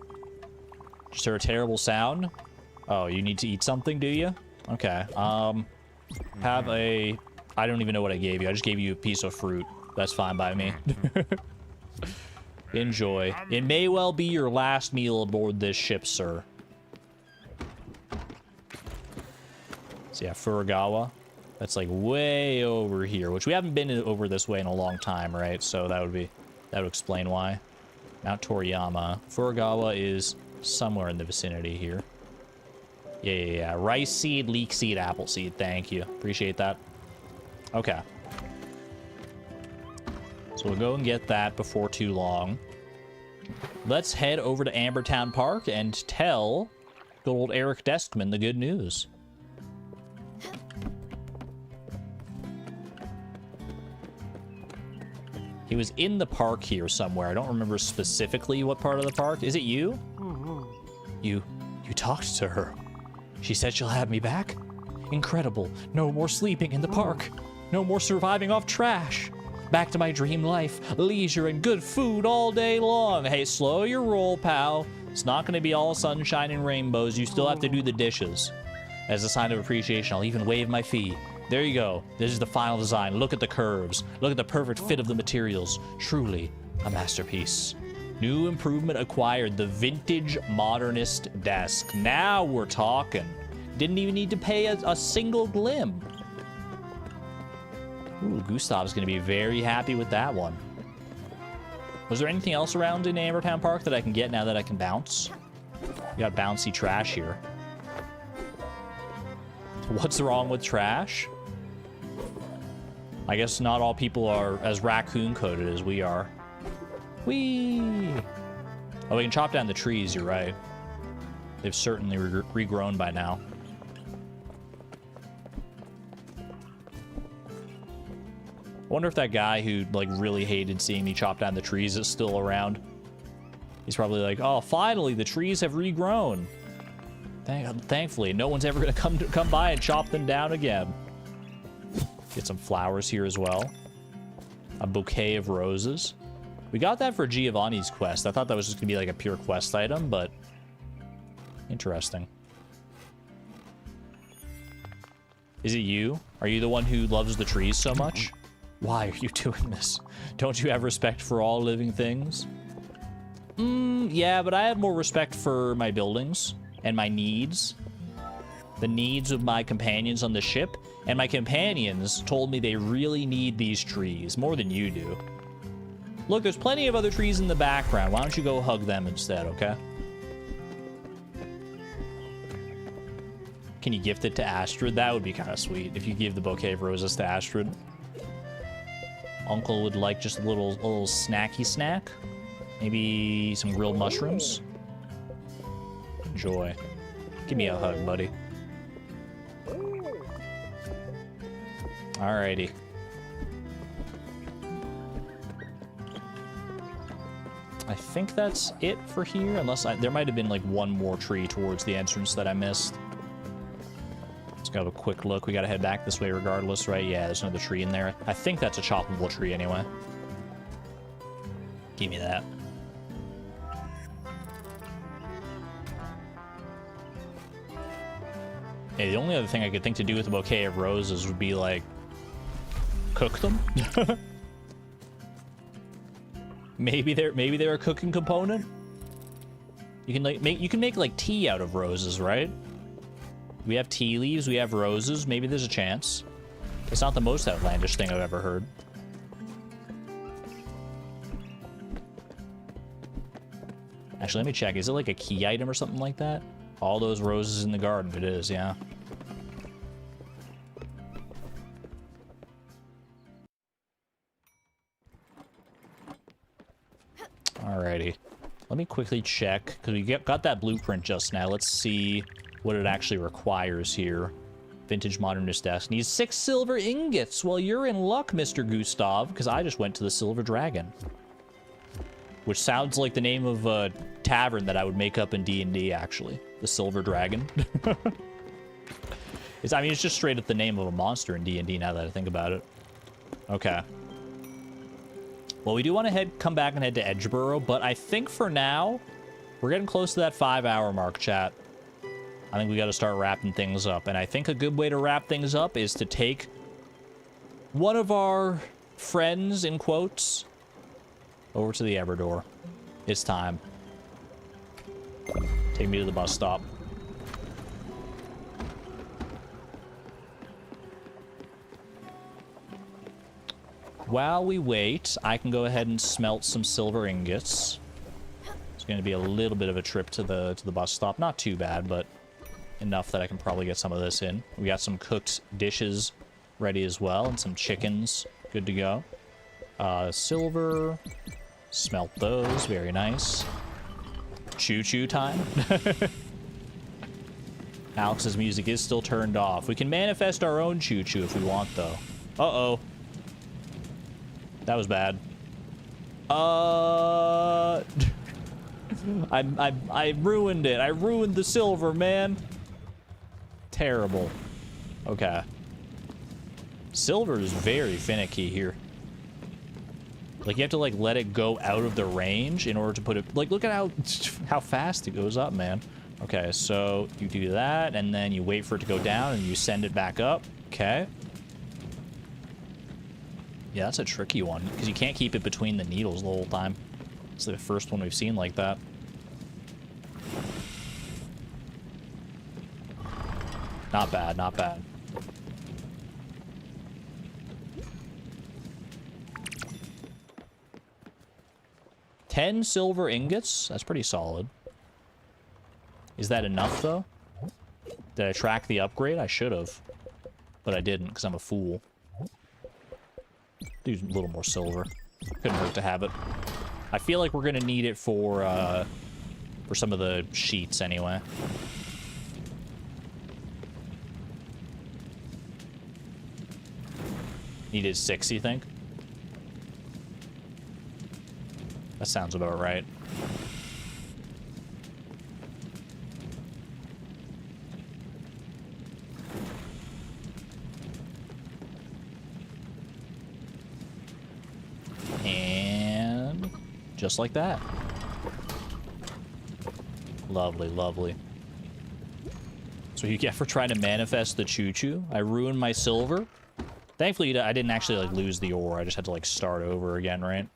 Just heard a terrible sound. Oh, you need to eat something, do you? Okay. I don't even know what I gave you. I just gave you a piece of fruit. That's fine by me. Enjoy. It may well be your last meal aboard this ship, sir. So yeah, Furugawa. That's like way over here, which we haven't been over this way in a long time, right? So that would explain why. Mount Toriyama. Furugawa is somewhere in the vicinity here. Yeah. Rice seed, leek seed, apple seed. Thank you. Appreciate that. Okay. So we'll go and get that before too long. Let's head over to Ambertown Park and tell good old Eric Deskman the good news. He was in the park here somewhere. I don't remember specifically what part of the park. Is it you? You talked to her. She said she'll have me back? Incredible. No more sleeping in the park. No more surviving off trash. Back to my dream life. Leisure and good food all day long. Hey, slow your roll, pal. It's not going to be all sunshine and rainbows. You still have to do the dishes. As a sign of appreciation, I'll even waive my fee. There you go. This is the final design. Look at the curves. Look at the perfect fit of the materials. Truly a masterpiece. New improvement acquired. The vintage modernist desk. Now we're talking. Didn't even need to pay a single glim. Ooh, Gustav's going to be very happy with that one. Was there anything else around in Ambertown Park that I can get now that I can bounce? We got bouncy trash here. What's wrong with trash? I guess not all people are as raccoon-coated as we are. Whee! Oh, we can chop down the trees, you're right. They've certainly regrown by now. I wonder if that guy who, like, really hated seeing me chop down the trees is still around. He's probably like, oh, finally, the trees have regrown. Thankfully, no one's ever going to come by and chop them down again. Get some flowers here as well. A bouquet of roses. We got that for Giovanni's quest. I thought that was just going to be like a pure quest item, but interesting. Is it you? Are you the one who loves the trees so much? Why are you doing this? Don't you have respect for all living things? Yeah, but I have more respect for my buildings and my needs. the needs of my companions on the ship, and my companions told me they really need these trees, more than you do. Look, there's plenty of other trees in the background. Why don't you go hug them instead, okay? Can you gift it to Astrid? That would be kind of sweet if you give the bouquet of roses to Astrid. Uncle would like just a little snacky snack. Maybe some grilled mushrooms. Enjoy. Give me a hug, buddy. Alrighty. I think that's it for here, unless there might have been like one more tree towards the entrance that I missed. Let's go have a quick look. We gotta head back this way regardless, right? Yeah, there's another tree in there. I think that's a choppable tree anyway. Give me that. Hey, the only other thing I could think to do with a bouquet of roses would be like cook them. maybe they're a cooking component. You can make like tea out of roses, right? We have tea leaves, we have roses. Maybe there's a chance. It's not the most outlandish thing I've ever heard. Actually, let me check. Is it like a key item or something like that? All those roses in the garden. It is, yeah. Alrighty. Let me quickly check, because we got that blueprint just now. Let's see what it actually requires here. Vintage modernist desk. Needs 6 silver ingots. Well, you're in luck, Mr. Gustav, because I just went to the Silver Dragon. Which sounds like the name of a tavern that I would make up in D&D, actually. The Silver Dragon. I mean, it's just straight up the name of a monster in D&D now that I think about it. Okay. Well, we do want to come back and head to Edgeboro, but I think for now, we're getting close to that 5-hour mark, chat. I think we got to start wrapping things up, and I think a good way to wrap things up is to take one of our friends, in quotes, over to the Everdor. It's time. Take me to the bus stop. While we wait, I can go ahead and smelt some silver ingots. It's going to be a little bit of a trip to the bus stop. Not too bad, but enough that I can probably get some of this in. We got some cooked dishes ready as well, and some chickens. Good to go. Silver. Smelt those. Very nice. Choo-choo time. Alex's music is still turned off. We can manifest our own choo-choo if we want, though. Uh-oh. That was bad. I ruined it. I ruined the silver, man. Terrible. Okay. Silver is very finicky here. Like, you have to, like, let it go out of the range in order to put it... Like, look at how fast it goes up, man. Okay, so you do that, and then you wait for it to go down, and you send it back up. Okay. Yeah, that's a tricky one, because you can't keep it between the needles the whole time. It's the first one we've seen like that. Not bad, not bad. $10 silver ingots? That's pretty solid. Is that enough, though? Did I track the upgrade? I should have. But I didn't, because I'm a fool. Do a little more silver. Couldn't hurt to have it. I feel like we're gonna need it for some of the sheets anyway. Needed 6, you think? That sounds about right. And just like that. Lovely, lovely. That's what you get for trying to manifest the choo-choo. I ruined my silver. Thankfully, I didn't actually, like, lose the ore. I just had to, like, start over again, right?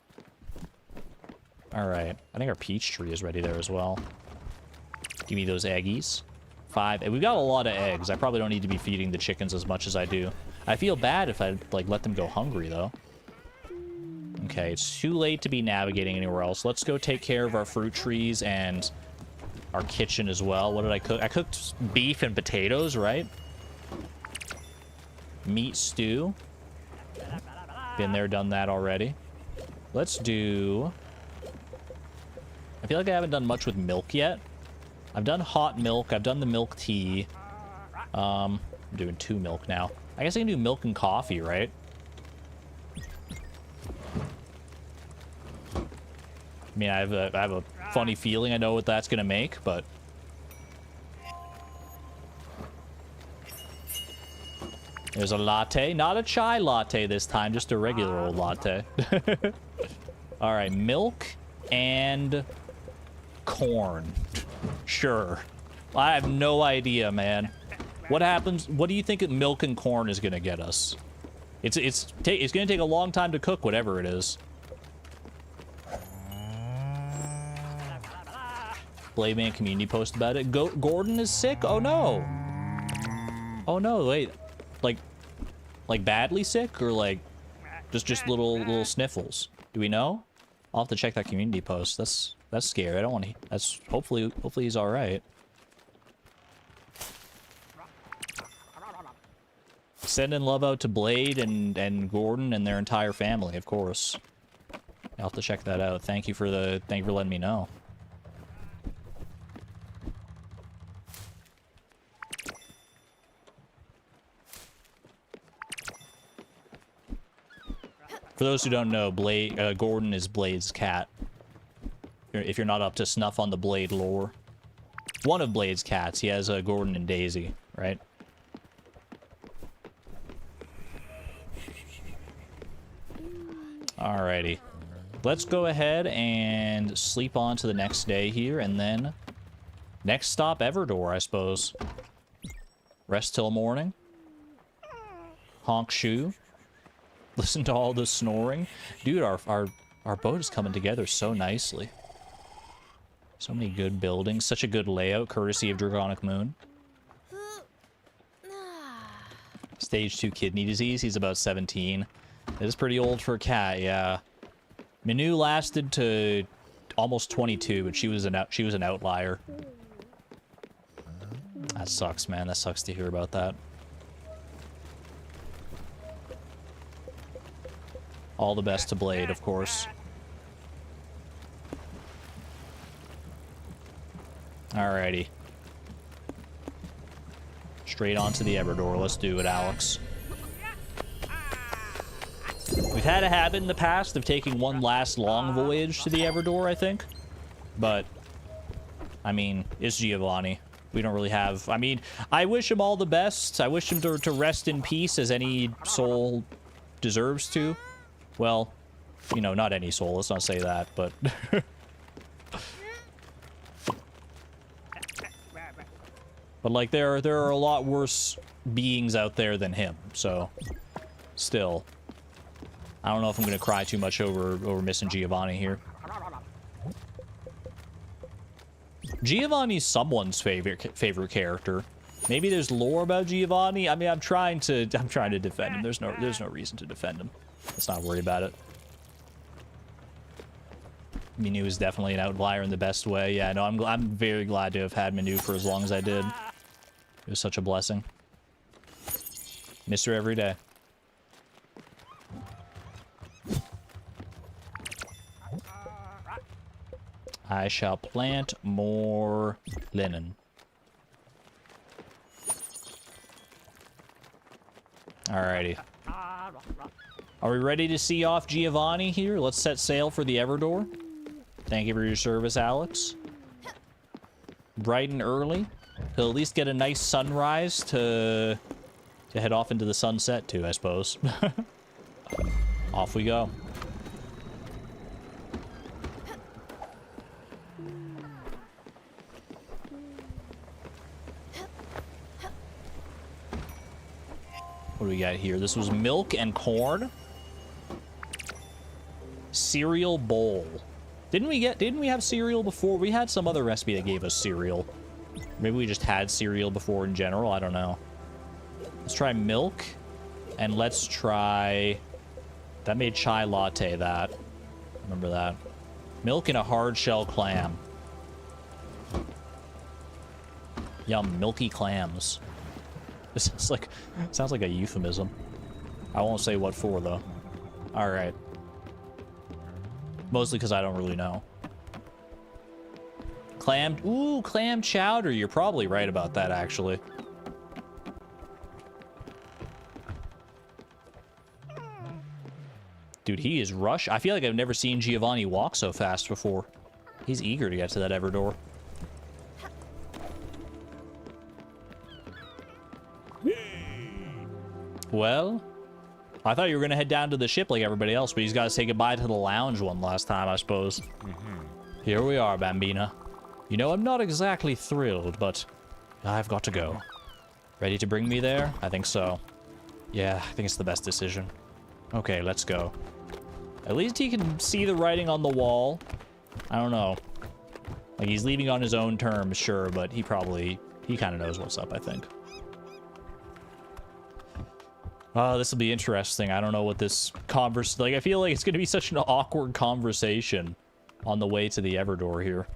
Alright. I think our peach tree is ready there as well. Give me those eggies. 5. And we've got a lot of eggs. I probably don't need to be feeding the chickens as much as I do. I feel bad if I, like, let them go hungry, though. Okay, it's too late to be navigating anywhere else. Let's go take care of our fruit trees and our kitchen as well. What did I cook? I cooked beef and potatoes, right? Meat stew. Been there, done that already. Let's do... I feel like I haven't done much with milk yet. I've done hot milk. I've done the milk tea. I'm doing 2 milk now. I guess I can do milk and coffee, right? I mean, I have a funny feeling I know what that's gonna make, but... There's a latte. Not a chai latte this time, just a regular old latte. Alright, milk and corn. Sure. I have no idea, man. What happens? What do you think milk and corn is gonna get us? It's gonna take a long time to cook, whatever it is. Blade Man community post about it. Gordon is sick? Oh no. Oh no, wait. Like badly sick or like just little sniffles? Do we know? I'll have to check that community post. That's scary. I don't want to. That's hopefully he's all right. Sending love out to Blade and Gordon and their entire family, of course. I'll have to check that out. Thank you for letting me know. For those who don't know, Gordon is Blade's cat. If you're not up to snuff on the Blade lore. One of Blade's cats. He has Gordon and Daisy, right? Alrighty. Let's go ahead and sleep on to the next day here, and then... Next stop, Everdor, I suppose. Rest till morning. Honk shoe. Listen to all the snoring. Dude, our boat is coming together so nicely. So many good buildings. Such a good layout, courtesy of Draconic Moon. Stage 2 kidney disease. He's about 17. It is pretty old for a cat, yeah. Minu lasted to almost 22, but she was an outlier. That sucks, man. That sucks to hear about that. All the best to Blade, of course. Alrighty. Straight on to the Everdor. Let's do it, Alex. We've had a habit in the past of taking one last long voyage to the Everdor, I think. But, I mean, it's Giovanni. We don't really have... I mean, I wish him all the best. I wish him to rest in peace as any soul deserves to. Well, you know, not any soul. Let's not say that, but... But, like, there are a lot worse beings out there than him, so... Still... I don't know if I'm gonna cry too much over missing Giovanni here. Giovanni's someone's favorite character. Maybe there's lore about Giovanni. I mean, I'm trying to defend him. There's no reason to defend him. Let's not worry about it. Minu is definitely an outlier in the best way. Yeah, no, I'm very glad to have had Minu for as long as I did. It was such a blessing. Miss her every day. I shall plant more linen. Alrighty. Are we ready to see off Giovanni here? Let's set sail for the Everdor. Thank you for your service, Alex. Bright and early. He'll at least get a nice sunrise to head off into the sunset too, I suppose. Off we go. What do we got here? This was milk and corn. Cereal bowl. Didn't we have cereal before? We had some other recipe that gave us cereal. Maybe we just had cereal before in general. I don't know. Let's try milk. And let's try... That made chai latte, that. Remember that. Milk and a hard shell clam. Yum, milky clams. This sounds like a euphemism. I won't say what for, though. Alright. Mostly because I don't really know. Ooh, clam chowder. You're probably right about that, actually. Dude, he is rush. I feel like I've never seen Giovanni walk so fast before. He's eager to get to that Everdor. Well, I thought you were going to head down to the ship like everybody else, but he's got to say goodbye to the lounge one last time, I suppose. Here we are, Bambina. You know, I'm not exactly thrilled, but I've got to go. Ready to bring me there? I think so. Yeah, I think it's the best decision. Okay, let's go. At least he can see the writing on the wall. I don't know. Like, he's leaving on his own terms, sure, but he kind of knows what's up, I think. Oh, this will be interesting. I don't know what this like, I feel like it's going to be such an awkward conversation on the way to the Everdor here.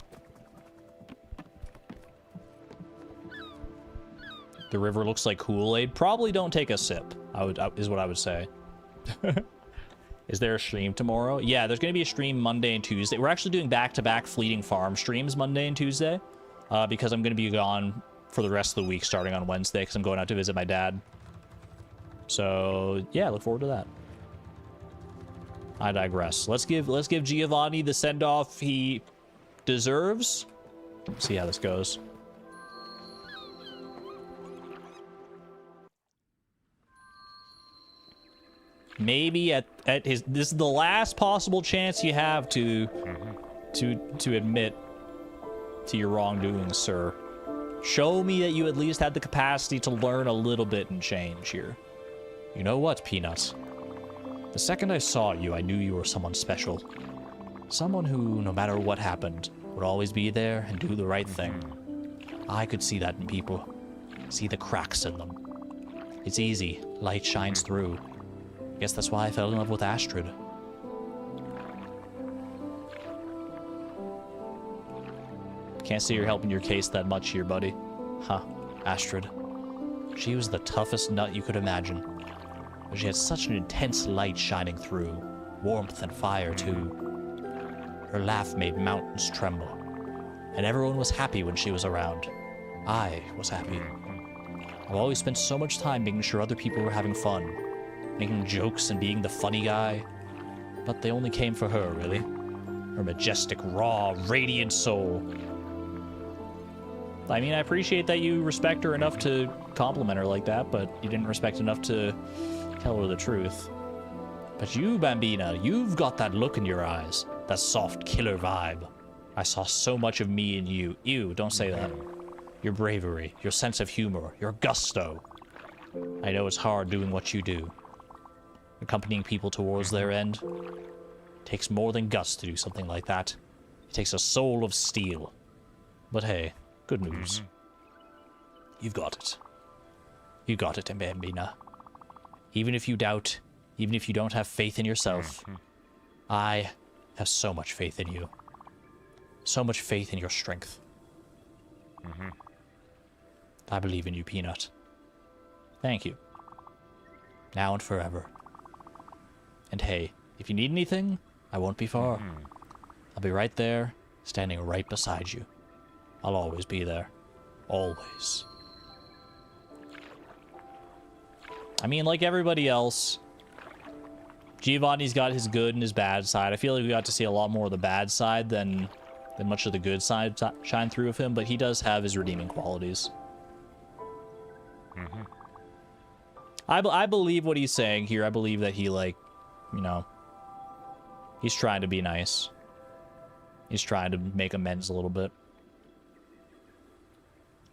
The river looks like Kool-Aid. Probably don't take a sip, is what I would say. Is there a stream tomorrow? Yeah, there's going to be a stream Monday and Tuesday. We're actually doing back-to-back Fleeting Farm streams Monday and Tuesday. Because I'm going to be gone for the rest of the week starting on Wednesday because I'm going out to visit my dad. So, yeah, look forward to that. I digress. Let's give Giovanni the send-off he deserves. Let's see how this goes. Maybe at his... This is the last possible chance you have to admit to your wrongdoing, sir. Show me that you at least had the capacity to learn a little bit and change here. You know what, Peanut? The second I saw you, I knew you were someone special. Someone who, no matter what happened, would always be there and do the right thing. I could see that in people. See the cracks in them. It's easy. Light shines through. Guess that's why I fell in love with Astrid. Can't see you're helping your case that much here, buddy. Huh, Astrid. She was the toughest nut you could imagine. But she had such an intense light shining through. Warmth and fire, too. Her laugh made mountains tremble. And everyone was happy when she was around. I was happy. I've always spent so much time making sure other people were having fun. Making jokes and being the funny guy. But they only came for her, really. Her majestic, raw, radiant soul. I mean, I appreciate that you respect her enough to compliment her like that, but you didn't respect enough to tell her the truth. But you, Bambina, you've got that look in your eyes. That soft killer vibe. I saw so much of me in you. Ew, don't say that. Your bravery, your sense of humor, your gusto. I know it's hard doing what you do. Accompanying people towards their end. It takes more than guts to do something like that. It takes a soul of steel. But hey, good news. You've got it. You got it, Bambina. Even if you doubt, even if you don't have faith in yourself, I have so much faith in you. So much faith in your strength. I believe in you, Peanut. Thank you. Now and forever. And hey, if you need anything, I won't be far. I'll be right there, standing right beside you. I'll always be there. Always. I mean, like everybody else, Giovanni's got his good and his bad side. I feel like we got to see a lot more of the bad side than much of the good side shine through of him, but he does have his redeeming qualities. I believe what he's saying here. I believe that he, like, you know, he's trying to be nice. He's trying to make amends a little bit.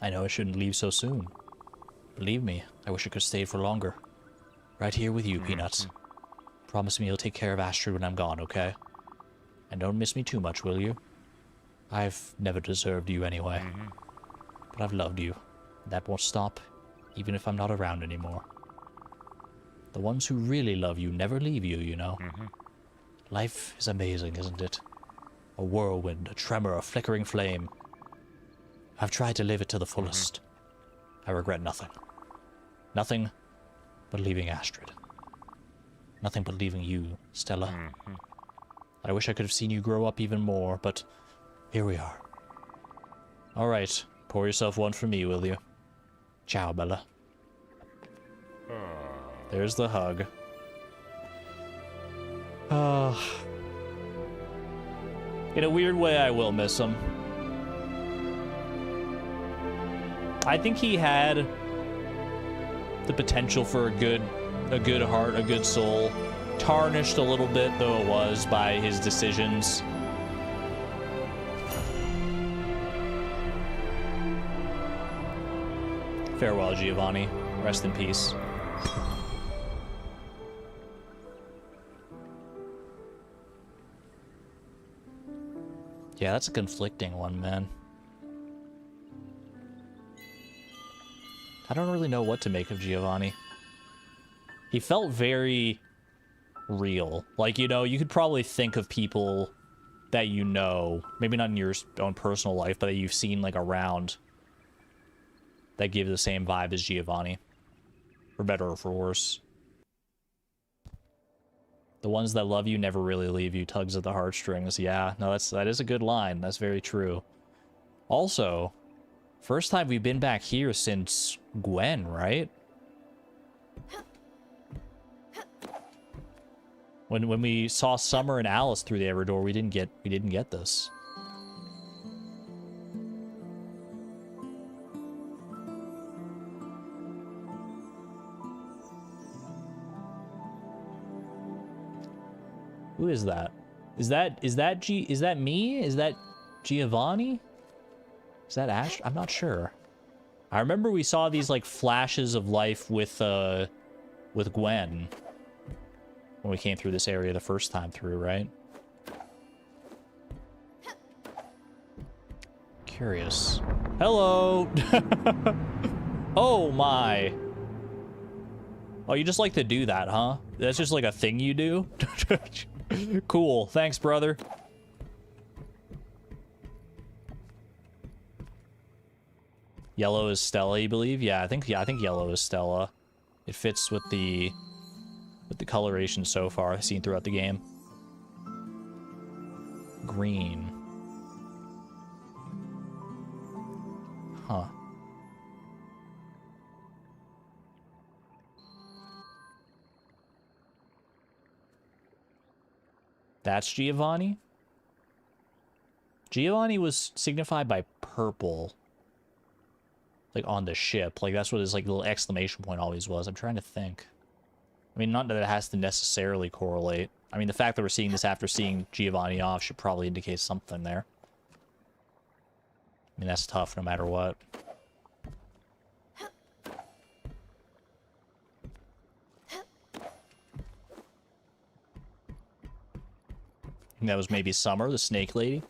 I know I shouldn't leave so soon. Believe me, I wish I could stay for longer. Right here with you, Peanuts. Promise me you'll take care of Astrid when I'm gone, okay? And don't miss me too much, will you? I've never deserved you anyway. But I've loved you. That won't stop, even if I'm not around anymore. The ones who really love you never leave you, you know? Life is amazing, isn't it? A whirlwind, a tremor, a flickering flame. I've tried to live it to the fullest. I regret nothing. Nothing but leaving Astrid. Nothing but leaving you, Stella. I wish I could have seen you grow up even more, but here we are. Alright, pour yourself one for me, will you? Ciao, Bella. There's the hug. In a weird way, I will miss him. I think he had the potential for a good heart, a good soul. Tarnished a little bit, though it was, by his decisions. Farewell, Giovanni. Rest in peace. Yeah, that's a conflicting one, man. I don't really know what to make of Giovanni. He felt very real. Like, you know, you could probably think of people that you know, maybe not in your own personal life, but that you've seen, like, around that give the same vibe as Giovanni. For better or for worse. The ones that love you never really leave you, tugs at the heartstrings. Yeah, no, that is a good line. That's very true. Also, first time we've been back here since Gwen, right? When we saw Summer and Alice through the Everdoor, we didn't get this. Who is that? Is that me? Is that Giovanni? Is that Ash? I'm not sure. I remember we saw these like flashes of life with Gwen when we came through this area the first time through, right? Curious. Hello. Oh my. Oh, you just like to do that, huh? That's just like a thing you do? Cool. Thanks, brother. Yellow is Stella, you believe? Yeah, I think yellow is Stella. It fits with the coloration so far seen throughout the game. Green. Huh. That's Giovanni? Giovanni was signified by purple. Like, on the ship. Like, that's what his, like, little exclamation point always was. I'm trying to think. I mean, not that it has to necessarily correlate. I mean, the fact that we're seeing this after seeing Giovanni off should probably indicate something there. I mean, that's tough no matter what. That was maybe Summer, the snake lady.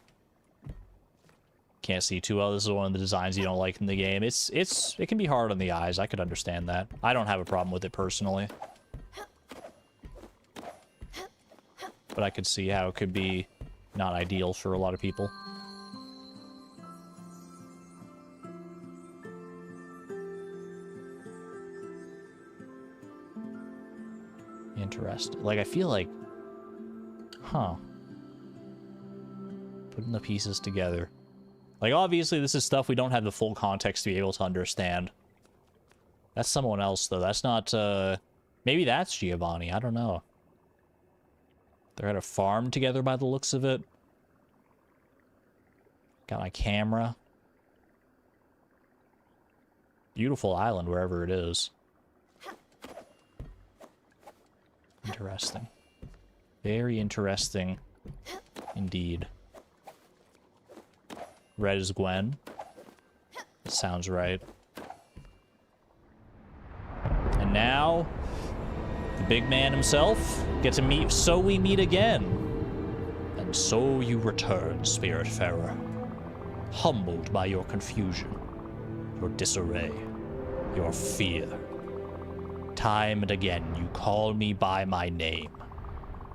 Can't see too well. This is one of the designs you don't like in the game. It can be hard on the eyes. I could understand that. I don't have a problem with it personally. But I could see how it could be not ideal for a lot of people. Interesting. Like, I feel like... Huh. Putting the pieces together. Like, obviously, this is stuff we don't have the full context to be able to understand. That's someone else, though. That's not, maybe that's Giovanni. I don't know. They're at a farm together by the looks of it. Got my camera. Beautiful island, wherever it is. Interesting. Very interesting indeed. Red is Gwen. That sounds right. And now, the big man himself gets to meet, so we meet again. And so you return, Spiritfarer. Humbled by your confusion. your disarray, your fear. Time and again you call me by my name.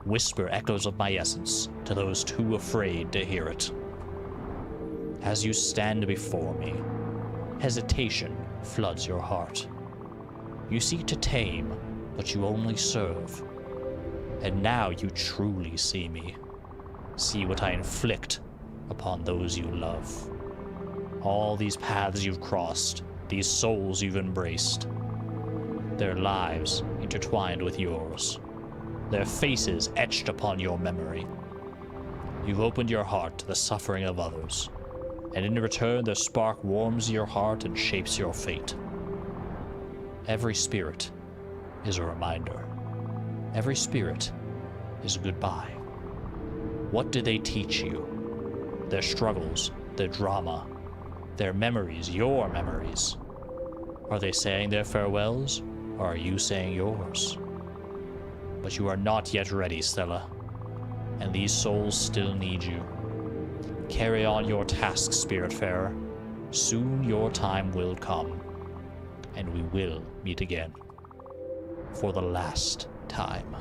Whisper echoes of my essence to those too afraid to hear it. As you stand before me, hesitation floods your heart. You seek to tame, but you only serve. And now you truly see me. See what I inflict upon those you love. All these paths you've crossed, these souls you've embraced. Their lives intertwined with yours. Their faces etched upon your memory. You've opened your heart to the suffering of others, and in return their spark warms your heart and shapes your fate. Every spirit is a reminder. Every spirit is a goodbye. What did they teach you? Their struggles, their drama, their memories, your memories. Are they saying their farewells, or are you saying yours? But you are not yet ready, Stella, and these souls still need you. Carry on your task, Spiritfarer. Soon your time will come, and we will meet again. For the last time.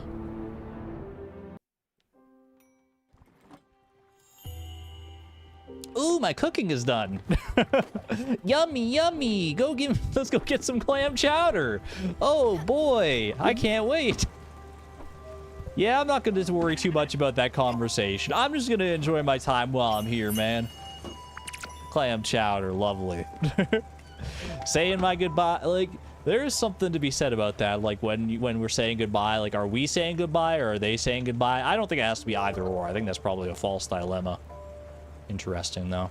Ooh, my cooking is done. Yummy, yummy. Let's go get some clam chowder. Oh boy, I can't wait. Yeah, I'm not going to worry too much about that conversation. I'm just going to enjoy my time while I'm here, man. Clam chowder, lovely. Saying my goodbye, like, there is something to be said about that. Like, when we're saying goodbye, like, are we saying goodbye or are they saying goodbye? I don't think it has to be either or. I think that's probably a false dilemma. Interesting, though.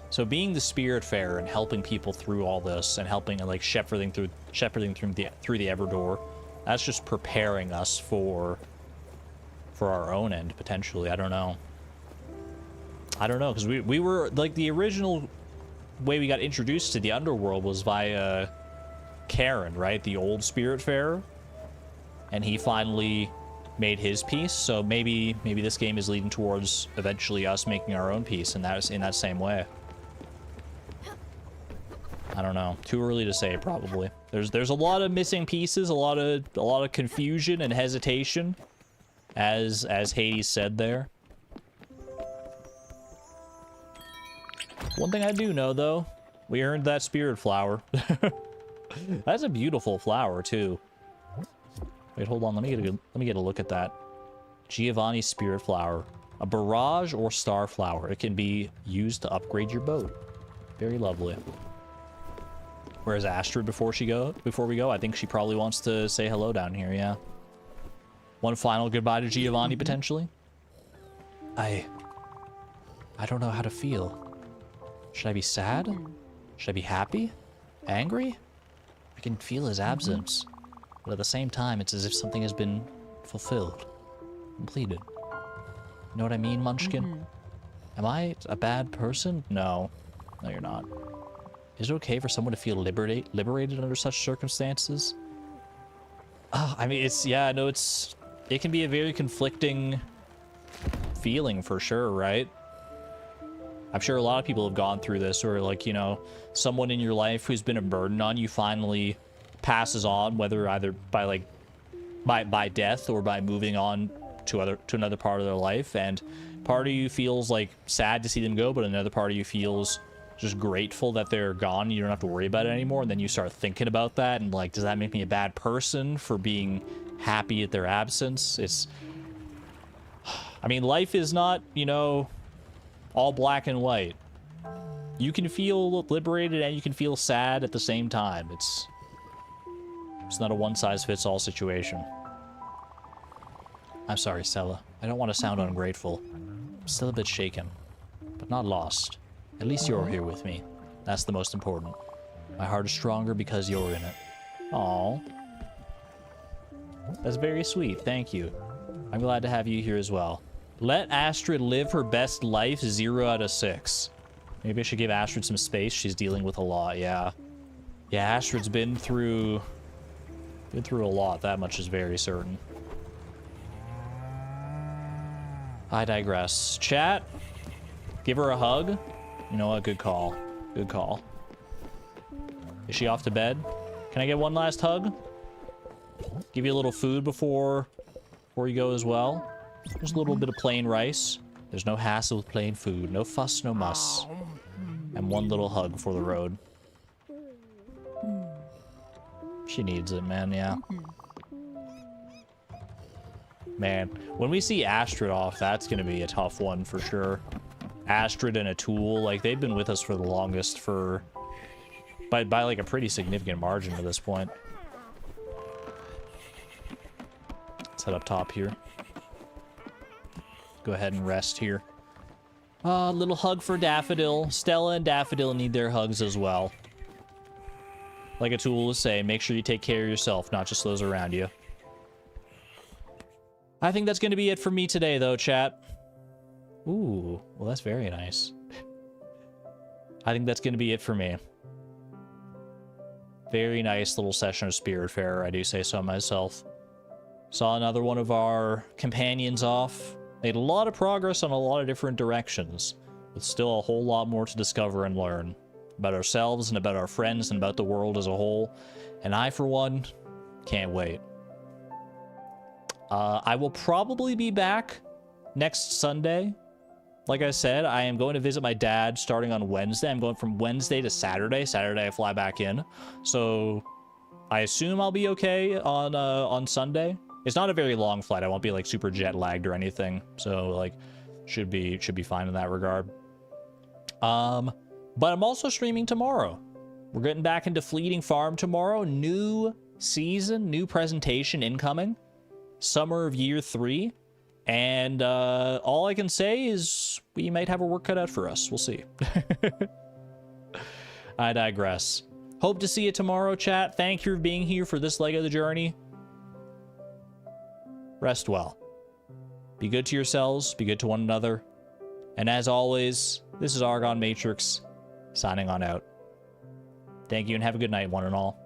So being the Spiritfarer and helping people through all this and helping, like, shepherding through the Everdor, that's just preparing us for our own end, potentially. I don't know. Because we were, like, the original way we got introduced to the underworld was via Karen, right? The old Spiritfarer. And he finally made his peace, so maybe this game is leading towards eventually us making our own peace in that same way. I don't know. Too early to say, probably. There's a lot of missing pieces, a lot of confusion and hesitation, as Hades said there. One thing I do know, though, we earned that spirit flower. That's a beautiful flower, too. Wait, hold on. Let me get a look at that. Giovanni Spirit Flower. A barrage or star flower. It can be used to upgrade your boat. Very lovely. Where's Astrid before we go? I think she probably wants to say hello down here, yeah. One final goodbye to Giovanni, potentially. I don't know how to feel. Should I be sad? Should I be happy? Angry? I can feel his absence. But at the same time, it's as if something has been fulfilled. Completed. You know what I mean, Munchkin? Am I a bad person? No. No, you're not. Is it okay for someone to feel liberated under such circumstances? I mean, it can be a very conflicting feeling for sure, right? I'm sure a lot of people have gone through this, or like, you know, someone in your life who's been a burden on you finally passes on, whether either by death or by moving on to another part of their life, and part of you feels like sad to see them go, but another part of you feels just grateful that they're gone. You don't have to worry about it anymore, and then you start thinking about that and like, does that make me a bad person for being happy at their absence? I mean, life is not, you know, all black and white. You can feel liberated and you can feel sad at the same time. It's not a one-size-fits-all situation. I'm sorry, Stella. I don't want to sound ungrateful. I'm still a bit shaken, but not lost. At least you're here with me. That's the most important. My heart is stronger because you're in it. Aww. That's very sweet. Thank you. I'm glad to have you here as well. Let Astrid live her best life, 0 out of 6. Maybe I should give Astrid some space. She's dealing with a lot, yeah. Yeah, Astrid's been through a lot. That much is very certain. I digress. Chat, give her a hug. You know what? Good call. Good call. Is she off to bed? Can I get one last hug? Give you a little food before you go as well. Just a little bit of plain rice. There's no hassle with plain food. No fuss, no muss. And one little hug for the road. She needs it, man, yeah. Man, when we see Astrid off, that's gonna be a tough one for sure. Astrid and a tool, like, they've been with us for the longest by like a pretty significant margin at this point. Let's head up top here. Go ahead and rest here. Little hug for Daffodil. Stella and Daffodil need their hugs as well. Like a tool will say, make sure you take care of yourself, not just those around you. I think that's going to be it for me today, though, chat. Ooh, well, that's very nice. I think that's going to be it for me. Very nice little session of Spiritfarer, I do say so myself. Saw another one of our companions off. Made a lot of progress on a lot of different directions, with still a whole lot more to discover and learn. About ourselves and about our friends and about the world as a whole. And I, for one, can't wait. I will probably be back next Sunday. Like I said, I am going to visit my dad starting on Wednesday. I'm going from Wednesday to Saturday. Saturday I fly back in. So I assume I'll be okay on Sunday. It's not a very long flight. I won't be like super jet lagged or anything. So like should be fine in that regard. But I'm also streaming tomorrow. We're getting back into Fleeting Farm tomorrow. New season, new presentation incoming. Summer of year 3. And all I can say is we might have a work cut out for us. We'll see. I digress. Hope to see you tomorrow, chat. Thank you for being here for this leg of the journey. Rest well. Be good to yourselves. Be good to one another. And as always, this is Argon Matrix, signing on out. Thank you and have a good night, one and all.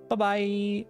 Bye-bye.